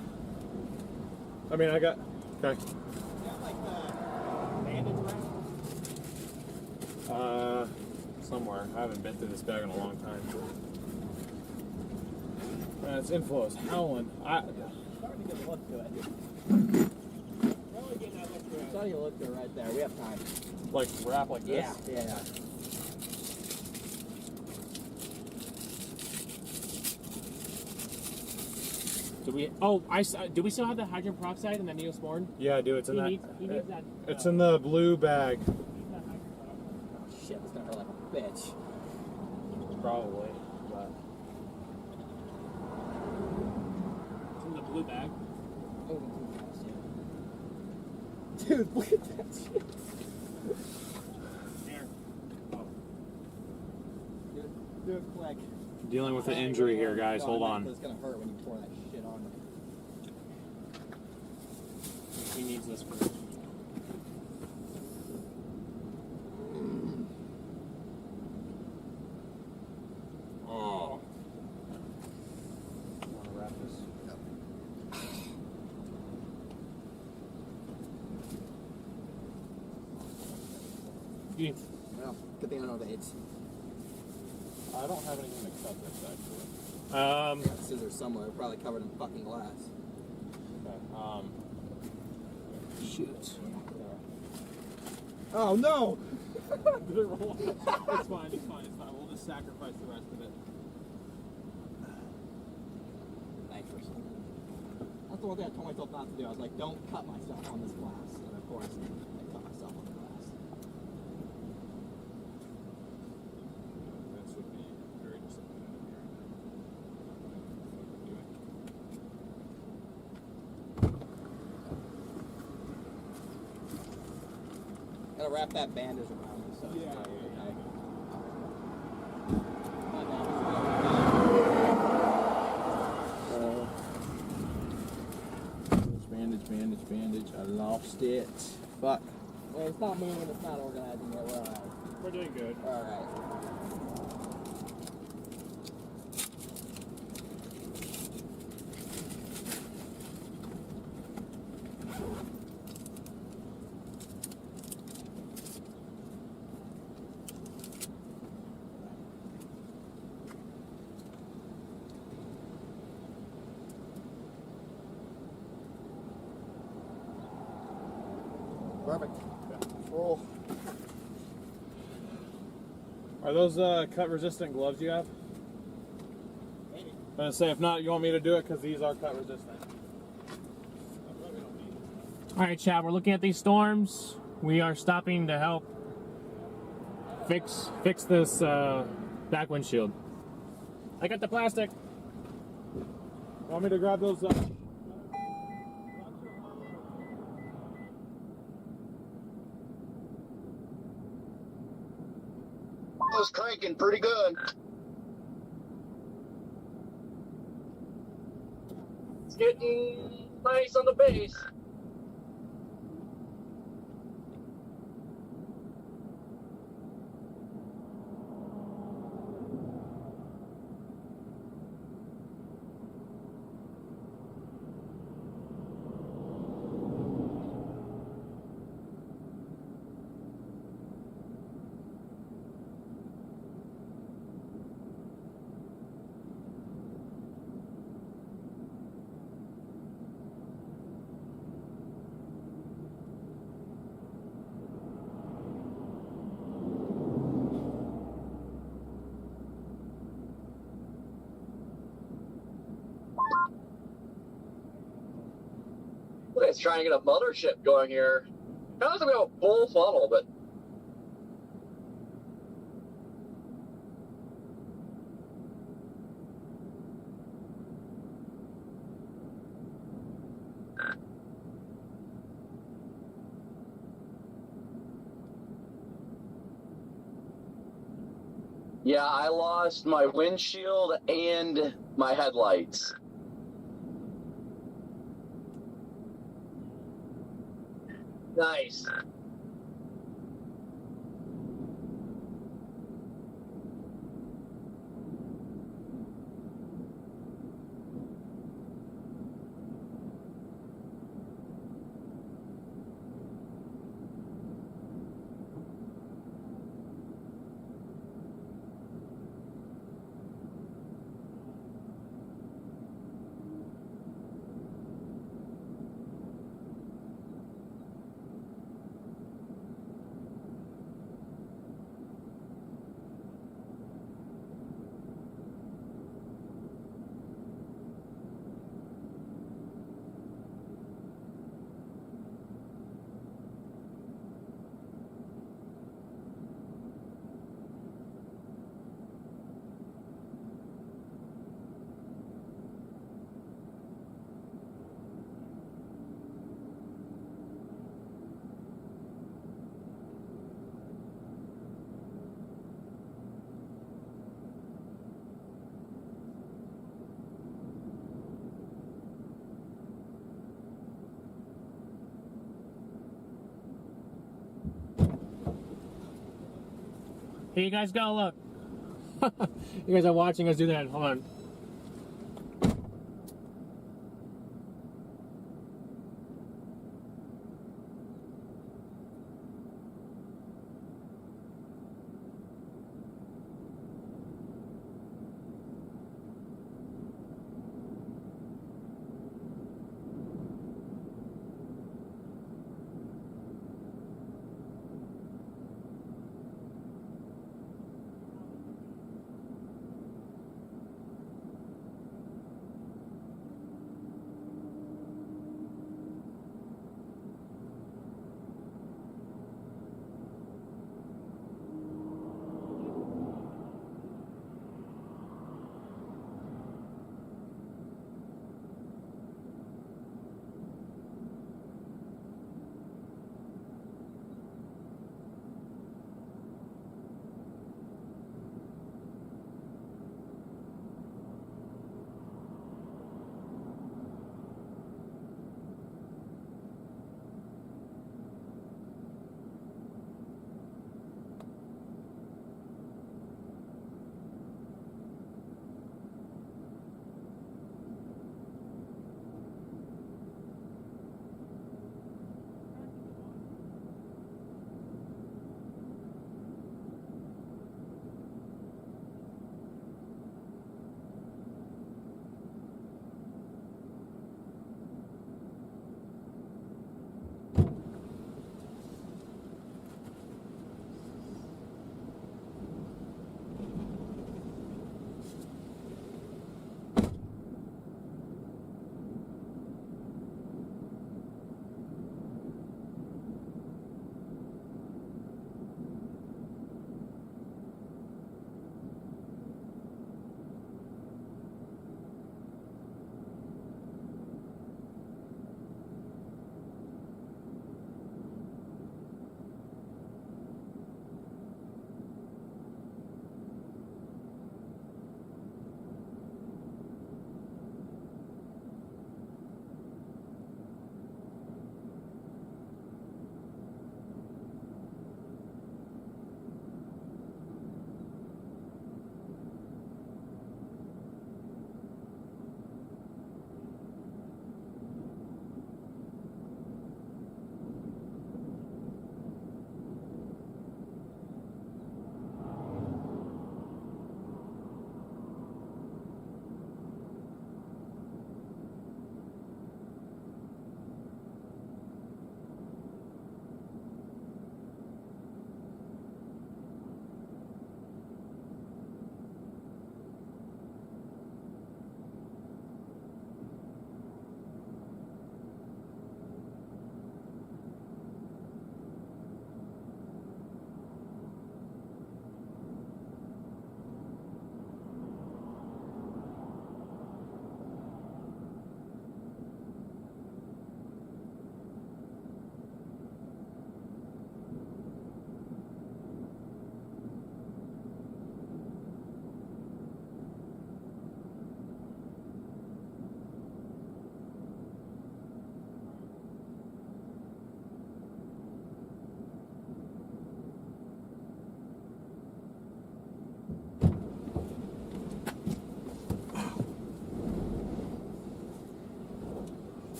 Speaker 2: I mean, I got... Okay. Somewhere. I haven't been through this bag in a long time. Its inflow is howling.
Speaker 7: Starting to get a look to it. Starting to look to it right there. We have time.
Speaker 2: Like, wrap like this?
Speaker 7: Yeah.
Speaker 1: Do we? Oh, do we still have the hydrogen peroxide and the Neosporin?
Speaker 2: Yeah, I do. It's in
Speaker 1: He
Speaker 2: that.
Speaker 1: needs that.
Speaker 2: It's in the blue bag.
Speaker 7: Shit, it's gonna hurt like a bitch.
Speaker 2: Probably. But...
Speaker 1: It's in the blue bag.
Speaker 7: Dude, look at that shit.
Speaker 1: Here.
Speaker 7: Do it quick.
Speaker 2: Dealing with an injury here, guys. Hold on.
Speaker 7: It's gonna hurt when you pour that shit on.
Speaker 1: He needs this first.
Speaker 7: Oh.
Speaker 1: whiskey.
Speaker 9: Well, good thing I know the dates.
Speaker 2: I don't have anything to cut this actually.
Speaker 9: Scissors somewhere, probably covered in fucking glass.
Speaker 2: Okay.
Speaker 9: Shoot. Oh no!
Speaker 2: Did it roll? It's fine. We'll just sacrifice the rest of it.
Speaker 9: Thanks for something. That's the one thing I told myself not to do. I was like, don't cut myself on this glass. And of course, I cut myself on the glass.
Speaker 2: This would be very disappointed in here.
Speaker 9: Gotta wrap that bandage around me, so it's
Speaker 2: Yeah,
Speaker 9: not
Speaker 2: yeah,
Speaker 9: really
Speaker 2: yeah.
Speaker 9: tight.
Speaker 2: Bandage. I lost it. Fuck.
Speaker 9: Well, it's not moving, it's not organizing yet. We're alright.
Speaker 1: We're doing good.
Speaker 9: Alright. Perfect. Roll.
Speaker 2: Are those cut resistant gloves you have?
Speaker 9: Maybe.
Speaker 2: I'm gonna say if not, you want me to do it because these are cut resistant.
Speaker 1: All right, Chad, we're looking at these storms. We are stopping to help fix this back windshield. I got the plastic.
Speaker 2: Want me to grab those?
Speaker 3: Was cranking pretty good.
Speaker 4: It's getting nice on the base. Let's try and get a mothership going here. Kind of like a full funnel, but yeah, I lost my windshield and my headlights. Nice.
Speaker 1: Here you guys go, look. You guys are watching us do that. Hold on.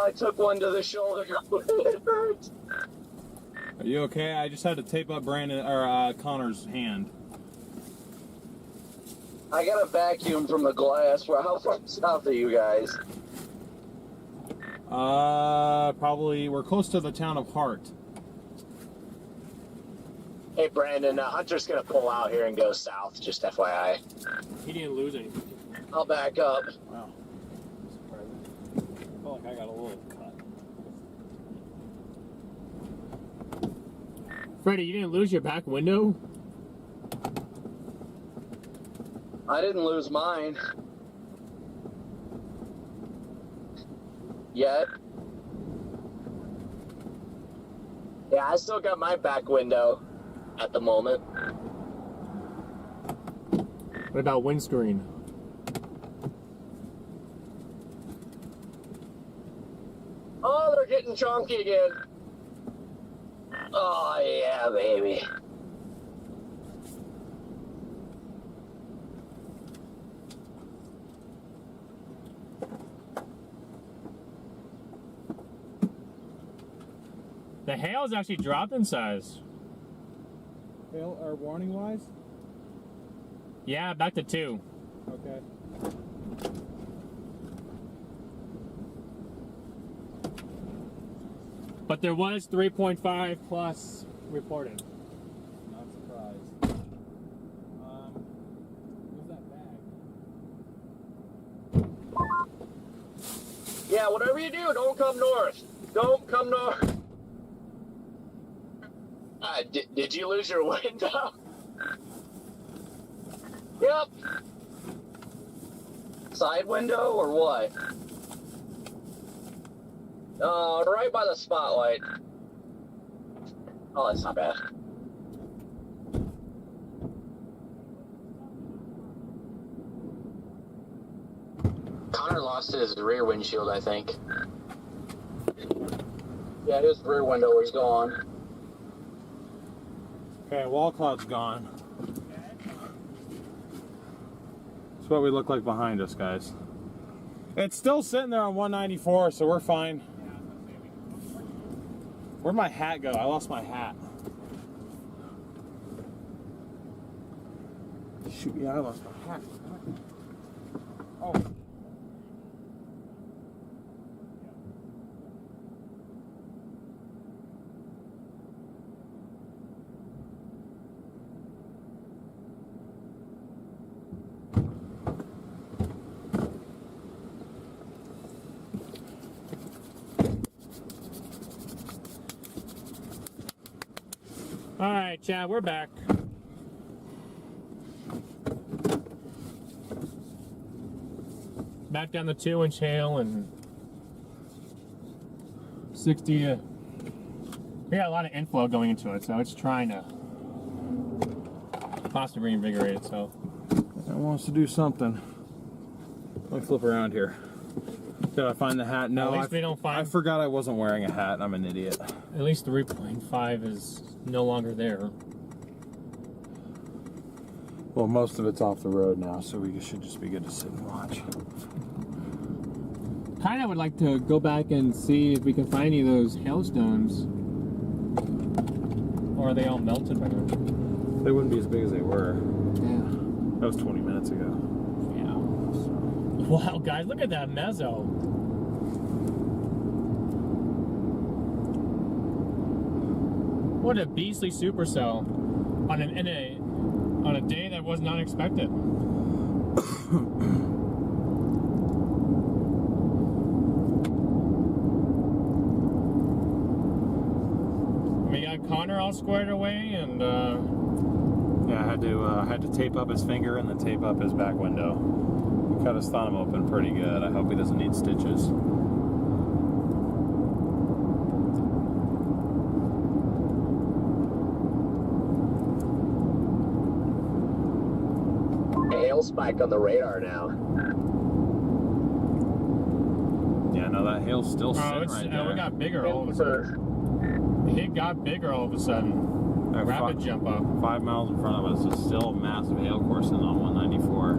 Speaker 8: I took one to the shoulder. It hurt.
Speaker 2: Are you okay? I just had to tape up Connor's hand.
Speaker 8: I got a vacuum from the glass. Well, how far south are you guys?
Speaker 2: Probably we're close to the town of Hart.
Speaker 8: Hey, Brandon, Hunter's gonna pull out here and go south, just FYI.
Speaker 1: He didn't lose anything.
Speaker 8: I'll back up.
Speaker 2: Wow. I feel like I got a little cut.
Speaker 1: Freddie, you didn't lose your back window?
Speaker 8: I didn't lose mine. Yet. Yeah, I still got my back window at the moment.
Speaker 1: What about windscreen?
Speaker 8: Oh, they're getting chunky again. Oh, yeah, baby.
Speaker 1: The hail's actually dropped in size.
Speaker 2: Hail or warning wise?
Speaker 1: Yeah, back to 2.
Speaker 2: Okay.
Speaker 1: But there was 3.5 plus reported.
Speaker 2: Not surprised. Where's that bag?
Speaker 8: Yeah, whatever you do, don't come north. Don't come north. Did you lose your window? Yep. Side window or what? Right by the spotlight. Oh, that's not bad. Connor lost his rear windshield, I think. Yeah, his rear window was gone.
Speaker 2: Okay, wall cloud's gone. That's what we look like behind us, guys. It's still sitting there on 194, so we're fine. Where'd my hat go? I lost my hat. Shoot, yeah, I lost my hat. Oh.
Speaker 1: All right, Chad, we're back. Back down the 2-inch hail and 60 to... We got a lot of inflow going into it, so it's trying to possibly reinvigorate itself.
Speaker 2: It wants to do something. Let me flip around here. Did I find the hat? No,
Speaker 1: At least we don't find...
Speaker 2: I forgot I wasn't wearing a hat. I'm an idiot.
Speaker 1: At least 3.5 is no longer there.
Speaker 2: Well, most of it's off the road now, so we should just be good to sit and watch.
Speaker 1: Kind of would like to go back and see if we can find any of those hailstones. Or are they all melted by now?
Speaker 2: They wouldn't be as big as they were.
Speaker 1: Yeah.
Speaker 2: That was 20 minutes ago.
Speaker 1: Yeah. Wow, guys, look at that mezzo. What a beastly supercell on a day that was not expected. We got Connor all squared away, and
Speaker 2: yeah, I had to tape up his finger and then tape up his back window. We cut his thumb open pretty good. I hope he doesn't need stitches.
Speaker 8: Hail spike on the radar now.
Speaker 2: Yeah, no, that hail's still sitting right there.
Speaker 1: It got bigger all of a sudden. It got bigger all of a sudden. A rapid jump up.
Speaker 2: 5 miles in front of us is still a massive hail coursing on 194.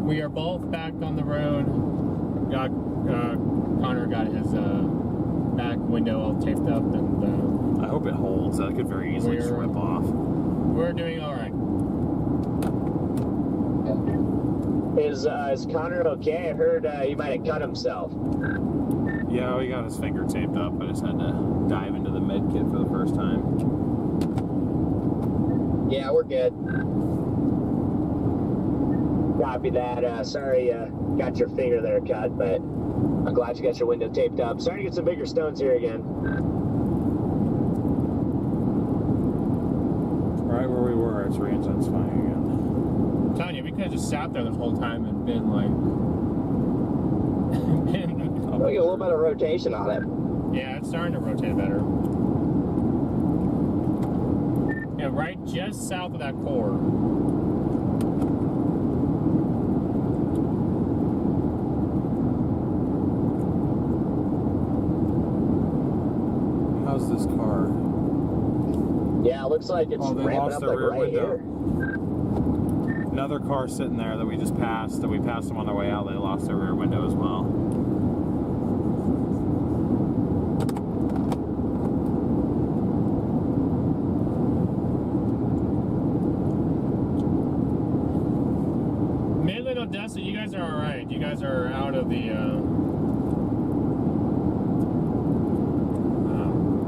Speaker 1: We are both back on the road. Connor got his back window all taped up, and
Speaker 2: I hope it holds. That could very easily slip off.
Speaker 1: we're doing all right.
Speaker 8: Is Connor okay? I heard he might have cut himself.
Speaker 2: Yeah, he got his finger taped up. I just had to dive into the med kit for the first time.
Speaker 8: Yeah, we're good. Copy that. Sorry got your finger there cut, but I'm glad you got your window taped up. Starting to get some bigger stones here again.
Speaker 2: Right where we were, it's re-intensifying again.
Speaker 1: I'm telling you, we could have just sat there this whole time and been like,
Speaker 8: We get a little bit of rotation on it.
Speaker 1: yeah, it's starting to rotate better. Yeah, right just south of that core.
Speaker 2: How's this car?
Speaker 8: Yeah, it looks like it's
Speaker 2: Oh, they
Speaker 8: ramping
Speaker 2: lost
Speaker 8: up
Speaker 2: their
Speaker 8: like
Speaker 2: rear
Speaker 8: right
Speaker 2: window.
Speaker 8: here.
Speaker 2: Another car sitting there that we just passed, that we passed them on their way out, they lost their rear window as well.
Speaker 1: Midland, Odessa, you guys are all right. You guys are out of the.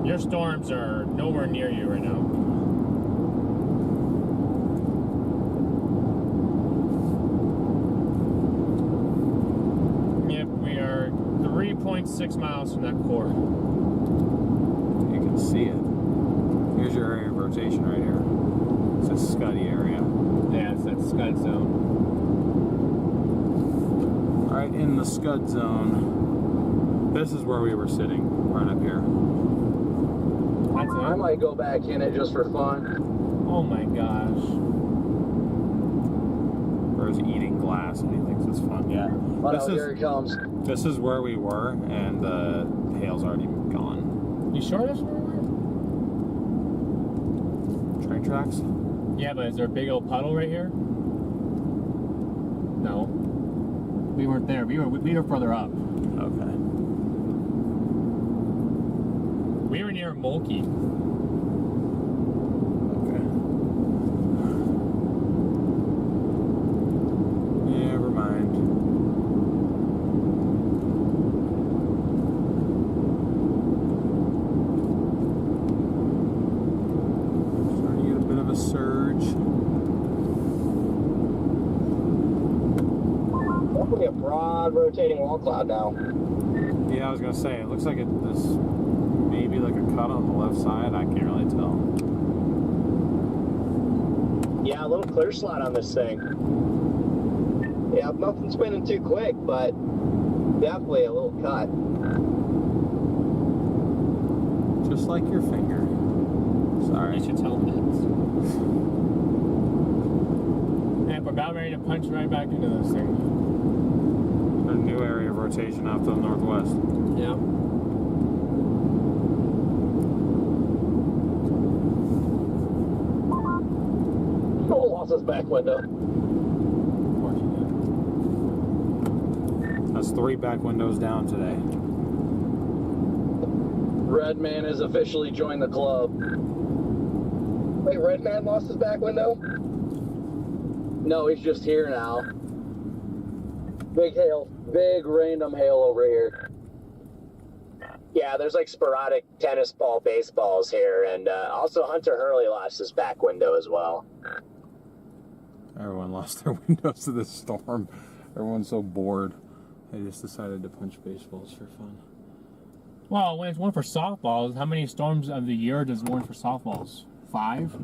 Speaker 1: Your storms are nowhere near you right now. Yep, we are 3.6 miles from that core.
Speaker 2: You can see it. Here's your area of rotation right here. It's a scuddy area.
Speaker 1: Yeah, it's that scud zone.
Speaker 2: Right in the scud zone. This is where we were sitting, right up here.
Speaker 1: That's
Speaker 6: I
Speaker 1: it.
Speaker 6: might go back in it just for fun.
Speaker 1: Oh my gosh.
Speaker 2: Or is he eating glass and he thinks it's fun? Yeah.
Speaker 6: Oh, no, here it comes.
Speaker 2: This is where we were, and the hail's already gone.
Speaker 1: You sure that's where we were?
Speaker 2: Train tracks?
Speaker 1: Yeah, but is there a big old puddle right here? No. We weren't there. We were further up.
Speaker 2: Okay.
Speaker 1: We were near Mulkey.
Speaker 2: Okay. Never mind. Starting to get a bit of a surge.
Speaker 8: Definitely a broad rotating wall cloud now.
Speaker 2: Yeah, I was gonna say, it looks like there's maybe like a cut on the left side. I can't really tell.
Speaker 8: Yeah, a little clear slot on this thing. Yeah, nothing spinning too quick, but definitely a little cut.
Speaker 2: Just like your finger. Sorry.
Speaker 1: You should tell them that. And we're about ready to punch right back into this thing.
Speaker 2: A new area of rotation off to the northwest.
Speaker 1: Yeah.
Speaker 8: Oh, lost his back window.
Speaker 1: Of course you did.
Speaker 2: That's 3 back windows down today.
Speaker 6: Redman has officially joined the club.
Speaker 8: Wait, Redman lost his back window?
Speaker 6: No, he's just here now. Big hail. Big random hail over here.
Speaker 8: Yeah, there's like sporadic tennis ball baseballs here, and also Hunter Hurley lost his back window as well.
Speaker 2: Everyone lost their windows to this storm. Everyone's so bored. They just decided to punch baseballs for fun.
Speaker 1: Well, when it's one for softballs, how many storms of the year does one for softballs? 5?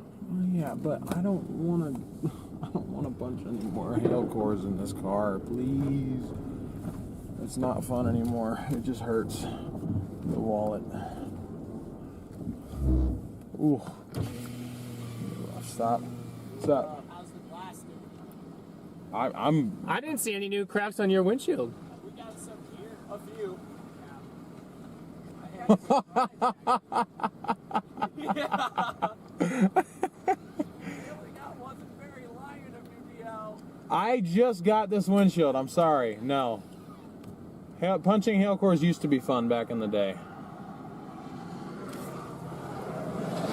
Speaker 2: Yeah, but I don't want to punch any more hail cores in this car, please. It's not fun anymore. It just hurts the wallet. Ooh. Stop. Stop.
Speaker 9: How's the plastic?
Speaker 1: I didn't see any new cracks on your windshield.
Speaker 9: We got some here. A few.
Speaker 2: I just got this windshield. I'm sorry. No. Punching hail cores used to be fun back in the day.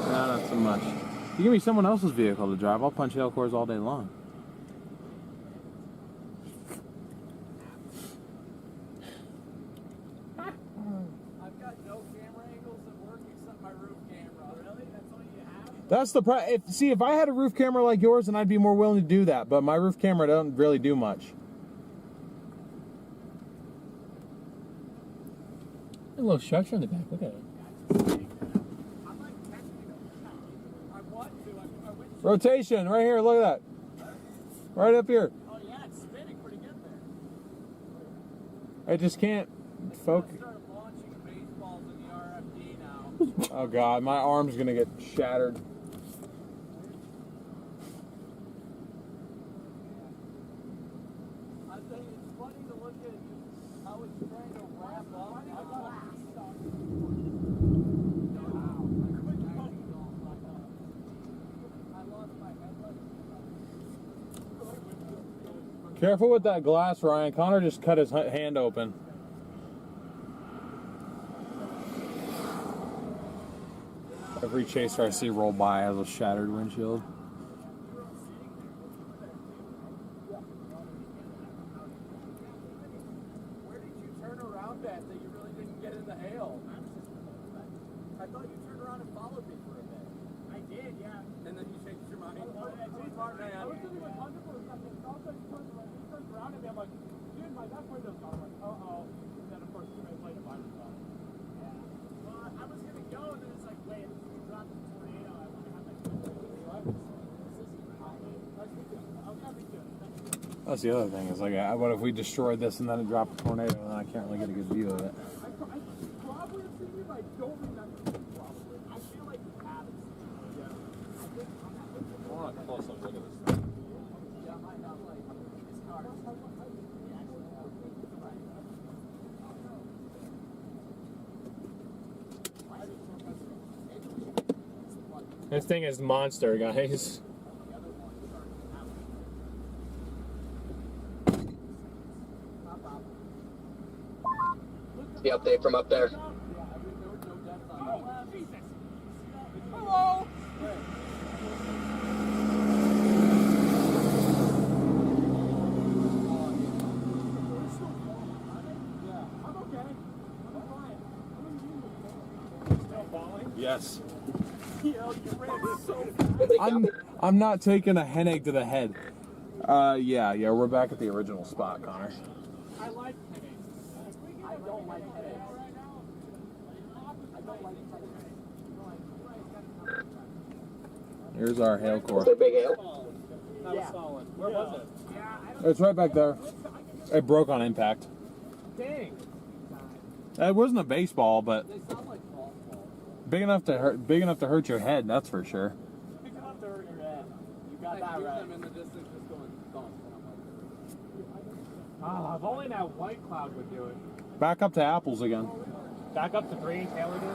Speaker 2: Nah, not so much. If you give me someone else's vehicle to drive, I'll punch hail cores all day long.
Speaker 7: I've got no camera angles that work except my roof camera. Really? That's all you have?
Speaker 2: That's the see, if I had a roof camera like yours, then I'd be more willing to do that. But my roof camera doesn't really do much.
Speaker 1: A little structure in the back. Look at it.
Speaker 2: Rotation, right here. Look at that. Right up here.
Speaker 7: Oh yeah, it's spinning pretty good
Speaker 2: I
Speaker 7: there.
Speaker 2: just can't focus.
Speaker 7: Start launching baseballs in the RFD now.
Speaker 2: Oh God, my arm's gonna get shattered.
Speaker 7: I think it's funny to look at how it's trying to wrap up.
Speaker 2: Careful with that glass, Ryan. Connor just cut his hand open. Every chaser I see roll by has a shattered windshield.
Speaker 7: Where did you turn around at that you really didn't get in the hail? I thought you turned around and followed me for a bit. I did, yeah. And then you changed your mind. Smart man. I was sitting with Hunter for a second. All of a sudden he turns around at me. I'm like, dude, my left window's gone. I'm like, uh-oh. And then, of course, 2 minutes later, mine was gone. Yeah. Well, I was going to go, and then it's like, wait, we dropped the tornado. I want to have my what?
Speaker 2: That's the other thing. Is like, what if we destroyed this and then it dropped a tornado, and then I can't really get a good view of it.
Speaker 7: I probably have seen you, but I don't remember you probably. I feel like you haven't seen me. Yeah.
Speaker 2: I want a close-up look at this thing.
Speaker 7: Yeah, I have like his car.
Speaker 1: This thing is monster, guys.
Speaker 3: The update from up there.
Speaker 7: Hello.
Speaker 2: Yes.
Speaker 3: Nobody copy?
Speaker 2: I'm not taking a hen egg to the head. Yeah, we're back at the original spot, Connor.
Speaker 7: I like headaches. I don't like headaches. I don't like headaches.
Speaker 2: Here's our hail core.
Speaker 3: Is there big hail?
Speaker 7: That was solid. Where was it?
Speaker 2: It's right back there. It broke on impact.
Speaker 7: Dang.
Speaker 2: It wasn't a baseball, but
Speaker 7: They sound like golf balls.
Speaker 2: big enough to hurt your head. That's for sure.
Speaker 7: Big enough to hurt your head. You got that right. Them in the distance just going thump.
Speaker 4: If only that white cloud would do it.
Speaker 2: Back up to apples again.
Speaker 1: Back up to 3, Taylor did.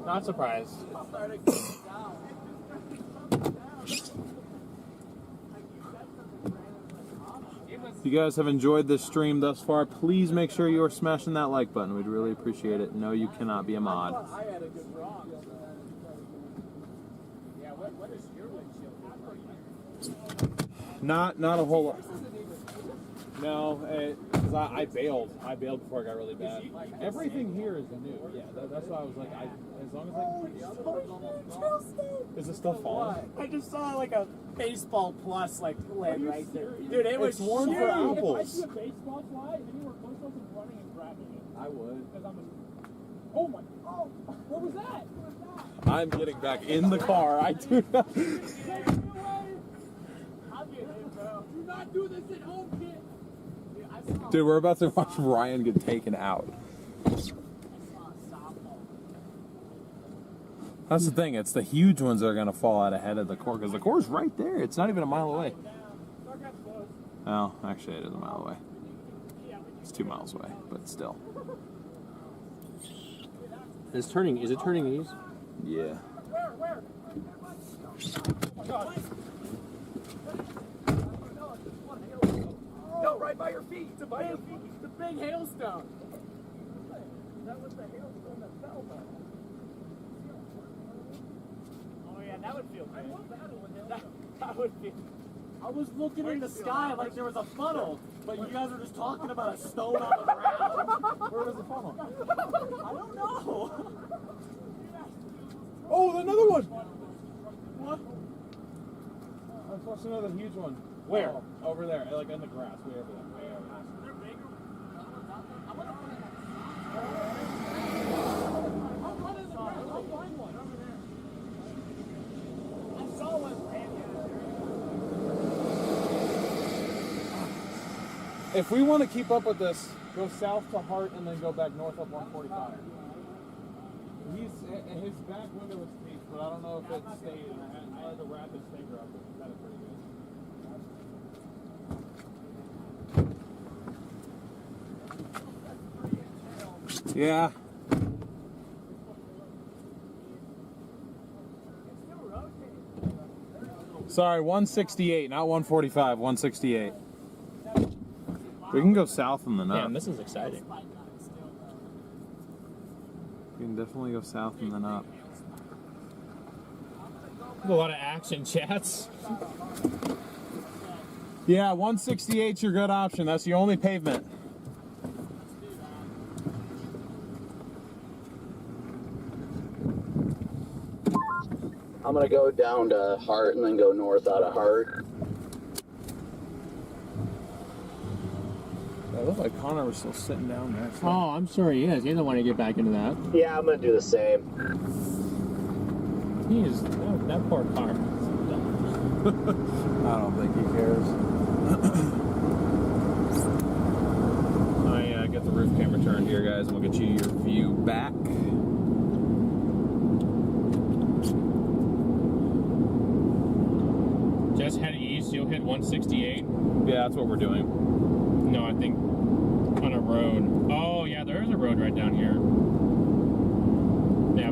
Speaker 1: Not surprised.
Speaker 7: Started going down.
Speaker 2: If you guys have enjoyed this stream thus far, please make sure you are smashing that like button. We'd really appreciate it. No, you cannot be a mod.
Speaker 7: I had a good run.
Speaker 4: Yeah, what is your windshield?
Speaker 2: Not a whole lot. No, because I bailed. I bailed before it got really bad. Everything here is new. Yeah, that's why I was like, as long as is it still falling?
Speaker 4: I just saw like a baseball plus like lid right there. Dude, it was
Speaker 2: worn
Speaker 4: huge.
Speaker 2: for
Speaker 7: If I
Speaker 2: apples.
Speaker 7: see a baseball fly and you were close, I was running and grabbing it.
Speaker 2: I would.
Speaker 7: Because I'm oh my, oh, what was that?
Speaker 2: I'm getting back in the car. I do not.
Speaker 7: I'll get it, bro. Do not do this at home, kid.
Speaker 2: Dude, we're about to watch Ryan get taken out. That's the thing. It's the huge ones that are going to fall out ahead of the core, because the core's right there. It's not even a mile away. Oh, actually, it is a mile away. It's 2 miles away, but still.
Speaker 1: Is it turning these?
Speaker 2: Yeah.
Speaker 7: Where? No, right by your feet. By your feet.
Speaker 4: big hailstone.
Speaker 7: That was the hailstone that fell, though.
Speaker 4: Oh yeah, that would feel
Speaker 7: I
Speaker 4: good.
Speaker 7: love battle with hailstone.
Speaker 4: That would feel. I was looking in the sky like there was a funnel, but you guys were just talking about a stone on the ground.
Speaker 2: Where was the funnel?
Speaker 4: I don't know.
Speaker 2: Oh, another one!
Speaker 4: What?
Speaker 2: I saw another huge one.
Speaker 4: Where?
Speaker 2: Oh, over there, like in the grass, way over there.
Speaker 4: They're bigger. I want to put it I'll run in the grass. I'll find one over there. I saw one landing.
Speaker 2: If we want to keep up with this, go south to Hart and then go back north up 145. His back window was taped, but I don't know if it stayed. I had to wrap his finger up, but that is pretty good. Yeah. Sorry, 168, not 145, 168. We can go south and then up.
Speaker 1: Damn, this is exciting.
Speaker 2: We can definitely go south and then up.
Speaker 1: A lot of action chats.
Speaker 2: Yeah, 168's your good option. That's the only pavement.
Speaker 6: I'm gonna go down to Hart and then go north out of Hart.
Speaker 2: It looked like Connor was still sitting down there. So.
Speaker 1: Oh, I'm sure he is. He doesn't want to get back into that.
Speaker 8: Yeah, I'm gonna do the same.
Speaker 1: He is that poor car.
Speaker 2: I don't think he cares. I get the roof camera turned here, guys, and we'll get you your view back.
Speaker 1: Just head east, you'll hit 168.
Speaker 2: Yeah, that's what we're doing.
Speaker 1: No, I think on a road. Oh yeah, there is a road right down here. Yeah,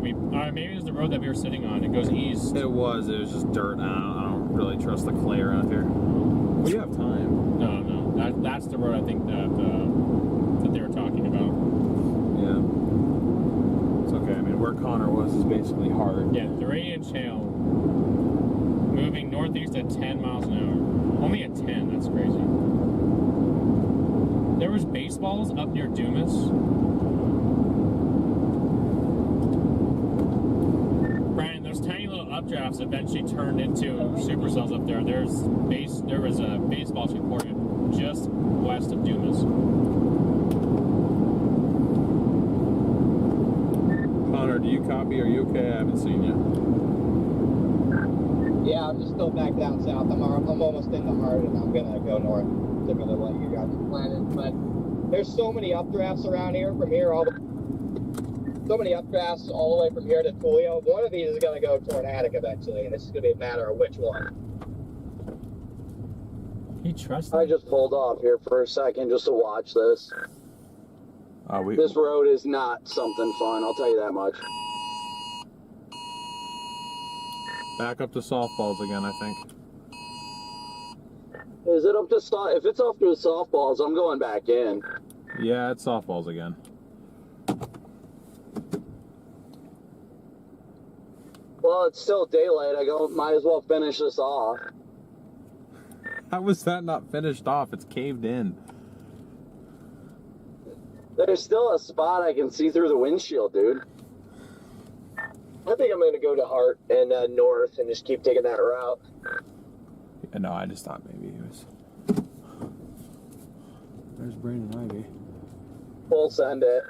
Speaker 1: maybe it's the road that we were sitting on. It goes east.
Speaker 2: It was just dirt. I don't really trust the clay around here. We have time.
Speaker 1: No, that's the road I think that they were talking about.
Speaker 2: Yeah. It's okay. I mean, where Connor was is basically hard.
Speaker 1: Yeah, 3-inch hail. Moving northeast at 10 miles an hour. Only at 10. That's crazy. There was baseballs up near Dumas. Brian, those tiny little updrafts eventually turned into supercells up there. There was a baseballs reported just west of Dumas.
Speaker 2: Connor, do you copy? Are you okay? I haven't seen you.
Speaker 8: Yeah, I'm just still back down south. I'm almost into Hart, and I'm gonna go north. Similar to what you guys are planning, but there's so many updrafts around here. From here, so many updrafts all the way from here to Tullio. One of these is gonna go tornadic eventually, and it's just gonna be a matter of which one.
Speaker 1: He trusts
Speaker 6: I just pulled off here for a second just to watch this. This road is not something fun, I'll tell you that much.
Speaker 2: Back up to softballs again, I think.
Speaker 6: Is it up to if it's up to the softballs, I'm going back in.
Speaker 2: Yeah, it's softballs again.
Speaker 6: Well, it's still daylight. Might as well finish this off.
Speaker 2: How was that not finished off? It's caved in.
Speaker 6: There's still a spot I can see through the windshield, dude.
Speaker 8: I think I'm gonna go to Hart and north and just keep taking that route.
Speaker 2: Yeah, no, I just thought maybe he was. There's Brandon Ivy.
Speaker 6: Full send it.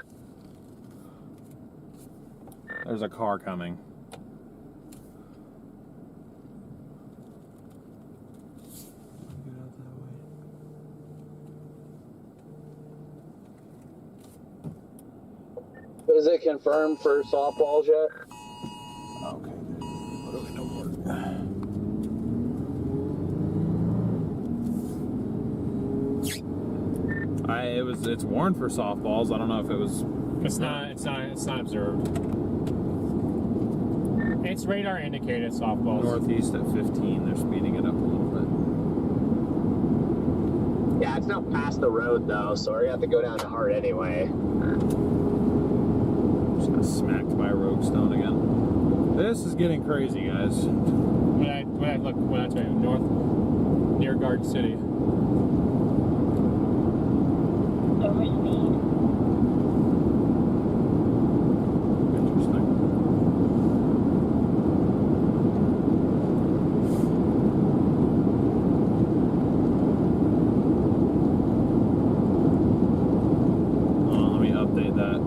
Speaker 2: There's a car coming. Get out that way.
Speaker 6: Is it confirmed for softballs yet?
Speaker 2: Okay. What do we know? It's warned for softballs. I don't know if it was.
Speaker 1: It's not observed. It's radar indicated softballs.
Speaker 2: Northeast at 15. They're speeding it up a little bit.
Speaker 8: Yeah, it's
Speaker 3: now past the road though, so we're gonna have to go down to Hart anyway.
Speaker 2: Just got smacked by a rogue stone again. This is getting crazy, guys.
Speaker 1: When I tell you, north near Garden City.
Speaker 5: Overspeed.
Speaker 2: Interesting. Let me update that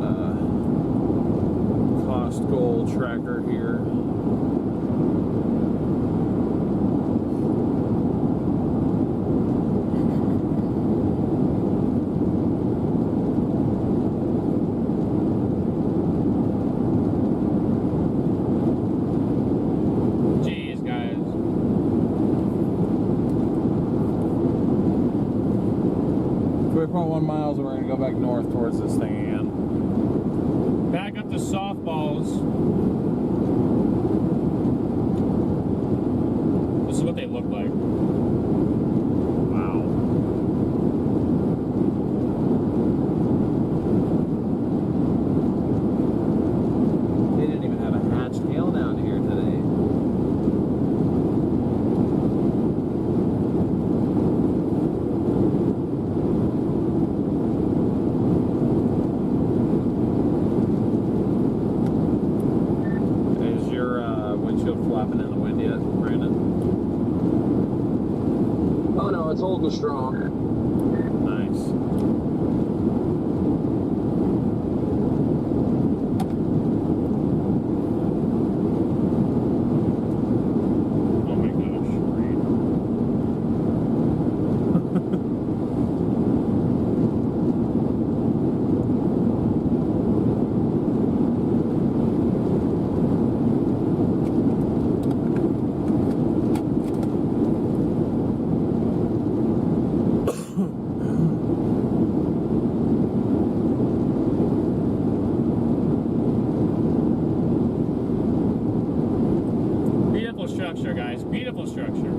Speaker 2: cost goal tracker here.
Speaker 1: Jeez, guys.
Speaker 2: 3.1 miles, and we're going to go back north towards this thing again.
Speaker 1: Back up to softballs. This is what they look like.
Speaker 2: Wow. They didn't even have a hatched hail down here today. Is your windshield flapping in the wind yet, Brandon?
Speaker 6: Oh no, it's holding strong.
Speaker 2: Nice.
Speaker 1: Oh my gosh. Beautiful structure, guys. Beautiful structure.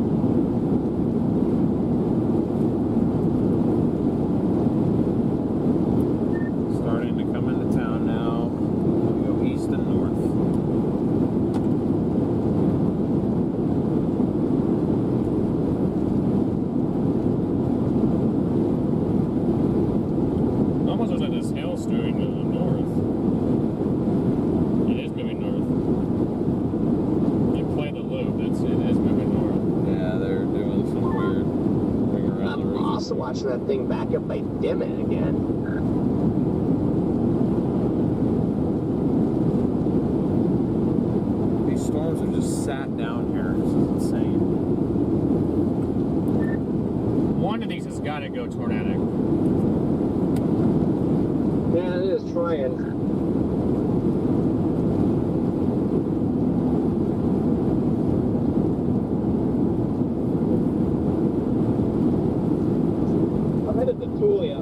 Speaker 2: Starting to come into town now. We go east and north.
Speaker 1: Almost looks like this hill's moving to the north. It is moving north. You play the loop, it is moving north.
Speaker 2: Yeah, they're doing some weird thing around the
Speaker 3: I'm
Speaker 2: roof.
Speaker 3: also watching that thing back up by Dimmit again.
Speaker 2: These storms have just sat down here. This is insane.
Speaker 1: One of these has got to go tornadic.
Speaker 8: Yeah, it is trying. I'm headed to Tulia.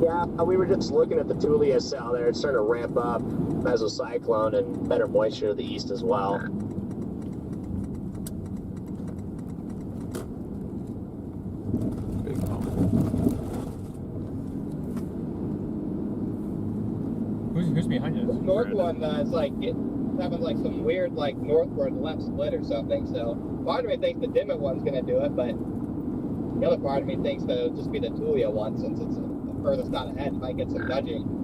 Speaker 3: Yeah, we were just looking at the Tulia cell there. It's starting to ramp up. Mesocyclone and better moisture to the east as well.
Speaker 2: Big bump.
Speaker 1: Who's behind
Speaker 8: This
Speaker 1: us?
Speaker 8: north one is like having like some weird like northward left split or something. So part of me thinks the Dimmit one's gonna do it, but the other part of me thinks that it'll just be the Tulia one since it's the furthest out ahead. Might get some nudging.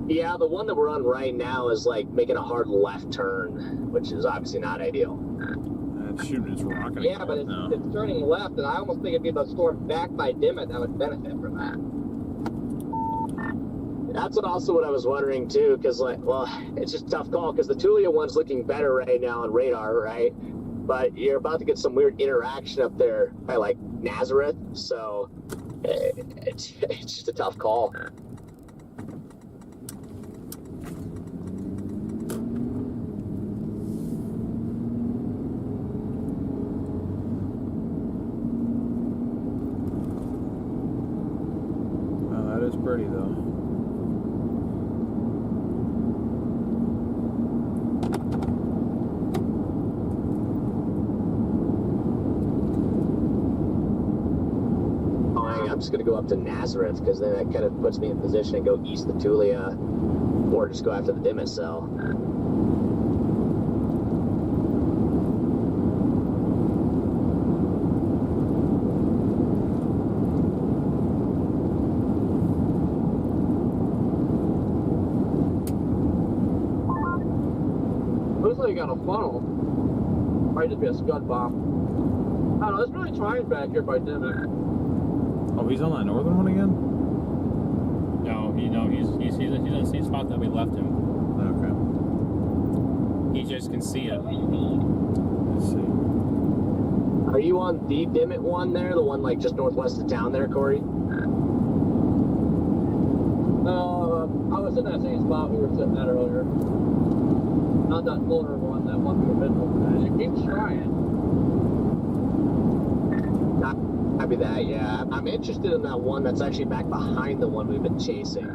Speaker 3: Yeah, the one that we're on right now is like making a hard left turn, which is obviously not ideal.
Speaker 2: It's shooting its rocket.
Speaker 8: Yeah, but it's turning left, and I almost think it'd be the storm back by Dimmit that would benefit from that.
Speaker 3: That's what I was wondering too, because like, well, it's just a tough call because the Tulia one's looking better right now on radar, right? But you're about to get some weird interaction up there by like Nazareth, so it's just a tough call.
Speaker 2: Oh, that is pretty though.
Speaker 3: just going to go up to Nazareth, because then that kind of puts me in position to go east of Tulia, or just go after the Dimmit cell.
Speaker 7: Looks like you got a funnel. Might just be a scud bomb. I don't know, it's really trying back here by Dimmit.
Speaker 2: Oh, he's on that northern one again?
Speaker 1: No, he's in the same spot that we left him.
Speaker 2: Okay.
Speaker 1: He just can see it.
Speaker 2: Let's see.
Speaker 3: Are you on the Dimmit one there, the one like just northwest of town there, Corey?
Speaker 7: No, I was in that same spot we were sitting at earlier. Not that fuller one, that one we were bidding over. You keep trying.
Speaker 3: Copy that, yeah. I'm interested in that one that's actually back behind the one we've been chasing.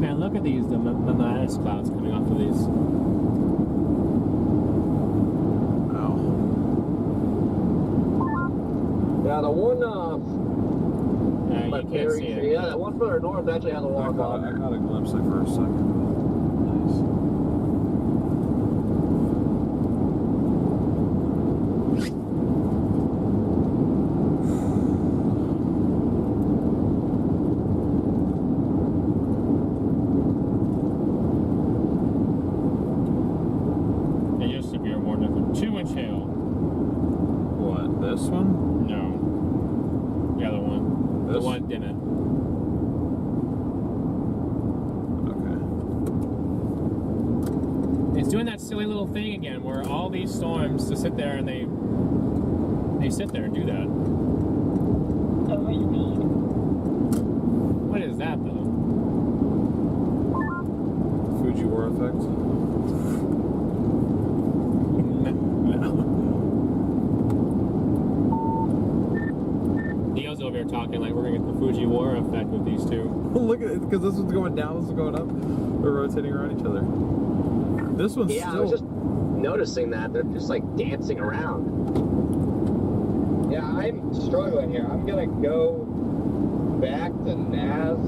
Speaker 1: Man, look at these, the Mamatis clouds coming off of these.
Speaker 7: Yeah, the one,
Speaker 1: You can't see it.
Speaker 7: yeah, that one further north actually has a
Speaker 2: I
Speaker 7: walk
Speaker 2: caught
Speaker 7: on.
Speaker 2: a glimpse of it for a second. Nice.
Speaker 1: It used to be a warning for 2-inch hail.
Speaker 2: What, this one?
Speaker 1: No. The other one. The
Speaker 2: This?
Speaker 1: one Dimmit.
Speaker 2: Okay.
Speaker 1: It's doing that silly little thing again where all these storms just sit there and they sit there and do that.
Speaker 5: Overspeed.
Speaker 1: What is that though?
Speaker 2: Fujiwara effect.
Speaker 1: Neil's over here talking like we're gonna get the Fujiwara effect with these two.
Speaker 2: Look at it, because this one's going down, this one's going up. They're rotating around each other. This one's
Speaker 3: Yeah,
Speaker 2: still...
Speaker 3: I was just noticing that. They're just like dancing around.
Speaker 8: Yeah, I'm struggling here. I'm gonna go back to Naz,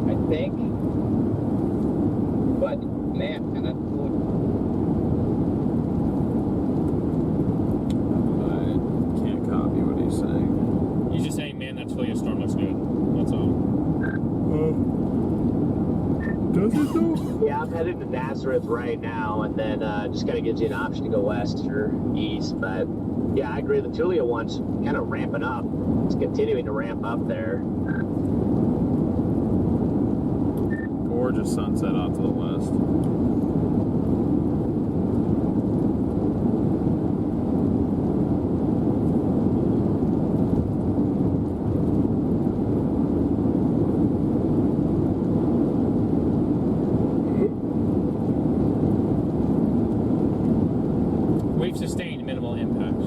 Speaker 8: I think. But man, and I
Speaker 2: can't copy what he's saying.
Speaker 1: He's just saying, man, that Tulia storm looks good. That's all.
Speaker 2: Does it though?
Speaker 3: Yeah, I'm headed to Nazareth right now, and then just kind of gives you an option to go west or east. But yeah, I agree. The Tulia one's kind of ramping up. It's continuing to ramp up there.
Speaker 2: Gorgeous sunset off to the west.
Speaker 1: We've sustained minimal impacts.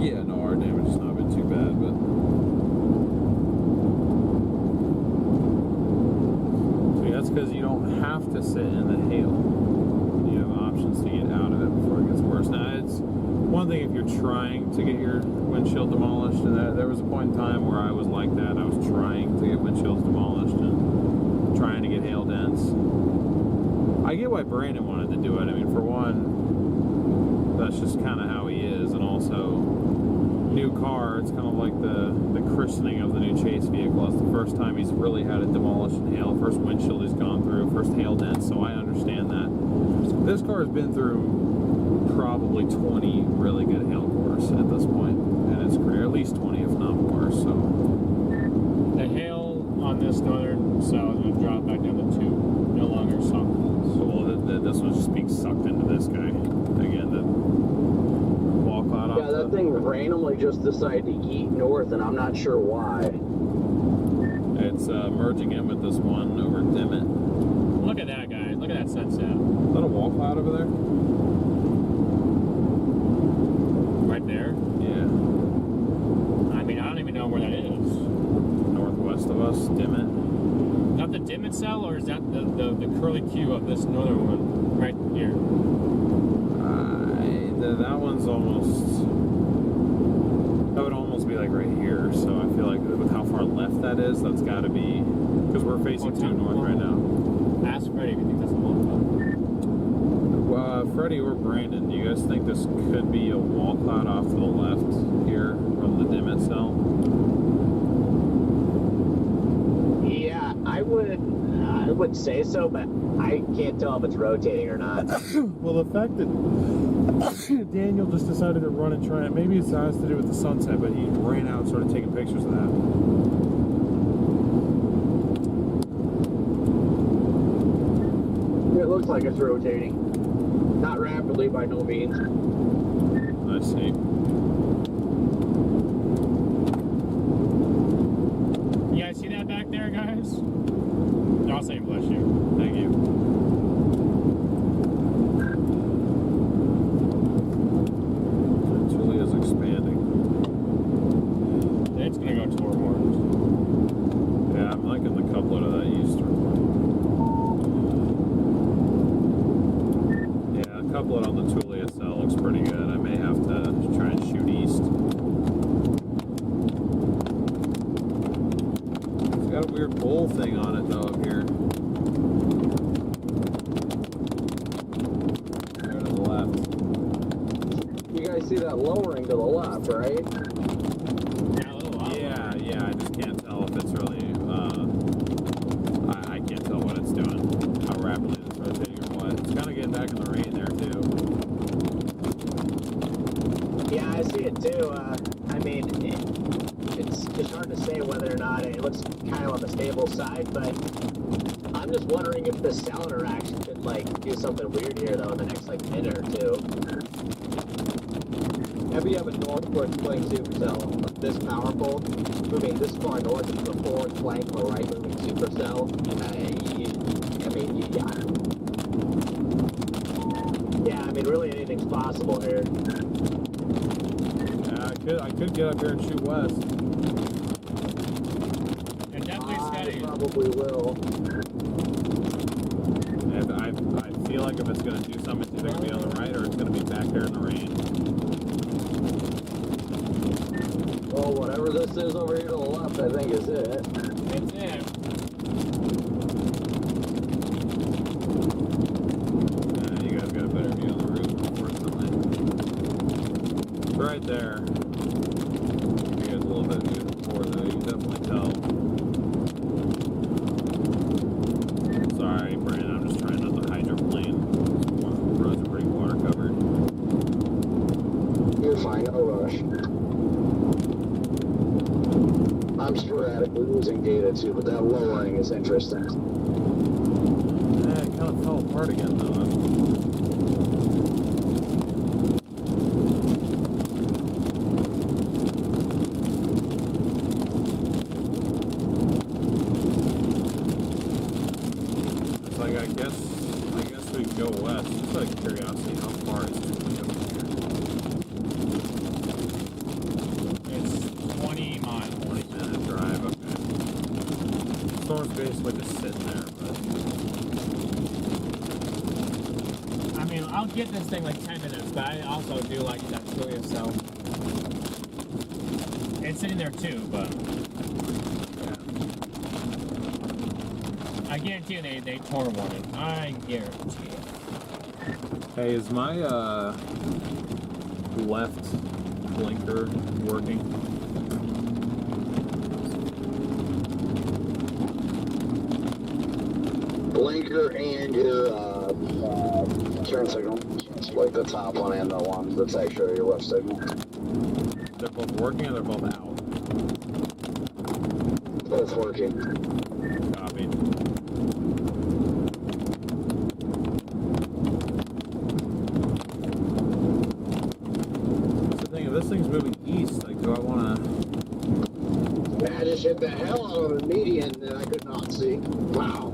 Speaker 2: Yeah, no, our damage has not been too bad, but... So that's because you don't have to sit in the hail. You have options to get out of it before it gets worse. Now, it's one thing if you're trying to get your windshield demolished, and there was a point in time where I was like that. I was trying to get windshields demolished and trying to get hail dents. I get why Brandon wanted to do it. I mean, for one, that's just kind of how he is, and also new car, it's kind of like the christening of the new chase vehicle. It's the first time he's really had it demolished in hail, first windshield he's gone through, first hail dent, so I understand that. This car has been through probably 20 really good hail cores at this point in its career, at least 20 if not more. So
Speaker 1: The hail on this northern south would drop back down to 2. No longer soft falls.
Speaker 2: well, this was just being sucked into this guy again. The wall cloud off.
Speaker 6: Yeah, that thing randomly just decided to eat north, and I'm not sure why.
Speaker 2: It's merging in with this one over Dimmit.
Speaker 1: Look at that, guys. Look at that sunset.
Speaker 2: Is that a wall cloud over there?
Speaker 1: Right there.
Speaker 2: Yeah.
Speaker 1: I mean, I don't even know where that is.
Speaker 2: Northwest of us, Dimmit.
Speaker 1: Is that the Dimmit cell, or is that the curly Q of this northern one? Right here.
Speaker 2: That one's almost. That would almost be like right here. So I feel like with how far left that is, that's got to be because we're facing due north right now.
Speaker 1: Ask Freddie if you think that's a wall cloud.
Speaker 2: Freddie or Brandon, do you guys think this could be a wall cloud off to the left here from the Dimmit cell?
Speaker 4: Yeah, I would say so, but I can't tell if it's rotating or not.
Speaker 2: Well, the fact that Daniel just decided to run and try it, maybe it has to do with the sunset, but he ran out and started taking pictures of that.
Speaker 4: It looks like it's rotating. Not rapidly by no means.
Speaker 2: I see.
Speaker 1: You guys see that back there, guys? I'll say bless you.
Speaker 2: Thank you. It really is expanding.
Speaker 1: It's gonna go toward orange.
Speaker 2: Yeah, I'm liking the couplet of that eastern one. Yeah, the couplet on the Tulia cell looks pretty good. I may have to try and shoot east. It's got a weird bowl thing on it though up here. There to the left.
Speaker 6: You guys see that lowering to the left, right?
Speaker 1: Yeah, a little while.
Speaker 2: Yeah, I just can't tell if it's really, I can't tell what it's doing, how rapidly it's rotating or what. It's kind of getting back in the rain there too.
Speaker 4: Yeah, I see it too. I mean, it's hard to say whether or not it looks kind of on the stable side, but I'm just wondering if the cell interaction could like do something weird here though in the next like minute or two.
Speaker 8: If you have a northward flank supercell this powerful, moving this far north into the forward flank of a right moving supercell,
Speaker 4: Yeah, I mean, really anything's possible here.
Speaker 2: I could get up here and shoot west.
Speaker 1: And definitely
Speaker 4: I
Speaker 1: steady.
Speaker 4: probably will.
Speaker 2: And I feel like if it's going to do something, it's either going to be on the right or it's going to be back there in the rain.
Speaker 6: Well, whatever this is over here to the left, I think is it.
Speaker 1: It's it.
Speaker 2: You guys got a better view of the roof, unfortunately. It's right there. You guys a little bit view before though, you can definitely tell. Sorry, Brandon, I'm just trying not to hydroplane. The roads are pretty water covered.
Speaker 6: You're fine, no rush. I'm sporadically losing data too, but that lowering is interesting.
Speaker 2: Yeah, it kind of fell apart again though. It's like I guess we can go west. Just out of curiosity, how far is it from here?
Speaker 1: It's 20 miles.
Speaker 2: 20-minute drive, okay. Storm's basically just sitting there, but
Speaker 1: I mean, I'll get this thing like 10 minutes, but I also do like that Tulia cell. It's sitting there too, but I guarantee you they torn warning. I guarantee it.
Speaker 2: hey, is my left blinker working?
Speaker 6: Blinker and your turn signal. Like the top one and the one that's actually your left signal.
Speaker 2: They're both working or they're both out?
Speaker 6: Both working.
Speaker 2: Copy. That's the thing, if this thing's moving east, like, do I want to...
Speaker 6: I just hit the hell out of a median that I could not see. Wow.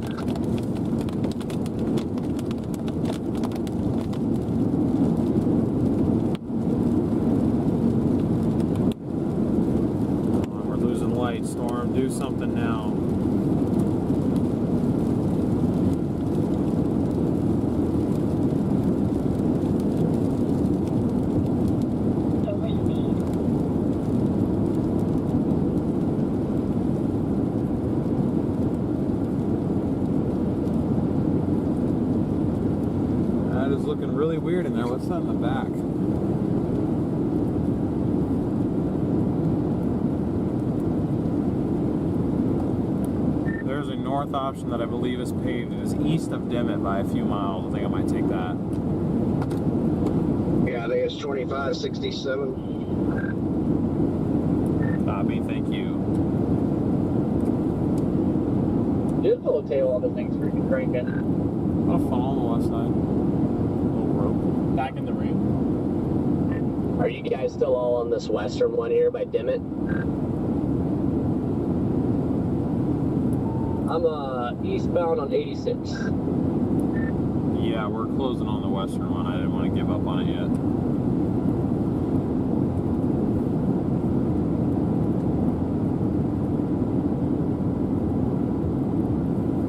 Speaker 2: We're losing light, Storm. Do something now. really weird in there. What's that in the back? There's a north option that I believe is paved. It is east of Dimmit by a few miles. I think I might take that.
Speaker 6: Yeah, I think it's 2567.
Speaker 2: Copy, thank you.
Speaker 4: Just a little tail on the thing's freaking cranking.
Speaker 2: I'll fall on the west side. Little rope.
Speaker 1: Back in the ring.
Speaker 4: Are you guys still all on this western one here by Dimmit? I'm eastbound on 86.
Speaker 2: Yeah, we're closing on the western one. I didn't want to give up on it yet.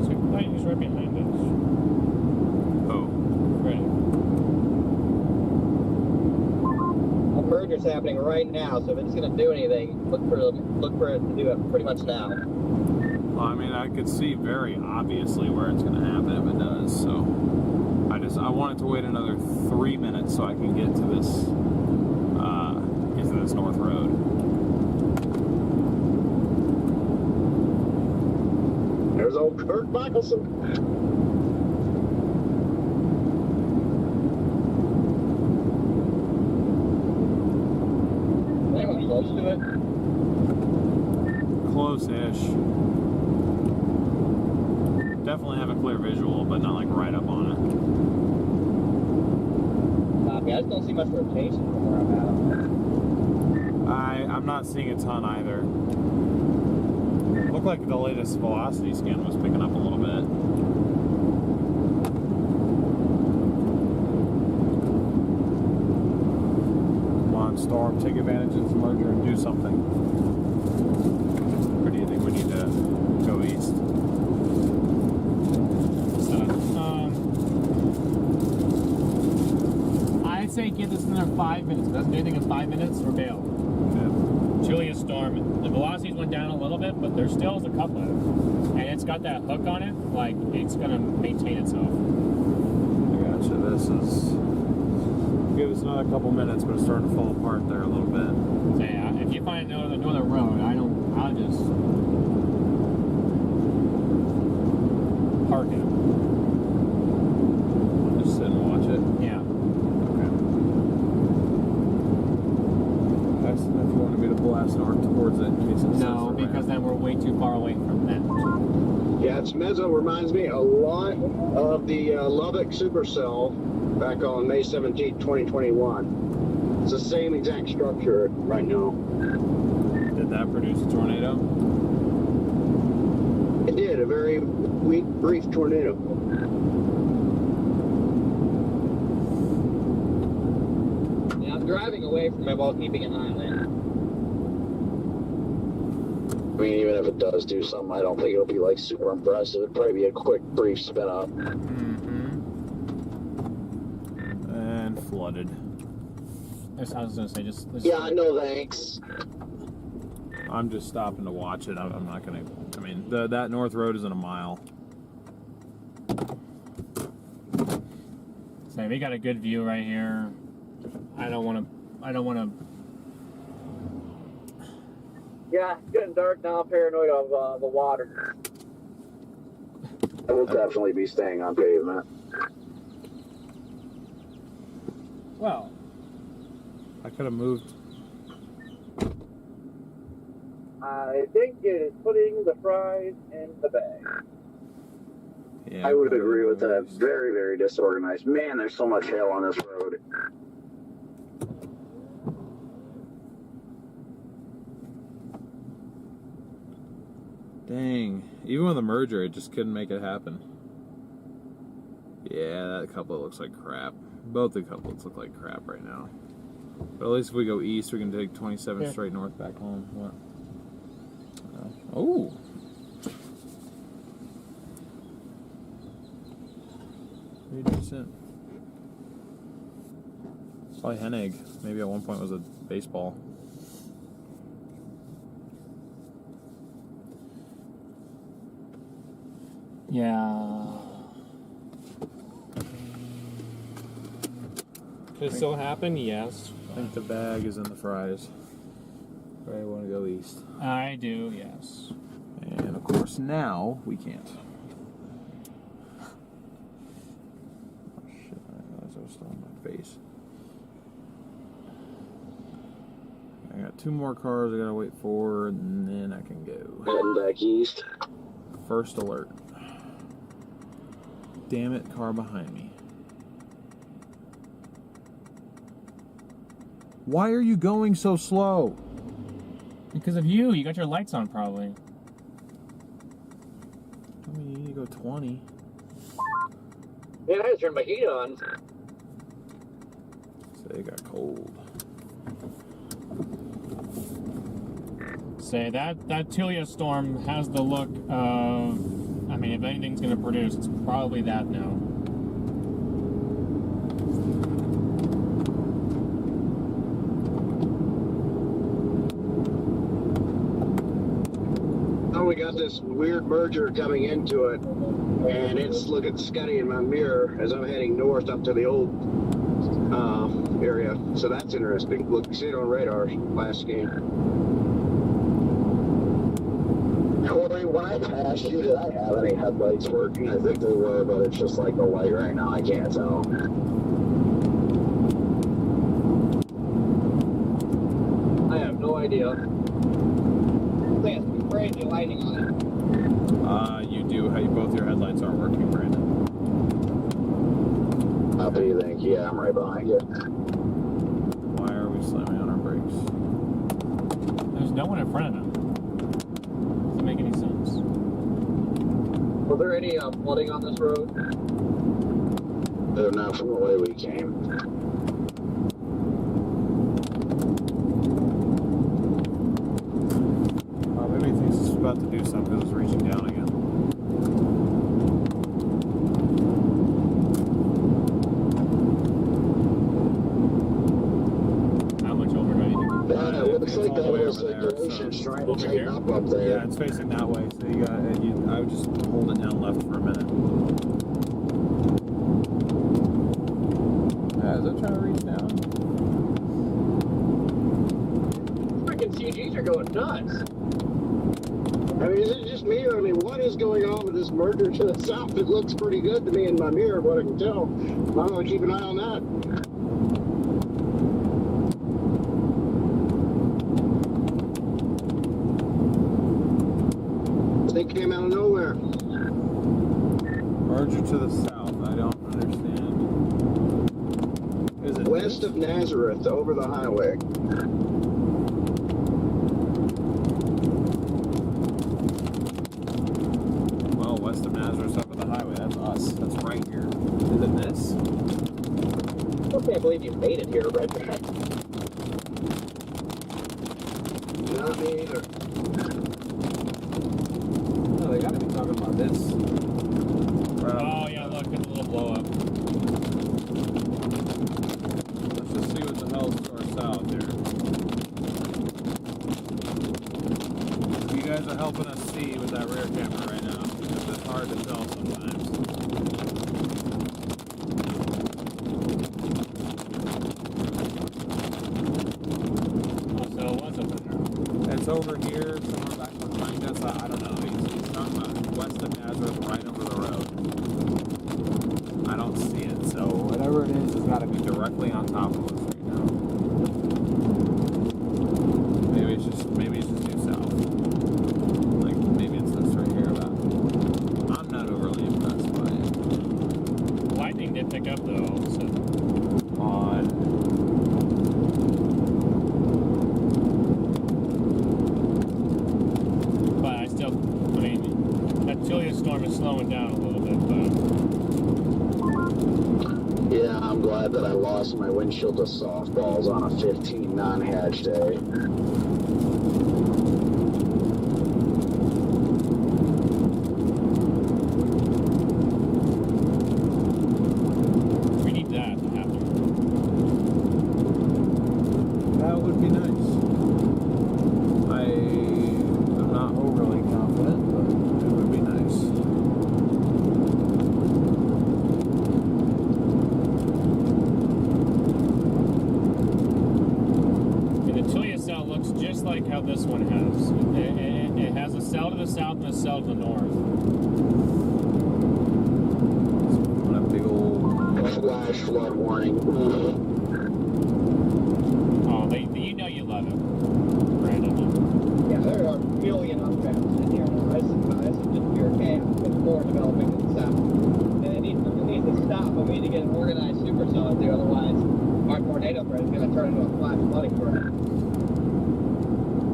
Speaker 1: So, wait, he's right behind us.
Speaker 2: Oh.
Speaker 1: Right.
Speaker 8: A merger's happening right now, so if it's going to do anything, look for it to do it pretty much now.
Speaker 2: Well, I mean, I could see very obviously where it's going to happen if it does, so I want it to wait another 3 minutes so I can get to this north road.
Speaker 6: There's old Kurt Michelson.
Speaker 8: Anyone close to it?
Speaker 2: Close-ish. Definitely have a clear visual, but not like right up on it.
Speaker 8: Copy. I just don't see much rotation from where I'm at.
Speaker 2: I'm not seeing a ton either. Looked like the latest velocity scan was picking up a little bit. Come on, Storm, take advantage of this merger and do something. Or do you think we need to go east?
Speaker 1: I'd say give this another 5 minutes. If it doesn't do anything in 5 minutes, we're bailed. Julius Storm, the velocities went down a little bit, but there still is a couple of them. And it's got that hook on it, like it's gonna maintain itself.
Speaker 2: Gotcha, this is... Give us another couple minutes, but it's starting to fall apart there a little bit.
Speaker 1: So yeah, if you find another road, I'll just park it.
Speaker 2: Just sit and watch it.
Speaker 1: Yeah.
Speaker 2: If you wanted me to blast north towards it in case it
Speaker 1: No, because then we're way too far away from that.
Speaker 6: Yeah, its mezzo reminds me a lot of the Lubbock Supercell back on May 17, 2021. It's the same exact structure right now.
Speaker 2: Did that produce a tornado?
Speaker 6: It did, a very weak, brief tornado.
Speaker 8: Yeah, I'm driving away from it while keeping an eye on it.
Speaker 6: I mean, even if it does do something, I don't think it'll be like super impressive. It'd probably be a quick, brief spin up.
Speaker 2: And flooded.
Speaker 1: I was gonna say just
Speaker 6: Yeah, no thanks.
Speaker 2: I'm just stopping to watch it. I'm not gonna. I mean, that north road isn't a mile.
Speaker 1: So we got a good view right here. I don't want to.
Speaker 7: Yeah, it's getting dark now. I'm paranoid of the water.
Speaker 6: I will definitely be staying on pavement.
Speaker 1: Well,
Speaker 2: I could have moved.
Speaker 7: I think it is putting the fries in the bag.
Speaker 2: Yeah,
Speaker 6: I would agree with that. Very, very disorganized. Man, there's so much hail on this road.
Speaker 2: Dang. Even with the merger, it just couldn't make it happen. Yeah, that couplet looks like crap. Both the couplets look like crap right now. But at least if we go east, we can take 27 straight north back home. What? Oh. Pretty decent. Probably hen egg. Maybe at one point was a baseball.
Speaker 1: yeah. Could it still happen? Yes.
Speaker 2: I think the bag is in the fries. I want to go east.
Speaker 1: I do, yes.
Speaker 2: And of course now we can't. Oh shit, I realized I was still on my face. I got 2 more cars I gotta wait for, and then I can go.
Speaker 6: Heading back east.
Speaker 2: First alert. Damn it, car behind me. Why are you going so slow?
Speaker 1: Because of you. You got your lights on, probably.
Speaker 2: I mean, you need to go 20.
Speaker 4: Man, I just turned my heat on.
Speaker 2: So it got cold.
Speaker 1: Say that Tilia storm has the look of, I mean, if anything's going to produce, it's probably that now.
Speaker 6: Oh, we got this weird merger coming into it, and it's looking scuddy in my mirror as I'm heading north up to the old area. So that's interesting. Look, you see it on radar last game. Corey, when I passed you, did I have any headlights working? I think they were, but it's just like the light right now. I can't tell.
Speaker 4: I have no idea.
Speaker 8: I think it's crazy lighting on it.
Speaker 2: You do. Both your headlights aren't working, Brandon.
Speaker 6: How do you think? Yeah, I'm right behind you.
Speaker 2: Why are we slamming on our brakes?
Speaker 1: There's no one in front of them. Doesn't make any sense.
Speaker 4: Was there any flooding on this road?
Speaker 6: They're not from the way we came.
Speaker 2: Maybe he thinks it's about to do something because it's reaching down again.
Speaker 1: How much over do you think?
Speaker 6: Yeah, it looks like
Speaker 2: all the
Speaker 6: that
Speaker 2: way
Speaker 6: was
Speaker 2: over
Speaker 6: like
Speaker 2: there,
Speaker 6: the ocean's
Speaker 2: so-
Speaker 6: trying to
Speaker 1: Over
Speaker 6: tighten
Speaker 1: here?
Speaker 6: up there.
Speaker 2: Yeah, it's facing that way, so you got. I would just hold it down left for a minute. Is that trying to reach down?
Speaker 4: Freaking CGs are going nuts.
Speaker 6: I mean, is it just me? I mean, what is going on with this merger to the south? It looks pretty good to me in my mirror, what I can tell. I'm going to keep an eye on that. They came out of nowhere.
Speaker 2: Merger to the south. I don't understand. Is it
Speaker 6: West of Nazareth, over the highway.
Speaker 2: Well, west of Nazareth up at the highway. That's us. That's right here. Is it this?
Speaker 4: I can't believe you made it here, Red Man.
Speaker 6: Not me either.
Speaker 2: No, they gotta be talking about this.
Speaker 1: Oh, yeah, look, it's a little blow up.
Speaker 2: Let's just see what the hell's to our south here. You guys are helping us see with that rear camera right now. Because it's hard to tell sometimes.
Speaker 1: So what's up there?
Speaker 2: It's over here, somewhere back behind us. I don't know. He's talking about west of Nazareth, right over the road. I don't see it, so whatever it is, it's got to be directly on top of us right now. Maybe it's just due south. Like maybe it's this right here. But I'm not overly impressed by it.
Speaker 1: Lightning did pick up, though, so.
Speaker 2: Odd.
Speaker 1: But I still, I mean, that Tilia storm is slowing down a little bit, but.
Speaker 6: Yeah, I'm glad that I lost my windshield to softballs on a 15 non-hatch day.
Speaker 1: We need that to happen.
Speaker 2: That would be nice. I'm not overly confident, but it would be nice.
Speaker 1: cell to the south and a cell to the north.
Speaker 2: What a big old
Speaker 6: Flash flood warning.
Speaker 1: Oh, you know you love it, Brandon.
Speaker 8: Yeah, there are a million updrafts in here. This is just pure chaos with more developing in the south. And it needs to stop. We need to get an organized supercell out there, otherwise our tornado threat is going to turn into a flash flooding threat.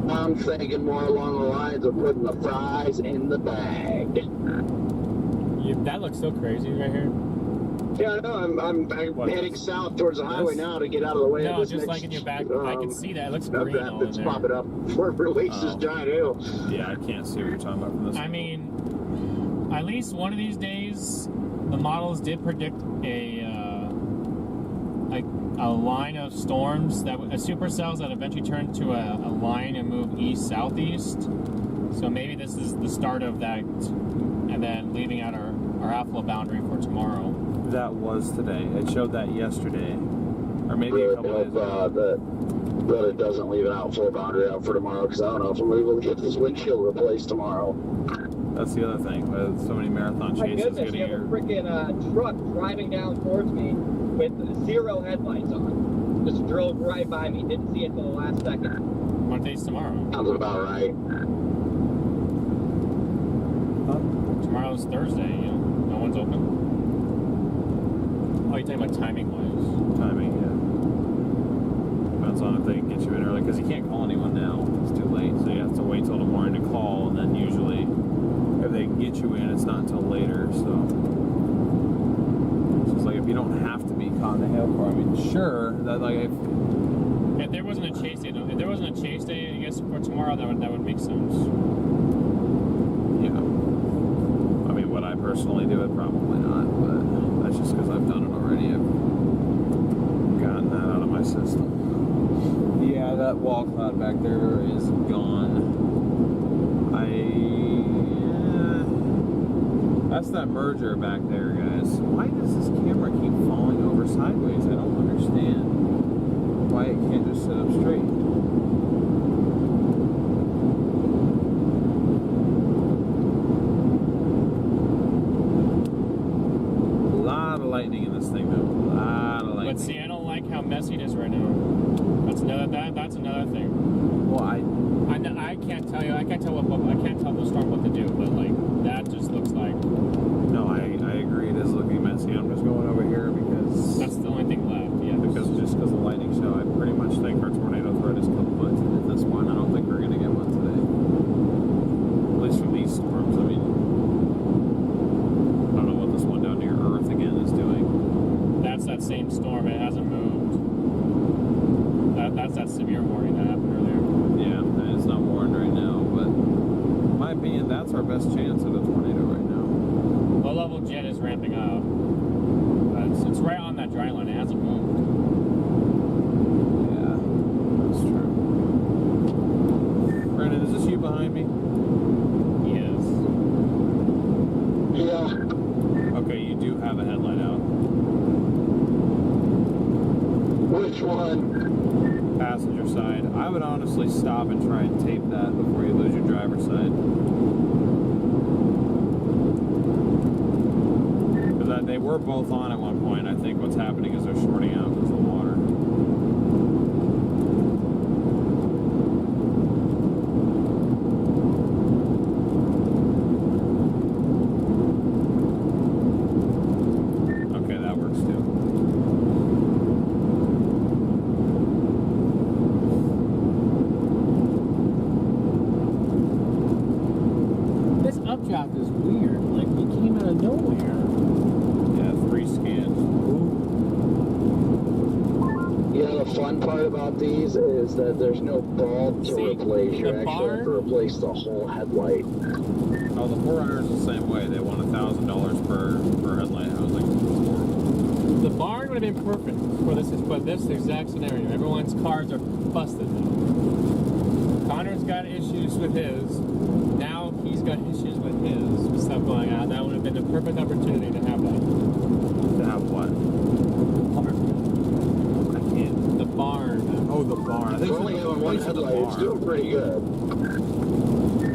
Speaker 6: I'm thinking more along the lines of putting the fries in the bag.
Speaker 1: That looks so crazy right here.
Speaker 6: Yeah, no, I'm heading south towards the highway now to get out of the way
Speaker 1: No,
Speaker 6: of this
Speaker 1: just
Speaker 6: next,
Speaker 1: like in your back. I can see that. It looks green
Speaker 6: updraft
Speaker 1: all
Speaker 6: that's
Speaker 1: in there.
Speaker 6: popping up before it releases giant hail.
Speaker 2: Yeah, I can't see what you're talking about from this.
Speaker 1: I mean, at least one of these days, the models did predict a line of storms, that supercells that eventually turn to a line and move east-southeast. So maybe this is the start of that, and then leaving out our outflow boundary for tomorrow.
Speaker 2: That was today. It showed that yesterday, or maybe a couple days ago.
Speaker 6: That it doesn't leave an outflow boundary out for tomorrow, because I don't know if I'm able to get this windshield replaced tomorrow.
Speaker 2: That's the other thing. With so many marathon
Speaker 8: My
Speaker 2: chases
Speaker 8: goodness,
Speaker 2: getting
Speaker 8: you have a
Speaker 2: here.
Speaker 8: freaking truck driving down towards me with 0 headlights on. Just drove right by me. Didn't see it till the last second.
Speaker 1: What day's tomorrow?
Speaker 6: Sounds about right.
Speaker 1: Tomorrow's Thursday, you know. No one's open. Oh, you're talking about timing-wise.
Speaker 2: Timing, yeah. Depends on if they can get you in early, because you can't call anyone now. It's too late, so you have to wait till the morning to call, and then usually, if they can get you in, it's not until later, so. It's just like if you don't have to be caught in the hail car, I mean, sure, that like
Speaker 1: If there wasn't a chase day, I guess for tomorrow, that would make sense.
Speaker 2: yeah. I mean, would I personally do it? Probably not, but that's just because I've done it already. I've gotten that out of my system. Yeah, that wall cloud back there is gone. That's that merger back there, guys. Why does this camera keep falling over sideways? I don't understand why it can't just sit up straight. A lot of lightning in this thing, though. A lot of lightning.
Speaker 1: But see, I don't like how messy it is right now. That's another thing.
Speaker 2: Well,
Speaker 1: I can't tell you. I can't tell the storm what to do. But like that just looks like.
Speaker 2: no, I agree. It is looking messy. I'm just going over here because
Speaker 1: That's the only thing left. Yeah.
Speaker 2: because of the lightning show. I pretty much think our tornado threat is kaput at this point. I don't think we're gonna get one today. At least from these storms. I mean, I don't know what this one down near Earth again is doing.
Speaker 1: That's that same storm. It hasn't moved. That's that severe warning that happened earlier.
Speaker 2: Yeah, and it's not warned right now, but in my opinion, that's our best chance of a tornado right now.
Speaker 1: Low-level jet is ramping up. It's right on that dry line. It hasn't moved.
Speaker 2: Yeah, that's true. Brandon, is this you behind me?
Speaker 1: Yes.
Speaker 6: Yeah.
Speaker 2: Okay, you do have a headlight out.
Speaker 6: Which one?
Speaker 2: Passenger side. I would honestly stop and try and tape that before you lose your driver's side. Because they were both on at one point. I think what's happening is they're shorting out because of the water. Okay, that works too.
Speaker 1: This updraft is weird. Like it came out of nowhere.
Speaker 2: Yeah, 3 scans.
Speaker 6: Yeah, the fun part about these is that there's no bulb to
Speaker 1: See,
Speaker 6: replace. You
Speaker 1: the
Speaker 6: actually have to
Speaker 1: barn-
Speaker 6: replace the whole headlight.
Speaker 2: Oh, the 4Runner is the same way. They want $1,000 per headlight. I was like, this is horrible.
Speaker 1: The barn would have been perfect for this exact scenario. Everyone's cars are busted now. Connor's got issues with his. Now he's got issues with his with stuff going on. That would have been the perfect opportunity to have that.
Speaker 2: To have what? I can't.
Speaker 1: The barn.
Speaker 2: Oh, the barn. I think
Speaker 6: If only having one headlight, it's doing pretty good.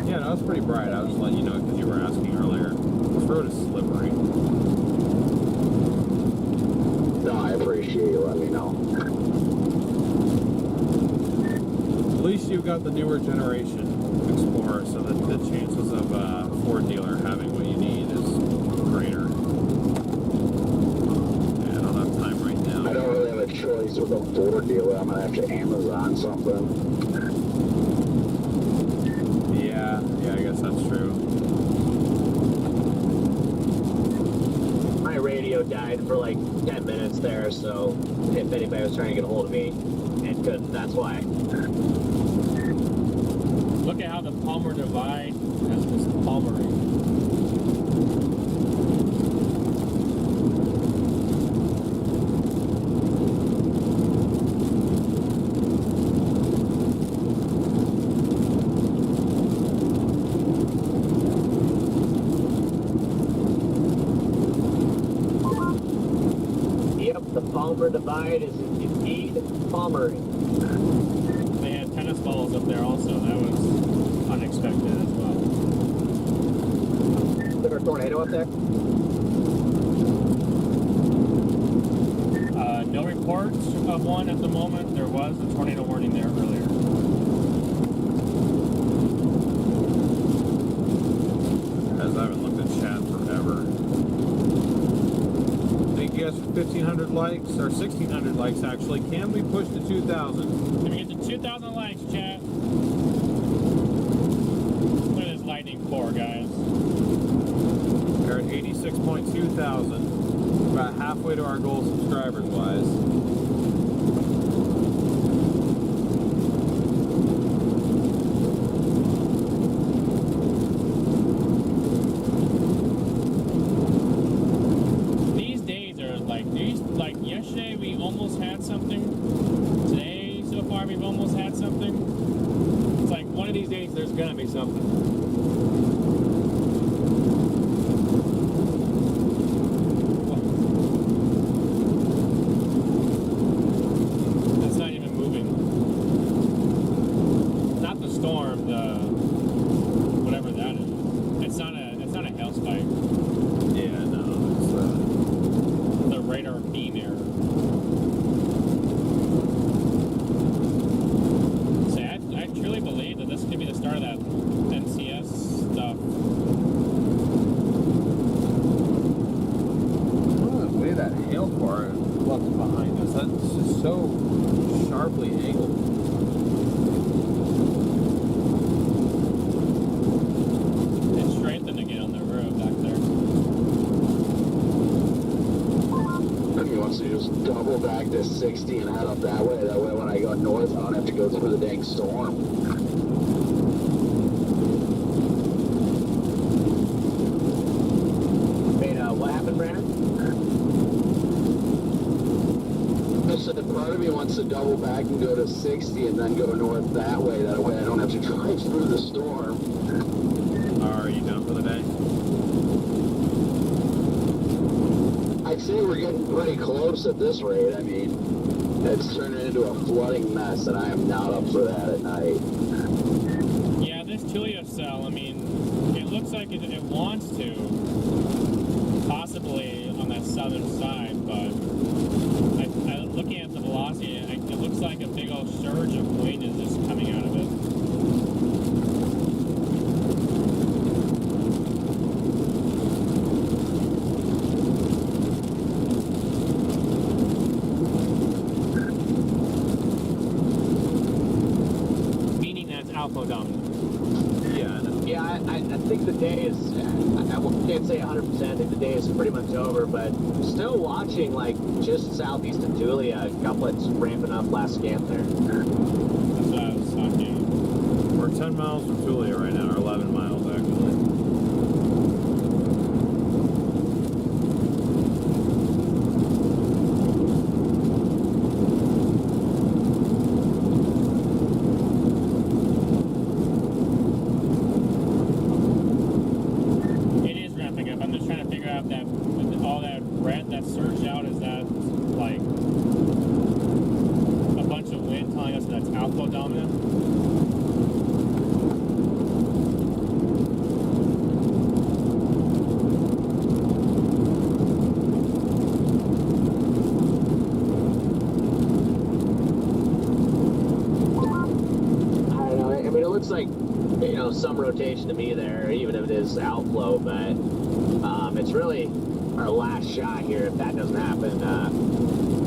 Speaker 2: Yeah, no, that was pretty bright. I was just letting you know because you were asking earlier. This road is slippery.
Speaker 6: No, I appreciate you letting me know.
Speaker 2: At least you've got the newer generation Explorer, so that the chances of a Ford dealer having what you need is greater. Yeah, I don't have time right now.
Speaker 6: I don't really have a choice with a Ford dealer. I'm gonna have to Amazon something.
Speaker 2: Yeah, I guess that's true.
Speaker 4: My radio died for like 10 minutes there, so if anybody was trying to get a hold of me, it couldn't. That's why.
Speaker 1: Look at how the Palmer Divide has this palmering.
Speaker 4: Yep, the Palmer Divide is indeed palmering.
Speaker 1: They had tennis balls up there also. That was unexpected as well.
Speaker 4: Is there a tornado up there?
Speaker 1: No reports of one at the moment. There was a tornado warning there earlier.
Speaker 2: As I haven't looked at chat forever. Thank you guys for 1,500 likes, or 1,600 likes actually. Can we push to 2,000?
Speaker 1: Can we get to 2,000 likes, chat? Look at this lightning pour, guys.
Speaker 2: We're at 86.2 thousand. About halfway to our goal subscribers wise.
Speaker 1: These days are like yesterday we almost had something. Today so far we've almost had something. It's like one of these days there's gonna be something. It's not even moving. Not the storm, the whatever that is. It's not a hail spike.
Speaker 2: Yeah, no, it's
Speaker 1: The radar beam error. So I truly believe that this could be the start of that NCS stuff.
Speaker 2: the way that hail bar left behind us. That's just so sharply angled.
Speaker 1: It's strengthened again on the road back there.
Speaker 6: He wants to just double back to 60 and head up that way. That way when I go north, I don't have to go through the dang storm.
Speaker 4: Wait, what happened, Brandon?
Speaker 6: So the part of me wants to double back and go to 60 and then go north that way. That way I don't have to drive through the storm.
Speaker 2: Are you done for the day?
Speaker 6: I'd say we're getting pretty close at this rate. I mean, it's turning into a flooding mess, and I am not up for that at night.
Speaker 1: Yeah, this Tulia cell, I mean, it looks like it wants to, possibly on that southern side, but looking at the velocity, it looks like a big old surge of wind is just coming out of it. Meaning that's Outflow dominant.
Speaker 2: Yeah, I know.
Speaker 4: Yeah, I think the day is, I can't say 100%, I think the day is pretty much over, but still watching, like, just southeast of Julia, a couplet's ramping up last scan there.
Speaker 1: That's what I was talking.
Speaker 2: We're 10 miles from Julia right now, or 11 miles actually.
Speaker 1: It is ramping up. I'm just trying to figure out that all that red that surged out, is that like a bunch of wind telling us that's outflow dominant?
Speaker 4: you know, some rotation to be there, even if it is outflow, but it's really our last shot here. If that doesn't happen,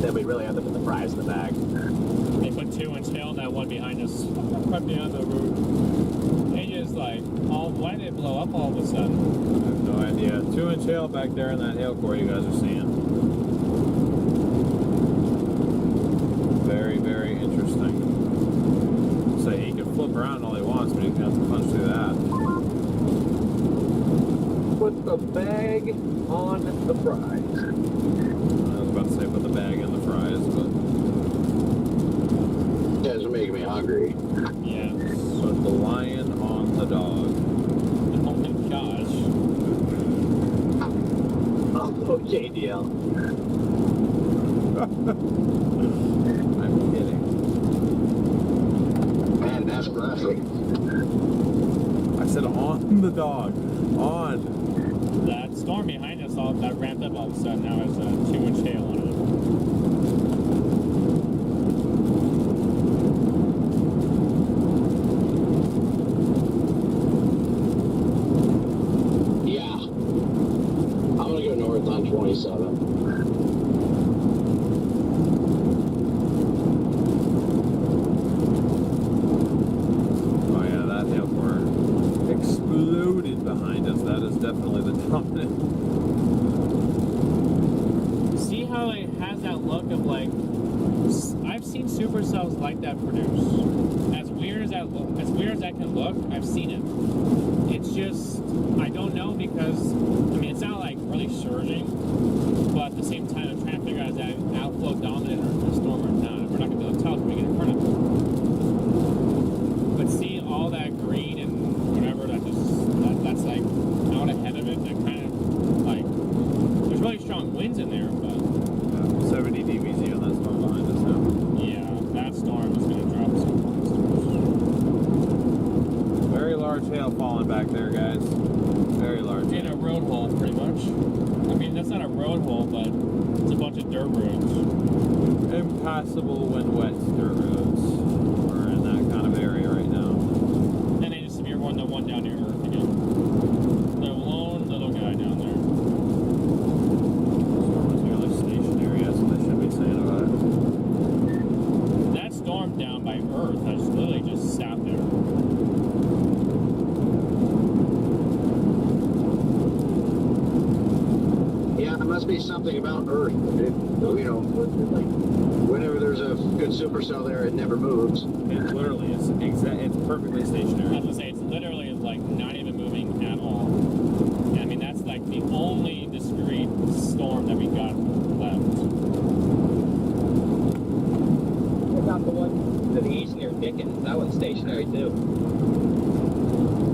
Speaker 4: then we really have to put the prize in the bag.
Speaker 1: They put 2-inch hail on that one behind us, right behind the road. They just like, why did it blow up all of a sudden?
Speaker 2: I have no idea. 2-inch hail back there in that hail core you guys are seeing. Very, very interesting. So he can flip around all he wants, but he's going to have to punch through that.
Speaker 4: Put the bag on the prize.
Speaker 2: I was about to say put the bag in the fries, but...
Speaker 6: You guys are making me hungry.
Speaker 1: Yeah.
Speaker 2: Put the lion on the dog.
Speaker 1: Oh my gosh.
Speaker 4: Oh, JDL.
Speaker 2: I'm kidding.
Speaker 6: Man, that's graphic.
Speaker 2: I said on the dog. On.
Speaker 1: That storm behind us all that ramped up all of a sudden now has a 2-inch hail on it.
Speaker 6: Yeah. I'm gonna go north on 27.
Speaker 2: Oh yeah, that hail core exploded behind us. That is definitely the dominant.
Speaker 1: See how it has that look of like, I've seen supercells like that produce. As weird as that can look, I've seen it. It's just, I don't know because, I mean, it's not like really surging, but at the same time, I'm trying to figure out is that outflow dominant or a storm or not. We're not going to be able to tell until we get in front of it. But see all that green and whatever, that's like out ahead of it, that kind of like, there's really strong winds in there, but
Speaker 2: 70 dBz on that storm behind us now.
Speaker 1: yeah, that storm is going to drop some monsters.
Speaker 2: Very large hail falling back there, guys. Very large.
Speaker 1: In a road hole, pretty much. I mean, that's not a road hole, but it's a bunch of dirt roads.
Speaker 2: Impassable when wet dirt roads. We're in that kind of area right now.
Speaker 1: And they just severe one, the one down near Earth again. The lone little guy down there.
Speaker 2: Storm is nearly stationary, that's what they should be saying about it.
Speaker 1: That storm down by Earth has literally just sat there.
Speaker 6: Yeah, there must be something about Earth. You know, whenever there's a good supercell there, it never moves.
Speaker 2: It literally is it's perfectly
Speaker 1: I was
Speaker 2: stationary.
Speaker 1: gonna say, it's literally like not even moving at all. And I mean, that's like the only discrete storm that we got left.
Speaker 8: What about the one to the east near Dickens? That one's stationary too.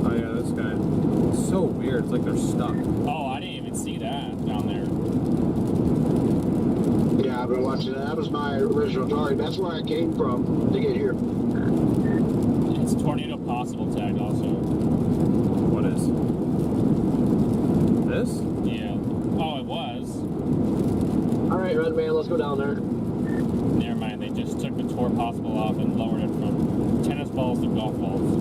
Speaker 2: Oh yeah, this guy. It's so weird, it's like they're stuck.
Speaker 1: Oh, I didn't even see that down there.
Speaker 6: Yeah, I've been watching that. That was my original target. That's where I came from to get here.
Speaker 1: It's tornado possible tagged also.
Speaker 2: What is? This?
Speaker 1: Yeah. Oh, it was.
Speaker 4: All right, Red Man, let's go down there.
Speaker 1: Never mind, they just took the tour possible off and lowered it from tennis balls to golf balls.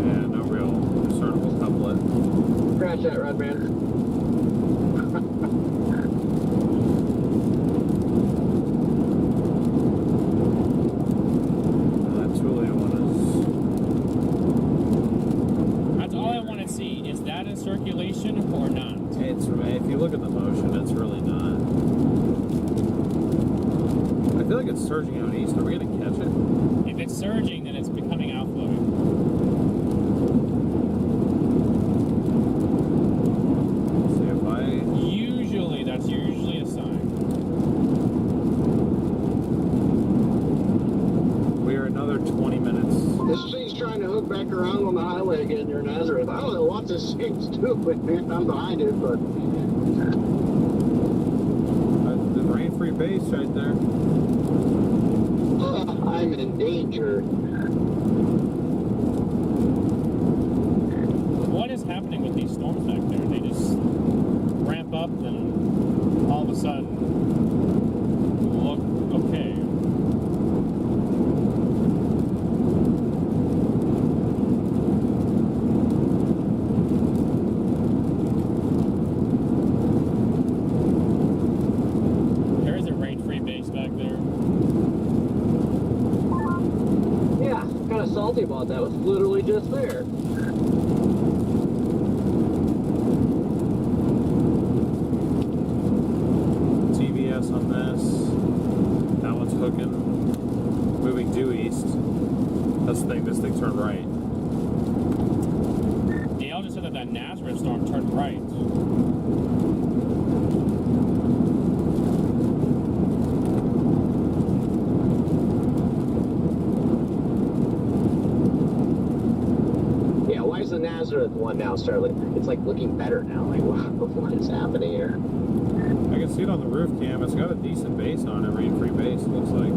Speaker 2: Yeah, no real discernible couplet.
Speaker 4: Crash that, Red Man.
Speaker 2: That Tulia one
Speaker 1: That's all I want to see. Is that in circulation or not?
Speaker 2: is. If you look at the motion, it's really not. I feel like it's surging out east. Are we going to catch it?
Speaker 1: If it's surging, then it's becoming outflowing.
Speaker 2: See if I.
Speaker 1: That's usually a sign.
Speaker 2: We are another 20 minutes.
Speaker 6: This thing's trying to hook back around on the highway again near Nazareth. I don't know what this thing's doing, man. I'm behind it, but
Speaker 2: The rain-free base right there.
Speaker 6: I'm in danger.
Speaker 1: What is happening with these storms back there? They just ramp up and all of a sudden look okay.
Speaker 7: got salty about that was literally just there.
Speaker 2: TBS on this. That one's hooking. Moving due east. That's the thing, this thing turned right.
Speaker 1: Dale just said that Nazareth storm turned right.
Speaker 4: Yeah, why is the Nazareth one now it's like looking better now? Like, wow, what is happening here?
Speaker 2: I can see it on the roof cam. It's got a decent base on it, read free base, it looks like.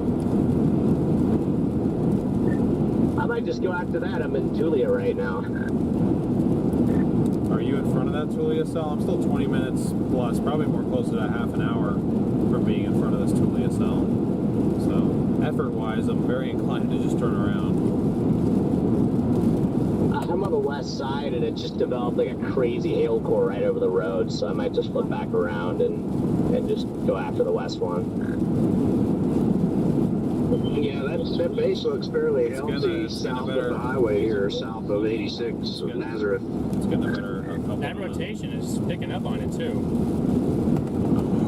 Speaker 4: I might just go after that. I'm in Tulia right now.
Speaker 2: Are you in front of that Tulia cell? I'm still 20 minutes plus, probably more closer to half an hour from being in front of this Tulia cell. So, effort-wise, I'm very inclined to just turn around.
Speaker 4: I'm on the west side, and it just developed like a crazy hail core right over the road, so I might just flip back around and just go after the west one.
Speaker 6: Yeah, that base looks fairly
Speaker 2: It's
Speaker 6: healthy
Speaker 2: getting
Speaker 6: south
Speaker 2: better.
Speaker 6: of the highway here, south of 86 of Nazareth.
Speaker 2: It's getting a better couple
Speaker 1: That rotation is picking up on it too.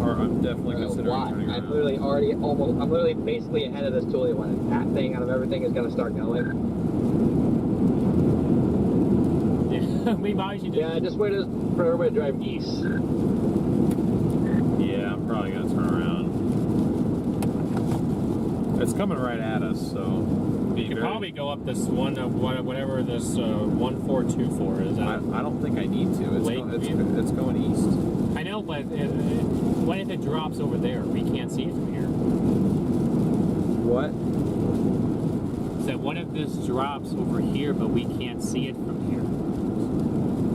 Speaker 2: I'm definitely considering
Speaker 8: Why?
Speaker 2: turning
Speaker 8: I'm
Speaker 2: around.
Speaker 8: literally I'm literally basically ahead of this Tulia one. And that thing out of everything is going to start going.
Speaker 1: We might should
Speaker 7: Yeah, just wait for everybody to drive east.
Speaker 2: Yeah, I'm probably going to turn around. It's coming right at us, so...
Speaker 1: You could probably go up this one, whatever this 1424 is.
Speaker 2: I don't think I need to. It's going east.
Speaker 1: I know, but what if it drops over there? We can't see it from here.
Speaker 2: What?
Speaker 1: So what if this drops over here, but we can't see it from here?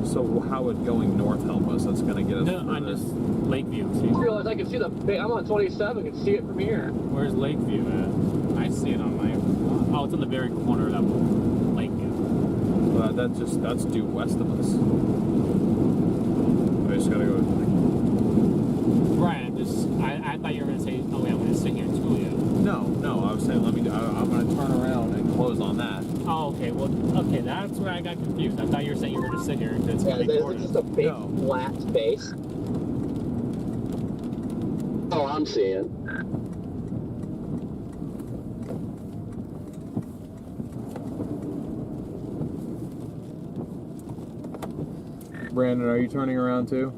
Speaker 2: So how would going north help us? That's going to get us
Speaker 1: No, on
Speaker 2: further.
Speaker 1: this Lakeview.
Speaker 7: I just realized I can see I'm on 27, I can see it from here.
Speaker 1: Where's Lakeview at? I see it on my... Oh, it's on the very corner of that Lakeview.
Speaker 2: That's due west of us. I just got to go...
Speaker 1: Right, I thought you were going to say, oh yeah, I'm going to sit here in Tulia.
Speaker 2: No, I was saying I'm going to turn around and close on that.
Speaker 1: Oh, okay, well, okay, that's where I got confused. I thought you were saying you were going to sit here and it's
Speaker 8: Yeah,
Speaker 1: coming
Speaker 8: is
Speaker 1: toward
Speaker 8: it
Speaker 1: us.
Speaker 8: just a big
Speaker 2: No.
Speaker 8: flat space?
Speaker 6: Oh, I'm seeing.
Speaker 2: Brandon, are you turning around too?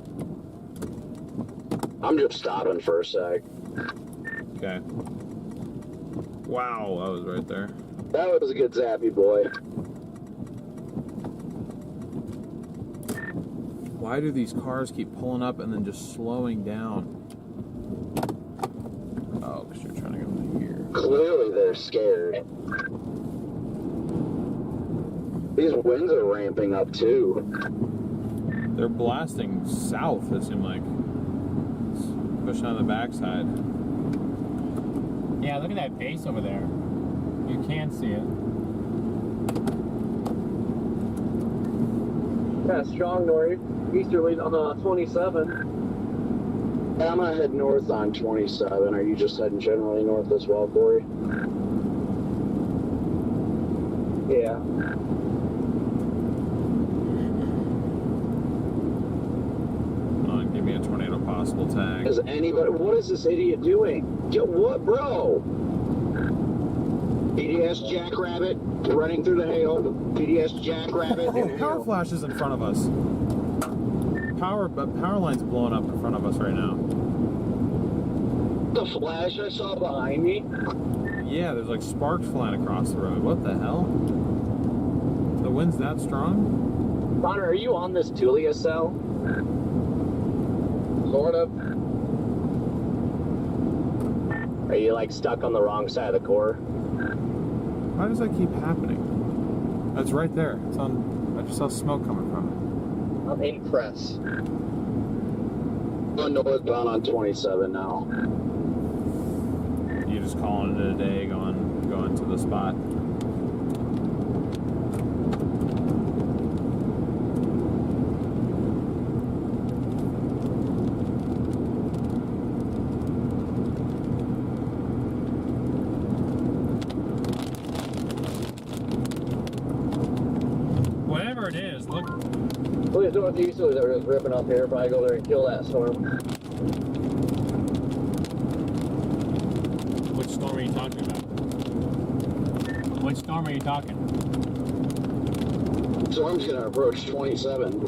Speaker 6: I'm just stopping for a sec.
Speaker 2: Okay. Wow, that was right there.
Speaker 6: That was a good zappy, boy.
Speaker 2: Why do these cars keep pulling up and then just slowing down? Oh, because you're trying to go here.
Speaker 6: Clearly they're scared. These winds are ramping up too.
Speaker 2: They're blasting south, it seemed like. It's pushing on the backside.
Speaker 1: Yeah, look at that base over there. You can see it.
Speaker 7: Yeah, strong northeasterly on the 27.
Speaker 6: I'm gonna head north on 27. Are you just heading generally north as well, Corey?
Speaker 7: Yeah.
Speaker 2: Give me a tornado possible tag.
Speaker 6: Is anybody? What is this idiot doing? What, bro? PDS Jackrabbit running through the hail. PDS Jackrabbit.
Speaker 2: Oh, power flash is in front of us. Power line's blowing up in front of us right now.
Speaker 6: The flash I saw behind me.
Speaker 2: Yeah, there's like sparks flying across the road. What the hell? The wind's that strong?
Speaker 4: Connor, are you on this Tulia cell?
Speaker 8: Sort of.
Speaker 4: Are you like stuck on the wrong side of the core?
Speaker 2: Why does that keep happening? That's right there. It's on. I just saw smoke coming from
Speaker 8: I'm in press.
Speaker 6: I'm northbound on 27 now.
Speaker 2: it. You just calling it a day, going to the spot.
Speaker 7: just northeasterly that were just ripping up here. Probably go there and kill that storm.
Speaker 1: Which storm are you talking about? Which storm are you talking?
Speaker 6: Storm's gonna approach 27.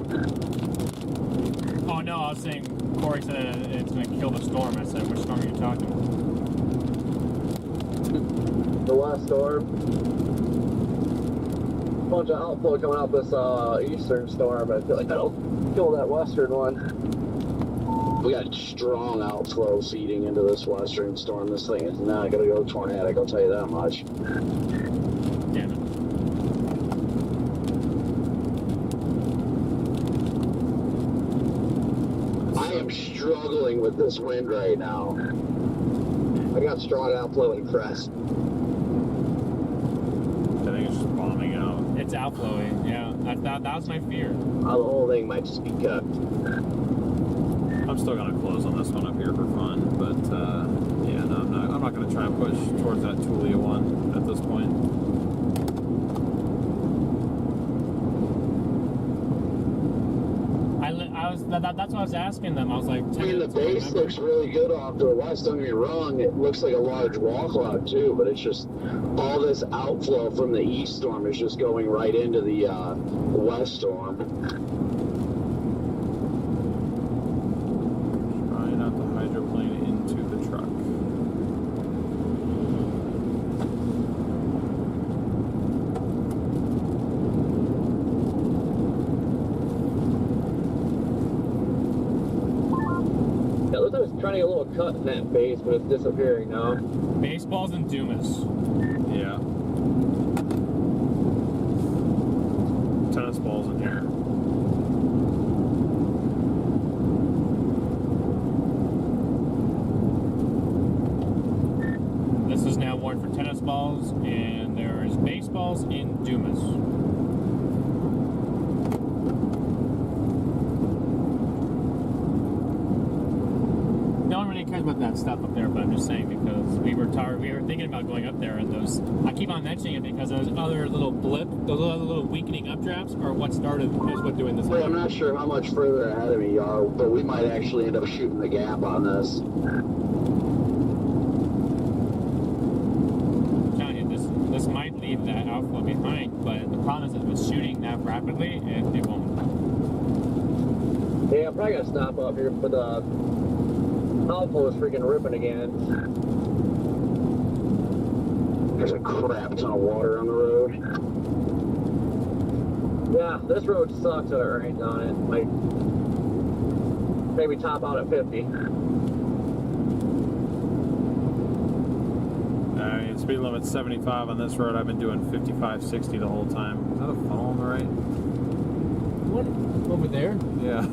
Speaker 1: Oh no, I was saying Corey said it's going to kill the storm. I said, which storm are you talking about?
Speaker 7: The last storm. Bunch of outflow coming out this eastern storm, but I feel like that'll kill that western one.
Speaker 6: We got strong outflow feeding into this western storm. This thing is not gonna go tornadic, I'll tell you that much.
Speaker 1: Damn it.
Speaker 6: I am struggling with this wind right now.
Speaker 3: I got strong outflow in Crest.
Speaker 2: I think it's just bombing out.
Speaker 1: It's outflowing, yeah. That was my fear.
Speaker 3: The whole thing might just be cooked.
Speaker 2: I'm still gonna close on this one up here for fun, but yeah, no, I'm not gonna try and push towards that Tulia one at this point.
Speaker 1: That's what I was asking them. I was like,
Speaker 6: I mean, the base looks really good off to the west, don't get me wrong. It looks like a large wall cloud too, but it's just all this outflow from the east storm is just going right into the west storm.
Speaker 2: Try not to hydroplane into the truck.
Speaker 7: Yeah, it looks like it's trying to get a little cut in that base, but it's disappearing now.
Speaker 1: baseballs and Dumas.
Speaker 2: Yeah. Tennis balls in here.
Speaker 1: This is now warned for tennis balls, and there is baseballs in Dumas. No one really cares about that stuff up there, but I'm just saying because we were thinking about going up there, and those I keep on mentioning it because those other little those other little weakening updrafts are what started is what doing this.
Speaker 6: Well, I'm not sure how much further ahead of me you are, but we might actually end up shooting the gap on this.
Speaker 1: This might leave that outflow behind, but the problem is if it's shooting that rapidly, it won't.
Speaker 7: Yeah, I'm probably gonna stop up here, but the outflow is freaking ripping again.
Speaker 6: There's a crap ton of water on the road.
Speaker 7: Yeah, this road sucks at it right on it. Like, maybe top out at 50.
Speaker 2: Speed limit's 75 on this road. I've been doing 55, 60 the whole time. Is that a funnel on the right?
Speaker 1: What? Over there?
Speaker 2: Yeah.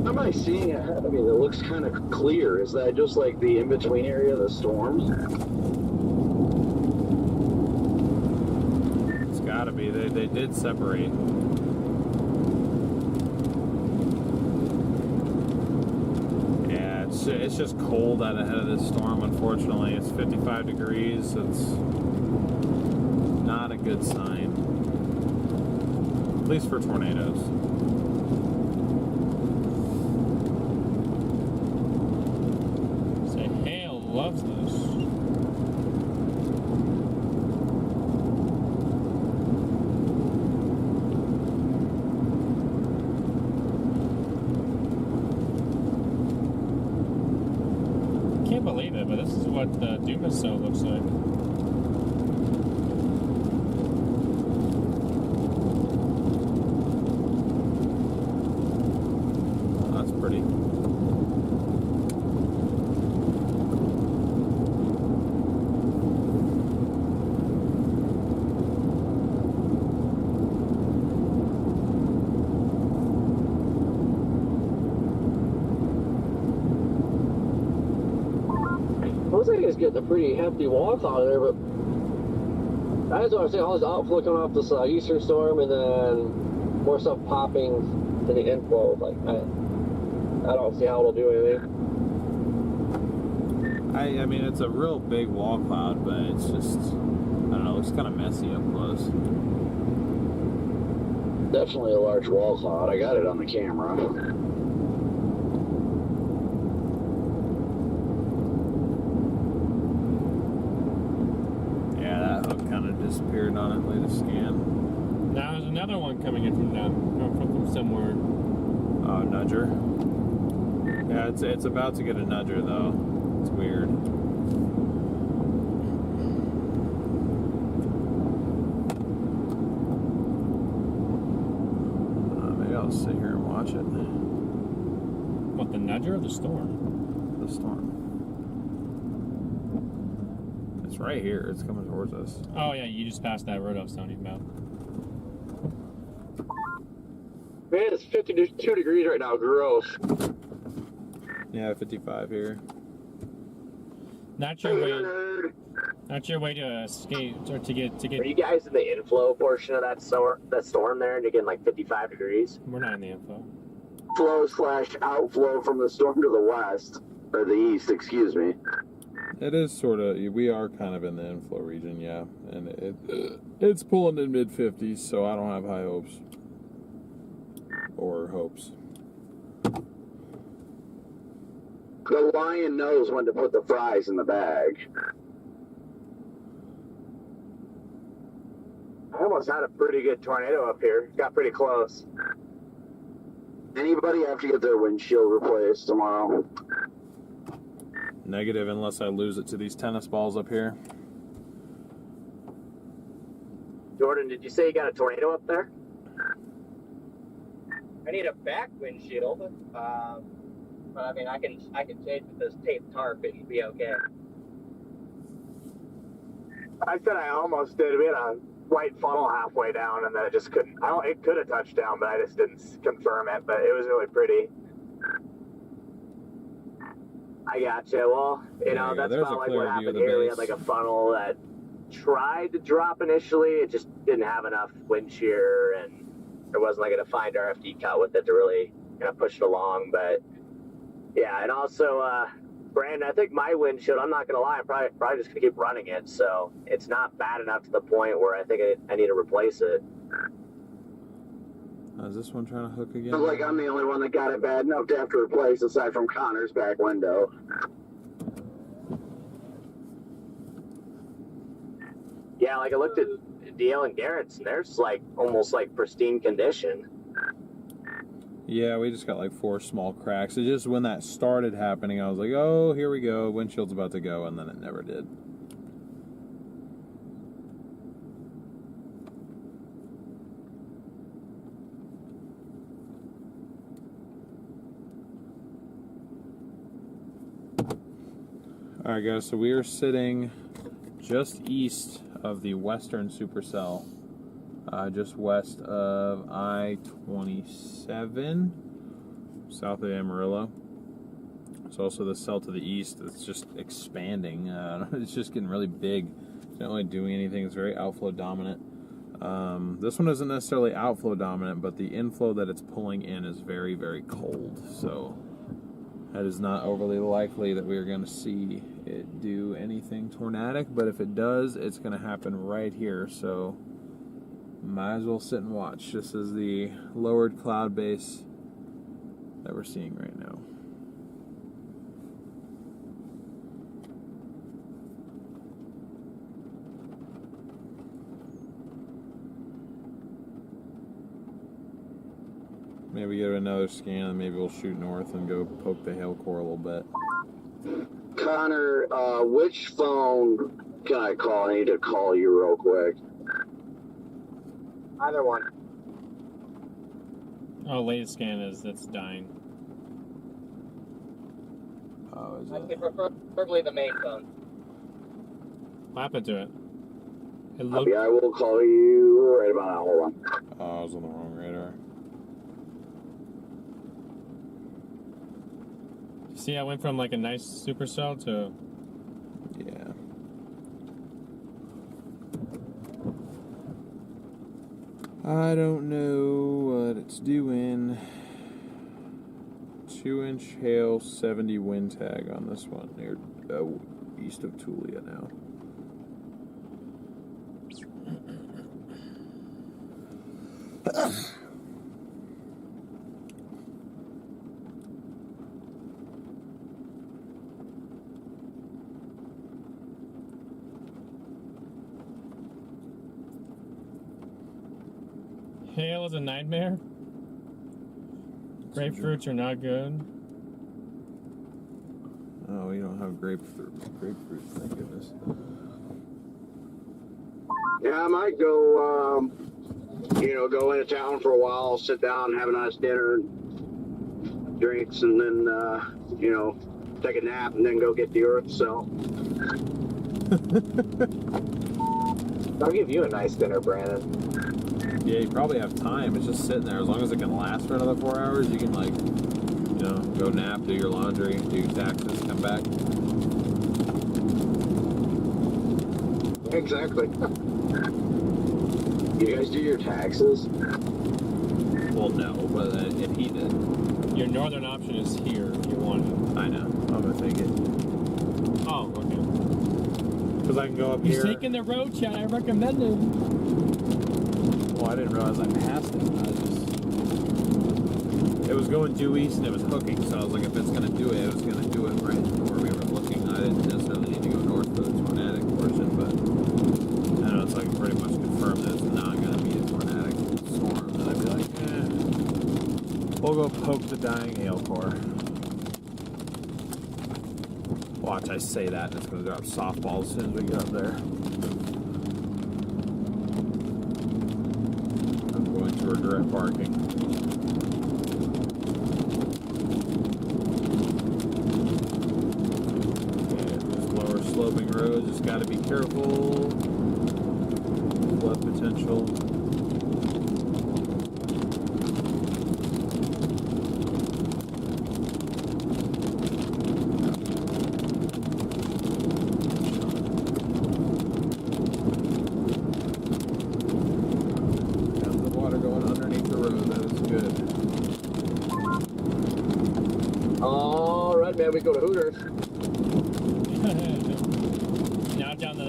Speaker 6: How am I seeing ahead of me that looks kind of clear? Is that just like the in-between area of the storms?
Speaker 2: It's gotta be. They did separate. It's just cold out ahead of this storm, unfortunately. It's 55 degrees. It's not a good sign. At least for tornadoes.
Speaker 1: Say, Hale loves this. Believe it, but this is what the Dumas cell looks like.
Speaker 2: Oh, that's pretty.
Speaker 7: Looks like it's getting a pretty hefty walk out of there, but that's what I'm saying. All this outflow coming off this eastern storm, and then more stuff popping to the inflow. Like I don't see how it'll do anything.
Speaker 2: I mean, it's a real big wall cloud, but it's just, I don't know, it looks kind of messy up close.
Speaker 6: Definitely a large wall cloud. I got it on the camera.
Speaker 2: Yeah, that hook kind of disappeared on it. Latest scan.
Speaker 1: Now there's another one coming in from somewhere.
Speaker 2: Oh, nudger. Yeah, it's about to get a nudger though. It's weird. Maybe I'll sit here and watch it.
Speaker 1: What, the nudger or the storm?
Speaker 2: The storm. It's right here. It's coming towards us.
Speaker 1: Oh yeah, you just passed that road I was telling you about.
Speaker 6: Man, it's 52 degrees right now. Gross.
Speaker 2: Yeah, 55 here.
Speaker 1: Not your way to escape or to get.
Speaker 4: Are you guys in the inflow portion of that storm there, and you're getting like 55 degrees?
Speaker 1: We're not in the info.
Speaker 6: Flow/outflow from the storm to the west, or the east, excuse me.
Speaker 2: It is sort of. We are kind of in the inflow region, yeah, and it's pulling in mid 50s, so I don't have high hopes or hopes.
Speaker 6: The lion knows when to put the fries in the bag.
Speaker 4: I almost had a pretty good tornado up here. Got pretty close.
Speaker 6: Anybody have to get their windshield replaced tomorrow?
Speaker 2: Negative, unless I lose it to these tennis balls up here.
Speaker 4: Jordan, did you say you got a tornado up there?
Speaker 8: I need a back windshield, but I mean, I can change with this tape tarp. It should be okay.
Speaker 4: I said I almost did. We had a white funnel halfway down, and then it just couldn't. It could have touched down, but I just didn't confirm it. But it was really pretty. I gotcha. Well, that's about like what happened here. We had like a funnel that tried to drop initially. It just didn't have enough wind shear, and there wasn't like a defined RFD cut with it to really push it along. But yeah, and also, Brandon, I think my windshield, I'm not going to lie, I'm probably just going to keep running it. So it's not bad enough to the point where I think I need to replace it.
Speaker 2: Is this one trying to hook again?
Speaker 6: Sounds like I'm the only one that got it bad enough to have to replace, aside from Connor's back window.
Speaker 4: Yeah, like I looked at DL and Garrett's, and there's like almost like pristine condition.
Speaker 2: Yeah, we just got like 4 small cracks. It just, when that started happening, I was like, oh, here we go. Windshield's about to go, and then it never did. Alright guys, so we are sitting just east of the western supercell. Just west of I-27, south of Amarillo. It's also the cell to the east that's just expanding. It's just getting really big. It's not really doing anything. It's very outflow dominant. This one isn't necessarily outflow dominant, but the inflow that it's pulling in is very, very cold. So that is not overly likely that we are going to see it do anything tornadic. But if it does, it's going to happen right here. So might as well sit and watch. This is the lowered cloud base that we're seeing right now. Maybe get another scan and maybe we'll shoot north and go poke the hail core a little bit.
Speaker 6: Connor, which phone can I call? I need to call you real quick.
Speaker 8: Either one.
Speaker 1: Oh, latest scan is it's dying.
Speaker 2: Oh, is
Speaker 8: I'd
Speaker 2: it?
Speaker 8: say preferably the main phone.
Speaker 1: What happened to it? It
Speaker 6: Okay, I will call you right about now. Hold on.
Speaker 2: Oh, I was on the wrong radar.
Speaker 1: See, I went from like a nice supercell to.
Speaker 2: Yeah. I don't know what it's doing. 2-inch hail, 70 wind tag on this one near east of Tulia now.
Speaker 1: Hail is a nightmare. Grapefruits are not good.
Speaker 2: Oh, we don't have grapefruit. Grapefruit, thank goodness.
Speaker 6: Yeah, I might go, go into town for a while, sit down, have a nice dinner, drinks, and then, take a nap and then go get the earth cell.
Speaker 3: I'll give you a nice dinner, Brandon.
Speaker 2: Yeah, you probably have time. It's just sitting there. As long as it can last for another 4 hours, you can, like, go nap, do your laundry, do your taxes, come back.
Speaker 6: Exactly. You guys do your taxes?
Speaker 2: Well, no, but if he did.
Speaker 1: Your northern option is here if you want it.
Speaker 2: I know. I'm going to take it.
Speaker 1: Oh, okay.
Speaker 2: Because I can go up
Speaker 1: He's
Speaker 2: here.
Speaker 1: taking the road, Chad. I recommend it.
Speaker 2: Well, I didn't realize I passed it. It was going due east and it was hooking, so I was like, if it's going to do it, it was going to do it right where we were looking. I didn't necessarily need to go north for the tornadic portion, but I know it's like pretty much confirmed that it's not going to be a tornadic storm. Then I'd be like, we'll go poke the dying hail core. Watch, I say that and it's going to drop softballs as soon as we get up there. I'm going to regret barking. Sloping roads, just got to be careful. Flood potential. Got the water going underneath the road. That is good.
Speaker 6: All right, man. We go to Hooters.
Speaker 1: Now down to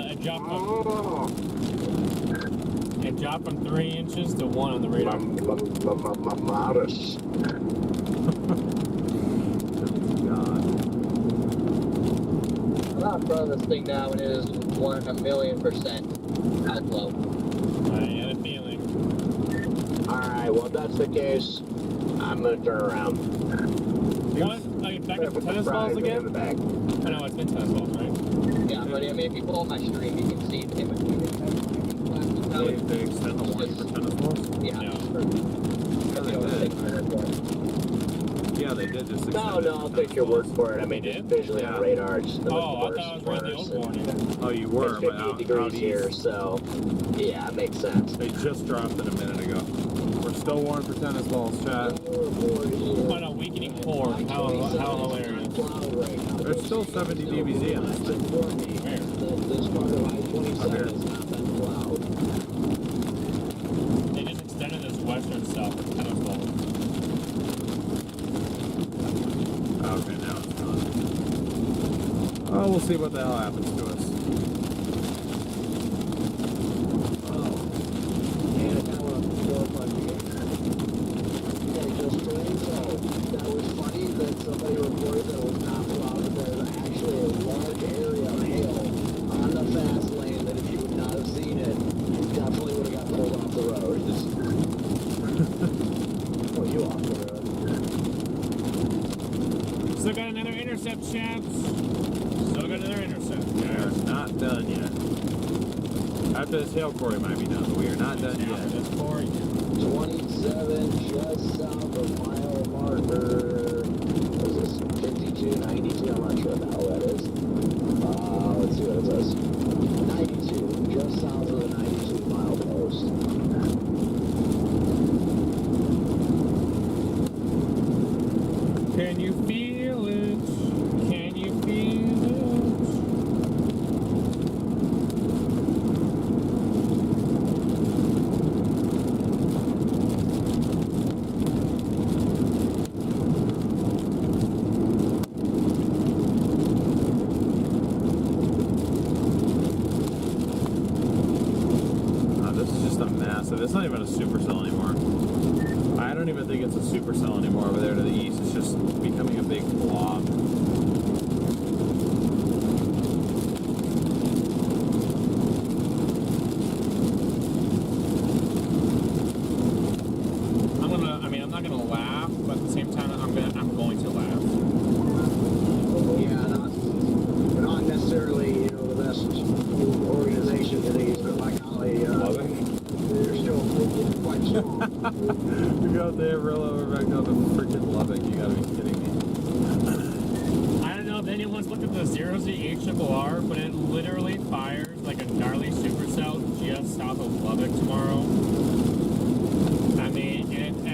Speaker 1: it dropped from 3 inches to 1 on the radar.
Speaker 6: Modest.
Speaker 2: God.
Speaker 8: I'm out front of this thing now and it is 1,000,000% outflow.
Speaker 1: I had a feeling.
Speaker 6: All right. Well, if that's the case, I'm gonna turn around.
Speaker 1: What? Are you back up to tennis balls again? I know, it's been tennis balls, right?
Speaker 8: Yeah, but I mean, if you pull up my stream, you can see the image.
Speaker 2: They extend the warning for tennis balls?
Speaker 8: Yeah.
Speaker 1: No.
Speaker 2: Yeah, they did just extend
Speaker 6: No, I'll take your word for it. I mean,
Speaker 1: Did?
Speaker 6: visually on radar, it's
Speaker 1: Oh, I thought I was reading the old warning.
Speaker 2: Oh, you were,
Speaker 6: It's
Speaker 2: but
Speaker 6: 58
Speaker 2: out
Speaker 6: degrees
Speaker 2: east.
Speaker 6: here, so yeah, it makes sense.
Speaker 2: They just dropped it a minute ago. We're still warned for tennis balls, chat.
Speaker 1: On a weakening core. How hilarious.
Speaker 2: There's still 70 dBz on this thing.
Speaker 1: Where?
Speaker 6: This part of I-27
Speaker 2: Up here.
Speaker 6: has not been plowed.
Speaker 1: They just extended this western stuff for tennis balls.
Speaker 2: Okay, now it's gone. Oh, we'll see what the hell happens to us.
Speaker 6: That was funny that somebody reported that it was not plowed, but there's actually a large area of hail on the fast lane that if you would not have seen it, you definitely would have got pulled off the road. Just pull you off the road.
Speaker 1: Still got another intercept, chaps. Still got another intercept.
Speaker 2: We are not done yet. After this hail core, we might be done, but we are not done
Speaker 1: After
Speaker 2: yet.
Speaker 1: this core,
Speaker 6: 27 just south of mile marker. What is this? 52, 92? I'm not sure what the hell that is. Let's see what it says. 92, just south of the 92 mile post.
Speaker 1: can you feel it? Can you feel it?
Speaker 2: This is just a massive. It's not even a supercell anymore. I don't even think it's a supercell anymore over there to the east. It's just becoming a big blob.
Speaker 1: there's the HRR, but it literally fires like a gnarly supercell just south of Lubbock tomorrow.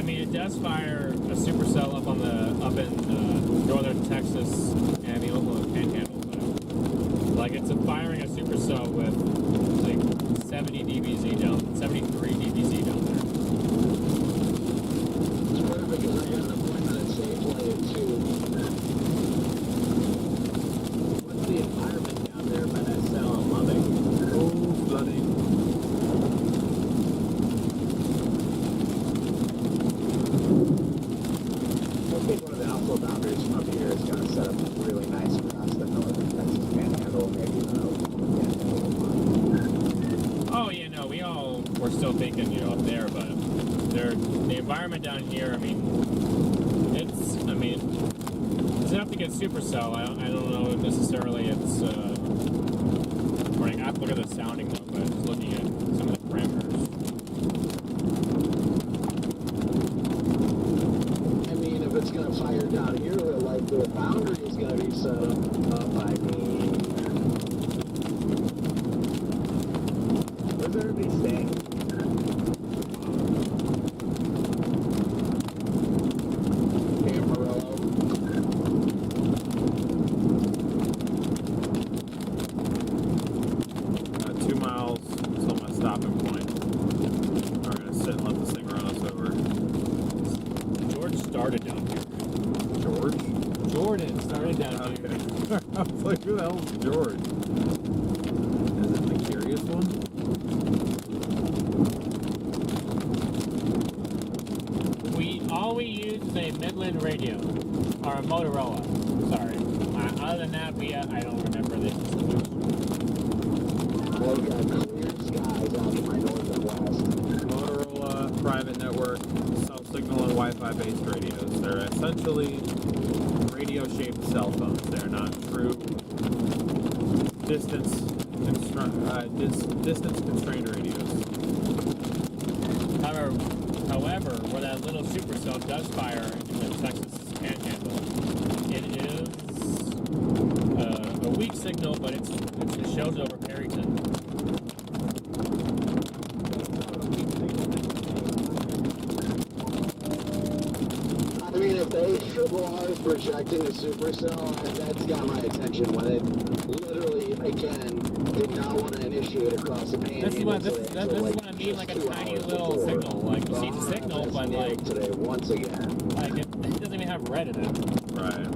Speaker 1: It does fire a supercell up in northern Texas and the Oklahoma Panhandle, but like it's firing a supercell with like 73 dBz down there.
Speaker 6: It's perfect because I got an appointment at Safeway at 2.
Speaker 4: What's the environment down there by that cell in Lubbock?
Speaker 2: Oh, flooding.
Speaker 3: I think one of the outflow boundaries from up here is going to set up really nice for us. The northern Texas Panhandle, maybe the
Speaker 1: Oh yeah, no, we're still thinking, up there, but the environment down here, it's enough to get supercell. I don't know necessarily it's I have to look at the sounding though, but just looking at some of the parameters.
Speaker 6: If it's going to fire down here, like the boundary is going to be set up.
Speaker 3: Where's everybody staying?
Speaker 6: Amarillo.
Speaker 2: 2 miles until my stopping point. We're gonna sit and let this thing run us over.
Speaker 1: George started down here. Jordan started down here.
Speaker 2: Okay. I was like, who the hell is George? Is it the curious one?
Speaker 1: All we use is a Midland radio, or a Motorola. Sorry. Other than that, I don't remember this.
Speaker 6: Well, we got clear skies out to my north and west.
Speaker 2: Motorola private network, cell signal and Wi-Fi based radios. They're essentially radio-shaped cell phones. They're not true distance constrained radios.
Speaker 1: However, where that little supercell does fire into the Texas Panhandle, it is a weak signal, but it shows over Perryton.
Speaker 6: If they are projecting a supercell, that's got my attention when it literally, again, did not want to initiate across the Panhandle.
Speaker 1: This is what I mean, like a tiny little signal. Like, you see the signal, but like...
Speaker 6: today, once again.
Speaker 1: Like, it doesn't even have red in it.
Speaker 2: Right.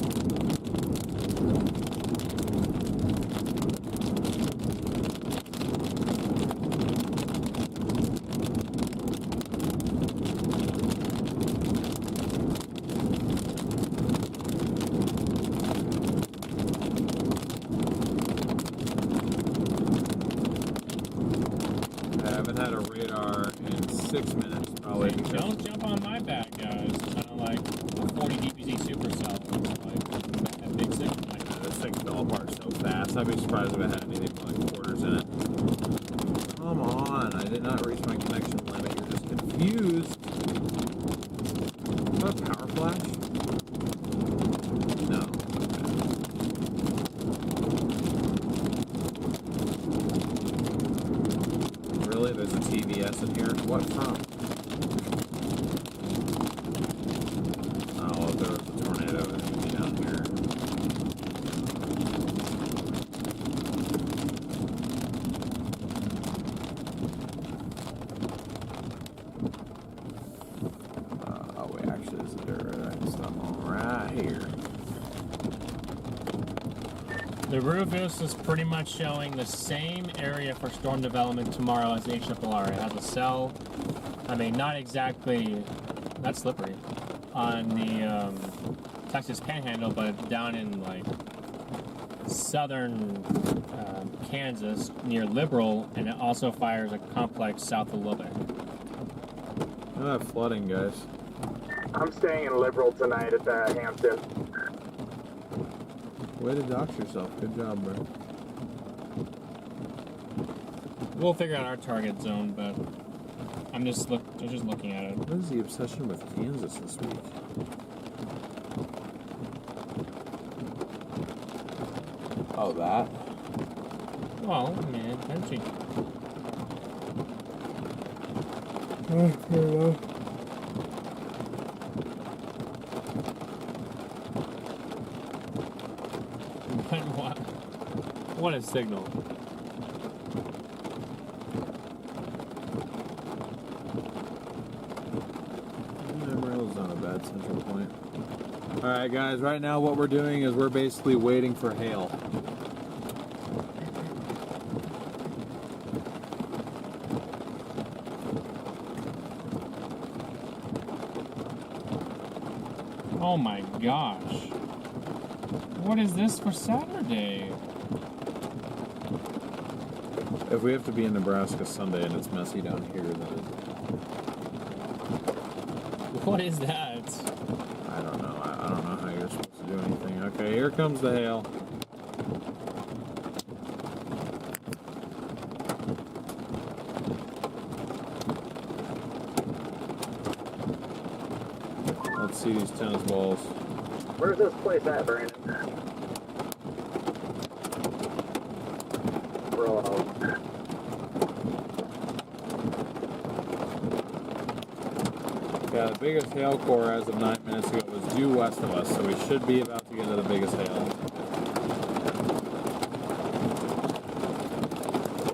Speaker 2: I haven't had a radar in 6 minutes, probably.
Speaker 1: Don't jump on my back, guys. It's kind of like a 40 dBz supercell. Like, a big signal.
Speaker 2: This thing fell apart so fast. I'd be surprised if it had anything like quarters in it. Come on, I did not reach my connection limit. You're just confused. Is that a power flash? No. Really? There's a TVS in here? What from? Oh, well, there was a tornado that would be down here. Oh, wait, actually, this is dirt. Something right here.
Speaker 1: The Rufus is pretty much showing the same area for storm development tomorrow as HRR. It has a cell, not exactly, not slippery, on the Texas Panhandle, but down in like southern Kansas near Liberal, and it also fires a complex south of Lubbock.
Speaker 2: Look at that flooding, guys.
Speaker 8: I'm staying in Liberal tonight at the Hampton.
Speaker 2: Way to dox yourself. Good job, bro.
Speaker 1: We'll figure out our target zone, but I'm just looking at it.
Speaker 2: What is the obsession with Kansas this week? about that.
Speaker 1: Well, man, energy. What a signal.
Speaker 2: Amarillo's not a bad central point. Alright guys, right now what we're doing is we're basically waiting for hail.
Speaker 1: Oh my gosh. What is this for Saturday?
Speaker 2: If we have to be in Nebraska Sunday and it's messy down here, then
Speaker 1: What is that?
Speaker 2: I don't know. I don't know how you're supposed to do anything. Okay, here comes the hail. Let's see these tennis balls.
Speaker 6: Where's this place at, Brandon?
Speaker 2: Yeah, the biggest hail core as of 9 minutes ago was due west of us, so we should be about to get to the biggest hail.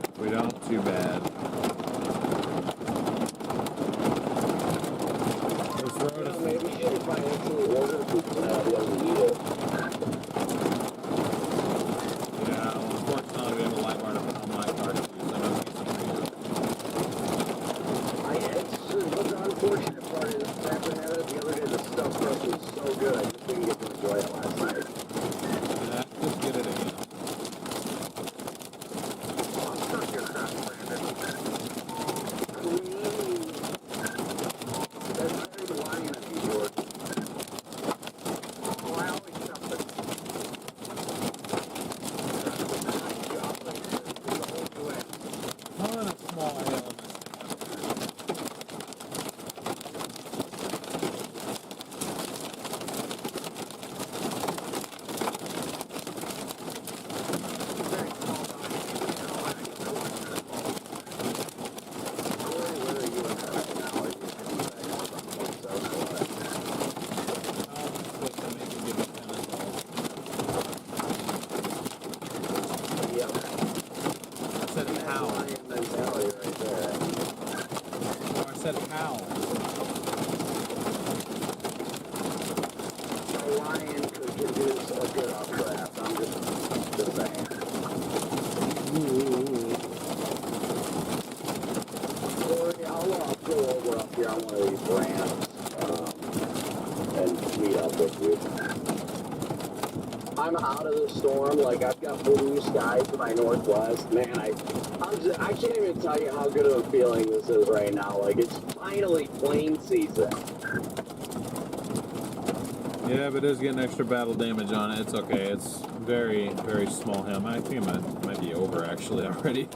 Speaker 2: If we don't, too bad. This road is...
Speaker 6: Maybe if I actually order food, I'll be able to eat it.
Speaker 2: Yeah, well, unfortunately we have a light bar to put on my car to use. I'm going to get some for you.
Speaker 6: What's the unfortunate part is after having it the other day, the stuffed crust was so good. I just didn't get to enjoy it last night.
Speaker 2: Yeah, just get it again.
Speaker 6: Oh, stuff your crust, Brandon. Creamy. That's very lying at me, George. Oh, I always stuff it.
Speaker 2: Not a small hail in this thing.
Speaker 6: I'm out of the storm. Like, I've got blue skies to my northwest. Man, I can't even tell you how good of a feeling this is right now. Like, it's finally plane season.
Speaker 2: Yeah, but it is getting extra battle damage on it. It's okay. It's very, very small hail. I think it might be over actually already.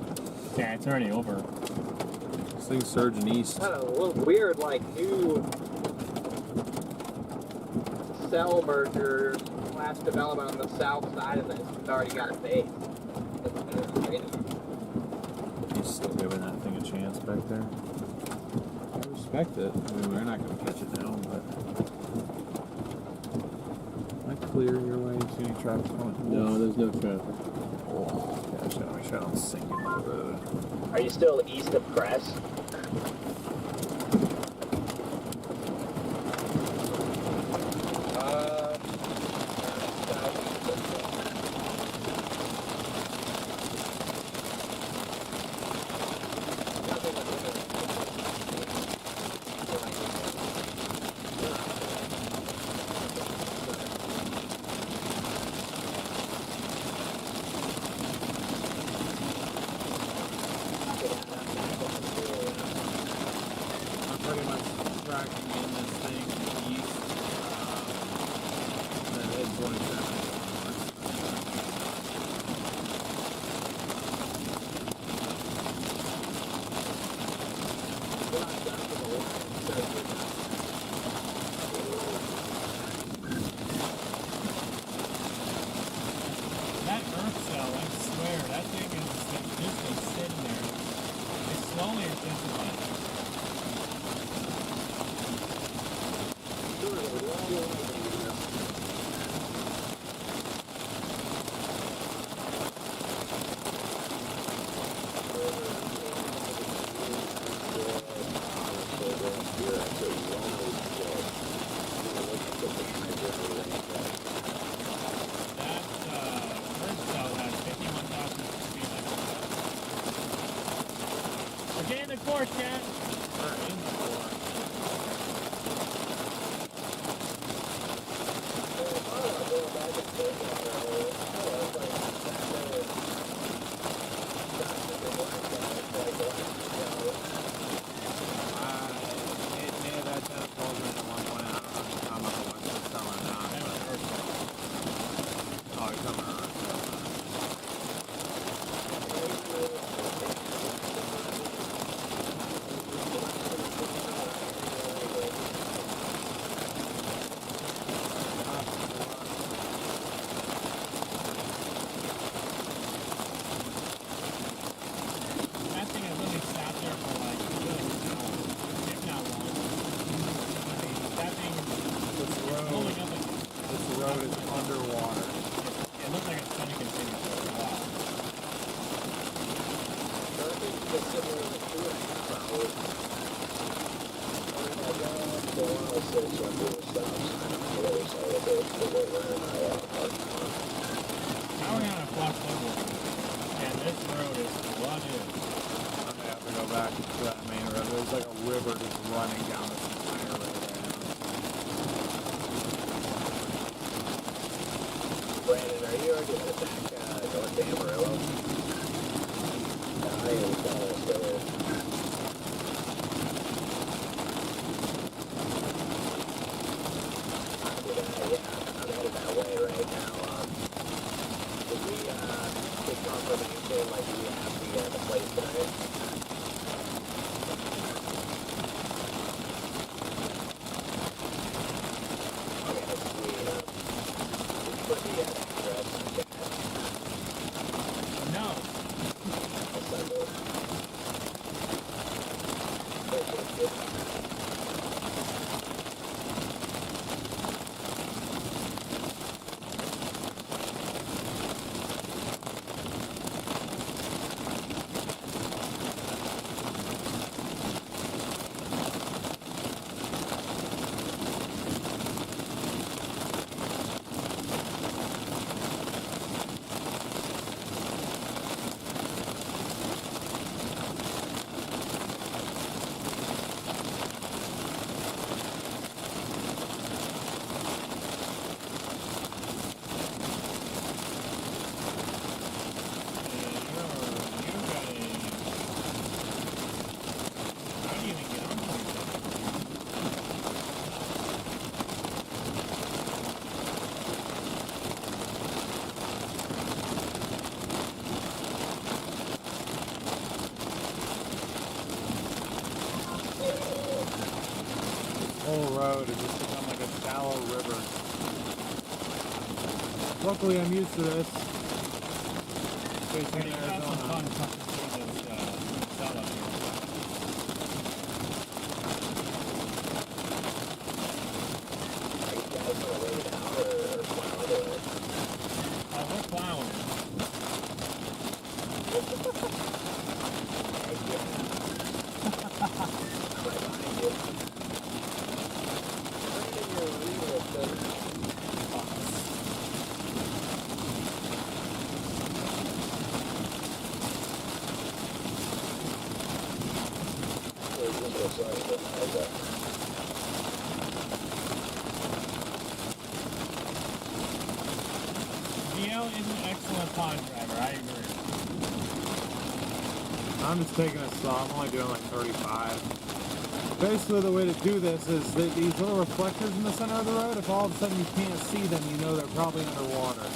Speaker 1: Yeah, it's already over.
Speaker 2: This thing's surging east.
Speaker 8: Kind of a little weird, like new cell merger class development on the south side of this. It's already got a base.
Speaker 2: He's still giving that thing a chance back there. I respect it. I mean, we're not going to catch it now, but... Am I clear your way? See any traffic coming?
Speaker 7: No, there's no traffic.
Speaker 2: Oh, gosh, I gotta make sure I don't sink into the road.
Speaker 4: Are you still east of Crest?
Speaker 1: for us, Cat.
Speaker 2: Road has just become like a shallow river. Luckily, I'm used to this. Facing Arizona.
Speaker 1: We're plowing. DL is an excellent pond driver, I agree.
Speaker 2: I'm just taking it slow. I'm only doing like 35. Basically, the way to do this is that these little reflectors in the center of the road, if all of a sudden you can't see them, you know they're probably underwater.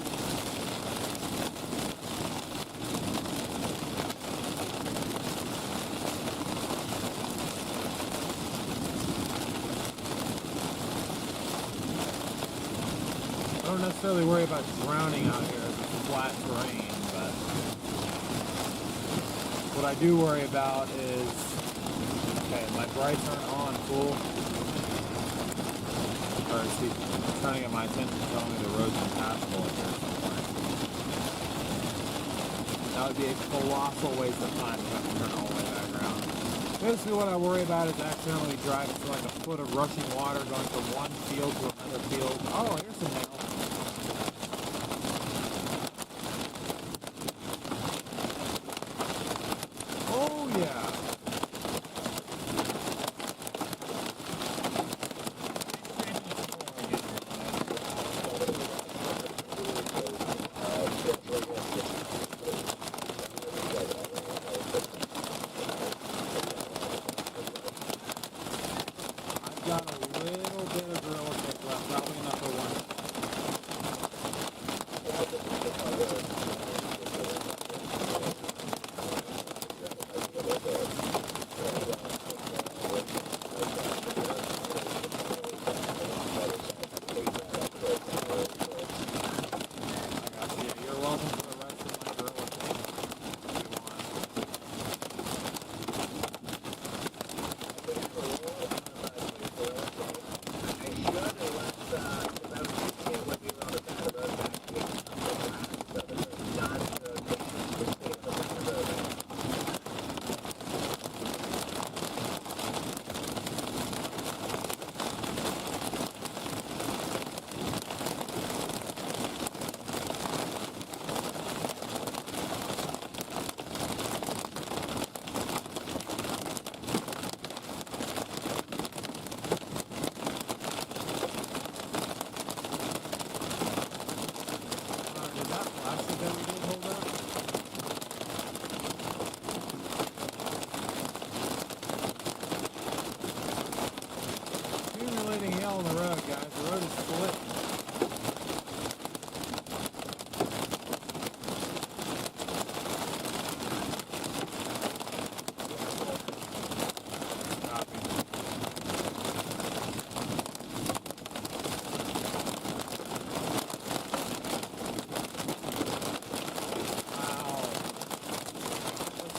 Speaker 2: I don't necessarily worry about drowning out here as it's flat terrain, but what I do worry about is, okay, my brights aren't on full. Or is he turning at my attention, telling me the road's impassable in here somewhere? That would be a colossal waste of time to have to turn all the way back around. Basically what I worry about is accidentally driving through like a foot of rushing water going from one field to another field. Oh, here's some nails.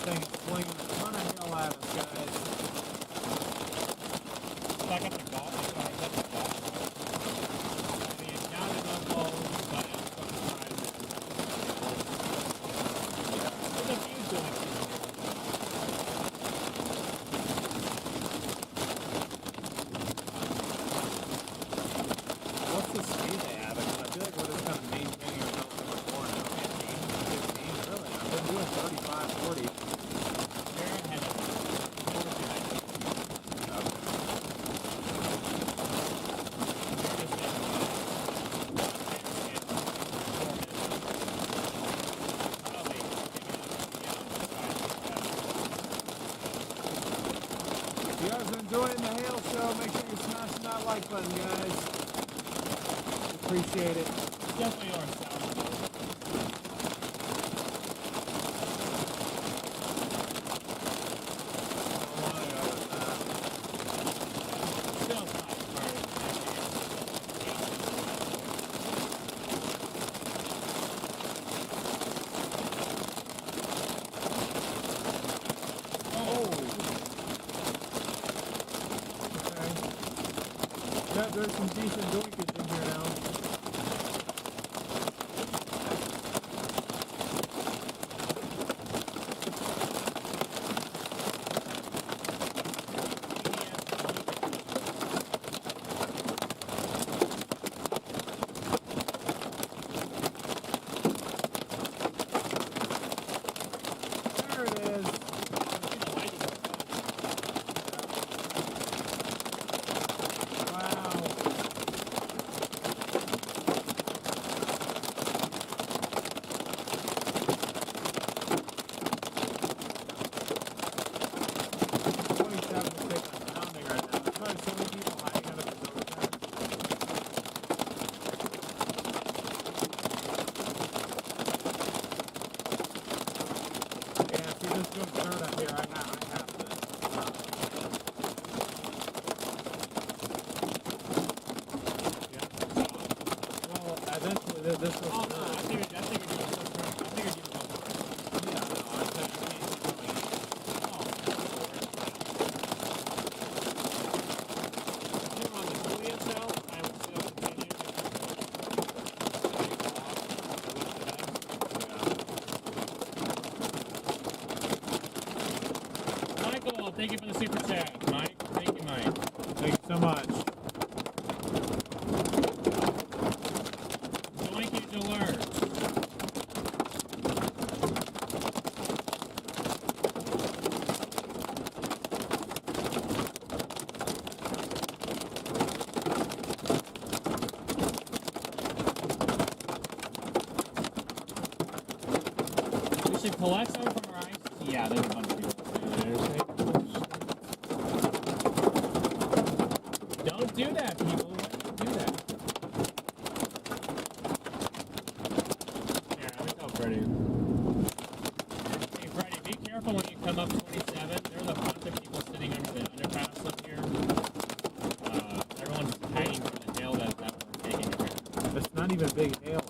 Speaker 2: thing is slinging a ton of hail at us, guys.
Speaker 1: Back up the golf. I mean, it's down to no lows, but it's going to try to. There's a few doing it.
Speaker 2: What's the speed they have? I feel like we're just kind of maintaining ourselves so much more now. 15, really? I've been doing 35, 40.
Speaker 1: They're ahead of us.
Speaker 2: If you guys are enjoying the hail show, make sure you're smashing that like button, guys. Appreciate it.
Speaker 1: Definitely our sound. Still not
Speaker 2: Yeah, there's some decent doinkage in here now. There it is. Wow. This was
Speaker 1: oh, no, I figured you were doing something. I figured you were going for it.
Speaker 2: yeah, no, I said you can't keep going.
Speaker 1: If you were on the Juliet cell, I would still continue. Michael, thank you for the super chat. Mike, thank you, Mike.
Speaker 2: Thank you so much.
Speaker 1: Thank you to learn. We should collect some from our ice. Yeah, there's a bunch of people. Don't do that, people. Don't do that. Freddie. Hey, Freddie, be careful when you come up 27. There's a bunch of people sitting under the underpass up here. Everyone's hiding from the hail that we're taking here.
Speaker 2: It's not even big hail.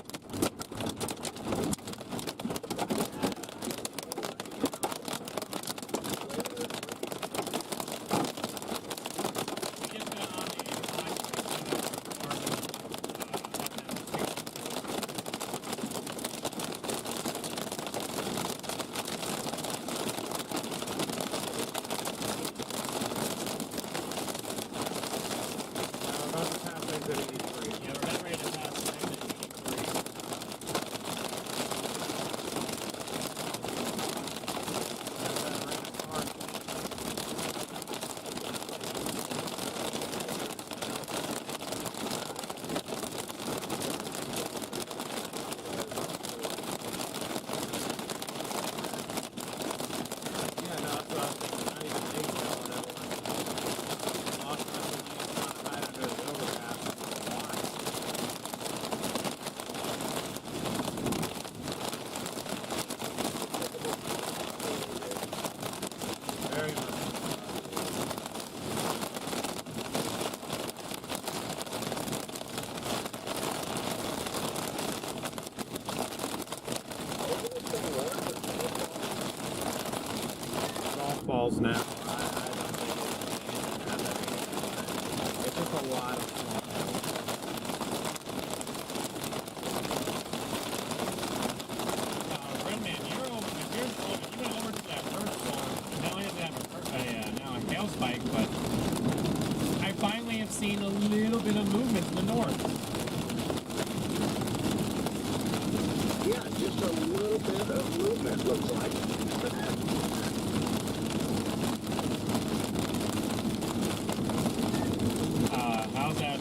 Speaker 2: falls now. I don't think it's just a lot of small falls.
Speaker 1: Redman, you went over to that first storm. Not only does it have now a hail spike, but I finally have seen a little bit of movement to the north.
Speaker 6: Yeah, just a little bit of movement, looks like.
Speaker 1: How's that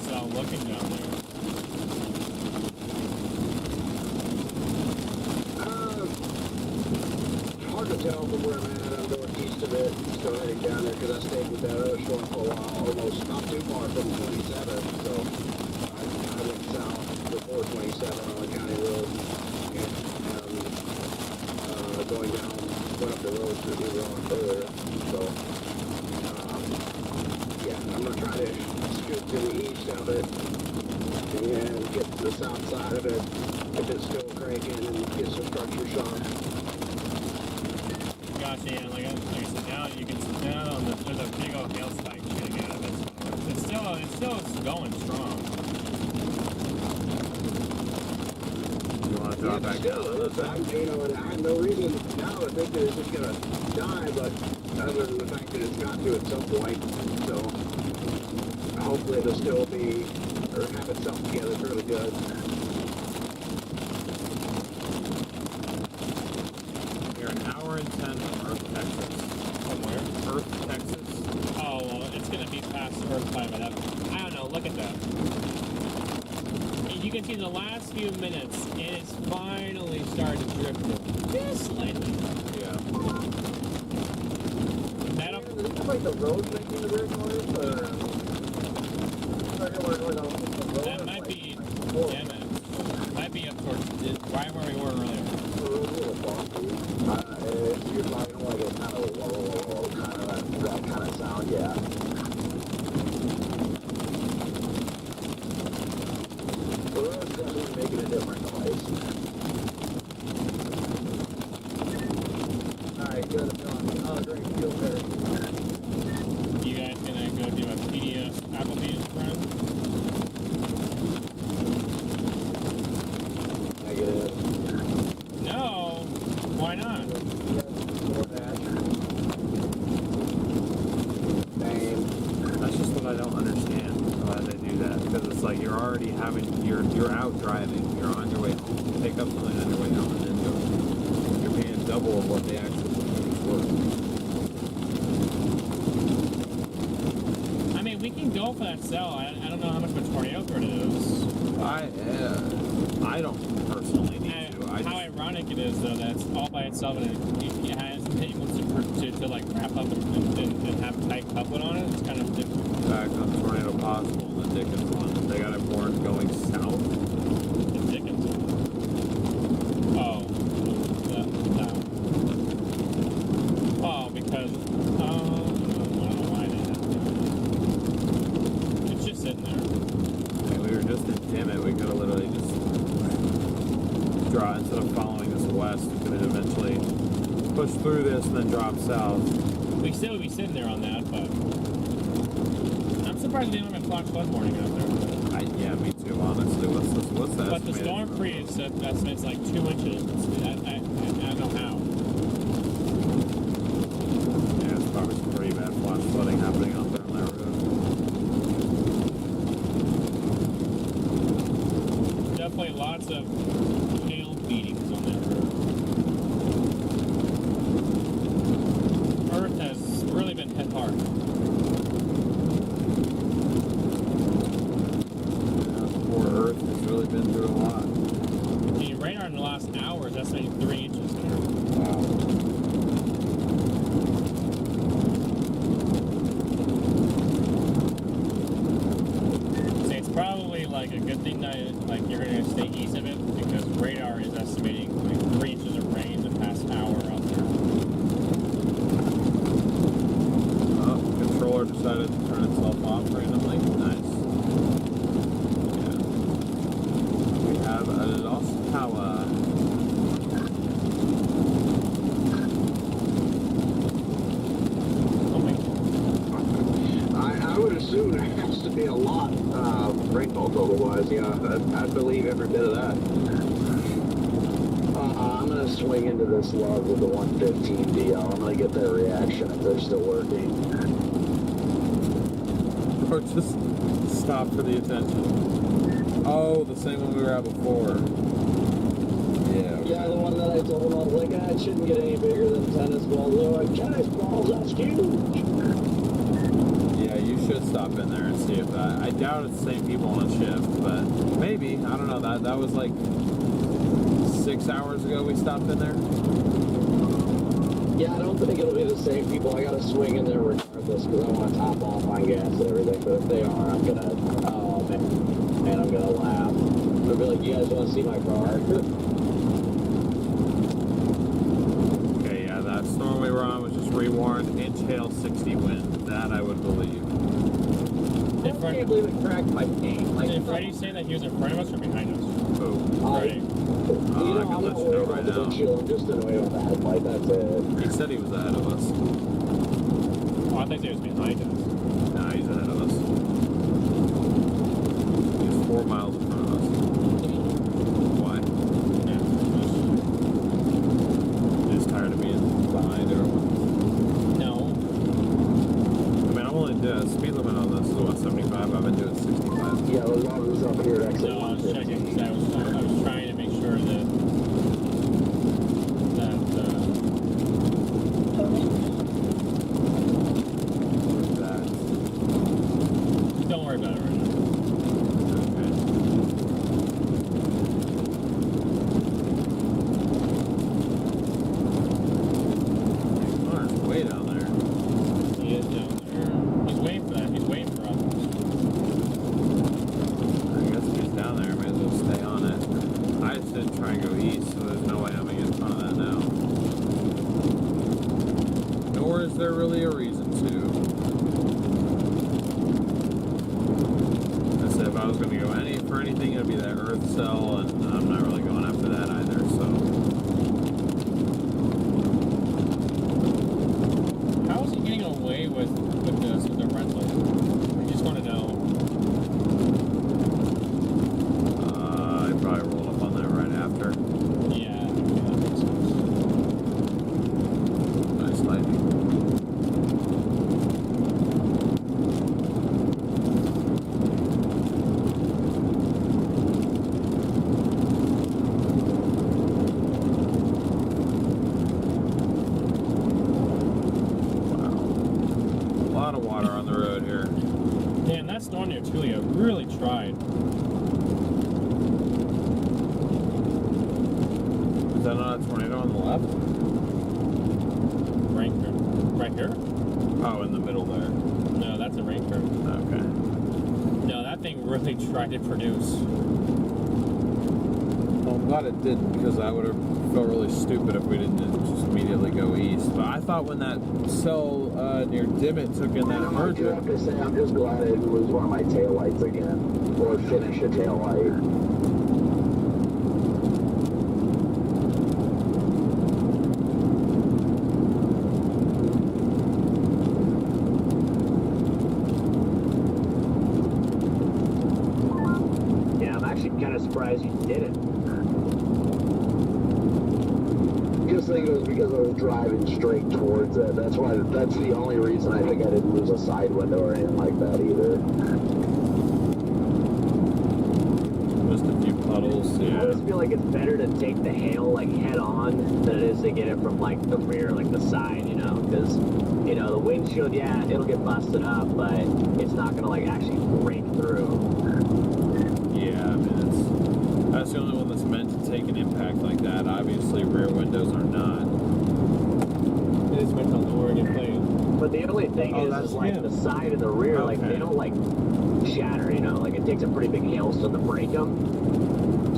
Speaker 1: cell looking down there?
Speaker 6: Hard to tell from where I'm at. I'm northeast of it, still heading down there because I stayed with that other storm for a while, almost not too far from 27. So I went south before 27 on the county road, and going down, went up the road to the wrong further. So yeah, I'm gonna try to scoot to the east of it and get to the south side of it if it's still cranking and get some structure shot.
Speaker 1: Gotcha, yeah, like I said, now you can see now there's a big old hail spike shooting out of it. It's still going strong.
Speaker 2: You want to drop back down?
Speaker 6: I have no reason now to think that it's just gonna die, but other than the fact that it's got to at some point, so hopefully it'll still be or have itself together fairly good.
Speaker 2: You're an hour and 10 from Earth, Texas.
Speaker 1: From where?
Speaker 2: Earth, Texas.
Speaker 1: Oh, well, it's going to be past Earth by about I don't know, look at that. And you can see the last few minutes, and it's finally started to drift just slightly.
Speaker 2: Yeah.
Speaker 6: Is it like the road making the weird noise, or?
Speaker 1: That might be, yeah, man. Might be up towards right where we were earlier.
Speaker 6: You're talking like a kind of low, kind of that kind of sound, yeah. The road's definitely making a different noise. Alright, good. Oh, great. Feel better.
Speaker 1: You guys gonna go do a PDF Applebee's run?
Speaker 6: Negative.
Speaker 1: No! Why not?
Speaker 2: That's just what I don't understand. Why they do that? Because it's like you're already you're out driving. You're on your way home. Pick up something on your way home, and then you're paying double of what they actually worth.
Speaker 1: I mean, we can go for that cell. I don't know how much of a tornado threat it is.
Speaker 2: I don't personally need to.
Speaker 1: How ironic it is, though, that it's all by itself and it has able to like wrap up and have tight coupling on it. It's kind of different.
Speaker 2: Back on Tornado Possible and the Dickens one. They got it born going south.
Speaker 1: The Dickens one. Oh. That. Oh, because... I don't know why they have to. It's just sitting there.
Speaker 2: I mean, we were just in Dimmit. We could have literally just draw instead of following this west. We could have eventually pushed through this and then drop south.
Speaker 1: We still would be sitting there on that, but I'm surprised they don't have flash flood warning out there.
Speaker 2: Yeah, me too. Honestly, what's that?
Speaker 1: But the storm creates estimates like 2 inches. I don't know how.
Speaker 2: Yeah, it's probably some pretty bad flash flooding happening out there on that road.
Speaker 1: Definitely lots of hail beatings on that road. Earth has really been hit hard.
Speaker 2: Poor Earth has really been through a lot.
Speaker 1: The radar in the last hour is estimating 3 inches there.
Speaker 2: Wow.
Speaker 1: So it's probably like a good thing that like you're going to stay east of it because radar is estimating like 3 inches of rain the past hour out there.
Speaker 2: Controller decided to turn itself off randomly. Nice. Yeah. We have a lost power.
Speaker 6: to be a lot, rainfall total-wise, yeah. I'd believe every bit of that. I'm going to swing into this log with the 115 DL. I'm going to get their reaction if they're still working.
Speaker 2: Or just stop for the attention. Oh, the same one we were at before. Yeah. Okay.
Speaker 6: Yeah, the one that I told them, I was like, it shouldn't get any bigger than tennis balls. They're like, tennis balls, that's huge.
Speaker 2: Yeah, you should stop in there and see if that. I doubt it's the same people on shift, but maybe. I don't know. That was like 6 hours ago we stopped in there.
Speaker 6: Yeah, I don't think it'll be the same people. I gotta swing in there regardless because I want to top off on gas and everything. But if they are, I'm gonna, oh man, I'm gonna laugh. I'll be like, you guys want to see my car?
Speaker 2: Okay, yeah, that storm we were on was just rewarned. Inch hail, 60 wind. That I would believe.
Speaker 4: I can't believe it cracked my paint. Like,
Speaker 1: Did Freddie say that he was in front of us or behind us?
Speaker 2: Oh,
Speaker 1: Freddie.
Speaker 2: I
Speaker 6: I'm
Speaker 2: can
Speaker 6: not
Speaker 2: let you know
Speaker 6: worried
Speaker 2: right
Speaker 6: about the
Speaker 2: now.
Speaker 6: windshield. I'm just annoyed with the headlight. That's it.
Speaker 2: He said he was ahead of us.
Speaker 1: Oh, I think he was behind us.
Speaker 2: Nah, he's ahead of us. He's 4 miles in front of us. Why?
Speaker 1: Yeah.
Speaker 2: Just tired of being behind everyone.
Speaker 1: No.
Speaker 2: I mean, I'm only doing speed limit on this is what, 75? I've been doing 65.
Speaker 6: Yeah, the log was up here at exit
Speaker 1: No, I was
Speaker 6: 115.
Speaker 1: checking because I was trying to make sure that
Speaker 2: What's that?
Speaker 1: don't worry about it right now.
Speaker 2: Okay. Connor's way down there.
Speaker 1: He is down there. He's waiting for that. He's waiting for us.
Speaker 2: I guess if he's down there, I may as well stay on it. I just didn't try and go east, so there's no way I'm gonna get in front of that now. Nor is there really a reason to. I said if I was gonna go for anything, it'd be that earth cell, and I'm not really going after that either, so.
Speaker 1: How is he getting away with this with the rental? I just want to know.
Speaker 2: I probably rolled up on that right after.
Speaker 1: Yeah, that makes sense.
Speaker 2: Nice lighting. Wow. A lot of water on the road here.
Speaker 1: Man, that storm near Tulia really tried.
Speaker 2: Is that not a tornado on the left?
Speaker 1: Rain curve. Right here?
Speaker 2: Oh, in the middle there.
Speaker 1: No, that's a rain curve.
Speaker 2: Okay.
Speaker 1: No, that thing really tried to produce.
Speaker 2: Well, I'm glad it didn't, because I would have felt really stupid if we didn't just immediately go east. But I thought when that cell near Dimmit took in that
Speaker 6: I do
Speaker 2: merger.
Speaker 6: have to say, I'm just glad I didn't lose one of my taillights again. Or finish a taillight.
Speaker 4: yeah, I'm actually kind of surprised you didn't.
Speaker 6: Just think it was because I was driving straight towards it. That's the only reason I think I didn't lose a side window or anything like that either.
Speaker 2: Just a few puddles,
Speaker 4: I
Speaker 2: yeah.
Speaker 4: always feel like it's better to take the hail like head on than it is to get it from like the rear, like the side, you know, because you know the windshield, yeah, it'll get busted up, but it's not gonna like actually break through.
Speaker 2: Yeah, I mean, that's the only one that's meant to take an impact like that. Obviously, rear windows are not.
Speaker 1: It is meant on the Oregon plate.
Speaker 4: But the only thing
Speaker 2: that's
Speaker 4: is like
Speaker 2: him.
Speaker 4: the side and the rear, like
Speaker 2: Okay.
Speaker 4: they don't like shatter, you know, like it takes a pretty big hailstone to break them.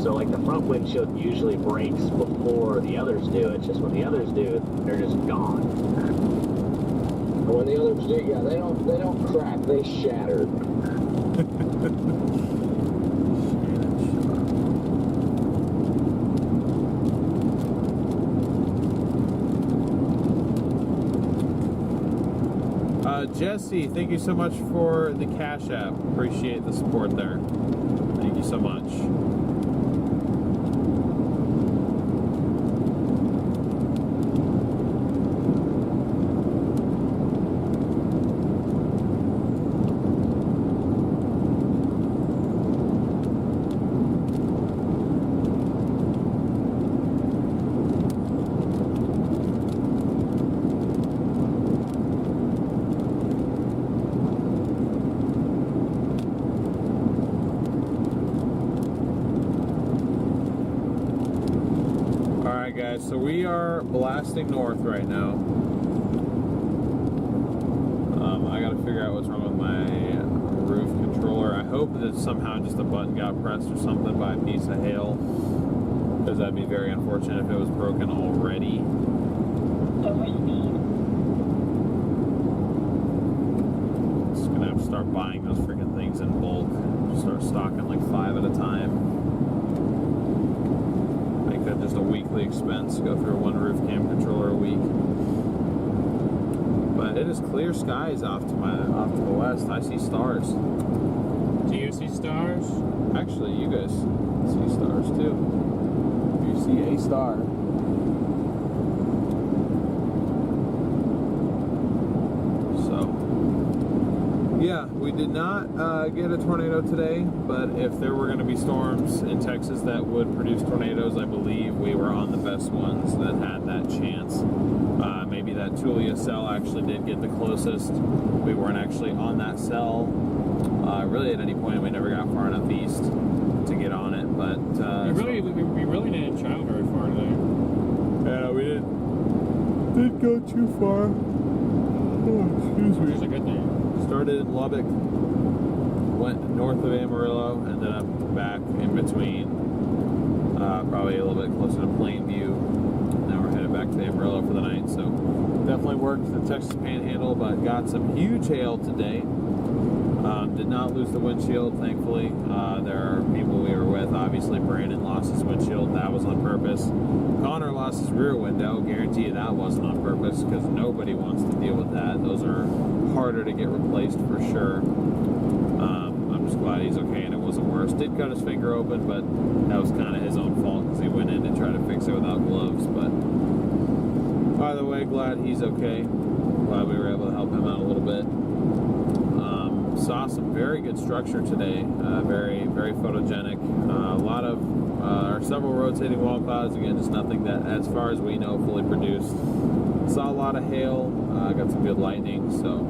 Speaker 4: So like the front windshield usually breaks before the others do. It's just when the others do, they're just gone.
Speaker 6: And when the others do, yeah, they don't crack, they shatter.
Speaker 2: Jesse, thank you so much for the Cash App. Appreciate the support there. Thank you so much. So we are blasting north right now. I gotta figure out what's wrong with my roof controller. I hope that somehow just a button got pressed or something by a piece of hail, because that'd be very unfortunate if it was broken already. Just gonna have to start buying those freaking things in bulk. Start stocking like 5 at a time. Just a weekly expense, go through one roof cam controller a week. But it is clear skies off to the west. I see stars.
Speaker 1: Do you see stars?
Speaker 2: Actually, you guys see stars too. You see a star. Yeah, we did not get a tornado today, but if there were going to be storms in Texas that would produce tornadoes, I believe we were on the best ones that had that chance. Maybe that Tulia cell actually did get the closest. We weren't actually on that cell really at any point. We never got far enough east to get on it, but
Speaker 1: we really didn't travel very far today.
Speaker 2: Yeah, we didn't go too far. Oh, excuse me.
Speaker 1: Which is a good thing.
Speaker 2: Started in Lubbock, went north of Amarillo, ended up back in between, probably a little bit closer to Plainview. Now we're headed back to Amarillo for the night, so definitely worked the Texas Panhandle, but got some huge hail today. Did not lose the windshield, thankfully. There are people we were with. Obviously, Brandon lost his windshield. That was on purpose. Connor lost his rear window. Guarantee you that wasn't on purpose, because nobody wants to deal with that. Those are harder to get replaced for sure. I'm just glad he's okay and it wasn't worse. Did cut his finger open, but that was kind of his own fault because he went in to try to fix it without gloves. But by the way, glad he's okay. Glad we were able to help him out a little bit. Saw some very good structure today. Very, very photogenic. A lot of several rotating wall clouds. Again, just nothing that, as far as we know, fully produced. Saw a lot of hail. Got some good lightning. So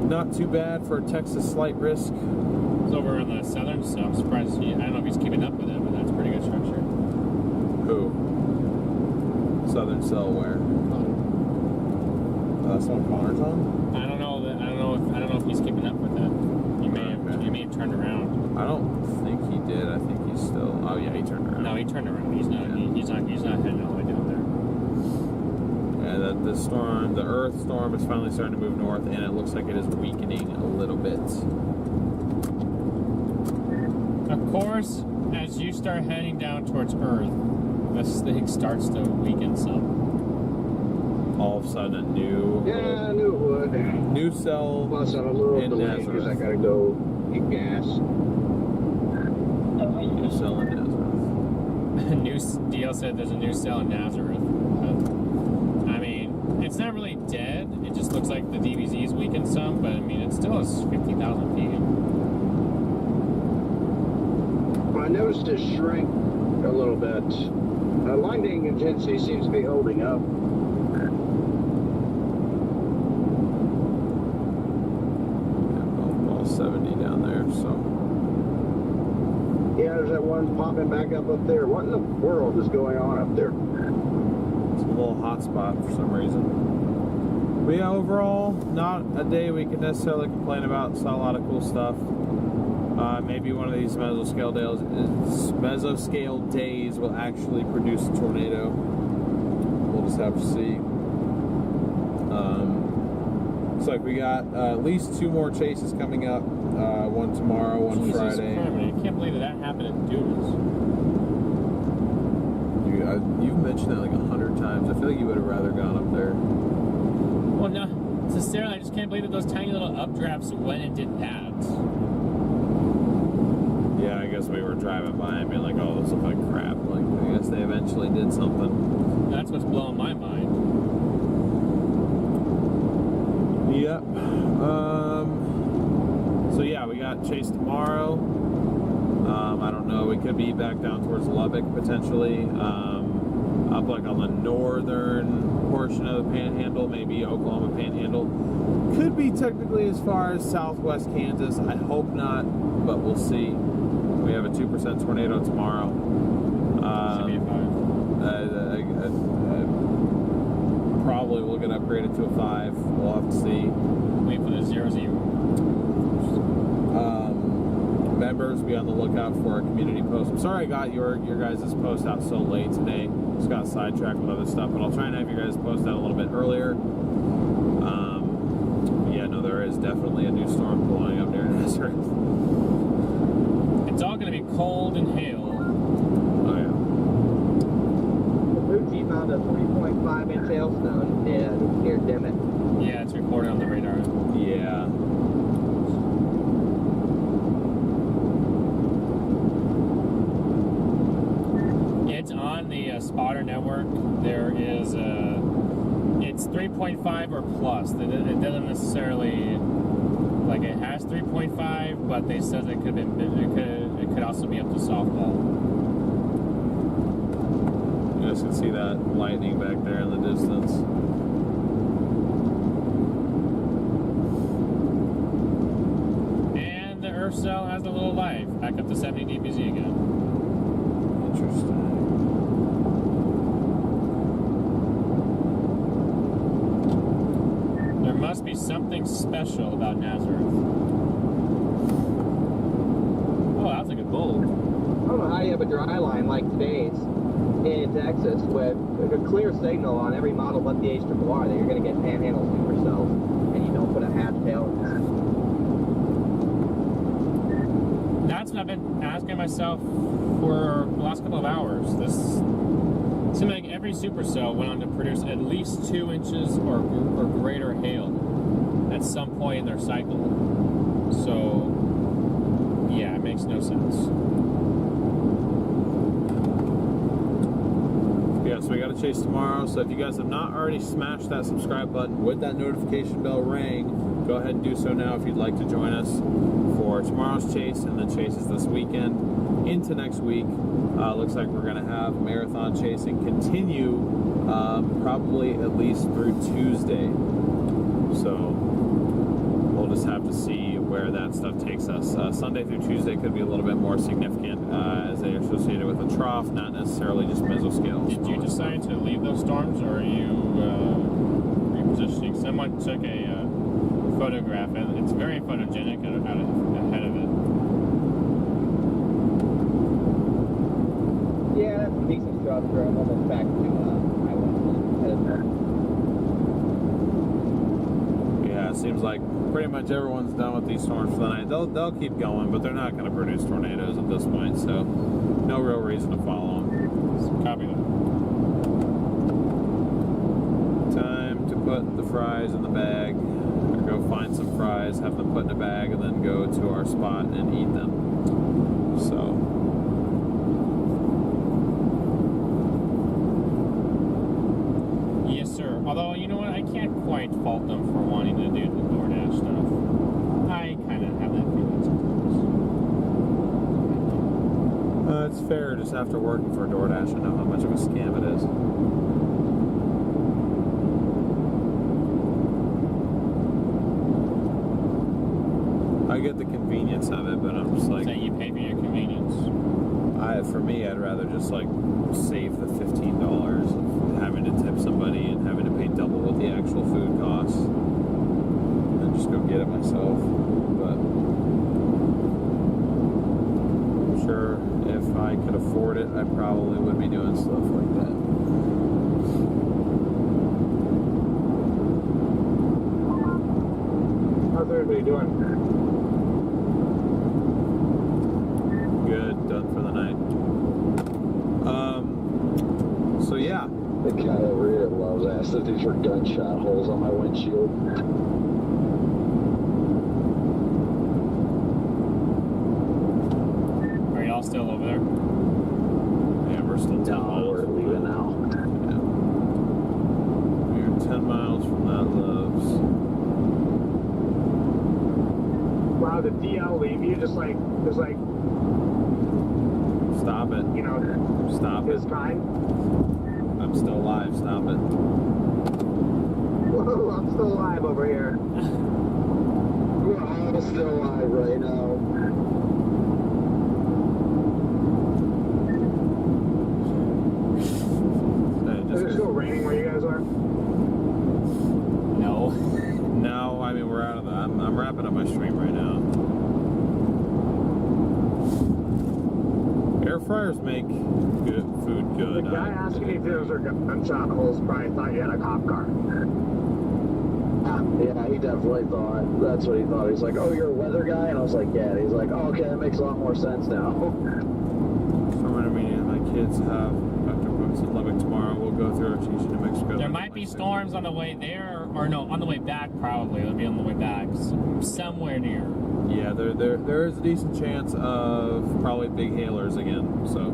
Speaker 2: not too bad for Texas slight risk.
Speaker 1: It's over in the southern, so I'm surprised. I don't know if he's keeping up with it, but that's pretty good structure.
Speaker 2: Who? Southern cell where? That's what Connor's on?
Speaker 1: I don't know if he's keeping up with that. He may have turned around.
Speaker 2: I don't think he did. I think he's still. Oh yeah, he turned around.
Speaker 1: No, he turned around. He's not. Yeah. He's not heading all the way down there.
Speaker 2: Yeah, the storm, the Earth storm, is finally starting to move north, and it looks like it is weakening a little bit.
Speaker 1: Of course, as you start heading down towards Earth, this thing starts to weaken some.
Speaker 2: All of a sudden, a new
Speaker 6: Yeah, I knew it would.
Speaker 2: new cell
Speaker 6: Plus, I'm a little
Speaker 2: in
Speaker 6: delayed because I
Speaker 2: Nazareth.
Speaker 6: gotta go get gas.
Speaker 2: New cell in Nazareth.
Speaker 1: DL said there's a new cell in Nazareth. I mean, it's not really dead. It just looks like the DBZ is weakened some, but I mean, it still has 50,000 feet.
Speaker 6: Well, I noticed it shrink a little bit. Lightning intensity seems to be holding up.
Speaker 2: All 70 down there, so.
Speaker 6: Yeah, there's that one popping back up there. What in the world is going on up there?
Speaker 2: It's a little hot spot for some reason. But yeah, overall, not a day we can necessarily complain about. Saw a lot of cool stuff. Maybe one of these mesoscale days will actually produce a tornado. We'll just have to see. Looks like we got at least 2 more chases coming up. One tomorrow, one
Speaker 1: Jesus
Speaker 2: Friday.
Speaker 1: Christ, I can't believe that happened in Dumas.
Speaker 2: You've mentioned that like 100 times. I feel like you would have rather gone up there.
Speaker 1: Well, no, necessarily. I just can't believe that those tiny little updrafts went and did that.
Speaker 2: Yeah, I guess we were driving by and being like, oh, this looks like crap. Like, I guess they eventually did something.
Speaker 1: That's what's blowing my mind.
Speaker 2: Yep. So yeah, we got Chase tomorrow. I don't know. We could be back down towards Lubbock potentially. Up like on the northern portion of the Panhandle, maybe Oklahoma Panhandle. Could be technically as far as southwest Kansas. I hope not, but we'll see. We have a 2% tornado tomorrow.
Speaker 1: Should be a 5.
Speaker 2: Probably will get upgraded to a 5. We'll have to see.
Speaker 1: Wait for the 0-0.
Speaker 2: Members, be on the lookout for our community post. I'm sorry I got your guys' post out so late today. Just got sidetracked with other stuff, but I'll try and have you guys post out a little bit earlier. Yeah, no, there is definitely a new storm blowing up near Nazareth.
Speaker 1: It's all going to be cold and hail.
Speaker 2: Oh yeah.
Speaker 8: The Fuji found a 3.5-inch hailstone near Dimmit.
Speaker 1: Yeah, it's recorded on the radar.
Speaker 2: Yeah.
Speaker 1: It's on the spotter network. There is it's 3.5 or plus. It doesn't necessarily, like, it has 3.5, but they said it could also be up to softball.
Speaker 2: You guys can see that lightning back there in the distance.
Speaker 1: And the Earth cell has a little life, back up to 70 dBz again.
Speaker 2: Interesting.
Speaker 1: There must be something special about Nazareth. Oh, that's a good bulb.
Speaker 8: I don't know how you have a dry line like today's in Texas with a clear signal on every model but the HRR that you're going to get Panhandle supercells, and you don't put a half tail in that.
Speaker 1: That's what I've been asking myself for the last couple of hours. This seemed like every supercell went on to produce at least 2 inches or greater hail at some point in their cycle. So, yeah, it makes no sense.
Speaker 2: Yeah, so we got a chase tomorrow. So if you guys have not already smashed that subscribe button with that notification bell ring, go ahead and do so now if you'd like to join us for tomorrow's chase and the chases this weekend into next week. Looks like we're going to have marathon chasing continue probably at least through Tuesday. So we'll just have to see where that stuff takes us. Sunday through Tuesday could be a little bit more significant as they are associated with a trough, not necessarily just mesoscale.
Speaker 1: Did you decide to leave those storms, or are you repositioning? Someone took a photograph, and it's very photogenic ahead of it.
Speaker 8: Yeah, that's a decent structure. I'm almost back to
Speaker 2: Yeah, it seems like pretty much everyone's done with these storms for the night. They'll keep going, but they're not going to produce tornadoes at this point, so no real reason to follow them.
Speaker 1: Copy that.
Speaker 2: Time to put the fries in the bag. Go find some fries, have them put in a bag, and then go to our spot and eat them. So.
Speaker 1: Yes, sir. Although, you know what? I can't quite fault them for wanting to do the DoorDash stuff. I kind of have that feeling sometimes.
Speaker 2: It's fair, just after working for DoorDash, I know how much of a scam it is. I get the convenience of it, but I'm just like...
Speaker 1: So you pay for your convenience.
Speaker 2: For me, I'd rather just like save the $15 of having to tip somebody and having to pay double what the actual food costs, and just go get it myself. But I'm sure if I could afford it, I probably would be doing stuff like that.
Speaker 8: How's everybody doing?
Speaker 2: Good, done for the night. So yeah.
Speaker 6: The guy over here loves guess that these were gunshot holes on my windshield.
Speaker 1: Are y'all still over there?
Speaker 2: Yeah, we're still 10
Speaker 6: No,
Speaker 2: miles.
Speaker 6: we're leaving now.
Speaker 2: Yeah. We're 10 miles from that Love's.
Speaker 4: Wow, the DL leave you just like
Speaker 2: Stop it.
Speaker 4: you know
Speaker 2: Stop
Speaker 4: his
Speaker 2: it.
Speaker 4: time.
Speaker 2: I'm still alive. Stop it.
Speaker 4: Whoa, I'm still alive over here.
Speaker 6: We're all still alive right now.
Speaker 4: Is it still raining where you guys are?
Speaker 1: No.
Speaker 2: No, I mean, we're out of the. I'm wrapping up my stream right now. Air fryers make good food good.
Speaker 4: The guy asking if those are gunshot holes probably thought you had a cop car.
Speaker 6: Yeah, he definitely thought. That's what he thought. He's like, oh, you're a weather guy? And I was like, yeah. And he's like, oh, okay, that makes a lot more sense now.
Speaker 2: StormRunner Media, my kids have Dr. Books in Lubbock tomorrow. We'll go through our teaching in Mexico.
Speaker 1: There might be storms on the way there, or no, on the way back probably. It'll be on the way back, somewhere near.
Speaker 2: Yeah, there is a decent chance of probably big hailers again. So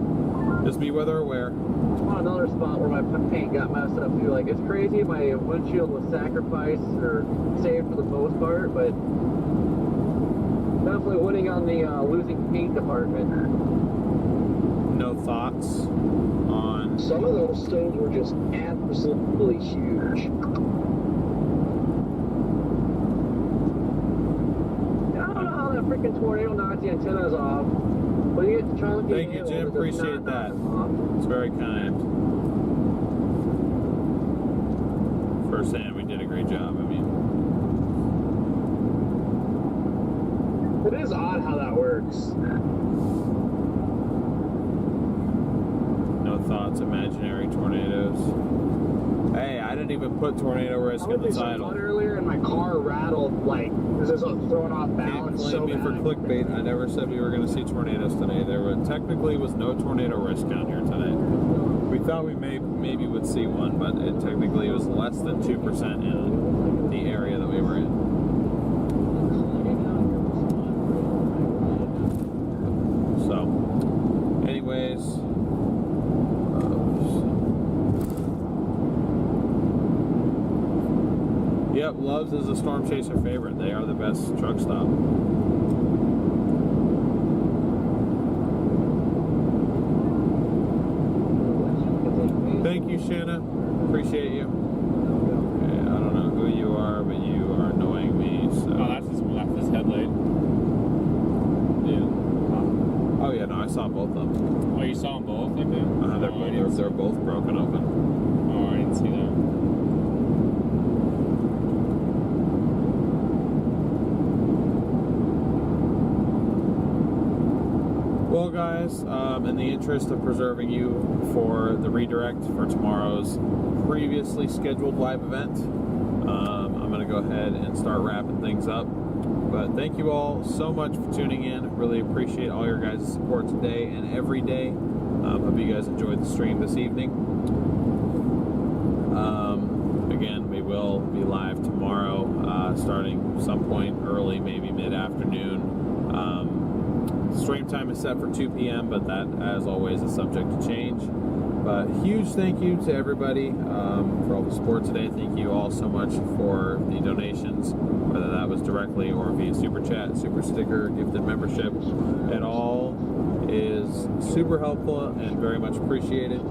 Speaker 2: just be weather aware.
Speaker 7: On another spot where my paint got messed up too. Like, it's crazy. My windshield was sacrificed or saved for the most part, but definitely winning on the losing paint department.
Speaker 2: No thoughts on.
Speaker 6: Some of those stones were just absolutely huge.
Speaker 7: I don't know how that freaking tornado knocked the antennas off. But you get chunky.
Speaker 2: Thank you, Jim. Appreciate that. It's very kind. Firsthand, we did a great job. I mean,
Speaker 4: It is odd how that works.
Speaker 2: no thoughts, imaginary tornadoes. Hey, I didn't even put tornado risk in the title.
Speaker 4: Earlier, and my car rattled like this is throwing off
Speaker 2: Can't
Speaker 4: balance
Speaker 2: blame
Speaker 4: so
Speaker 2: me for
Speaker 4: bad.
Speaker 2: clickbait. I never said we were going to see tornadoes today. There technically was no tornado risk down here today. We thought we maybe would see one, but it technically was less than 2% in the area that we were in. So, anyways. Yep, Love's is a Storm Chaser favorite. They are the best truck stop. Thank you, Shanna. Appreciate you. Okay, I don't know who you are, but you are annoying me. So.
Speaker 1: Oh, that's his headlight.
Speaker 2: Yeah. Oh yeah, no, I saw both of them.
Speaker 1: Oh, you saw them both like that?
Speaker 2: They're both broken open.
Speaker 1: Oh, I didn't see that.
Speaker 2: Well, guys, in the interest of preserving you for the redirect for tomorrow's previously scheduled live event, I'm going to go ahead and start wrapping things up. But thank you all so much for tuning in. Really appreciate all your guys' support today and every day. Hope you guys enjoyed the stream this evening. Again, we will be live tomorrow, starting some point early, maybe mid-afternoon. Stream time is set for 2 p.m., but that, as always, is subject to change. But huge thank you to everybody for all the support today. Thank you all so much for the donations, whether that was directly or via Super Chat, Super Sticker, gifted membership. It all is super helpful and very much appreciated. I'm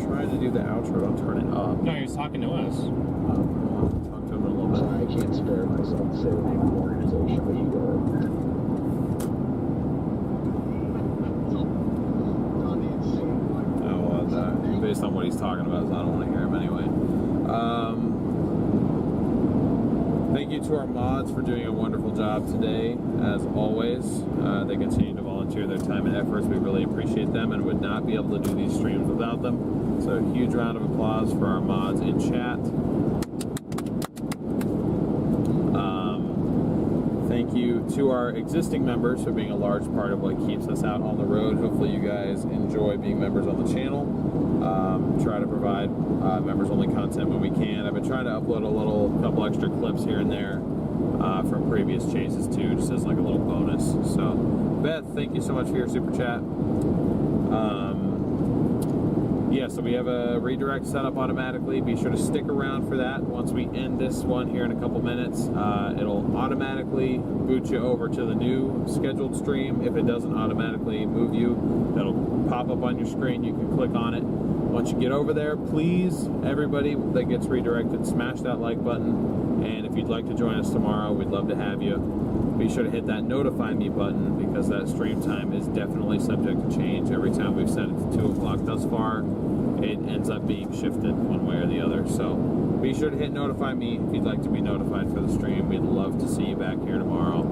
Speaker 2: trying to do the outro. Don't turn it up.
Speaker 1: No, he was talking to us.
Speaker 2: Talk to him in a little bit.
Speaker 6: I can't spare myself to say the name of the organization, but you go.
Speaker 2: Based on what he's talking about, so I don't want to hear him anyway. Thank you to our mods for doing a wonderful job today, as always. They continue to volunteer their time and efforts. We really appreciate them and would not be able to do these streams without them. So a huge round of applause for our mods in chat. Thank you to our existing members for being a large part of what keeps us out on the road. Hopefully you guys enjoy being members on the channel. Try to provide members-only content when we can. I've been trying to upload a couple extra clips here and there from previous chases too, just as like a little bonus. So, Beth, thank you so much for your super chat. Yeah, so we have a redirect set up automatically. Be sure to stick around for that. Once we end this one here in a couple minutes, it'll automatically boot you over to the new scheduled stream. If it doesn't automatically move you, that'll pop up on your screen. You can click on it. Once you get over there, please, everybody that gets redirected, smash that like button. And if you'd like to join us tomorrow, we'd love to have you. Be sure to hit that notify me button, because that stream time is definitely subject to change. Every time we've set it to 2 o'clock thus far, it ends up being shifted one way or the other. So be sure to hit notify me if you'd like to be notified for the stream. We'd love to see you back here tomorrow.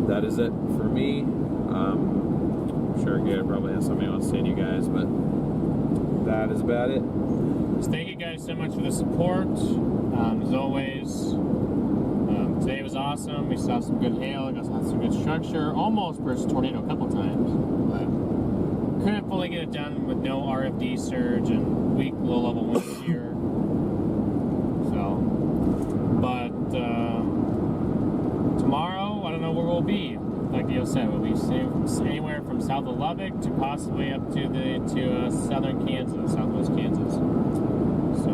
Speaker 2: That is it for me. I'm sure Garrett probably has something he wants to say to you guys, but that is about it.
Speaker 1: Thank you guys so much for the support. As always, today was awesome. We saw some good hail, got some good structure. Almost burst a tornado a couple times, but couldn't fully get it done with no RFD surge and weak low-level winds here. So, but tomorrow, I don't know where we'll be. Like Neil said, we'll be anywhere from south of Lubbock to possibly up to southern Kansas, southwest Kansas. So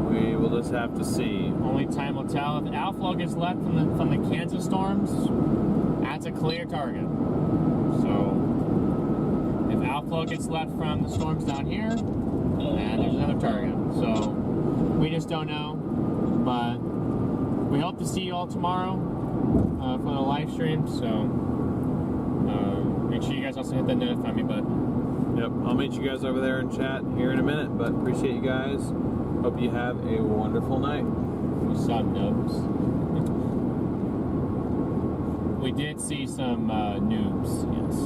Speaker 2: we will just have to see.
Speaker 1: Only time will tell. If Outflow gets left from the Kansas storms, that's a clear target. So if Outflow gets left from the storms down here, then there's another target. So we just don't know. But we hope to see you all tomorrow for the live stream. So make sure you guys also hit that notify me button.
Speaker 2: Yep, I'll meet you guys over there in chat here in a minute, but appreciate you guys. Hope you have a wonderful night.
Speaker 1: We saw noobs. We did see some noobs, yes.